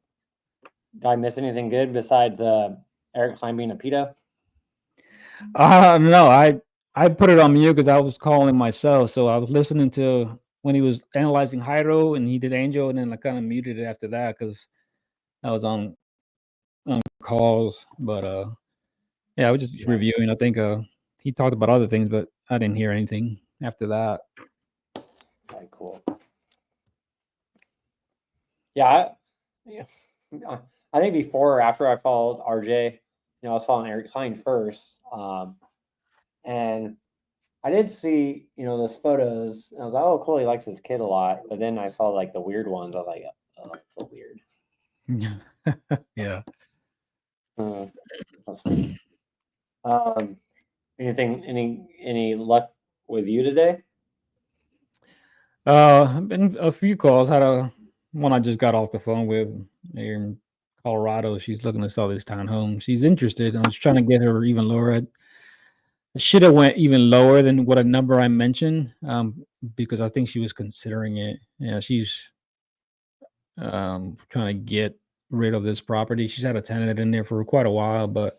Did I miss anything good besides Eric Klein being a pedo? No, I put it on mute because I was calling myself. So I was listening to when he was analyzing Hyro and he did Angel, and then I kind of muted it after that because I was on calls. But yeah, I was just reviewing. I think he talked about other things, but I didn't hear anything after that. Okay, cool. Yeah, I think before or after I followed RJ, I was following Eric Klein first. And I did see, those photos. And I was like, oh, cool, he likes his kid a lot. But then I saw like the weird ones. I was like, oh, it's so weird. Yeah. That's funny. Any luck with you today? I've been a few calls. Had one I just got off the phone with here in Colorado. She's looking to sell this townhome. She's interested. I was trying to get her even lower. I should have went even lower than what a number I mentioned, because I think she was considering it. Yeah, she's trying to get rid of this property. She's had a tenant in there for quite a while, but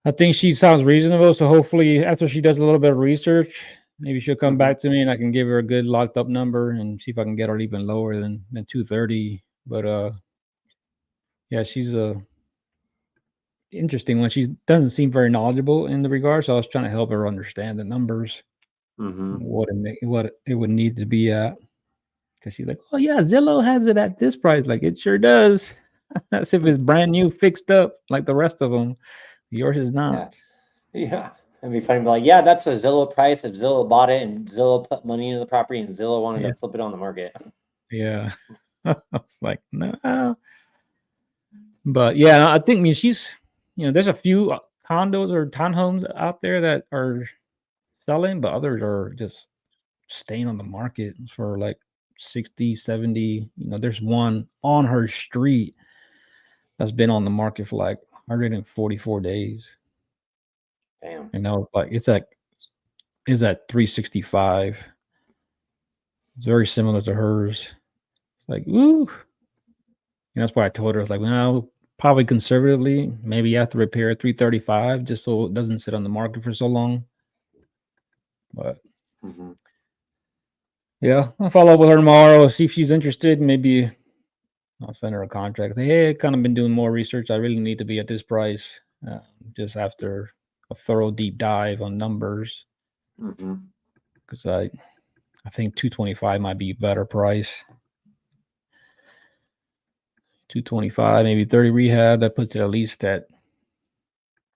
I think she sounds reasonable. So hopefully, after she does a little bit of research, maybe she'll come back to me and I can give her a good locked up number and see if I can get her even lower than 230. But yeah, she's a interesting one. She doesn't seem very knowledgeable in the regard, so I was trying to help her understand the numbers, what it would need to be at. Because she's like, oh yeah, Zillow has it at this price. Like it sure does. That's if it's brand new, fixed up, like the rest of them. Yours is not. Yeah. It'd be funny to be like, yeah, that's a Zillow price if Zillow bought it and Zillow put money into the property and Zillow wanted to flip it on the market. Yeah. I was like, no. But yeah, I think she's, there's a few condos or townhomes out there that are selling, but others are just staying on the market for like 60, 70. There's one on her street that's been on the market for like 144 days. Damn. Like it's at 365. It's very similar to hers. It's like, woo. That's why I told her, I was like, well, probably conservatively, maybe you have to repair 335 just so it doesn't sit on the market for so long. But yeah, I'll follow up with her tomorrow, see if she's interested. Maybe I'll send her a contract. Say, hey, kind of been doing more research. I really need to be at this price, just after a thorough deep dive on numbers. Because I think 225 might be a better price. 225, maybe 30 rehab. That puts it at least at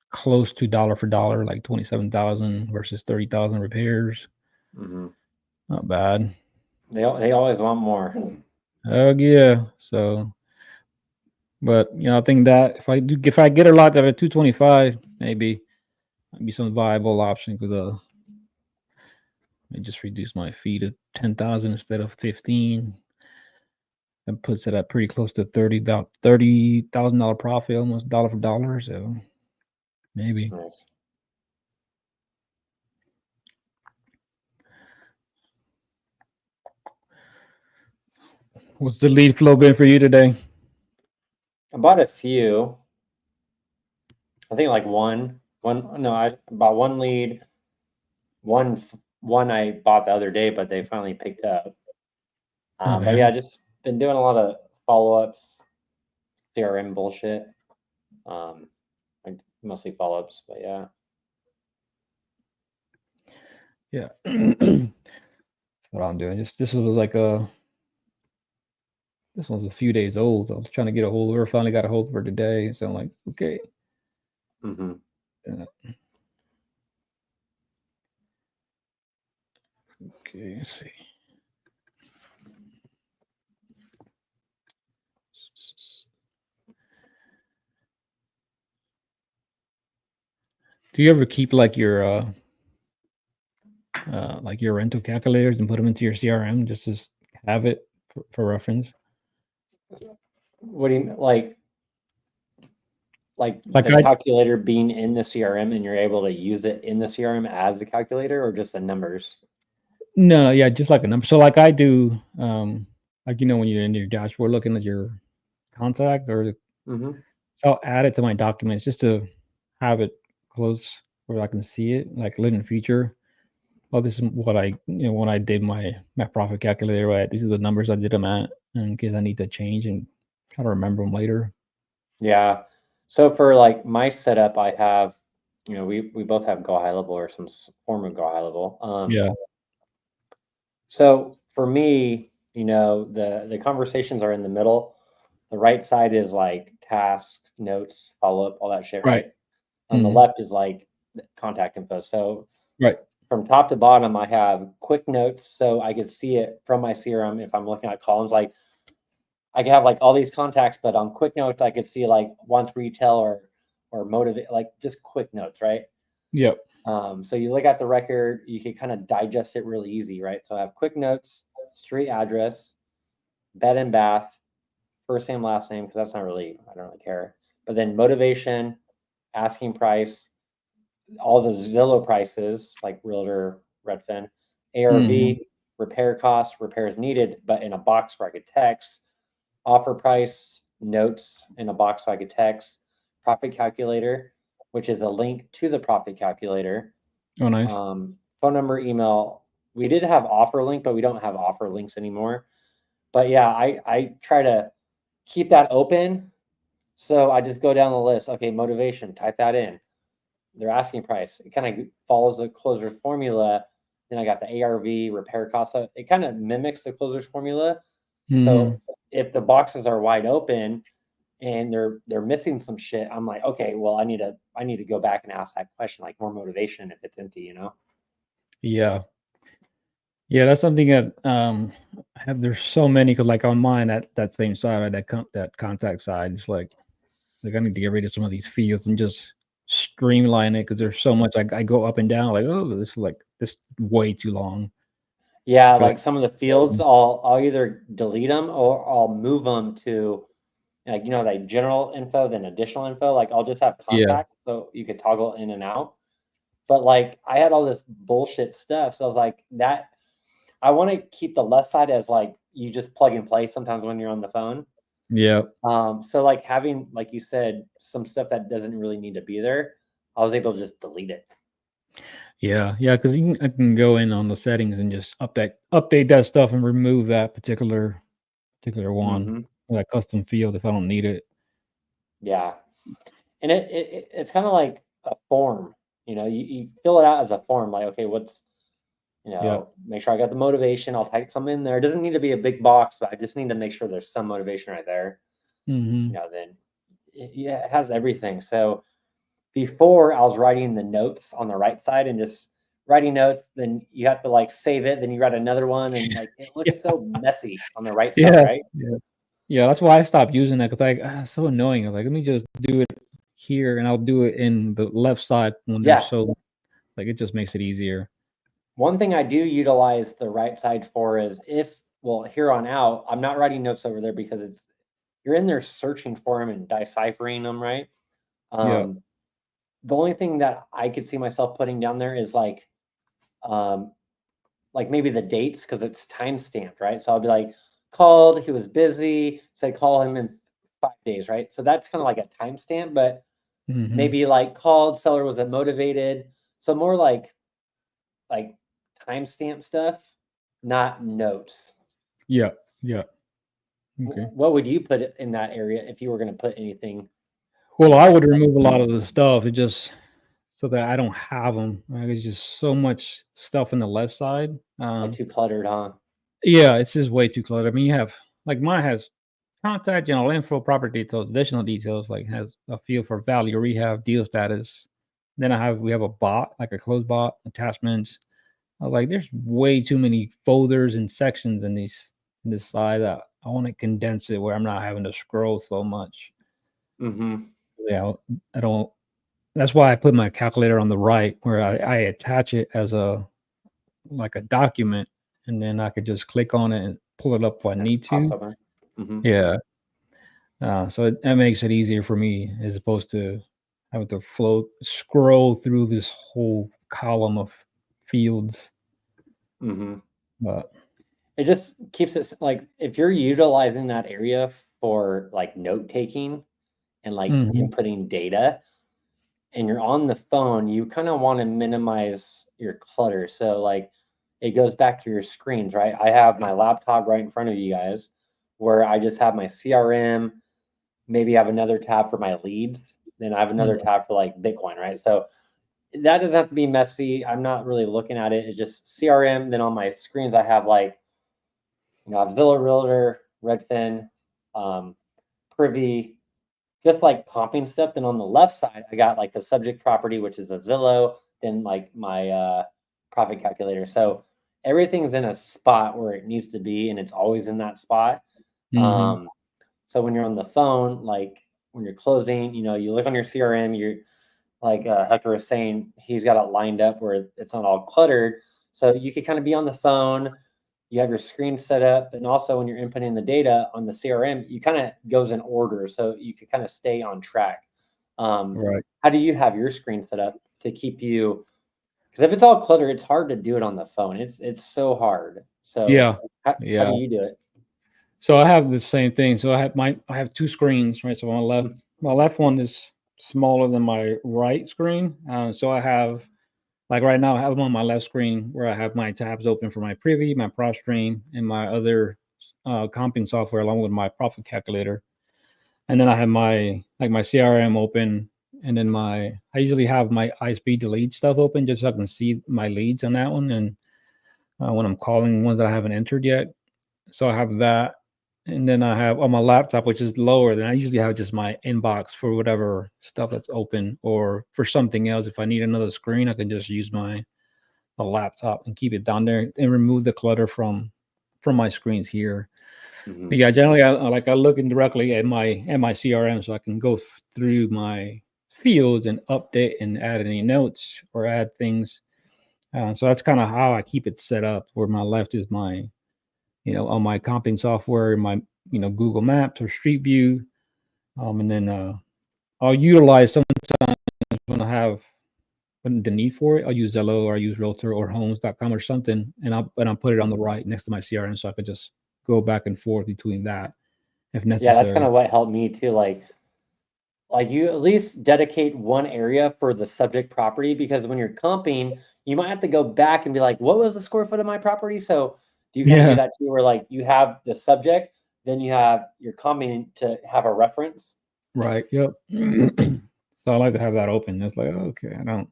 close to dollar for dollar, like 27,000 versus 30,000 repairs. Not bad. They always want more. Oh yeah. So, but I think that if I get her locked up at 225, maybe might be some viable option because I just reduce my fee to 10,000 instead of 15. And puts it at pretty close to $30,000 profit, almost dollar for dollar. So maybe. Nice. What's the lead flow been for you today? I bought a few. I think like I bought one lead. One I bought the other day, but they finally picked up. But yeah, just been doing a lot of follow-ups, CRM bullshit. Like mostly follow-ups, but yeah. Yeah. That's what I'm doing. This was like this one's a few days old. So I was trying to get a hold of her. Finally got a hold of her today. So I'm like, okay. Okay, let's see. Do you ever keep like your like your rental calculators and put them into your CRM just to have it for reference. What do you like Like the calculator being in the CRM and you're able to use it in the CRM as the calculator, or just the numbers? No, yeah, just like a number. So like I do, like when you're in your dashboard looking at your contact or Mm-hmm. so I'll add it to my documents just to have it close where I can see it, like in the future. Oh, this is what I when I did my profit calculator, right? These are the numbers I did them at, in case I need to change and try to remember them later. Yeah. So for like my setup, I have, we both have Go High Level or some form of Go High Level. Yeah. So for me, the conversations are in the middle. The right side is like task, notes, follow up, all that shit, right? On the left is like contact info. So right from top to bottom, I have quick notes, so I can see it from my CRM if I'm looking at columns. Like I can have like all these contacts, but on quick notes, I could see like wants retail or motivate, like just quick notes, right? Yep. So you look at the record, you can kind of digest it really easy, right? So I have quick notes, street address, bed and bath, first name, last name, because I don't really care. But then motivation, asking price, all the Zillow prices, like Realtor, Redfin, ARV, repair costs, repairs needed, but in a box where I could text, offer price, notes in a box so I could text, profit calculator, which is a link to the profit calculator. Oh, nice. Phone number, email. We did have offer link, but we don't have offer links anymore. But yeah, I try to keep that open. So I just go down the list. Okay, motivation, type that in. Their asking price. It kind of follows the closer's formula. Then I got the ARV, repair cost. It kind of mimics the closer's formula. So if the boxes are wide open and they're missing some shit, I'm like, okay, well, I need to go back and ask that question, like more motivation if it's empty, Yeah. Yeah, that's something that there's so many, because like on mine that same side, right, that contact side, it's like I need to get rid of some of these fields and just streamline it, because there's so much. I go up and down like, oh, this is way too long. Yeah, like some of the fields, I'll either delete them or I'll move them to like like general info, then additional info. Like I'll just have contacts so you could toggle in and out. But like I had all this bullshit stuff, so I was like that. I want to keep the left side as like you just plug and play sometimes when you're on the phone. Yeah. So like having, like you said, some stuff that doesn't really need to be there, I was able to just delete it. Yeah, because I can go in on the settings and just update that stuff and remove that particular one, that custom field if I don't need it. Yeah, and it's kind of like a form. You fill it out as a form. Like, okay, what's make sure I got the motivation. I'll type some in there. It doesn't need to be a big box, but I just need to make sure there's some motivation right there. Then it has everything. So before I was writing the notes on the right side and just writing notes, then you have to like save it, then you write another one, and like it looks so messy on the right side, right? Yeah, that's why I stopped using that, because it's so annoying. I'm like, let me just do it here, and I'll do it in the left side when they're so like it just makes it easier. One thing I do utilize the right side for is here on out, I'm not writing notes over there because you're in there searching for them and deciphering them, right? The only thing that I could see myself putting down there is like maybe the dates, because it's time stamped, right? So I'll be like, called, he was busy, said call him in 5 days, right? So that's kind of like a timestamp, but maybe like called, seller wasn't motivated. So more like timestamp stuff, not notes. Yeah. Okay. What would you put in that area if you were going to put anything? Well, I would remove a lot of the stuff. It just so that I don't have them. There's just so much stuff in the left side. Too cluttered, huh? Yeah, it's just way too cluttered. I mean, you have like mine has contact, general info, property details, additional details, like has a field for value, rehab, deal status. Then we have a bot, like a closed bot, attachments. Like there's way too many folders and sections in this side that I want to condense it where I'm not having to scroll so much. Yeah, I don't. That's why I put my calculator on the right, where I attach it as a like a document, and then I could just click on it and pull it up if I need to. Mm-hmm. Yeah. So that makes it easier for me as opposed to having to scroll through this whole column of fields. Mm-hmm. But it just keeps it like if you're utilizing that area for like note taking and like inputting data and you're on the phone, you kind of want to minimize your clutter. So like it goes back to your screens, right? I have my laptop right in front of you guys where I just have my CRM, maybe I have another tab for my leads, then I have another tab for like Bitcoin, right? So that doesn't have to be messy. I'm not really looking at it. It's just CRM. Then on my screens, I have like, I have Zillow, Realtor, Redfin, Privy, just like pumping stuff. Then on the left side, I got like the subject property, which is a Zillow, then like my profit calculator. So everything's in a spot where it needs to be, and it's always in that spot. So when you're on the phone, like when you're closing, you look on your CRM, you're like Hector was saying, he's got it lined up where it's not all cluttered. So you could kind of be on the phone, you have your screen set up, and also when you're inputting the data on the CRM, you kind of goes in order. So you could kind of stay on track. Right. How do you have your screen set up to keep you? Because if it's all cluttered, it's hard to do it on the phone. It's so hard. So how do you do it? So I have the same thing. So I have two screens, right? So my left one is smaller than my right screen. So I have, like right now, I have them on my left screen where I have my tabs open for my Privy, my PropStream, and my other comping software along with my profit calculator. And then I have my CRM open, and then I usually have my ISP delete stuff open just so I can see my leads on that one. And when I'm calling ones that I haven't entered yet. So I have that. And then I have on my laptop, which is lower, then I usually have just my inbox for whatever stuff that's open, or for something else. If I need another screen, I can just use my laptop and keep it down there and remove the clutter from my screens here. But yeah, generally I look in directly at my CRM so I can go through my fields and update and add any notes or add things. So that's kind of how I keep it set up, where my left is my on my comping software, my, Google Maps or Street View. And then I'll utilize sometimes when I have the need for it. I'll use Zillow or I use Realtor or Homes.com or something. And I'll put it on the right next to my CRM so I could just go back and forth between that if necessary. Yeah, that's kind of what helped me too. Like you at least dedicate one area for the subject property, because when you're comping, you might have to go back and be like, what was the square foot of my property? So do you kind of do that too, where like you have the subject, then you have your comping to have a reference? Right. Yep. So I like to have that open. It's like, okay, I don't.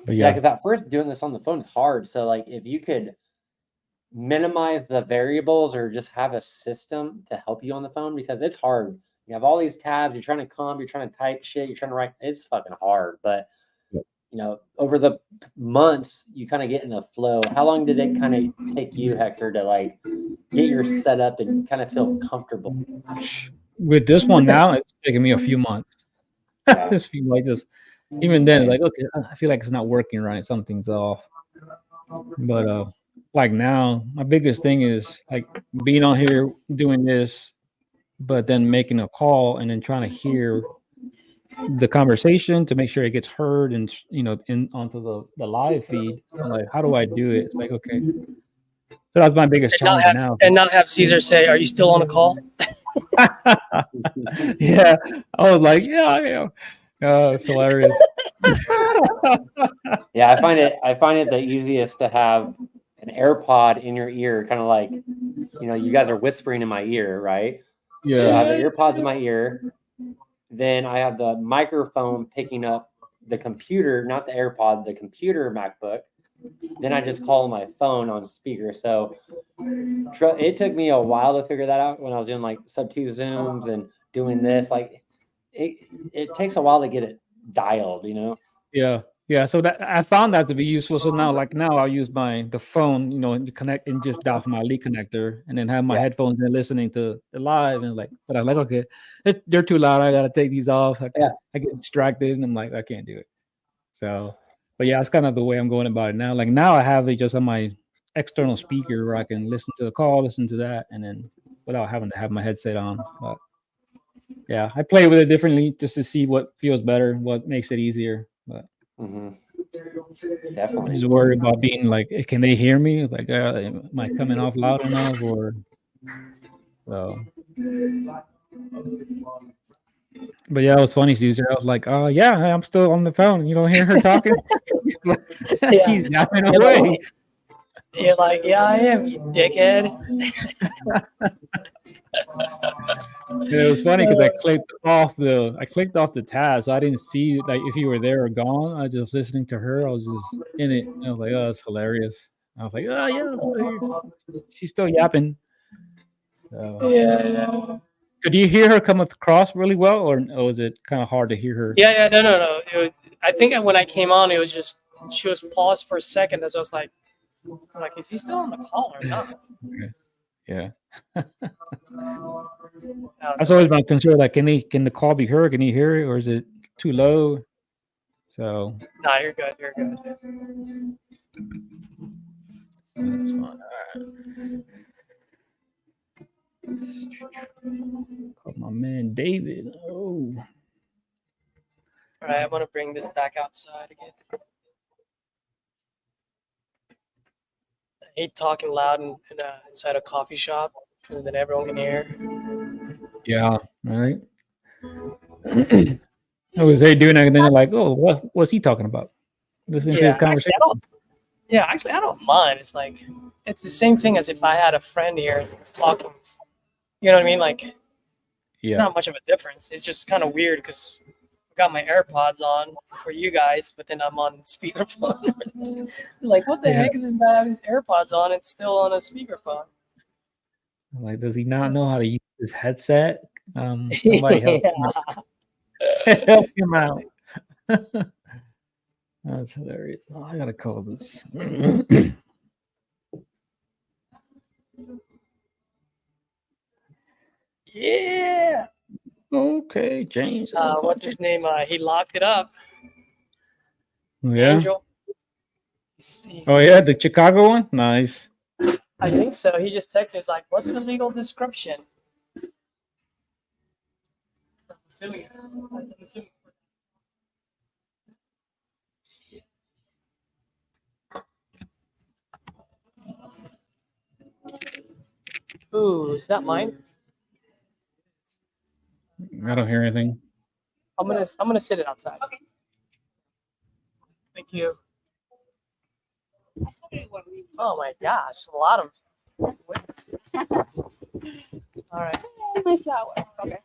But yeah, because at first doing this on the phone is hard. So like if you could minimize the variables or just have a system to help you on the phone, because it's hard. You have all these tabs, you're trying to comp, you're trying to type shit, you're trying to write. It's fucking hard. But over the months, you kind of get in a flow. How long did it kind of take you, Hector, to like get your setup and kind of feel comfortable? With this one now, it's taking me a few months. This few like this. Even then, like, okay, I feel like it's not working right. Something's off. But like now, my biggest thing is like being on here doing this, but then making a call and then trying to hear the conversation to make sure it gets heard and onto the live feed. So like, how do I do it? It's like, okay. So that's my biggest challenge now. And not have Caesar say, "Are you still on a call?" Yeah, I was like, yeah, I am. Oh, it's hilarious. Yeah, I find it the easiest to have an AirPod in your ear, kind of like, you guys are whispering in my ear, right? Yeah. So I have the AirPods in my ear. Then I have the microphone picking up the computer, not the AirPod, the computer MacBook. Then I just call my phone on speaker. So it took me a while to figure that out when I was doing like sub-2 Zooms and doing this. Like it takes a while to get it dialed, Yeah. So that I found that to be useful. So now I'll use the phone, to connect and just dial from my lead connector, and then have my headphones and listening to the live, and but I'm like, okay, they're too loud. I gotta take these off. I get distracted, and I'm like, I can't do it. So But yeah, it's kind of the way I'm going about it now. Like now I have it just on my external speaker where I can listen to the call, listen to that, and then without having to have my headset on. But yeah, I play with it differently just to see what feels better, what makes it easier. But Definitely. I just worry about being like, can they hear me? Like, am I coming off loud enough? Or so. But yeah, it was funny, Caesar. I was like, "Oh yeah, I'm still on the phone. You don't hear her talking? She's yapping away." You're like, yeah, I am, you dickhead. And it was funny because I clicked off the tab, so I didn't see like if you were there or gone. I was just listening to her. I was just in it. And I was like, "Oh, that's hilarious." I was like, "Oh yeah, I'm still here." She's still yapping. So. Yeah. Could you hear her come across really well, or was it kind of hard to hear her? Yeah, no. I think when I came on, it was just she was paused for a second. As I was like, is he still on the call or not? Okay. Yeah. That's always my concern. Like, can the call be heard? Can you hear it, or is it too low? So. Nah, you're good. You're good. That's fine. Call my man David. Oh. All right, I'm gonna bring this back outside again. I hate talking loud inside a coffee shop because then everyone can hear. Yeah. Right. I was they doing that, and then they're like, "Oh, what's he talking about?" Listening to his conversation. Actually, I don't mind. It's like it's the same thing as if I had a friend here talking. You know what I mean? Like, it's not much of a difference. It's just kind of weird because I got my AirPods on for you guys, but then I'm on speakerphone. Like, what the heck is this guy having his AirPods on? It's still on a speakerphone. Like, does he not know how to use his headset? Somebody help him out. Help him out. That's hilarious. Oh, I gotta call this. Yeah. Okay, James. What's his name? He locked it up. Yeah. Angel. Oh yeah, the Chicago one. Nice. I think so. He just texted me. He's like, "What's the legal description?" I'm assuming Ooh, is that mine? I don't hear anything. I'm gonna sit it outside. Okay. Thank you. Oh my gosh, a lot of. All right. My flower. Okay.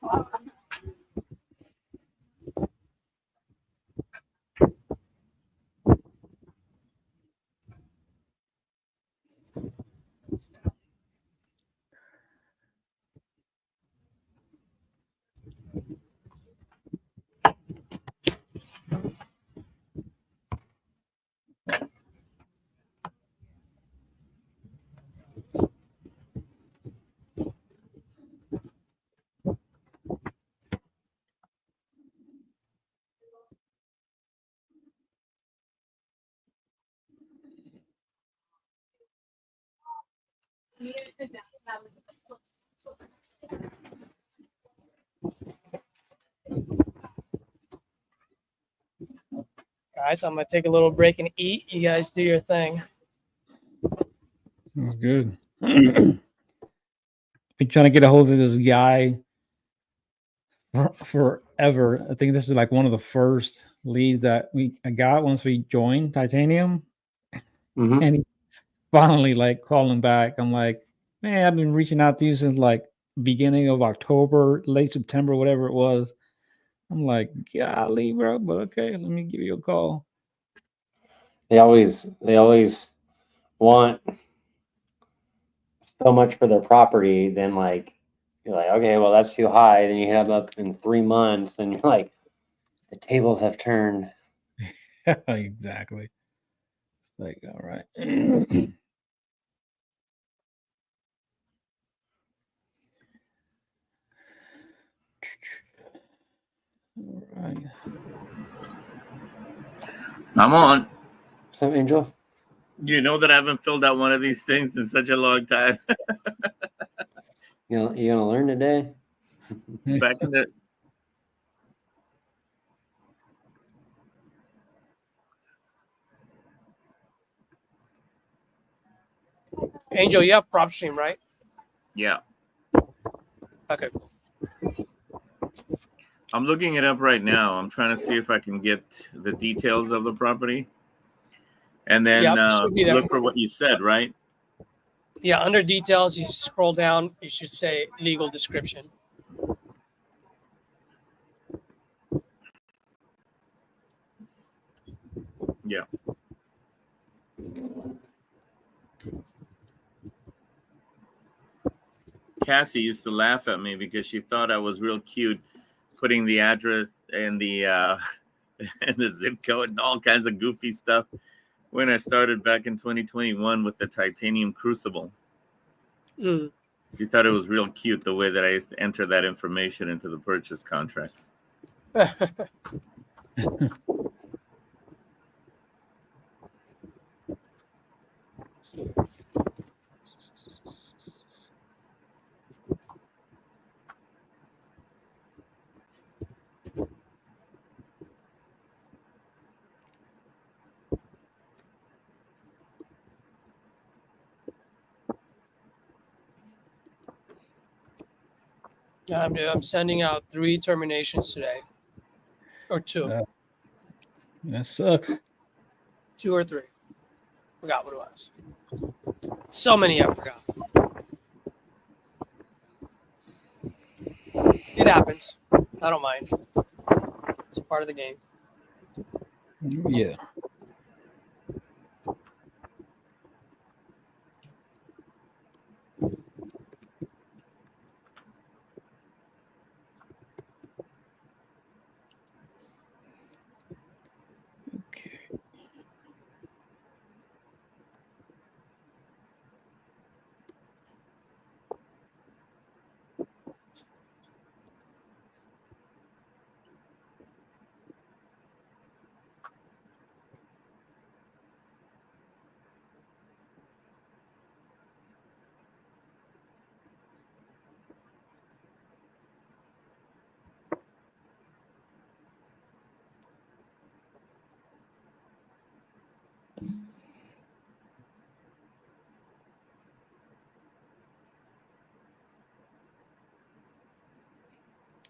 Guys, I'm gonna take a little break and eat. You guys do your thing. Sounds good. Been trying to get a hold of this guy forever. I think this is like one of the first leads that I got once we joined Titanium. And he finally like calling back. I'm like, man, I've been reaching out to you since like beginning of October, late September, whatever it was. I'm like, golly, bro, but okay, let me give you a call. They always want so much for their property, then like you're like, okay, well that's too high. Then you hit them up in 3 months, and you're like, the tables have turned. Exactly. It's like, all right. All right. I'm on. So, Angel? You know that I haven't filled out one of these things in such a long time. You gonna learn today? Back in the Angel, you have PropStream, right? yeah. Okay. I'm looking it up right now. I'm trying to see if I can get the details of the property. And then Yep, it should be there. look for what you said, right? Yeah, under details, you scroll down. You should say legal description. Yeah. Cassie used to laugh at me because she thought I was real cute putting the address and the and the zip code and all kinds of goofy stuff when I started back in 2021 with the titanium crucible. Mm. She thought it was real cute the way that I used to enter that information into the purchase contracts. I'm sending out 3 terminations today, or 2. That sucks. 2 or 3. Forgot what it was. So many I forgot. It happens. I don't mind. It's part of the game. Yeah. Okay.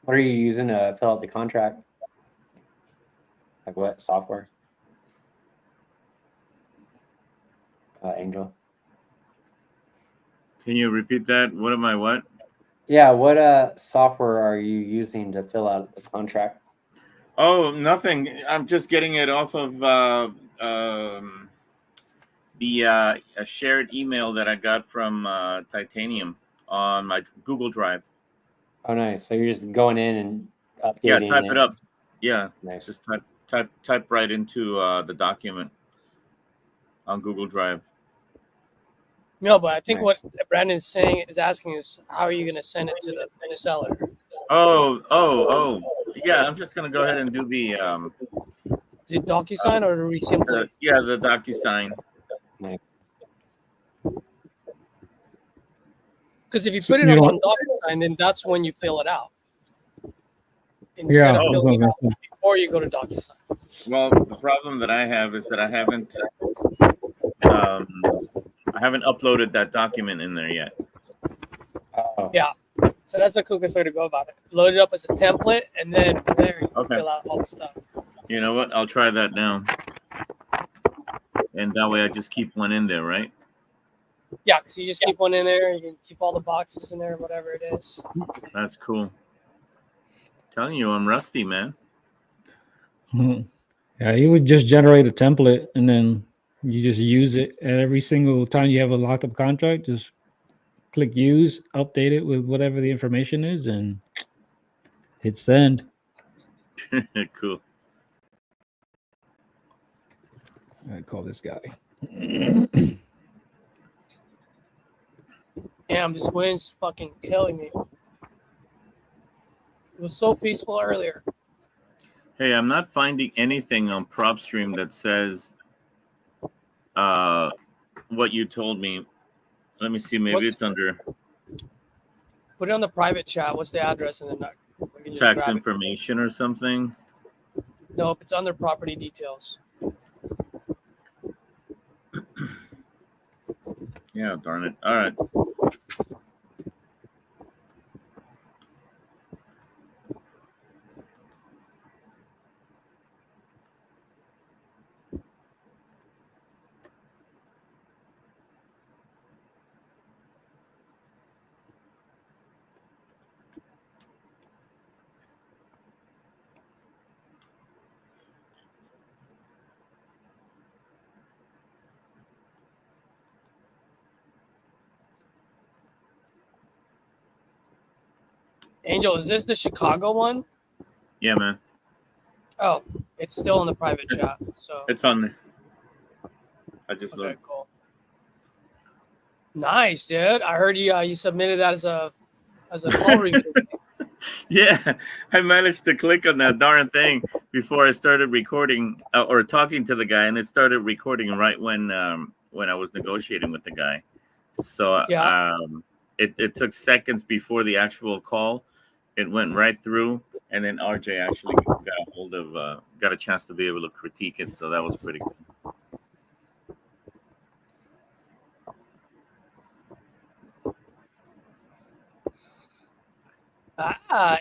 What are you using to fill out the contract? Like what software? Angel. Can you repeat that? What am I what? Yeah, what software are you using to fill out the contract? Oh, nothing. I'm just getting it off of the a shared email that I got from Titanium on my Google Drive. Oh, nice. So you're just going in and updating Yeah, type it up. Yeah, Nice. just type right into the document on Google Drive. No, but I think Nice. what Brandon's saying is asking is how are you going to send it to the seller? Oh. Yeah, I'm just gonna go ahead and do the Is it DocuSign or do we simply? yeah, the DocuSign. Nice. Because if you So put it you up don't- on DocuSign, then that's when you fill it out. Yeah. Instead of filling it out before you go to DocuSign. Well, the problem that I have is that I haven't uploaded that document in there yet. Oh. Yeah. So that's the quickest way to go about it. Load it up as a template, and then from there you can Okay. fill out all the stuff. You know what? I'll try that now. And that way I just keep one in there, right? Yeah, because you just keep one in there. You can keep all the boxes in there, whatever it is. That's cool. Telling you, I'm rusty, man. Yeah, you would just generate a template and then you just use it every single time you have a locked up contract. Just click use, update it with whatever the information is, and hit send. Cool. I call this guy. Damn, this wind's fucking killing me. It was so peaceful earlier. Hey, I'm not finding anything on PropStream that says what you told me. Let me see. Maybe it's under Put it on the private chat. What's the address? And then we can just tax grab it. information or something. Nope, it's under property details. Yeah, darn it. All right. Angel, is this the Chicago one? Yeah, man. Oh, it's still in the private chat. So It's on there. I just okay, looked. cool. Nice, dude. I heard you submitted that as a call review. Yeah, I managed to click on that darn thing before I started recording or talking to the guy, and it started recording right when I was negotiating with the guy. So Yeah. it took seconds before the actual call. It went right through, and then RJ actually got a chance to be able to critique it. So that was pretty cool.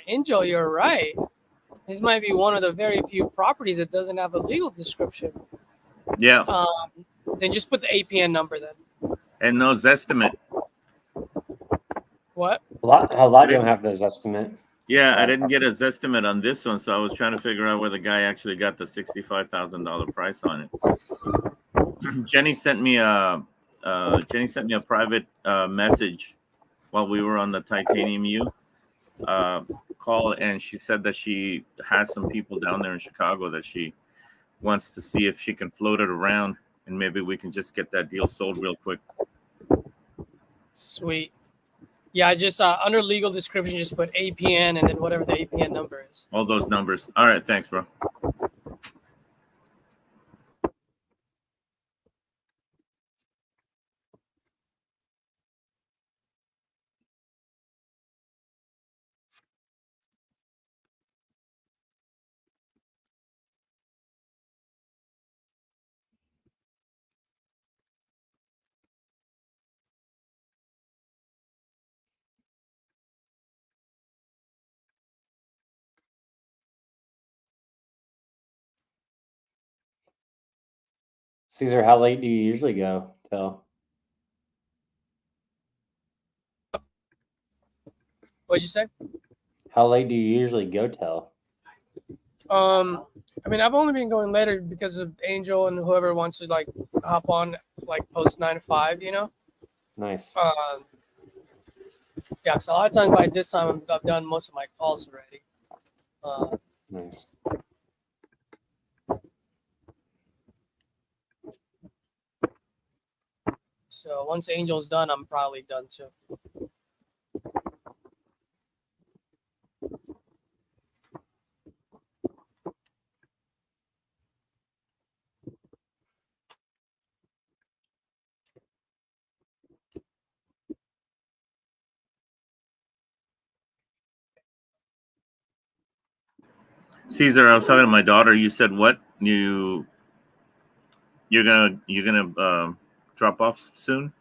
Angel, you're right. This might be one of the very few properties that doesn't have a legal description. Yeah. Then just put the APN number then. And no estimate. What? A lot don't have those estimate. Yeah, I didn't get his estimate on this one, so I was trying to figure out where the guy actually got the $65,000 price on it. Jenny sent me a private message while we were on the Titanium U call, and she said that she has some people down there in Chicago that she wants to see if she can float it around, and maybe we can just get that deal sold real quick. Sweet. Yeah, I just under legal description, just put APN and then whatever the APN number is. All those numbers. All right, thanks, bro. Caesar, how late do you usually go till? What'd you say? How late do you usually go till? I mean, I've only been going later because of Angel and whoever wants to like hop on like post 9 to 5, you know. Nice. Yeah, so a lot of times by this time I've done most of my calls already. Nice. So once Angel's done, I'm probably done too. Caesar, I was talking to my daughter. You said what? You're gonna drop off soon?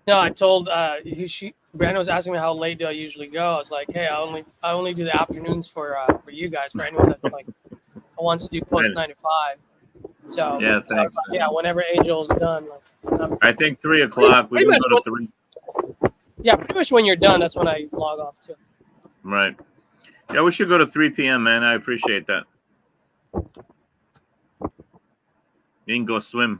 No, I told Brandon was asking me how late do I usually go. I was like, hey, I only do the afternoons for you guys, for anyone that's like wants to do post 9 to 5. So yeah, thanks. Yeah, whenever Angel's done, like, I think 3 o'clock. We can go to 3. Yeah, pretty much when you're done, that's when I log off too. Right. Yeah, we should go to 3 p.m., man. I appreciate that. You can go swim.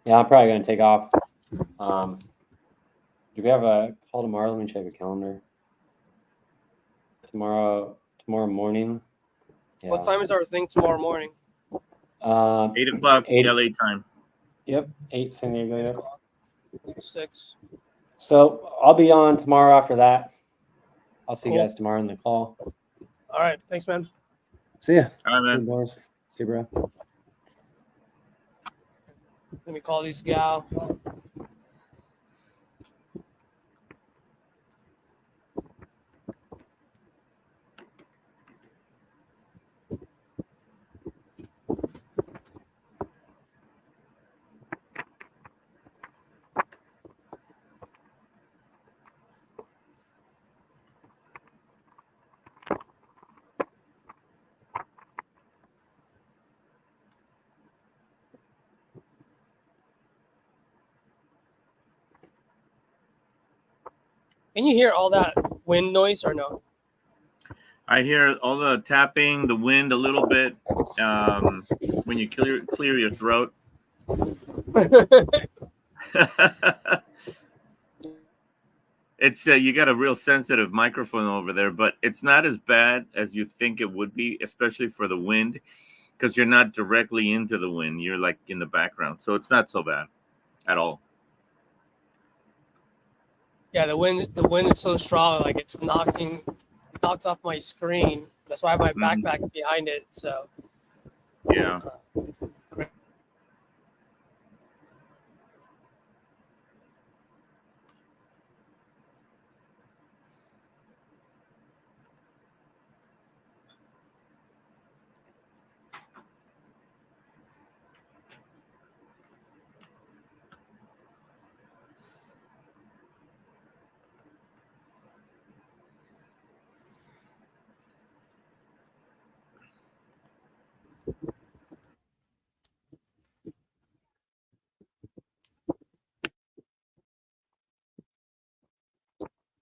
Yeah, I'm probably gonna take off. Do we have a call tomorrow? Let me check the calendar. Tomorrow morning. Yeah. What time is our thing tomorrow morning? 8 o'clock 8 LA time. Yep, 8 San Diego. Yep. 6. So I'll be on tomorrow after that. I'll see you Cool. guys tomorrow in the call. All right, thanks, man. See ya. All right, man. Boys. See, bro. Let me call this gal. Can you hear all that wind noise or no? I hear all the tapping, the wind a little bit. When you clear your throat. It's you got a real sensitive microphone over there, but it's not as bad as you think it would be, especially for the wind, because you're not directly into the wind. You're like in the background, so it's not so bad at all. Yeah, the wind is so strong, like it's knocks off my screen. That's why I have my backpack behind it. So yeah.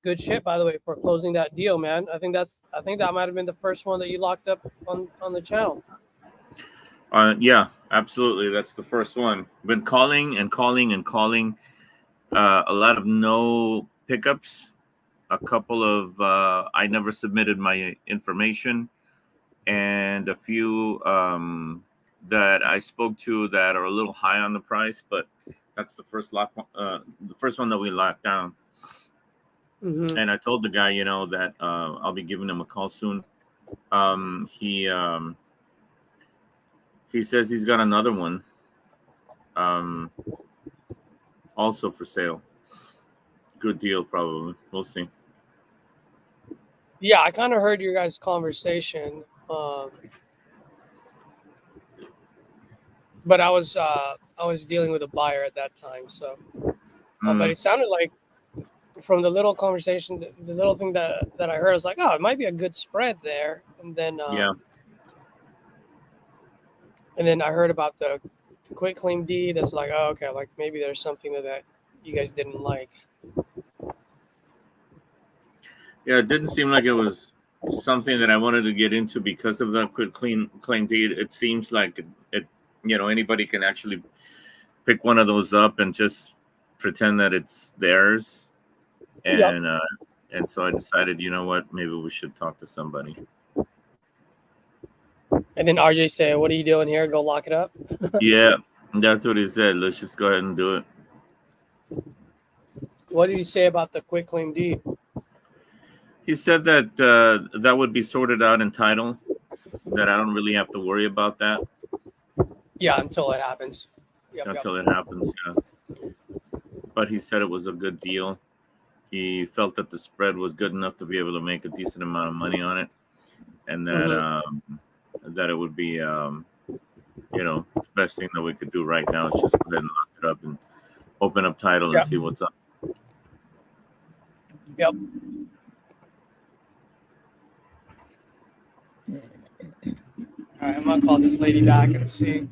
good shit, by the way, for closing that deal, man. I think that might have been the first one that you locked up on the channel. Yeah, absolutely. That's the first one. Been calling and calling and calling. A lot of no pickups. A couple of I never submitted my information, and a few that I spoke to that are a little high on the price. But that's the first the first one that we locked down. Mm-hmm. And I told the guy, that I'll be giving him a call soon. He says he's got another one, also for sale. Good deal, probably. We'll see. Yeah, I kind of heard your guys' conversation, but I was dealing with a buyer at that time, so. But it sounded like, from the little conversation, the little thing that I heard, I was like, oh, it might be a good spread there, and then yeah. And then I heard about the quit claim deed. That's like, oh, okay, like maybe there's something that you guys didn't like. Yeah, it didn't seem like it was something that I wanted to get into because of the quit claim deed. It seems like it anybody can actually pick one of those up and just pretend that it's theirs. And and so I decided, you know what, maybe we should talk to somebody. And then RJ said, what are you doing here? Go lock it up? Yeah, that's what he said. Let's just go ahead and do it. What did he say about the quit claim deed? He said that that would be sorted out in title, that I don't really have to worry about that. Yeah, until it happens. Until it happens, yeah. But he said it was a good deal. He felt that the spread was good enough to be able to make a decent amount of money on it, and that that it would be the best thing that we could do right now is just go ahead and lock it up and open up title and see what's up. Yep. All right, I'm gonna call this lady back and see.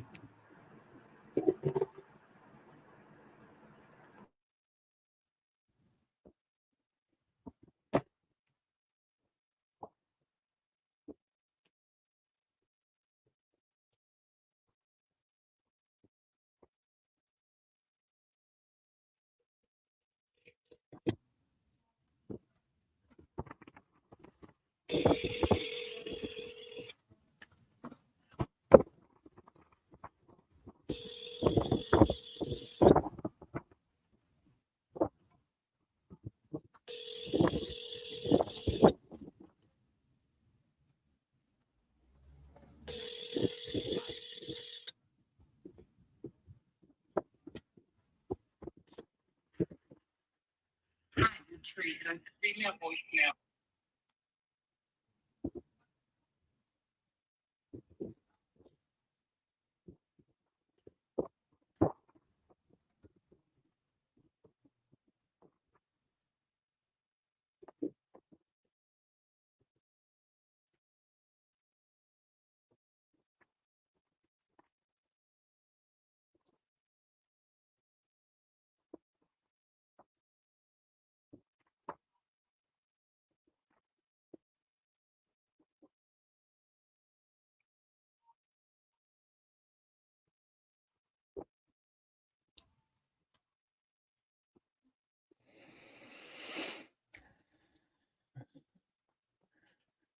Teresa. Leave me a voicemail.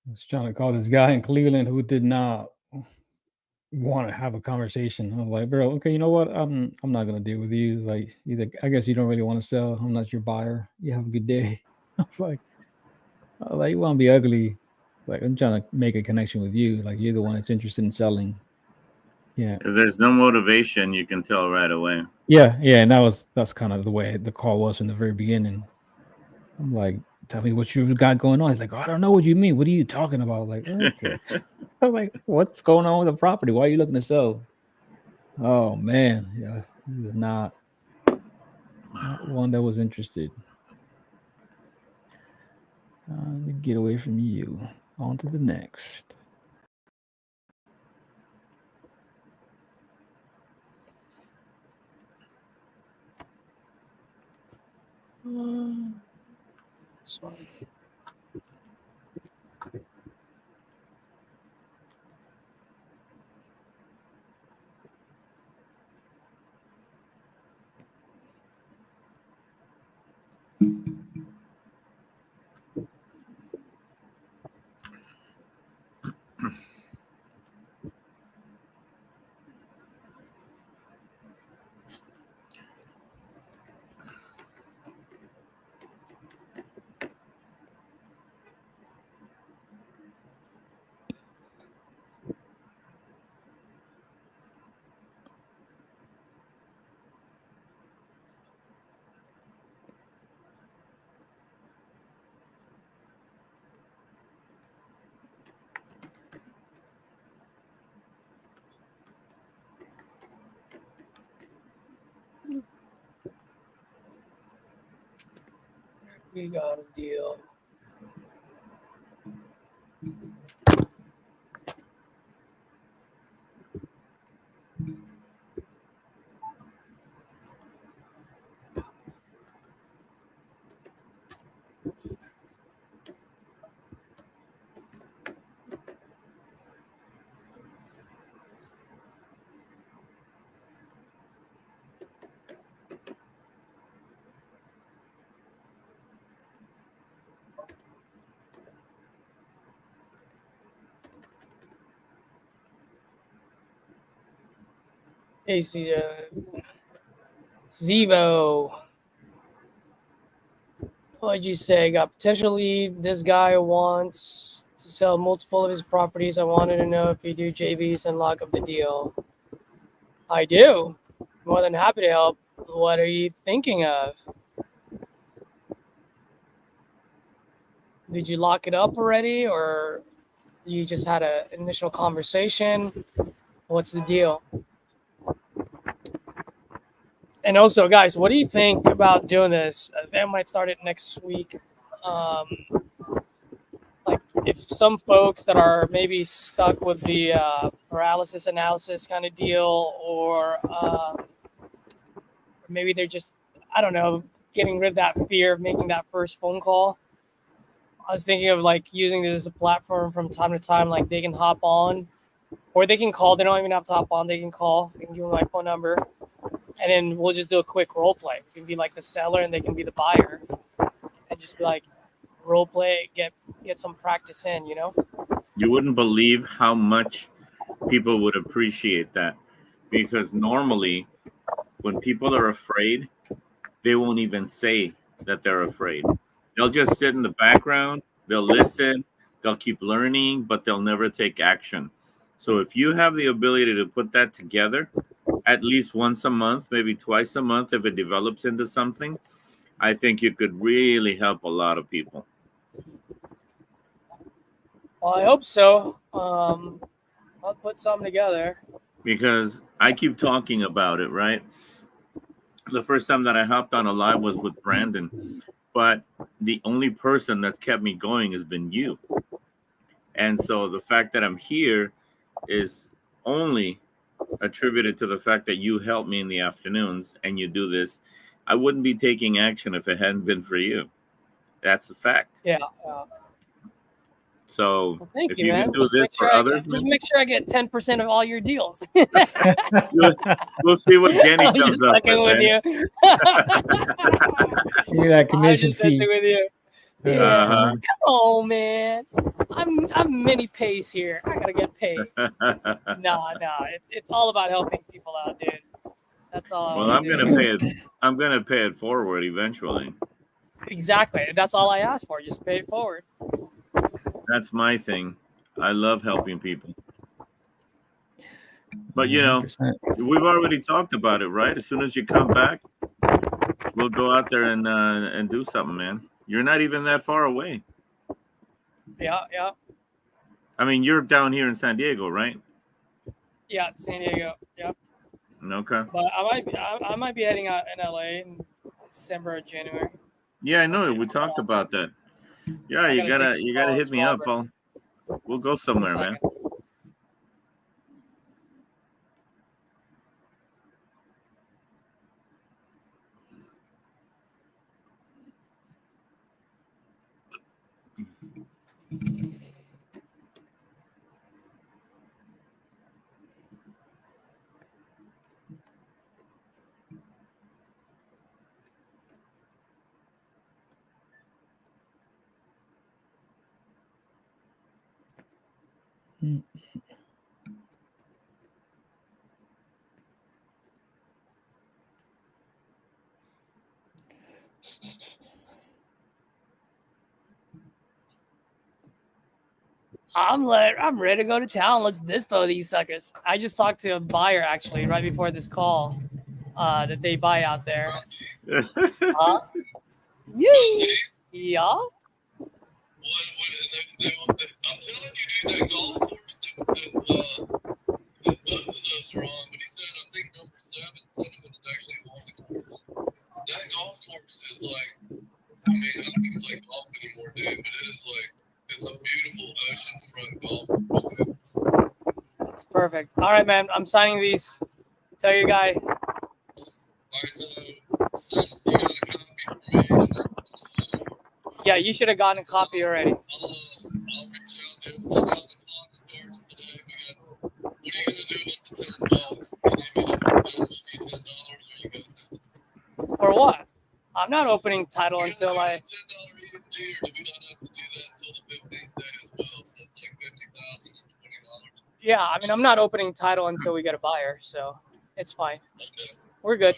I was trying to call this guy in Cleveland who did not want to have a conversation. I'm like, bro, okay, you know what? I'm not gonna deal with you. Like, either I guess you don't really want to sell. I'm not your buyer. You have a good day. I was like, you want to be ugly? Like, I'm trying to make a connection with you. Like, you're the one that's interested in selling. Yeah. If there's no motivation, you can tell right away. Yeah, and that's kind of the way the call was from the very beginning. I'm like, tell me what you got going on. He's like, oh, I don't know what you mean. What are you talking about? Like, okay. I'm like, what's going on with the property? Why are you looking to sell? Oh man, yeah, he was not one that was interested. Let me get away from you. On to the next. This one. We got a deal. Hey, Zevo. What'd you say? Got potential lead. This guy wants to sell multiple of his properties. I wanted to know if you do JVs and lock up the deal. I do. More than happy to help. What are you thinking of? Did you lock it up already, or you just had an initial conversation? What's the deal? And also, guys, what do you think about doing this? I might start it next week. Like, if some folks that are maybe stuck with the paralysis analysis kind of deal, or maybe they're just, I don't know, getting rid of that fear of making that first phone call. I was thinking of like using this as a platform from time to time. Like, they can hop on, or they can call. They don't even have to hop on. They can call. They can give them my phone number. And then we'll just do a quick role play. We can be like the seller and they can be the buyer, and just be like, role play, get some practice in, you know? You wouldn't believe how much people would appreciate that, because normally when people are afraid, they won't even say that they're afraid. They'll just sit in the background, they'll listen, they'll keep learning, but they'll never take action. So if you have the ability to put that together at least once a month, maybe twice a month, if it develops into something, I think you could really help a lot of people. Well, I hope so. I'll put something together. Because I keep talking about it, right? The first time that I hopped on a live was with Brandon, but the only person that's kept me going has been you. And so the fact that I'm here is only attributed to the fact that you help me in the afternoons and you do this. I wouldn't be taking action if it hadn't been for you. That's the fact. Yeah. So well, thank if you, you man. can do this for others, just make sure I get 10% of all your deals. we'll see what Jenny I'm comes just up fucking with man. you. Give me that commission I'm just messing fee. with you. That's Yeah, funny. come on, man. I'm mini pace here. I gotta get paid. No, it's all about helping people out, dude. That's all. Well, I'm gonna pay it. I'm gonna pay it forward eventually. Exactly. That's all I asked for. Just pay it forward. That's my thing. I love helping people. But you know, 100%. we've already talked about it, right? As soon as you come back, we'll go out there and do something, man. You're not even that far away. Yeah. I mean, you're down here in San Diego, right? Yeah, San Diego. Yep. Okay. But I might be heading out in LA in December or January. Yeah, I know. We talked about that. Yeah, you gotta hit me up. We'll go somewhere, man. I'm ready to go to town. Let's dispo these suckers. I just talked to a buyer actually right before this call that they buy out there. Huh? Yeah. I'm telling you, dude, that golf course that both of those are on, but he said, I think number 7, Cinnamon, is actually on the course. That golf course is like, I mean, I don't even play golf anymore, dude, but it is like, it's a beautiful oceanfront golf course, man. That's perfect. All right, man. I'm signing these. Tell your guy. All right, so you got a copy for me. Yeah, you should have gotten a copy already. I'll reach out to him. I got the clock starts today. What are you going to do with the $10? You need me to $10 or you got that? For what? I'm not opening title until I. $10 EMG, or do we not have to do that until the 15th day as well? So it's like $50,000 and $20. Yeah, I mean, I'm not opening title until we get a buyer, so it's fine. Okay. We're good.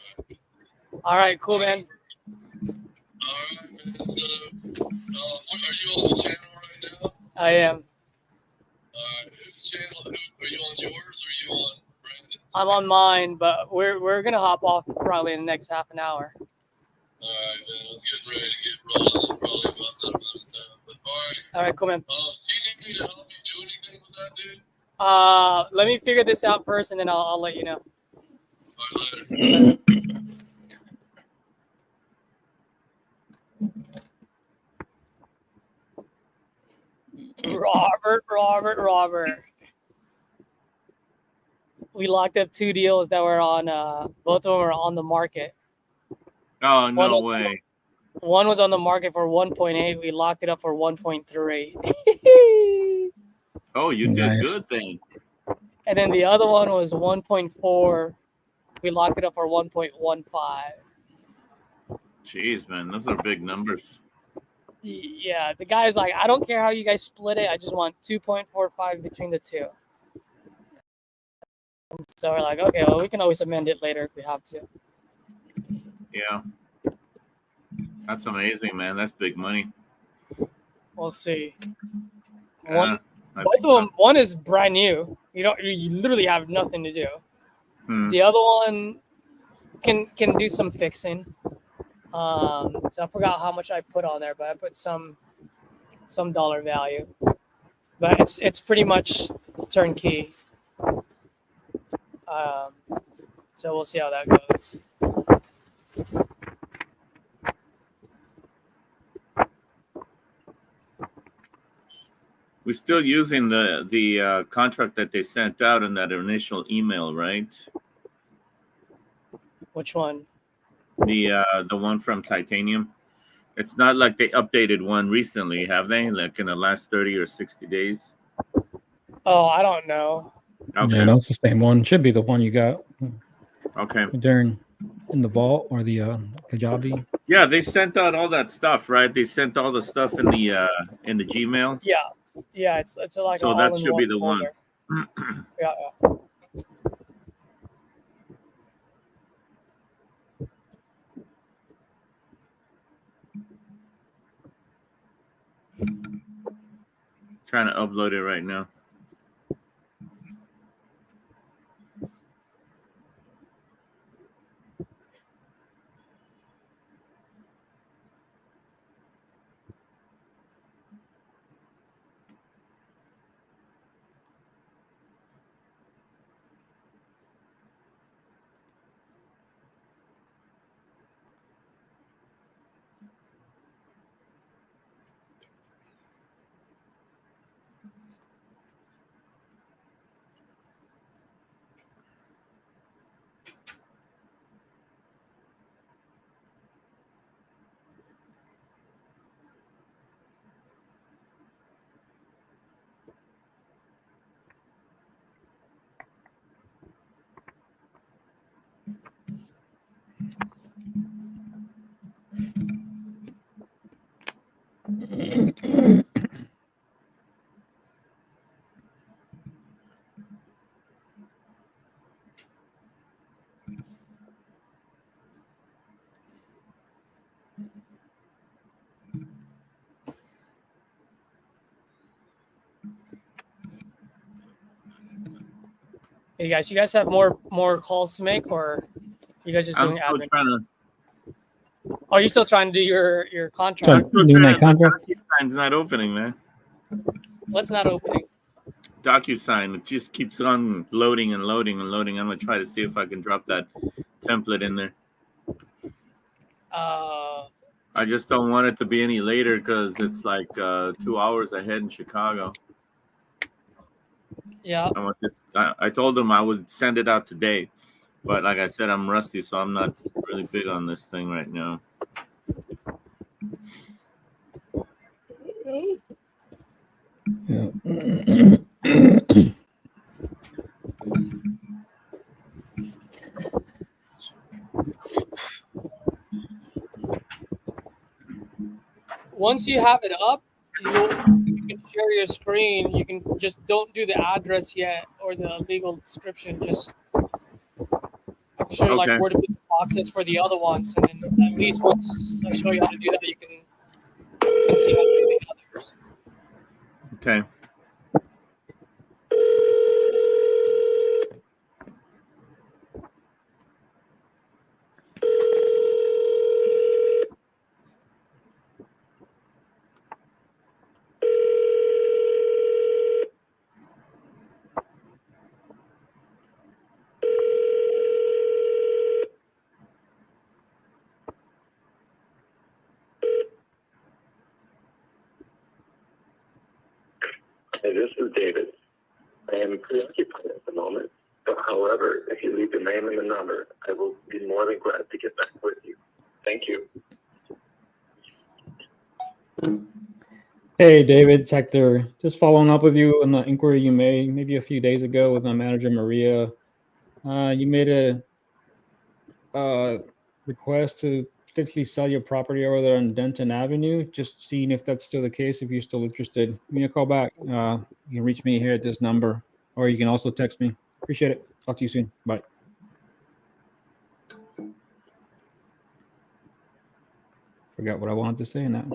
All right, cool, man. All right, man. So, are you on the channel right now? I am. All right. Whose channel? Are you on yours or are you on Brandon's? I'm on mine, but we're gonna hop off probably in the next half an hour. All right, man. I'm getting ready to get rolling. It's probably about that amount of time. But All right, cool, man. do you need me to help you do anything with that, dude? Let me figure this out first, and then I'll let you know. All right, later. Robert. We locked up 2 deals that were on. Both of them were on the market. Oh, no way. One was on the market for 1.8. We locked it up for 1.3. Oh, you did good thing. And then the other one was 1.4. We locked it up for 1.15. Jeez, man, those are big numbers. Yeah, the guy's like, I don't care how you guys split it. I just want 2.45 between the two. And so we're like, okay, well, we can always amend it later if we have to. Yeah. That's amazing, man. That's big money. We'll see. Yeah, Both of them, one is brand new. You literally have nothing to do. The other one can do some fixing. So I forgot how much I put on there, but I put some dollar value. But it's pretty much turnkey. So we'll see how that goes. We're still using the contract that they sent out in that initial email, right? Which one? The one from Titanium. It's not like they updated one recently, have they? Like in the last 30 or 60 days? Oh, I don't know. Okay. Yeah, that's the same one. Should be the one you got. Okay. During in the vault or the Kajabi. Yeah, they sent out all that stuff, right? They sent all the stuff in the Gmail. Yeah, yeah. It's like So an that should be all-in-one the one. folder. Yeah. Trying to upload it right now. Hey guys, you guys have more calls to make, or you guys just I'm doing still admin? trying to. Are you still trying to do your I'm contract? still Doing trying that to. The contract? DocuSign's not opening, man. What's not opening? DocuSign. It just keeps on loading and loading and loading. I'm gonna try to see if I can drop that template in there. I just don't want it to be any later because it's like 2 hours ahead in Chicago. Yeah. I want this. I told them I would send it out today, but like I said, I'm rusty, so I'm not really big on this thing right now. Once you have it up, you can share your screen. You can just don't do the address yet or the legal description. Just show you like Okay. where to put the boxes for the other ones, and then at least once I show you how to do that, you can see how to do the others. Okay. Hey, this is David. I am preoccupied at the moment, but however, if you leave the name and the number, I will be more than glad to get back with you. Thank you. Hey, David, it's Hector. Just following up with you on the inquiry you made maybe a few days ago with my manager, Maria. You made a request to potentially sell your property over there on Denton Avenue. Just seeing if that's still the case, if you're still interested. Give me a call back. You can reach me here at this number, or you can also text me. Appreciate it. Talk to you soon. Bye. Forgot what I wanted to say now.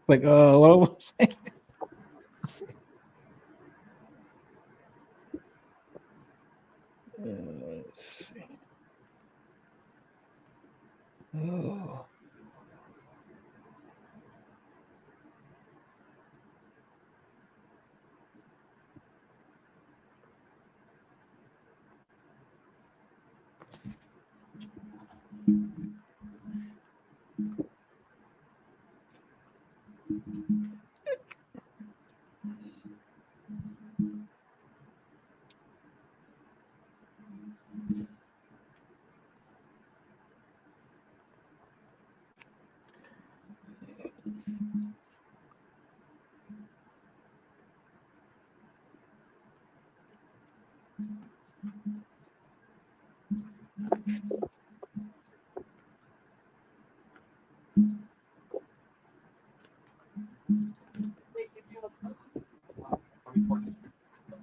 Like, what I want to say. Let's see. Oh.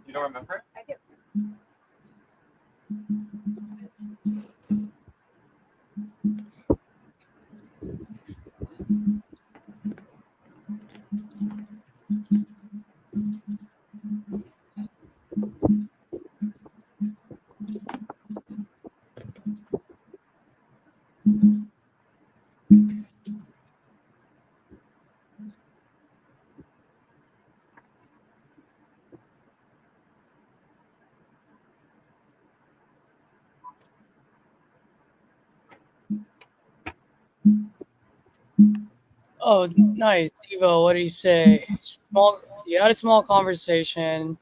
You don't remember? I do. Oh, nice, Evo. What did he say? Small. You had a small conversation.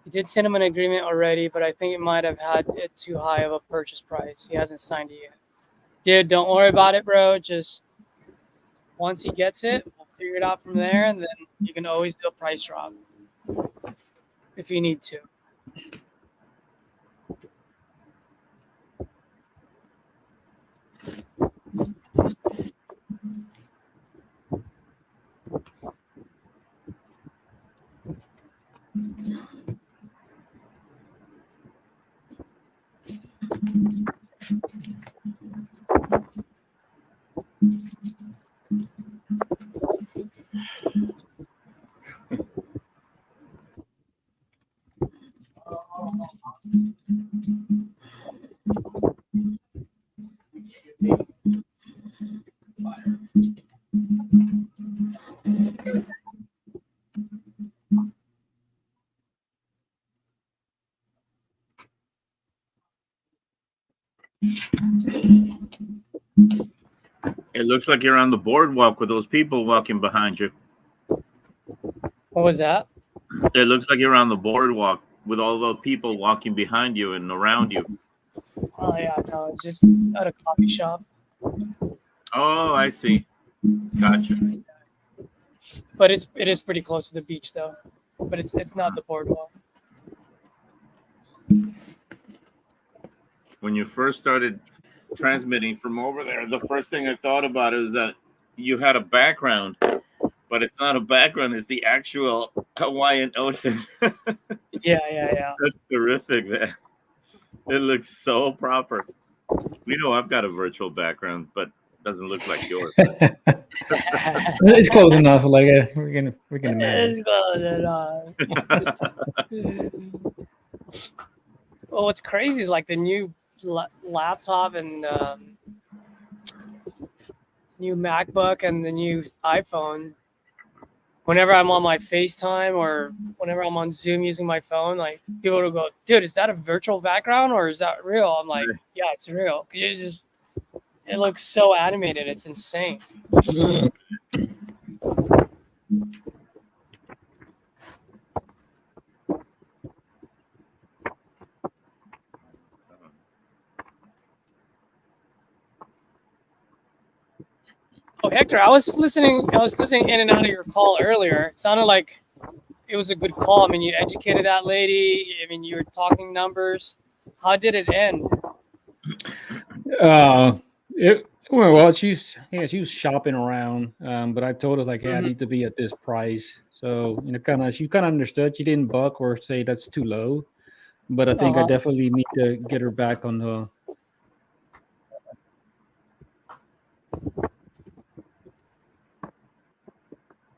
You did send him an agreement already, but I think it might have had it too high of a purchase price. He hasn't signed it yet. Dude, don't worry about it, bro. Just once he gets it, we'll figure it out from there, and then you can always do a price drop if you need to. It looks like you're on the boardwalk with those people walking behind you. What was that? It looks like you're on the boardwalk with all those people walking behind you and around you. Oh yeah, no, it's just at a coffee shop. Oh, I see. Gotcha. But it is pretty close to the beach though. But it's not the boardwalk. When you first started transmitting from over there, the first thing I thought about is that you had a background, but it's not a background, it's the actual Hawaiian Ocean. Yeah. That's terrific, man. It looks so proper. We know I've got a virtual background, but it doesn't look like yours. It's close enough. Like we're gonna manage. It's close enough. Well, what's crazy is like the new laptop and new MacBook and the new iPhone. Whenever I'm on my FaceTime or whenever I'm on Zoom using my phone, like people will go, "Dude, is that a virtual background or is that real?" I'm like, "Yeah, it's real." It looks so animated. It's insane. Oh, Hector, I was listening in and out of your call earlier. It sounded like it was a good call. I mean, you educated that lady. I mean, you were talking numbers. How did it end? It well, she was shopping around, but I told her like, hey, I need to be at this price. So she kind of understood. She didn't buck or say that's too low, but I think I definitely need to get her back on the.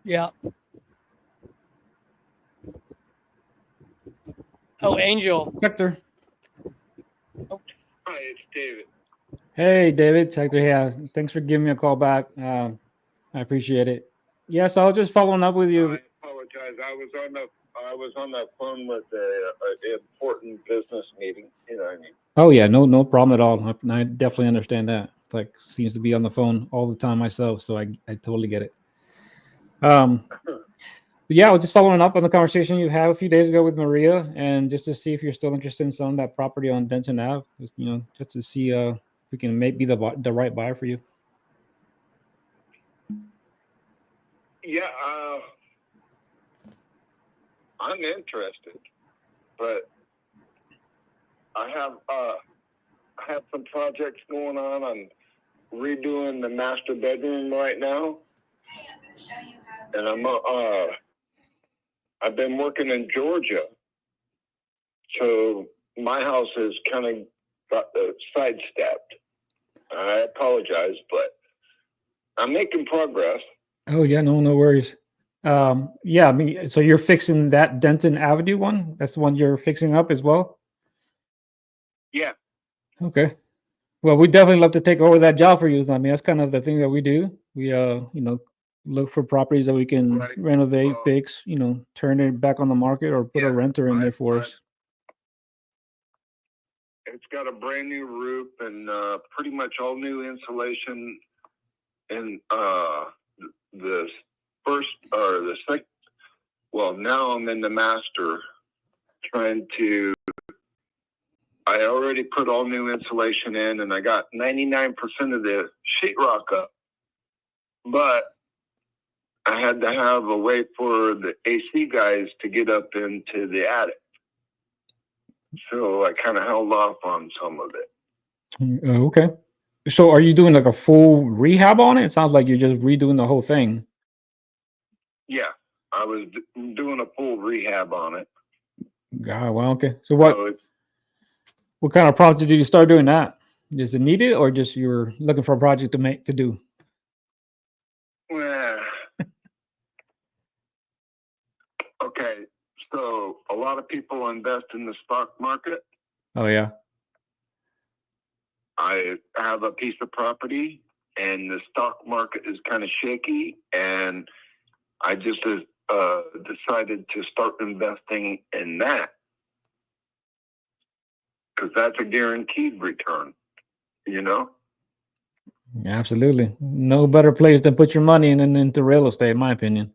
Yeah. Oh, Angel. Hector. Oh. Hi, it's David. Hey, David. Hector, yeah, thanks for giving me a call back. I appreciate it. Yes, I'll just following up with you. I apologize. I was on the phone with an important business meeting. You know what I mean? Oh yeah, no problem at all. I definitely understand that. It's like seems to be on the phone all the time myself, so I totally get it. But yeah, I was just following up on the conversation you had a few days ago with Maria, and just to see if you're still interested in selling that property on Denton Ave. Just to see if we can be the right buyer for you. Yeah, I'm interested, but I have some projects going on. I'm redoing the master bedroom right now, and I've been working in Georgia, so my house is kind of got sidestepped. I apologize, but I'm making progress. Oh yeah, no worries. Yeah, I mean, so you're fixing that Denton Avenue one? That's the one you're fixing up as well? Yeah. Okay. Well, we definitely love to take over that job for you. I mean, that's kind of the thing that we do. We look for properties that we can renovate, fix, turn it back on the market or put a renter in there for us. It's got a brand new roof and pretty much all new insulation. And the first or the second, well, now I'm in the master trying to. I already put all new insulation in, and I got 99% of the sheetrock up. But I had to have a way for the AC guys to get up into the attic. So I kind of held off on some of it. Okay. So are you doing like a full rehab on it? It sounds like you're just redoing the whole thing. Yeah, I was doing a full rehab on it. God, well, okay. So what kind of project did you start doing that? Is it needed, or just you were looking for a project to do? Well, okay, so a lot of people invest in the stock market. Oh yeah. I have a piece of property, and the stock market is kind of shaky, and I just decided to start investing in that because that's a guaranteed return, Yeah, absolutely. No better place to put your money in than into real estate, in my opinion.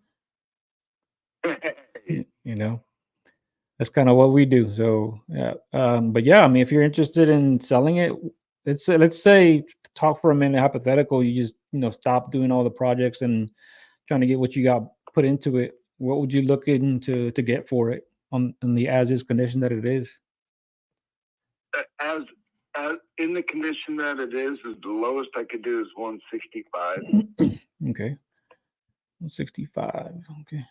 That's kind of what we do. So, yeah. But yeah, I mean, if you're interested in selling it, let's say talk for a minute, hypothetical. You just stop doing all the projects and trying to get what you got put into it. What would you look into to get for it in the as is condition that it is? As in the condition that it is the lowest I could do is 165. Okay, 165. Okay.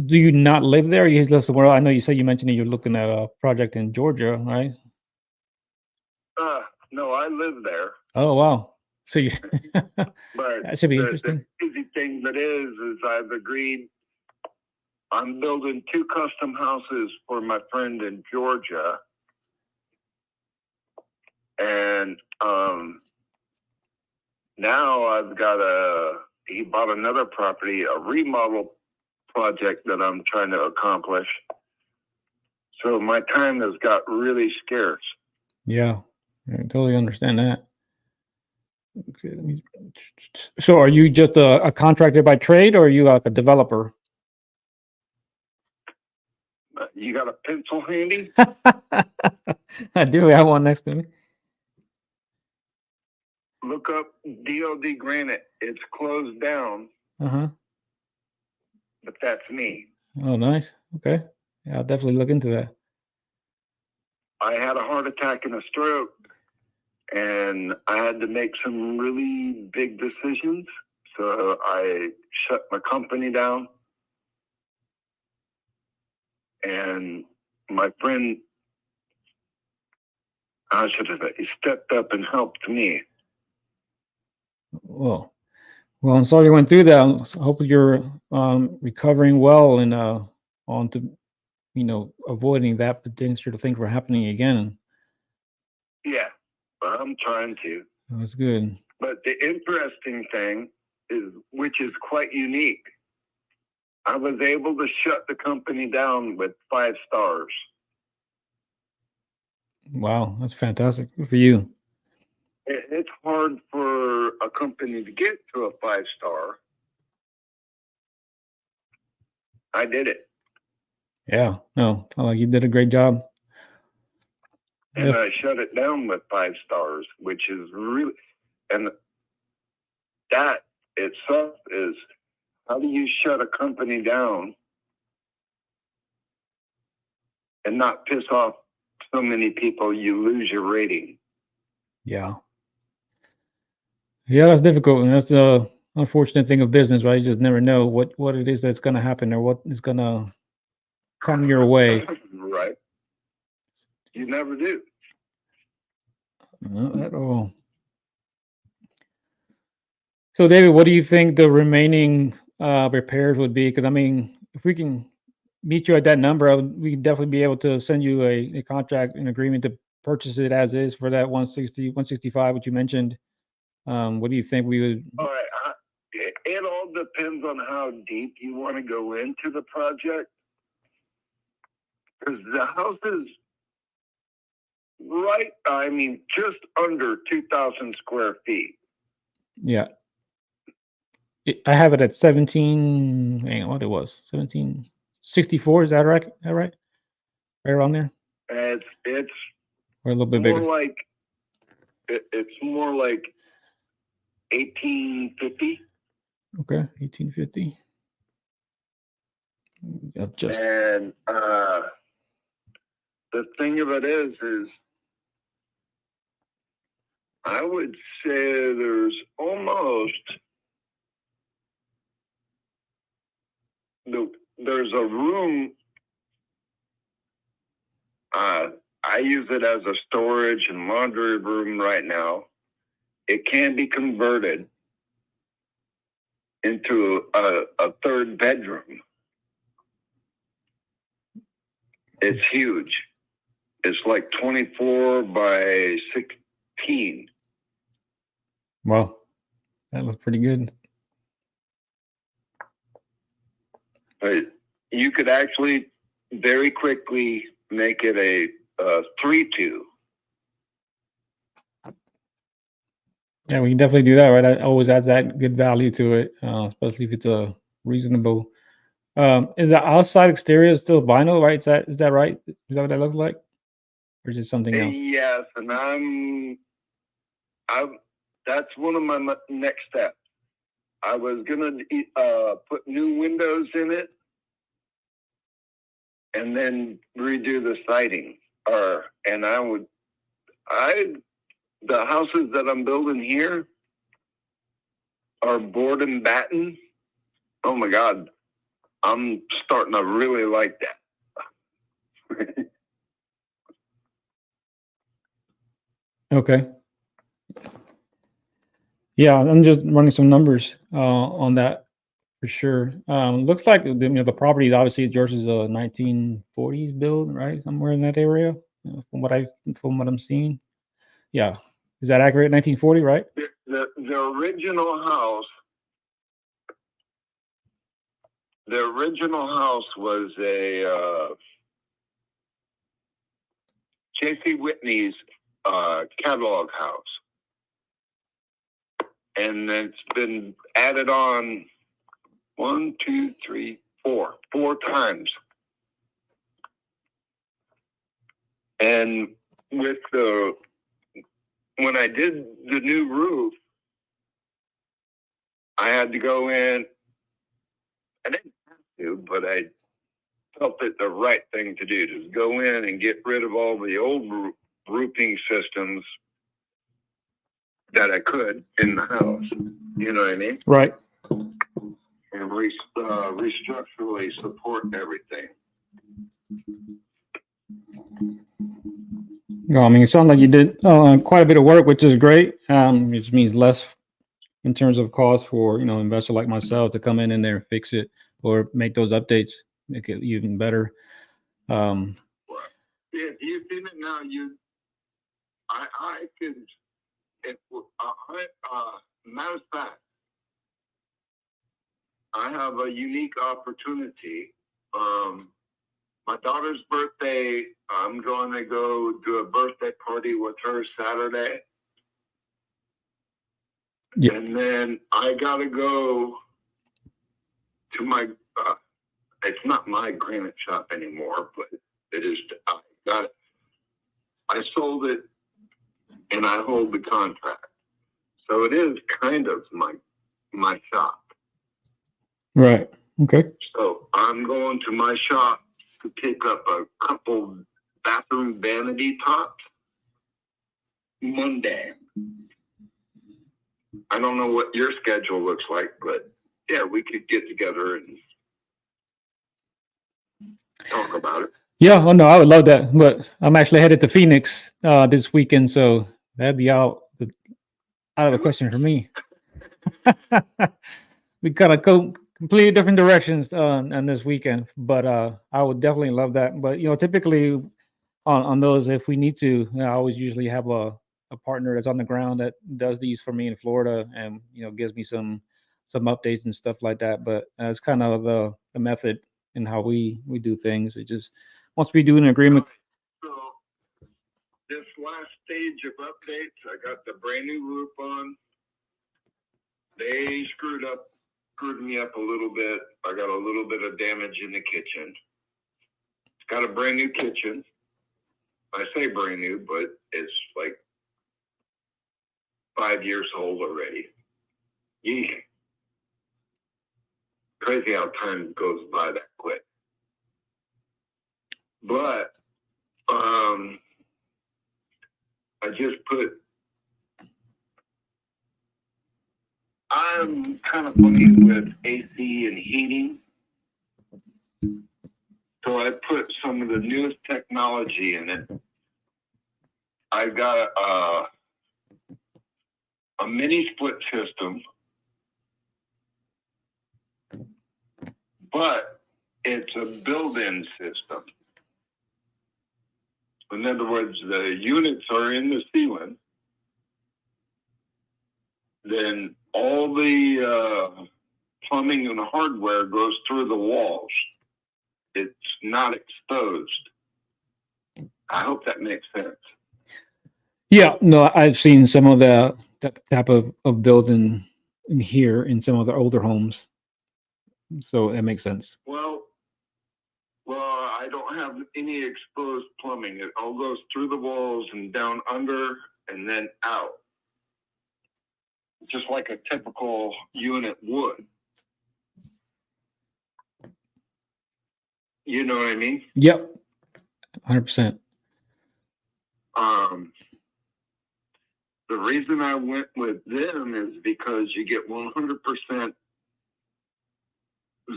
Do you not live there? You live somewhere else? I know you said you mentioned that you're looking at a project in Georgia, right? No, I live there. Oh wow! So you but that should be interesting. The easy thing that is I've agreed. I'm building 2 custom houses for my friend in Georgia, and now I've got he bought another property, a remodel project that I'm trying to accomplish. So my time has got really scarce. Yeah, I totally understand that. Okay, so are you just a contractor by trade, or are you like a developer? You got a pencil handy? I do have one next to me. Look up DOD Granite. It's closed down. Uh-huh. But that's me. Oh, nice. Okay. Yeah, I'll definitely look into that. I had a heart attack and a stroke, and I had to make some really big decisions. So I shut my company down. And my friend, how should I say, he stepped up and helped me. Well, I'm sorry you went through that. I hope you're recovering well and on to avoiding that potential thing from happening again. Yeah, I'm trying to. That's good. But the interesting thing is, which is quite unique, I was able to shut the company down with 5 stars. Wow, that's fantastic. Good for you. It's hard for a company to get to a 5-star. I did it. Yeah, no, like you did a great job. And I shut it down with 5 stars, which is really, and that itself is, how do you shut a company down and not piss off so many people you lose your rating? Yeah. Yeah, that's difficult. And that's the unfortunate thing of business, right? You just never know what it is that's going to happen or what is going to come your way. Right. You never do. Not at all. So, David, what do you think the remaining repairs would be? Because, I mean, if we can meet you at that number, we can definitely be able to send you a contract, an agreement to purchase it as is for that 160, 165, which you mentioned. What do you think we would? All right. It all depends on how deep you want to go into the project. Because the house is just under 2,000 square feet. Yeah. I have it at 17. Hang on, what it was 1764. Is that right? Right around there. It's Or a little bit more bigger. like it's more like 1850. Okay, 1850. Just And the thing of it is I would say there's there's a room. I use it as a storage and laundry room right now. It can be converted into a 3rd bedroom. It's huge. It's like 24 by 16. wow, that looks pretty good. But you could actually very quickly make it a 3-2. Yeah, we can definitely do that, right? That always adds that good value to it, especially if it's a reasonable. Is the outside exterior still vinyl, right? Is that right? Is that what that looks like, or is it something else? Yes, and that's one of my next steps. I was gonna put new windows in it, and then redo the siding. The houses that I'm building here are board and batten. Oh my God, I'm starting to really like that. Okay. Yeah, I'm just running some numbers on that for sure. Looks like the property obviously yours is a 1940s build, right? Somewhere in that area, from what I'm seeing. Yeah, is that accurate? 1940, right? The original house. The original house was a J.C. Whitney's catalog house. And it's been added on 4 times. And when I did the new roof, I had to go in. I didn't have to, but I felt it the right thing to do, to go in and get rid of all the old roofing systems that I could in the house. You know what I mean? Right. And restructurally support everything. No, I mean, it sounds like you did quite a bit of work, which is great. It just means less in terms of cost for an investor like myself to come in there and fix it or make those updates, make it even better. If you've seen it now, I could, matter of fact, I have a unique opportunity. My daughter's birthday, I'm going to go do a birthday party with her Saturday. Yeah. And then I got to go to my, it's not my granite shop anymore, but it is, I sold it and I hold the contract. So it is kind of my shop. Right. Okay. So I'm going to my shop to pick up a couple bathroom vanity tops Monday. I don't know what your schedule looks like, but yeah, we could get together and talk about it. Yeah, oh no, I would love that. But I'm actually headed to Phoenix this weekend, so that'd be out of the question for me. We gotta go completely different directions on this weekend, but I would definitely love that. But typically on those, if we need to, I always usually have a partner that's on the ground that does these for me in Florida, and gives me some updates and stuff like that. But it's kind of the method and how we do things. It just once we do an agreement. So this last stage of updates, I got the brand new roof on. They screwed me up a little bit. I got a little bit of damage in the kitchen. It's got a brand new kitchen. I say brand new, but it's like 5 years old already. Yeesh. Crazy how time goes by that quick. But I just I'm kind of funny with AC and heating. So I put some of the newest technology in it. I got a mini split system, but it's a built-in system. In other words, the units are in the ceiling. Then all the plumbing and hardware goes through the walls. It's not exposed. I hope that makes sense. Yeah, no, I've seen some of that type of building in here in some of the older homes, so it makes sense. Well, I don't have any exposed plumbing. It all goes through the walls and down under and then out, just like a typical unit would. You know what I mean? Yep, 100%. The reason I went with them is because you get 100%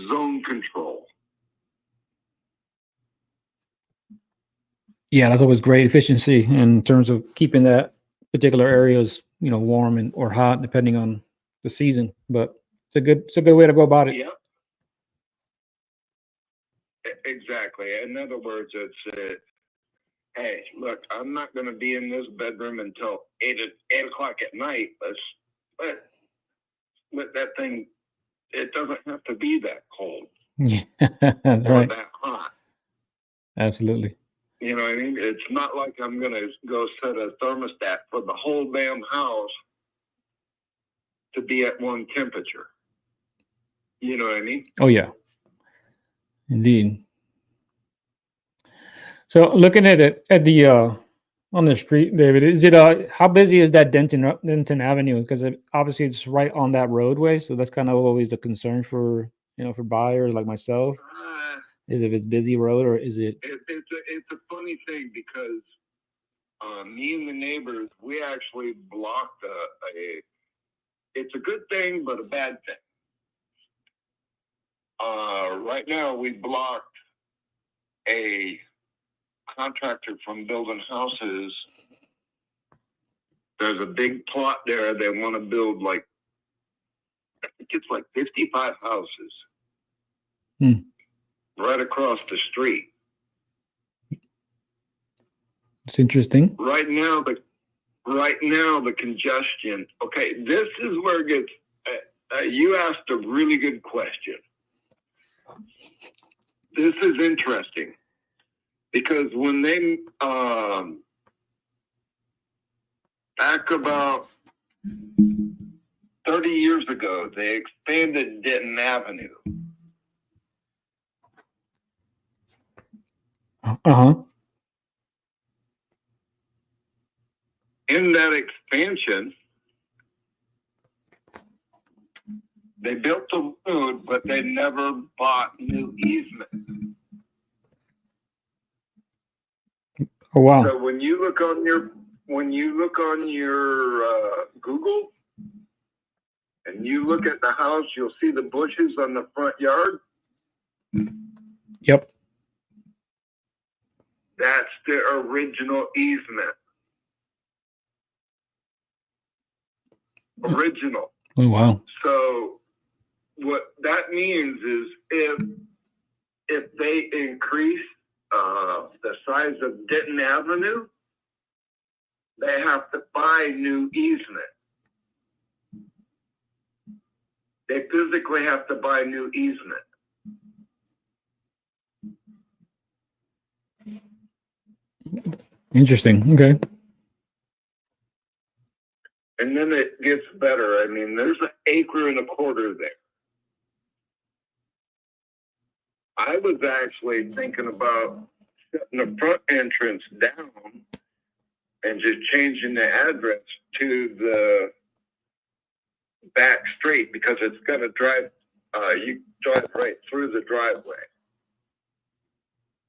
zone control. Yeah, that's always great efficiency in terms of keeping that particular areas, warm or hot depending on the season. But it's a good way to go about it. Yep. Exactly. In other words, it's hey, look, I'm not going to be in this bedroom until 8 o'clock at night. Let that thing. It doesn't have to be that cold. Yeah, or right. that hot. Absolutely. You know what I mean? It's not like I'm going to go set a thermostat for the whole damn house to be at one temperature. You know what I mean? Oh, yeah. Indeed. So looking at it at the on the street, David, is it how busy is that Denton Avenue? Because obviously it's right on that roadway, so that's kind of always a concern for for buyers like myself. Is if it's busy road or is it? It's a funny thing because me and the neighbors, we actually blocked it's a good thing but a bad thing. Right now we blocked a contractor from building houses. There's a big plot there. They want to build I think it's 55 houses right across the street. It's interesting. Right now, right now, the congestion. Okay, this is where it gets. You asked a really good question. This is interesting because when they back about 30 years ago, they expanded Denton Avenue. In that expansion, they built the road, but they never bought new easement. Oh wow! So when you look on your Google and you look at the house, you'll see the bushes on the front yard. Yep. That's the original easement. Original. Oh wow! So what that means is if they increase the size of Denton Avenue, they have to buy new easement. They physically have to buy new easement. Interesting. Okay. And then it gets better. I mean, there's an acre and a quarter there. I was actually thinking about setting the front entrance down and just changing the address to the back street because it's going to drive, you drive right through the driveway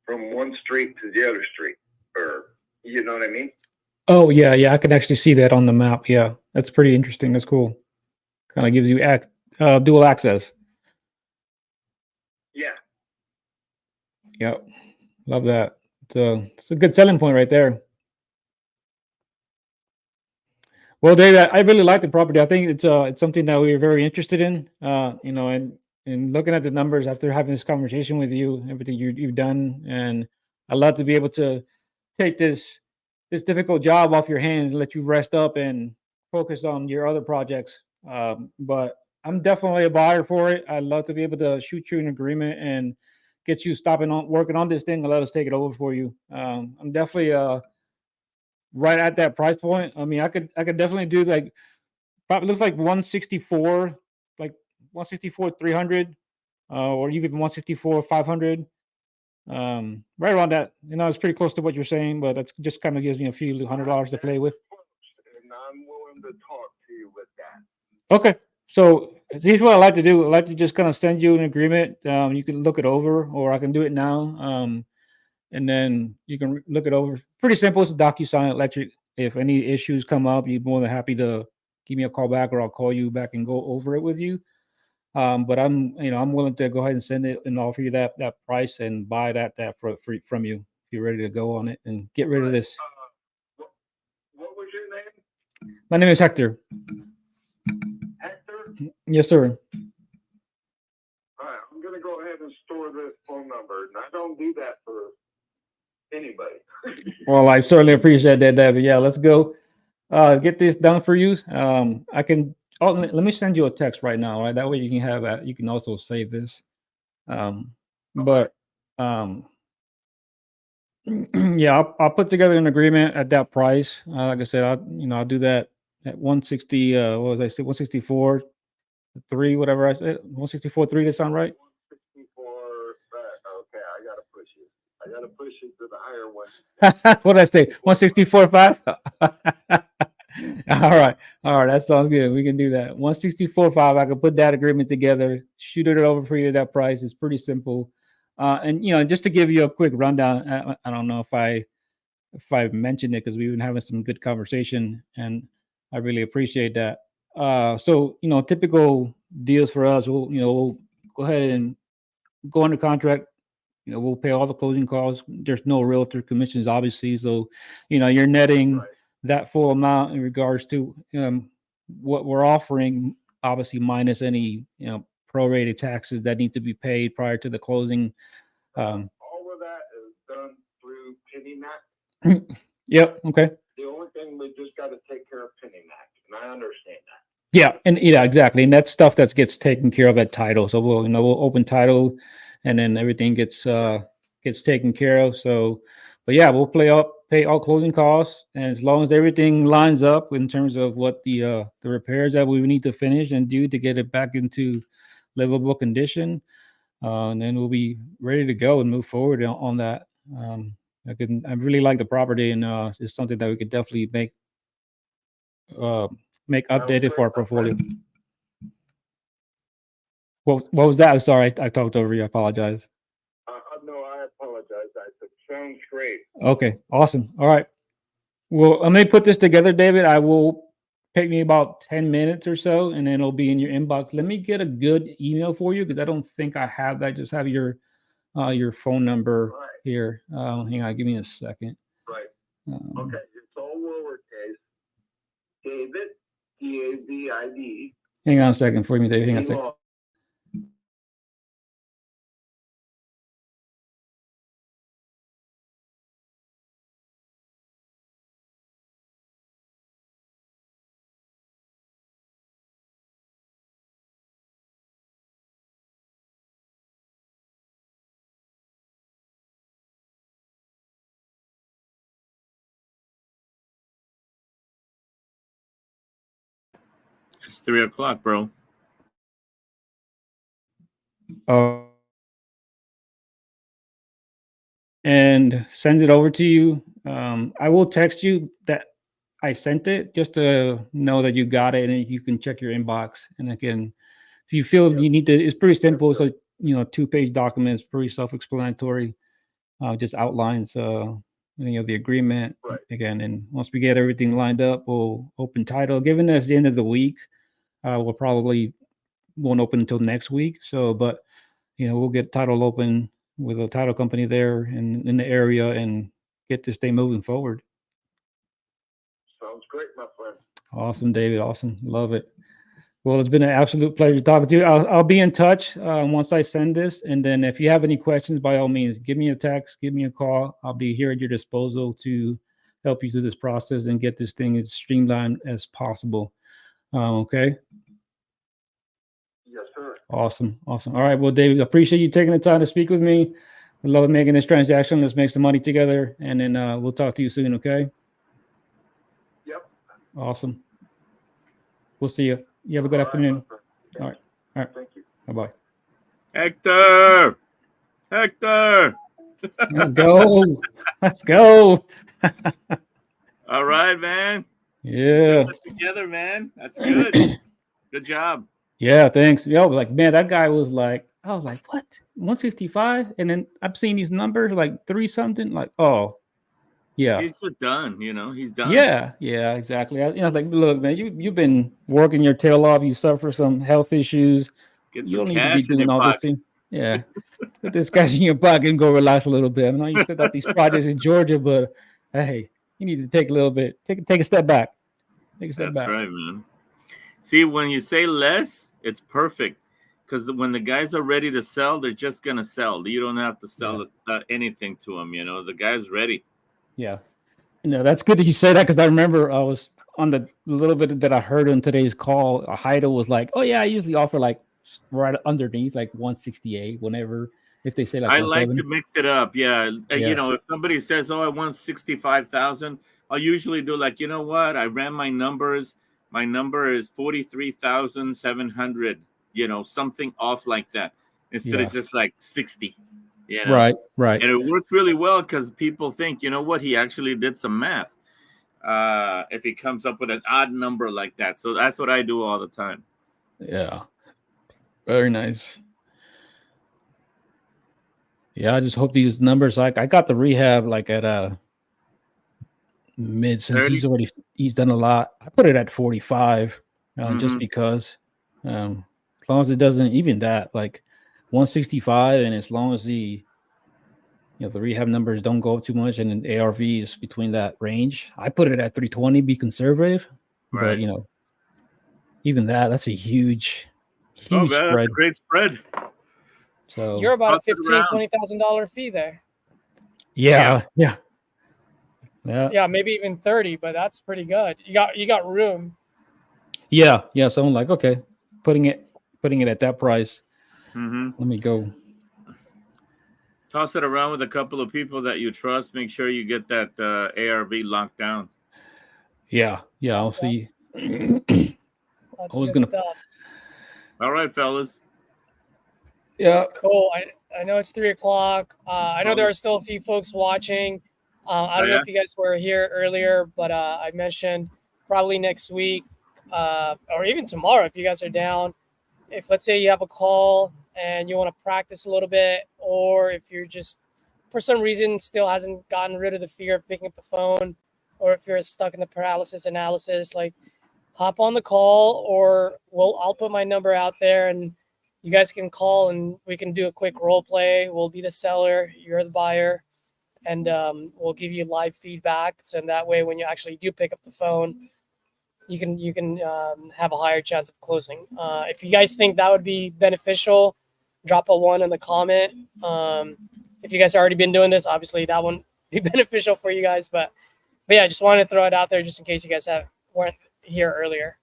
from one street to the other street, or you know what I mean? Oh yeah, yeah. I can actually see that on the map. Yeah, that's pretty interesting. That's cool. Kind of gives you dual access. Yeah. Yep. Love that. It's a good selling point right there. Well, Dave, I really like the property. I think it's something that we are very interested in. You know, and looking at the numbers after having this conversation with you, everything you've done, and I'd love to be able to take this difficult job off your hands, let you rest up and focus on your other projects. But I'm definitely a buyer for it. I'd love to be able to shoot you an agreement and get you stopping on working on this thing and let us take it over for you. I'm definitely right at that price point. I mean, I could definitely do like probably looks like 164, like 164 300, or even 164 500. Right around that. You know, it's pretty close to what you're saying, but that's just kind of gives me a few $100 to play with. And I'm willing to talk to you with that. Okay. So here's what I like to do. I like to just kind of send you an agreement. You can look it over, or I can do it now. And then you can look it over. Pretty simple. It's a DocuSign electric. If any issues come up, you're more than happy to give me a call back, or I'll call you back and go over it with you. But I'm willing to go ahead and send it and offer you that price and buy that for free from you if you're ready to go on it and get rid of this. What was your name? My name is Hector. Hector? Yes, sir. All right, I'm going to go ahead and store this phone number, and I don't do that for anybody. Well, I certainly appreciate that, David. Yeah, let's go get this done for you. I can. Oh, let me send you a text right now. Right, that way you can have that. You can also save this. But yeah, I'll put together an agreement at that price. Like I said, I'll do that at 160. What was I say? 164 3, whatever I said. 164 3. That sound right? 164. Okay, I got to push you. I got to push you to the higher one. What did I say? 164 5. All right. That sounds good. We can do that. 164 5. I can put that agreement together, shoot it over for you at that price. It's pretty simple. And just to give you a quick rundown, I don't know if I mentioned it because we've been having some good conversation, and I really appreciate that. So typical deals for us, we'll go ahead and go under contract. We'll pay all the closing costs. There's no realtor commissions, obviously. So, you're netting that full amount in regards to what we're offering, obviously minus any, prorated taxes that need to be paid prior to the closing. All of that is done through Penny Mac. Yep. Okay. The only thing ultimately just got to take care of pinning that, and I understand that. Yeah, and yeah, exactly, and that's stuff that gets taken care of at title. So we'll open title, and then everything gets taken care of. So, but yeah, we'll pay all closing costs, and as long as everything lines up in terms of what the repairs that we need to finish and do to get it back into livable condition, and then we'll be ready to go and move forward on that. I really like the property, and it's something that we could definitely make updated for our portfolio. What was that? I'm sorry, I talked over you. I apologize. No, I apologize. I said, sounds great. Okay, awesome. All right. Well, I'm gonna put this together, David. I will take me about 10 minutes or so, and then it'll be in your inbox. Let me get a good email for you because I don't think I have that. Just have your phone number here. Hang on, give me a second. Right. Okay, it's all lowercase. David, D-A-V-I-D. Hang on a second for me, David. Hang on a second. It's 3 o'clock, bro. And send it over to you. I will text you that I sent it just to know that you got it, and you can check your inbox. And again, if you feel you need to, it's pretty simple. It's like 2-page documents, pretty self-explanatory. Just outlines the agreement again. And once we get everything lined up, we'll open title. Given that it's the end of the week, we'll probably won't open until next week. So, but we'll get title open with a title company there in the area and get this thing moving forward. Sounds great, my friend. Awesome, David. Awesome. Love it. Well, it's been an absolute pleasure talking to you. I'll be in touch once I send this. And then if you have any questions, by all means, give me a text, give me a call. I'll be here at your disposal to help you through this process and get this thing as streamlined as possible. Okay? Yes, sir. Awesome. Awesome. All right. Well, David, I appreciate you taking the time to speak with me. I love making this transaction. Let's make some money together. And then we'll talk to you soon. Okay? Yep. Awesome. We'll see you. You have a good afternoon. All right. All right. Thank you. Bye-bye. Hector! Let's go. Let's go. All right, man. Yeah. Together, man. That's good. Good job. Yeah, thanks. Like, man, that guy was like, I was like, what? 165? And then I'm seeing these numbers like 3 something. Like, oh, yeah. He's just done, he's done. Yeah, exactly. I was like, look, man, you've been working your tail off. You suffer some health issues. Get You some don't need to be cash in doing your all this pocket. thing. Yeah. Put this cash in your pocket and go relax a little bit. I know you still got these projects in Georgia, but hey, you need to take a little bit, take a step back. Take a step back. That's right, man. See, when you say less, it's perfect. Because when the guys are ready to sell, they're just going to sell. You don't have to sell anything to them, The guy's ready. Yeah. That's good that you say that, because I remember I was on the little bit that I heard on today's call. Haida was like, oh, yeah, I usually offer like right underneath, like 168, whenever, if they say like I like to mix it up. Yeah. Yeah. If somebody says, oh, I want 65,000, I'll usually do like, you know what? I ran my numbers. My number is 43,700, something off like that, instead of just like 60. Right. And it works really well because people think, you know what? He actually did some math. If he comes up with an odd number like that. So that's what I do all the time. Yeah. Very nice. Yeah, I just hope these numbers, like I got the rehab like at mid, since he's done a lot. I put it at 45 just because as long as it doesn't, even that, like 165, and as long as the rehab numbers don't go up too much and then ARV is between that range, I put it at 320, be conservative. Right. But even that's a huge man, spread. That's a great spread. So you're about a $15,000-$20,000 fee there. Yeah. Yeah, maybe even 30, but that's pretty good. You got room. Yeah. So I'm like, okay, putting it at that price. Mm-hmm. Let me go. Toss it around with a couple of people that you trust. Make sure you get that ARV locked down. Yeah. I'll see. That's good stuff. All right, fellas. Yeah. Cool. I know it's 3:00. I know there are still a few folks watching. I don't know if you guys were here earlier, but I mentioned probably next week or even tomorrow if you guys are down. If let's say you have a call and you want to practice a little bit, or if you're just for some reason still hasn't gotten rid of the fear of picking up the phone, or if you're stuck in the paralysis analysis, like hop on the call, or I'll put my number out there and you guys can call and we can do a quick role play. We'll be the seller, you're the buyer, and we'll give you live feedback. So in that way, when you actually do pick up the phone, you can have a higher chance of closing. If you guys think that would be beneficial, drop a 1 in the comment. If you guys have already been doing this, obviously that wouldn't be beneficial for you guys. But yeah, I just wanted to throw it out there just in case you guys weren't here earlier.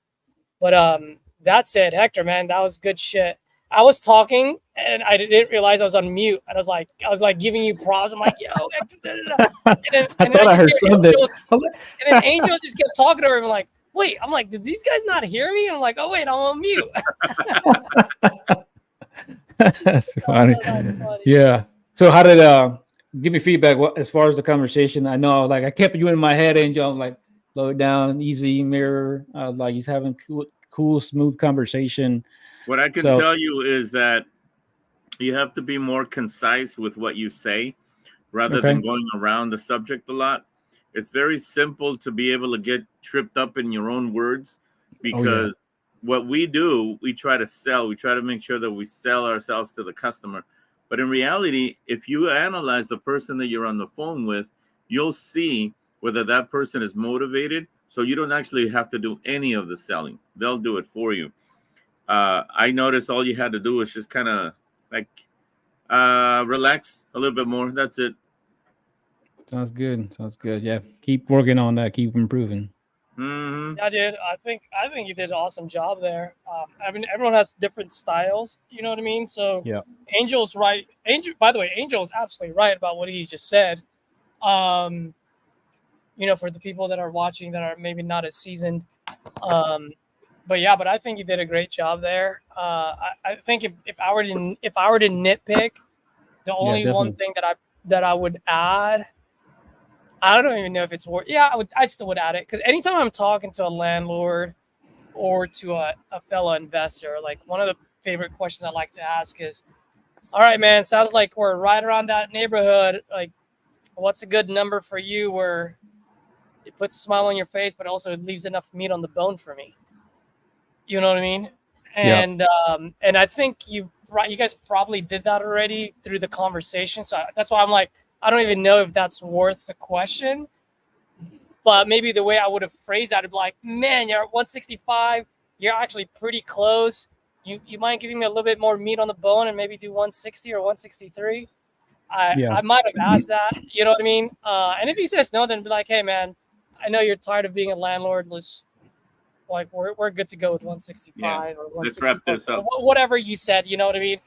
But that's it, Hector, man. That was good shit. I was talking and I didn't realize I was on mute. And I was like giving you props. I'm like, yo, Hector, da, da, da. And I thought I heard something. And then Angel just kept talking to her and like, wait, I'm like, did these guys not hear me? I'm like, oh wait, I'm on mute. That's funny. Yeah. So how did give me feedback as far as the conversation? I know like I kept you in my head, Angel. I'm like, slow it down, easy mirror. Like he's having cool, smooth conversation. What I can tell you is that you have to be more concise with what you say rather than going around the subject a lot. It's very simple to be able to get tripped up in your own words because what we do, we try to sell. We try to make sure that we sell ourselves to the customer. But in reality, if you analyze the person that you're on the phone with, you'll see whether that person is motivated. So you don't actually have to do any of the selling. They'll do it for you. I noticed all you had to do was just kind of like relax a little bit more. That's it. Sounds good. Yeah, keep working on that. Keep improving. Mm-hmm. Yeah, dude. I think you did an awesome job there. I mean, everyone has different styles. You know what I mean? So yeah, Angel's right. By the way, Angel is absolutely right about what he just said. You know, for the people that are watching that are maybe not as seasoned. But I think you did a great job there. I think if I were to nitpick, the only one thing that I would add, I don't even know if it's worth. Yeah, I still would add it because anytime I'm talking to a landlord or to a fellow investor, like one of the favorite questions I like to ask is, "All right, man, sounds like we're right around that neighborhood. Like, what's a good number for you where it puts a smile on your face, but also it leaves enough meat on the bone for me?" You know what I mean? And and I think you guys probably did that already through the conversation. So that's why I'm like, I don't even know if that's worth the question. But maybe the way I would have phrased that would be like, man, you're at 165. You're actually pretty close. You mind giving me a little bit more meat on the bone and maybe do 160 or 163? I might have asked that. You know what I mean? And if he says no, then be like, hey, man, I know you're tired of being a landlord. Like we're good to go with 165 or 165, whatever you said. You know what I mean?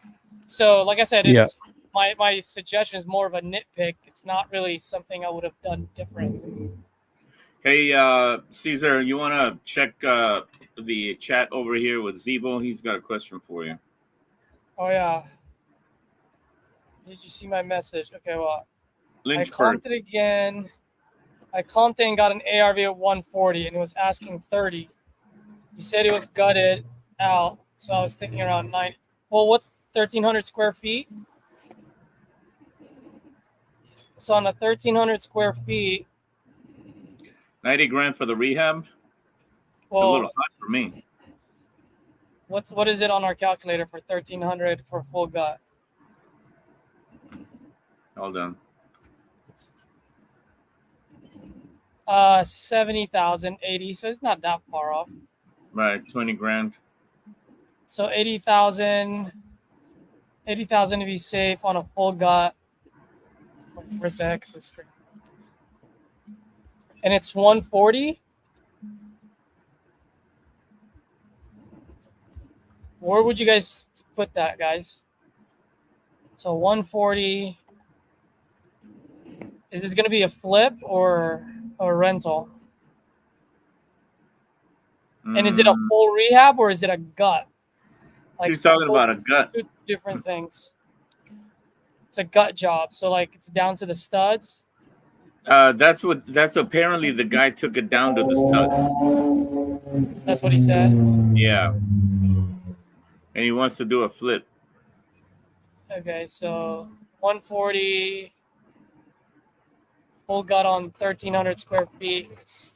So, like I said, it's my suggestion is more of a nitpick. It's not really something I would have done different. Hey, Caesar, you want to check the chat over here with Zevo? He's got a question for you. Oh yeah. Did you see my message? Okay, well, Lynchburg. I comped it again. I comped it and got an ARV at 140, and it was asking 30. He said it was gutted out, so I was thinking around 9. Well, what's 1,300 square feet? So on the 1,300 square feet, 90 grand for the rehab. It's a little hot for me. What is it on our calculator for 1,300 for full gut? Hold on. 70,000, 80. So it's not that far off. Right, 20 grand. So 80,000 to be safe on a full gut. Where's the exit screen? and it's 140. Where would you guys put that, guys? So 140. Is this going to be a flip or a rental? And is it a full rehab or is it a gut? Like He's talking about a gut. Two different things. It's a gut job, so like it's down to the studs. That's apparently the guy took it down to the studs. That's what he said. Yeah. And he wants to do a flip. Okay, so 140 full gut on 1,300 square feet.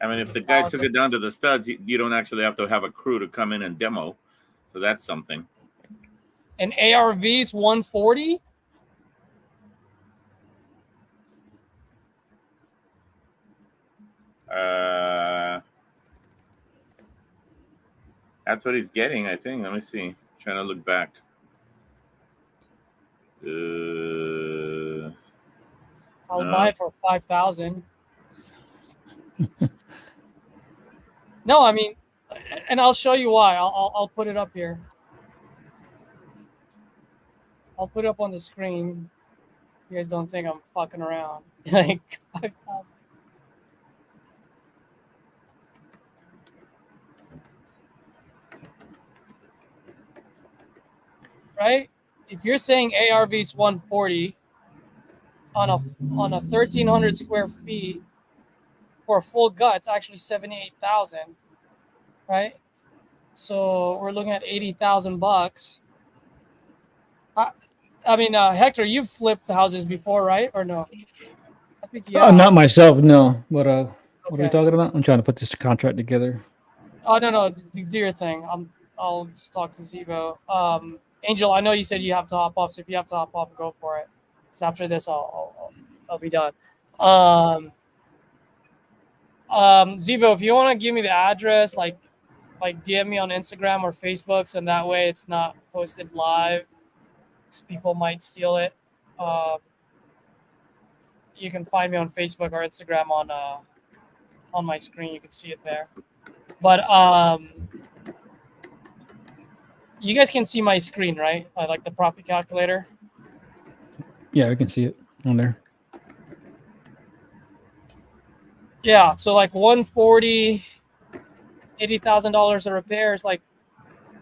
I mean, if the guy took it down to the studs, you don't actually have to have a crew to come in and demo. So that's something. And ARV's 140? That's what he's getting, I think. Let me see. Trying to look back. I'll buy it for 5,000. No, I mean, and I'll show you why. I'll put it up here. I'll put it up on the screen. You guys don't think I'm fucking around. Like 5,000. Right? If you're saying ARV's 140 on a 1,300 square feet for a full gut, it's actually 78,000, right? So we're looking at 80,000 bucks. I mean, Hector, you've flipped houses before, right? Or no? I think yeah. Not myself, no. But what are Okay. we talking about? I'm trying to put this contract together. Oh no, do your thing. I'll just talk to Zivo. Angel, I know you said you have to hop off, so if you have to hop off, go for it. Because after this, I'll be done. Zivo, if you want to give me the address, like DM me on Instagram or Facebook, so that way it's not posted live, because people might steal it. You can find me on Facebook or Instagram on my screen. You can see it there. But you guys can see my screen, right? Like the profit calculator. Yeah, I can see it on there. Yeah, so like 140, $80,000 of repairs, like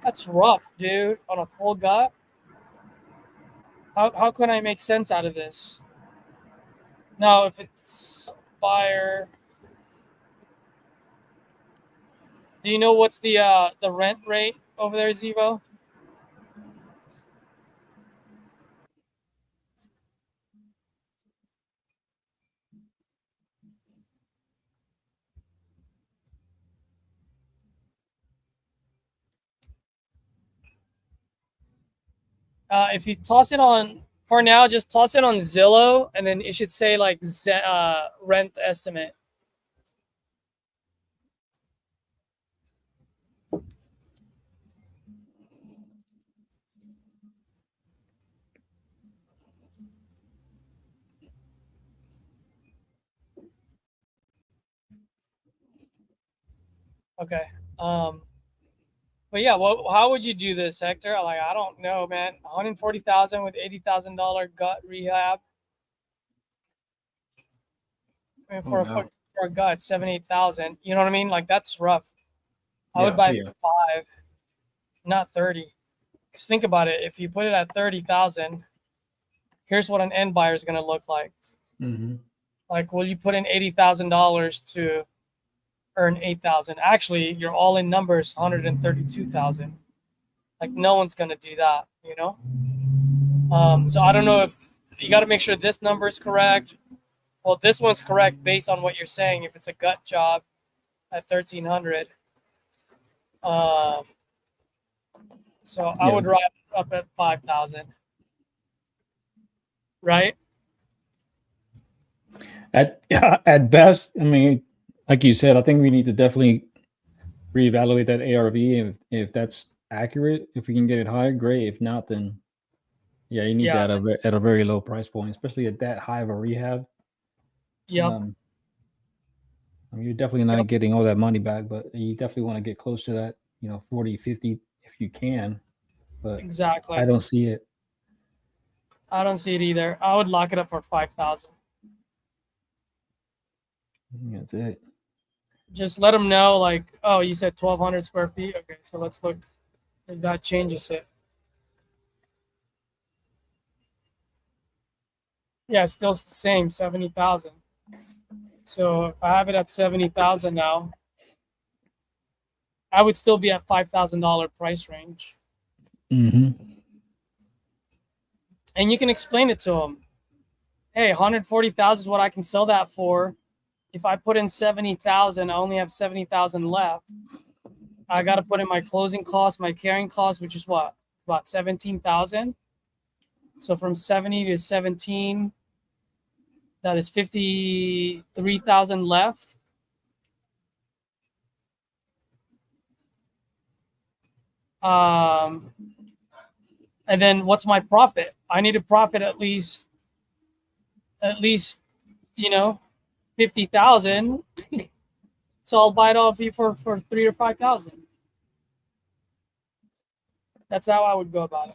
that's rough, dude. On a full gut. How can I make sense out of this? Now, if it's buyer, do you know what's the rent rate over there, Zivo? If you toss it on, for now, just toss it on Zillow, and then it should say like rent estimate. Okay. But yeah, how would you do this, Hector? Like, I don't know, man. 140,000 with $80,000 gut rehab. I mean, for a gut, 78,000. You know what I mean? Like, that's rough. I would buy it for 5, not 30. Because think about it. If you put it at 30,000, here's what an end buyer is going to look like. Mm-hmm. Like, will you put in $80,000 to earn 8,000? Actually, your all-in number is 132,000. Like, no one's going to do that, you know? So I don't know if you got to make sure this number is correct. Well, this one's correct based on what you're saying. If it's a gut job at 1,300, so I would write up at 5,000, right? At best, I mean, like you said, I think we need to definitely reevaluate that ARV if that's accurate. If we can get it higher, great. If not, then yeah, you need that at a very low price point, especially at that high of a rehab. Yep. I mean, you're definitely not getting all that money back, but you definitely want to get close to that, 40, 50 if you can. But Exactly. I don't see it. I don't see it either. I would lock it up for 5,000. That's it. Just let them know, like, oh, you said 1,200 square feet. Okay, so let's look if that changes it. Yeah, it's still the same, 70,000. So if I have it at 70,000 now, I would still be at $5,000 price range. Mm-hmm. And you can explain it to them. Hey, 140,000 is what I can sell that for. If I put in 70,000, I only have 70,000 left. I got to put in my closing cost, my carrying cost, which is what? It's about 17,000. So from 70 to 17, that is 53,000 left. And then what's my profit? I need to profit at least 50,000. So I'll buy it off you for 3,000 or 5,000. That's how I would go about it.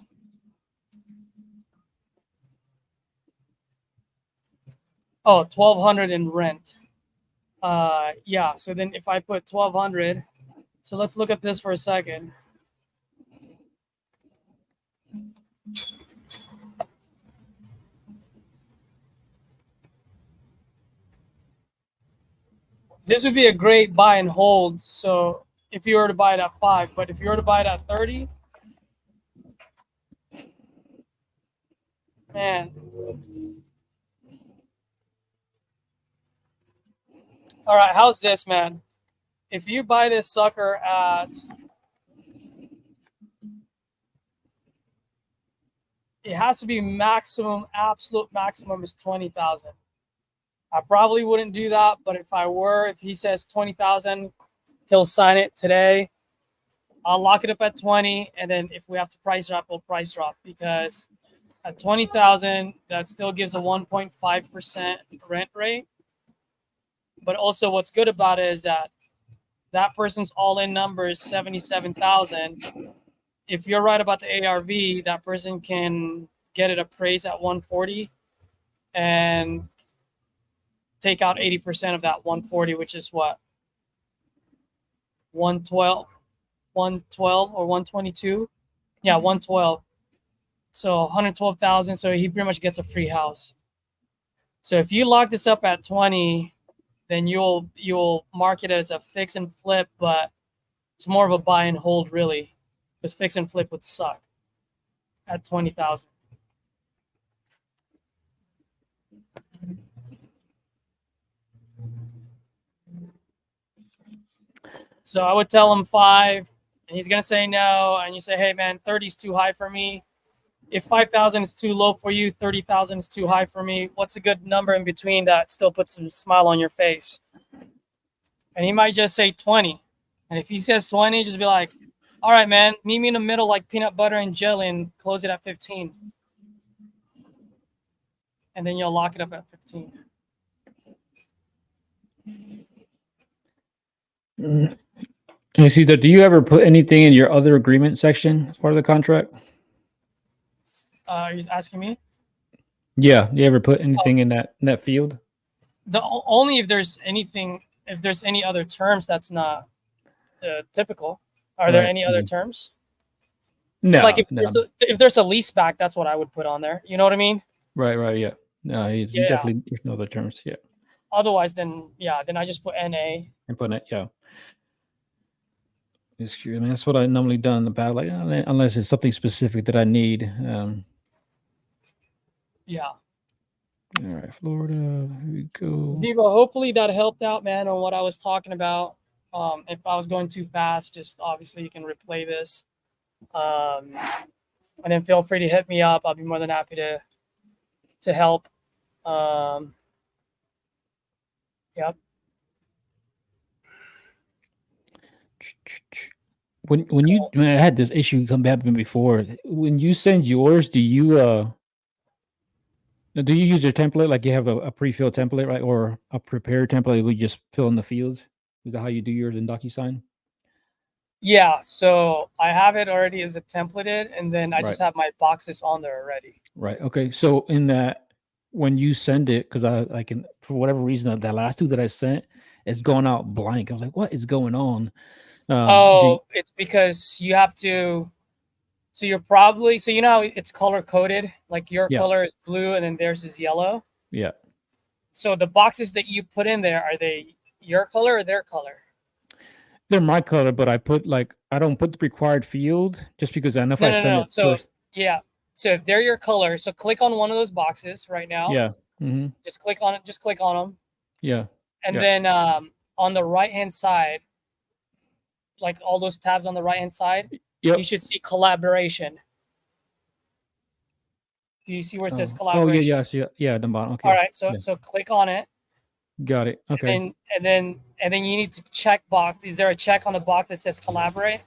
Oh, 1,200 in rent. Yeah. So then if I put 1,200, so let's look at this for a second. This would be a great buy and hold. So if you were to buy it at 5, but if you were to buy it at 30, man. All right, how's this, man? If you buy this sucker at, it has to be maximum, absolute maximum is 20,000. I probably wouldn't do that, but if I were, if he says 20,000, he'll sign it today. I'll lock it up at 20, and then if we have to price drop, we'll price drop, because at 20,000, that still gives a 1.5% rent rate. But also what's good about it is that that person's all-in number is 77,000. If you're right about the ARV, that person can get it appraised at 140 and take out 80% of that 140, which is what? 112 or 122? Yeah, 112. So 112,000. So he pretty much gets a free house. So if you lock this up at 20, then you'll mark it as a fix and flip, but it's more of a buy and hold, really, because fix and flip would suck at 20,000. So I would tell him 5, and he's gonna say no, and you say, hey man, 30 is too high for me. If 5,000 is too low for you, 30,000 is too high for me. What's a good number in between that still puts a smile on your face? And he might just say 20. And if he says 20, just be like, all right, man, meet me in the middle like peanut butter and jelly and close it at 15. And then you'll lock it up at 15. And see, do you ever put anything in your other agreement section as part of the contract? Are you asking me? Yeah, you ever put anything in that field? Only if there's anything, if there's any other terms that's not typical. Are there any other terms? No. Like if there's a lease back, that's what I would put on there. You know what I mean? Right, yeah. No, he's definitely, there's no other terms, yeah. Otherwise, then I just put NA. And put it, yeah. I mean, that's what I normally done in the past, like unless it's something specific that I need. Yeah. All right, Florida. Here we go. Ziva, hopefully that helped out, man, on what I was talking about. If I was going too fast, just obviously you can replay this. And then feel free to hit me up. I'll be more than happy to help. Yep. When I had this issue come happen before, when you send yours, do you Now, do you use your template like you have a pre-filled template, right, or a prepared template? We just fill in the fields. Is that how you do yours in DocuSign? Yeah, so I have it already as a templated, and then I just Right. have my boxes on there already. Right. Okay. So in that, when you send it, because I can, for whatever reason, that last two that I sent, it's going out blank. I was like, what is going on? It's because you have to. So you're probably, so you know how it's color coded, like your Yeah. color is blue and then theirs is yellow. Yeah. So the boxes that you put in there, are they your color or their color? They're my color, but I put like, I don't put the required field just because I know if No, I no, send no. it So first. yeah, so if they're your color, so click on one of those boxes right now. Yeah. Mm-hmm. Just click on it. Just click on them, Yeah. and Yeah. then on the right hand side, like all those tabs on the right hand side, Yep. you should see collaboration. Do you see where it says Oh, collaboration? yeah. I see it. Yeah. The bottom. Okay. All right, so Yeah. so click on it. Got it. Okay. And then you need to check box. Is there a check on the box that says collaborate?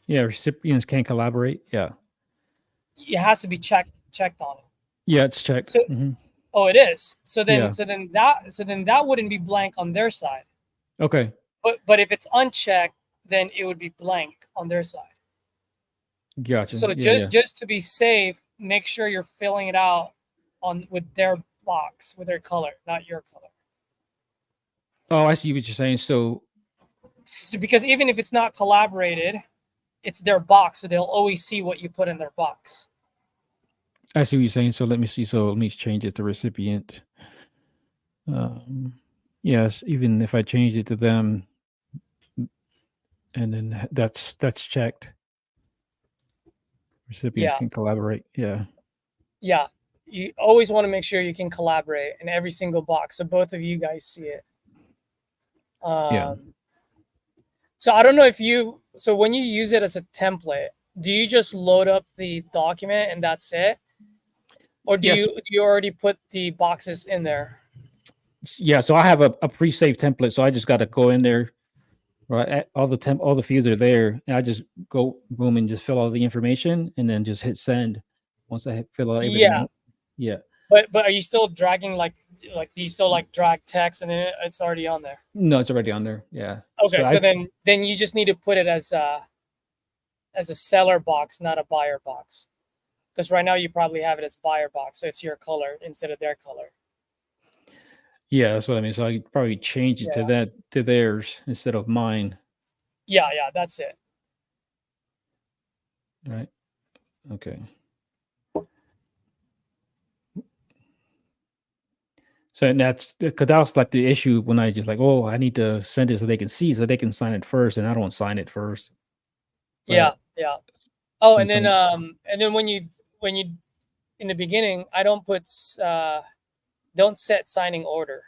Yeah. Recipients can collaborate. Yeah. It has to be checked on it. Yeah. It's checked. So, Mm-hmm. oh, it is. So then Yeah. that wouldn't be blank on their side. Okay. But if it's unchecked, then it would be blank on their side. Gotcha. So Yeah. just to be safe, make sure you're filling it out with their box, with their color, not your color. Oh, I see what you're saying. So Because even if it's not collaborated, it's their box, so they'll always see what you put in their box. I see what you're saying. So let me see. So let me change it to recipient. Yes, even if I change it to them, and then that's checked. Recipients can collaborate. Yeah. Yeah. You always want to make sure you can collaborate in every single box, so both of you guys see it. Yeah. So I don't know if so when you use it as a template, do you just load up the document and that's it? Or do you already put the boxes in there? Yeah, so I have a pre-saved template, so I just got to go in there, right? All the fields are there, and I just go boom and just fill all the information, and then just hit send. Once I fill out everything, yeah. But are you still dragging like do you still like drag text and then it's already on there? No, it's already on there. Yeah. Okay, so then you just need to put it as a seller box, not a buyer box, because right now you probably have it as buyer box, so it's your color instead of their color. Yeah, that's what I mean. So I could probably change it to theirs instead of mine. Yeah, that's it. Right. Okay. So that's because that was like the issue when I just like, oh, I need to send it so they can see, so they can sign it first, and I don't sign it first. Yeah. Oh, and then when you in the beginning, I don't put don't set signing order.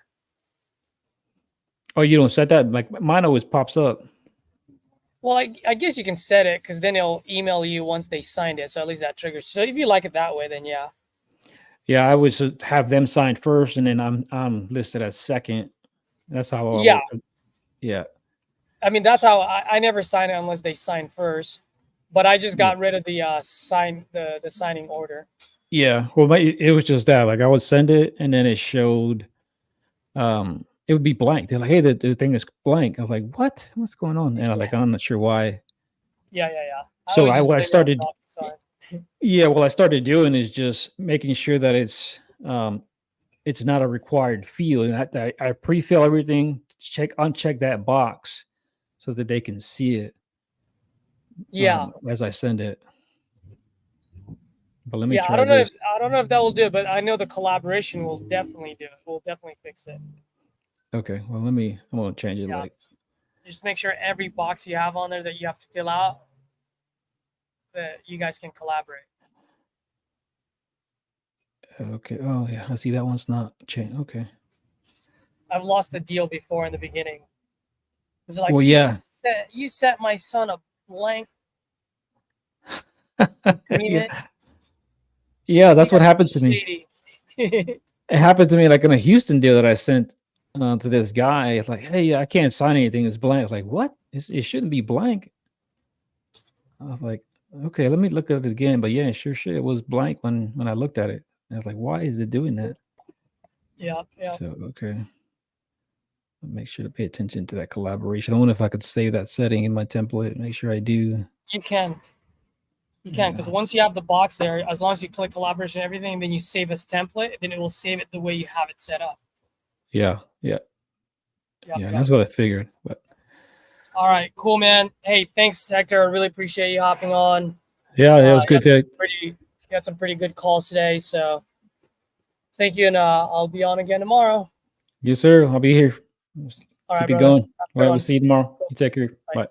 Oh, you don't set that? Like mine always pops up. Well, I guess you can set it because then it'll email you once they signed it. So at least that triggers. So if you like it that way, then yeah. Yeah, I would have them sign first, and then I'm listed as second. That's how. Yeah. I mean, that's how I never sign it unless they sign first. But I just got rid of the the signing order. Yeah, well, it was just that. Like I would send it, and then it showed. It would be blank. They're like, "Hey, the thing is blank." I was like, "What? What's going on?" And I'm not sure why. Yeah. So what I started. Yeah, what I started doing is just making sure that it's not a required field, and I pre-fill everything, uncheck that box, so that they can see it. Yeah. As I send it. But let me try. I don't know if that will do it, but I know the collaboration will definitely do it. We'll definitely fix it. Okay. Well, I'm gonna change it. Like, just make sure every box you have on there that you have to fill out, that you guys can collaborate. Okay. Oh yeah, I see that one's not changed. Okay. I've lost the deal before in the beginning. It's like, well, you set my son a blank agreement. Yeah, that's what happened to me. It happened to me like in a Houston deal that I sent to this guy. It's like, hey, I can't sign anything. It's blank. It's like, what? It shouldn't be blank. I was like, okay, let me look at it again. But yeah, sure, it was blank when I looked at it. I was like, why is it doing that? Yeah, yeah. So okay. I'll make sure to pay attention to that collaboration. I wonder if I could save that setting in my template. Make sure I do. You can. You can, because once you have the box there, as long as you click collaboration and everything, then you save as template, then it will save it the way you have it set up. Yeah. Yep, That's what I figured. But all right, cool, man. Hey, thanks, Hector. I really appreciate you hopping on. yeah, it was good to. You got some pretty good calls today, so thank you, and I'll be on again tomorrow. Yes, sir. I'll be here. All right, Keep it brother. going. Have a All right, good we'll one. see you tomorrow. You take care. Bye. Bye.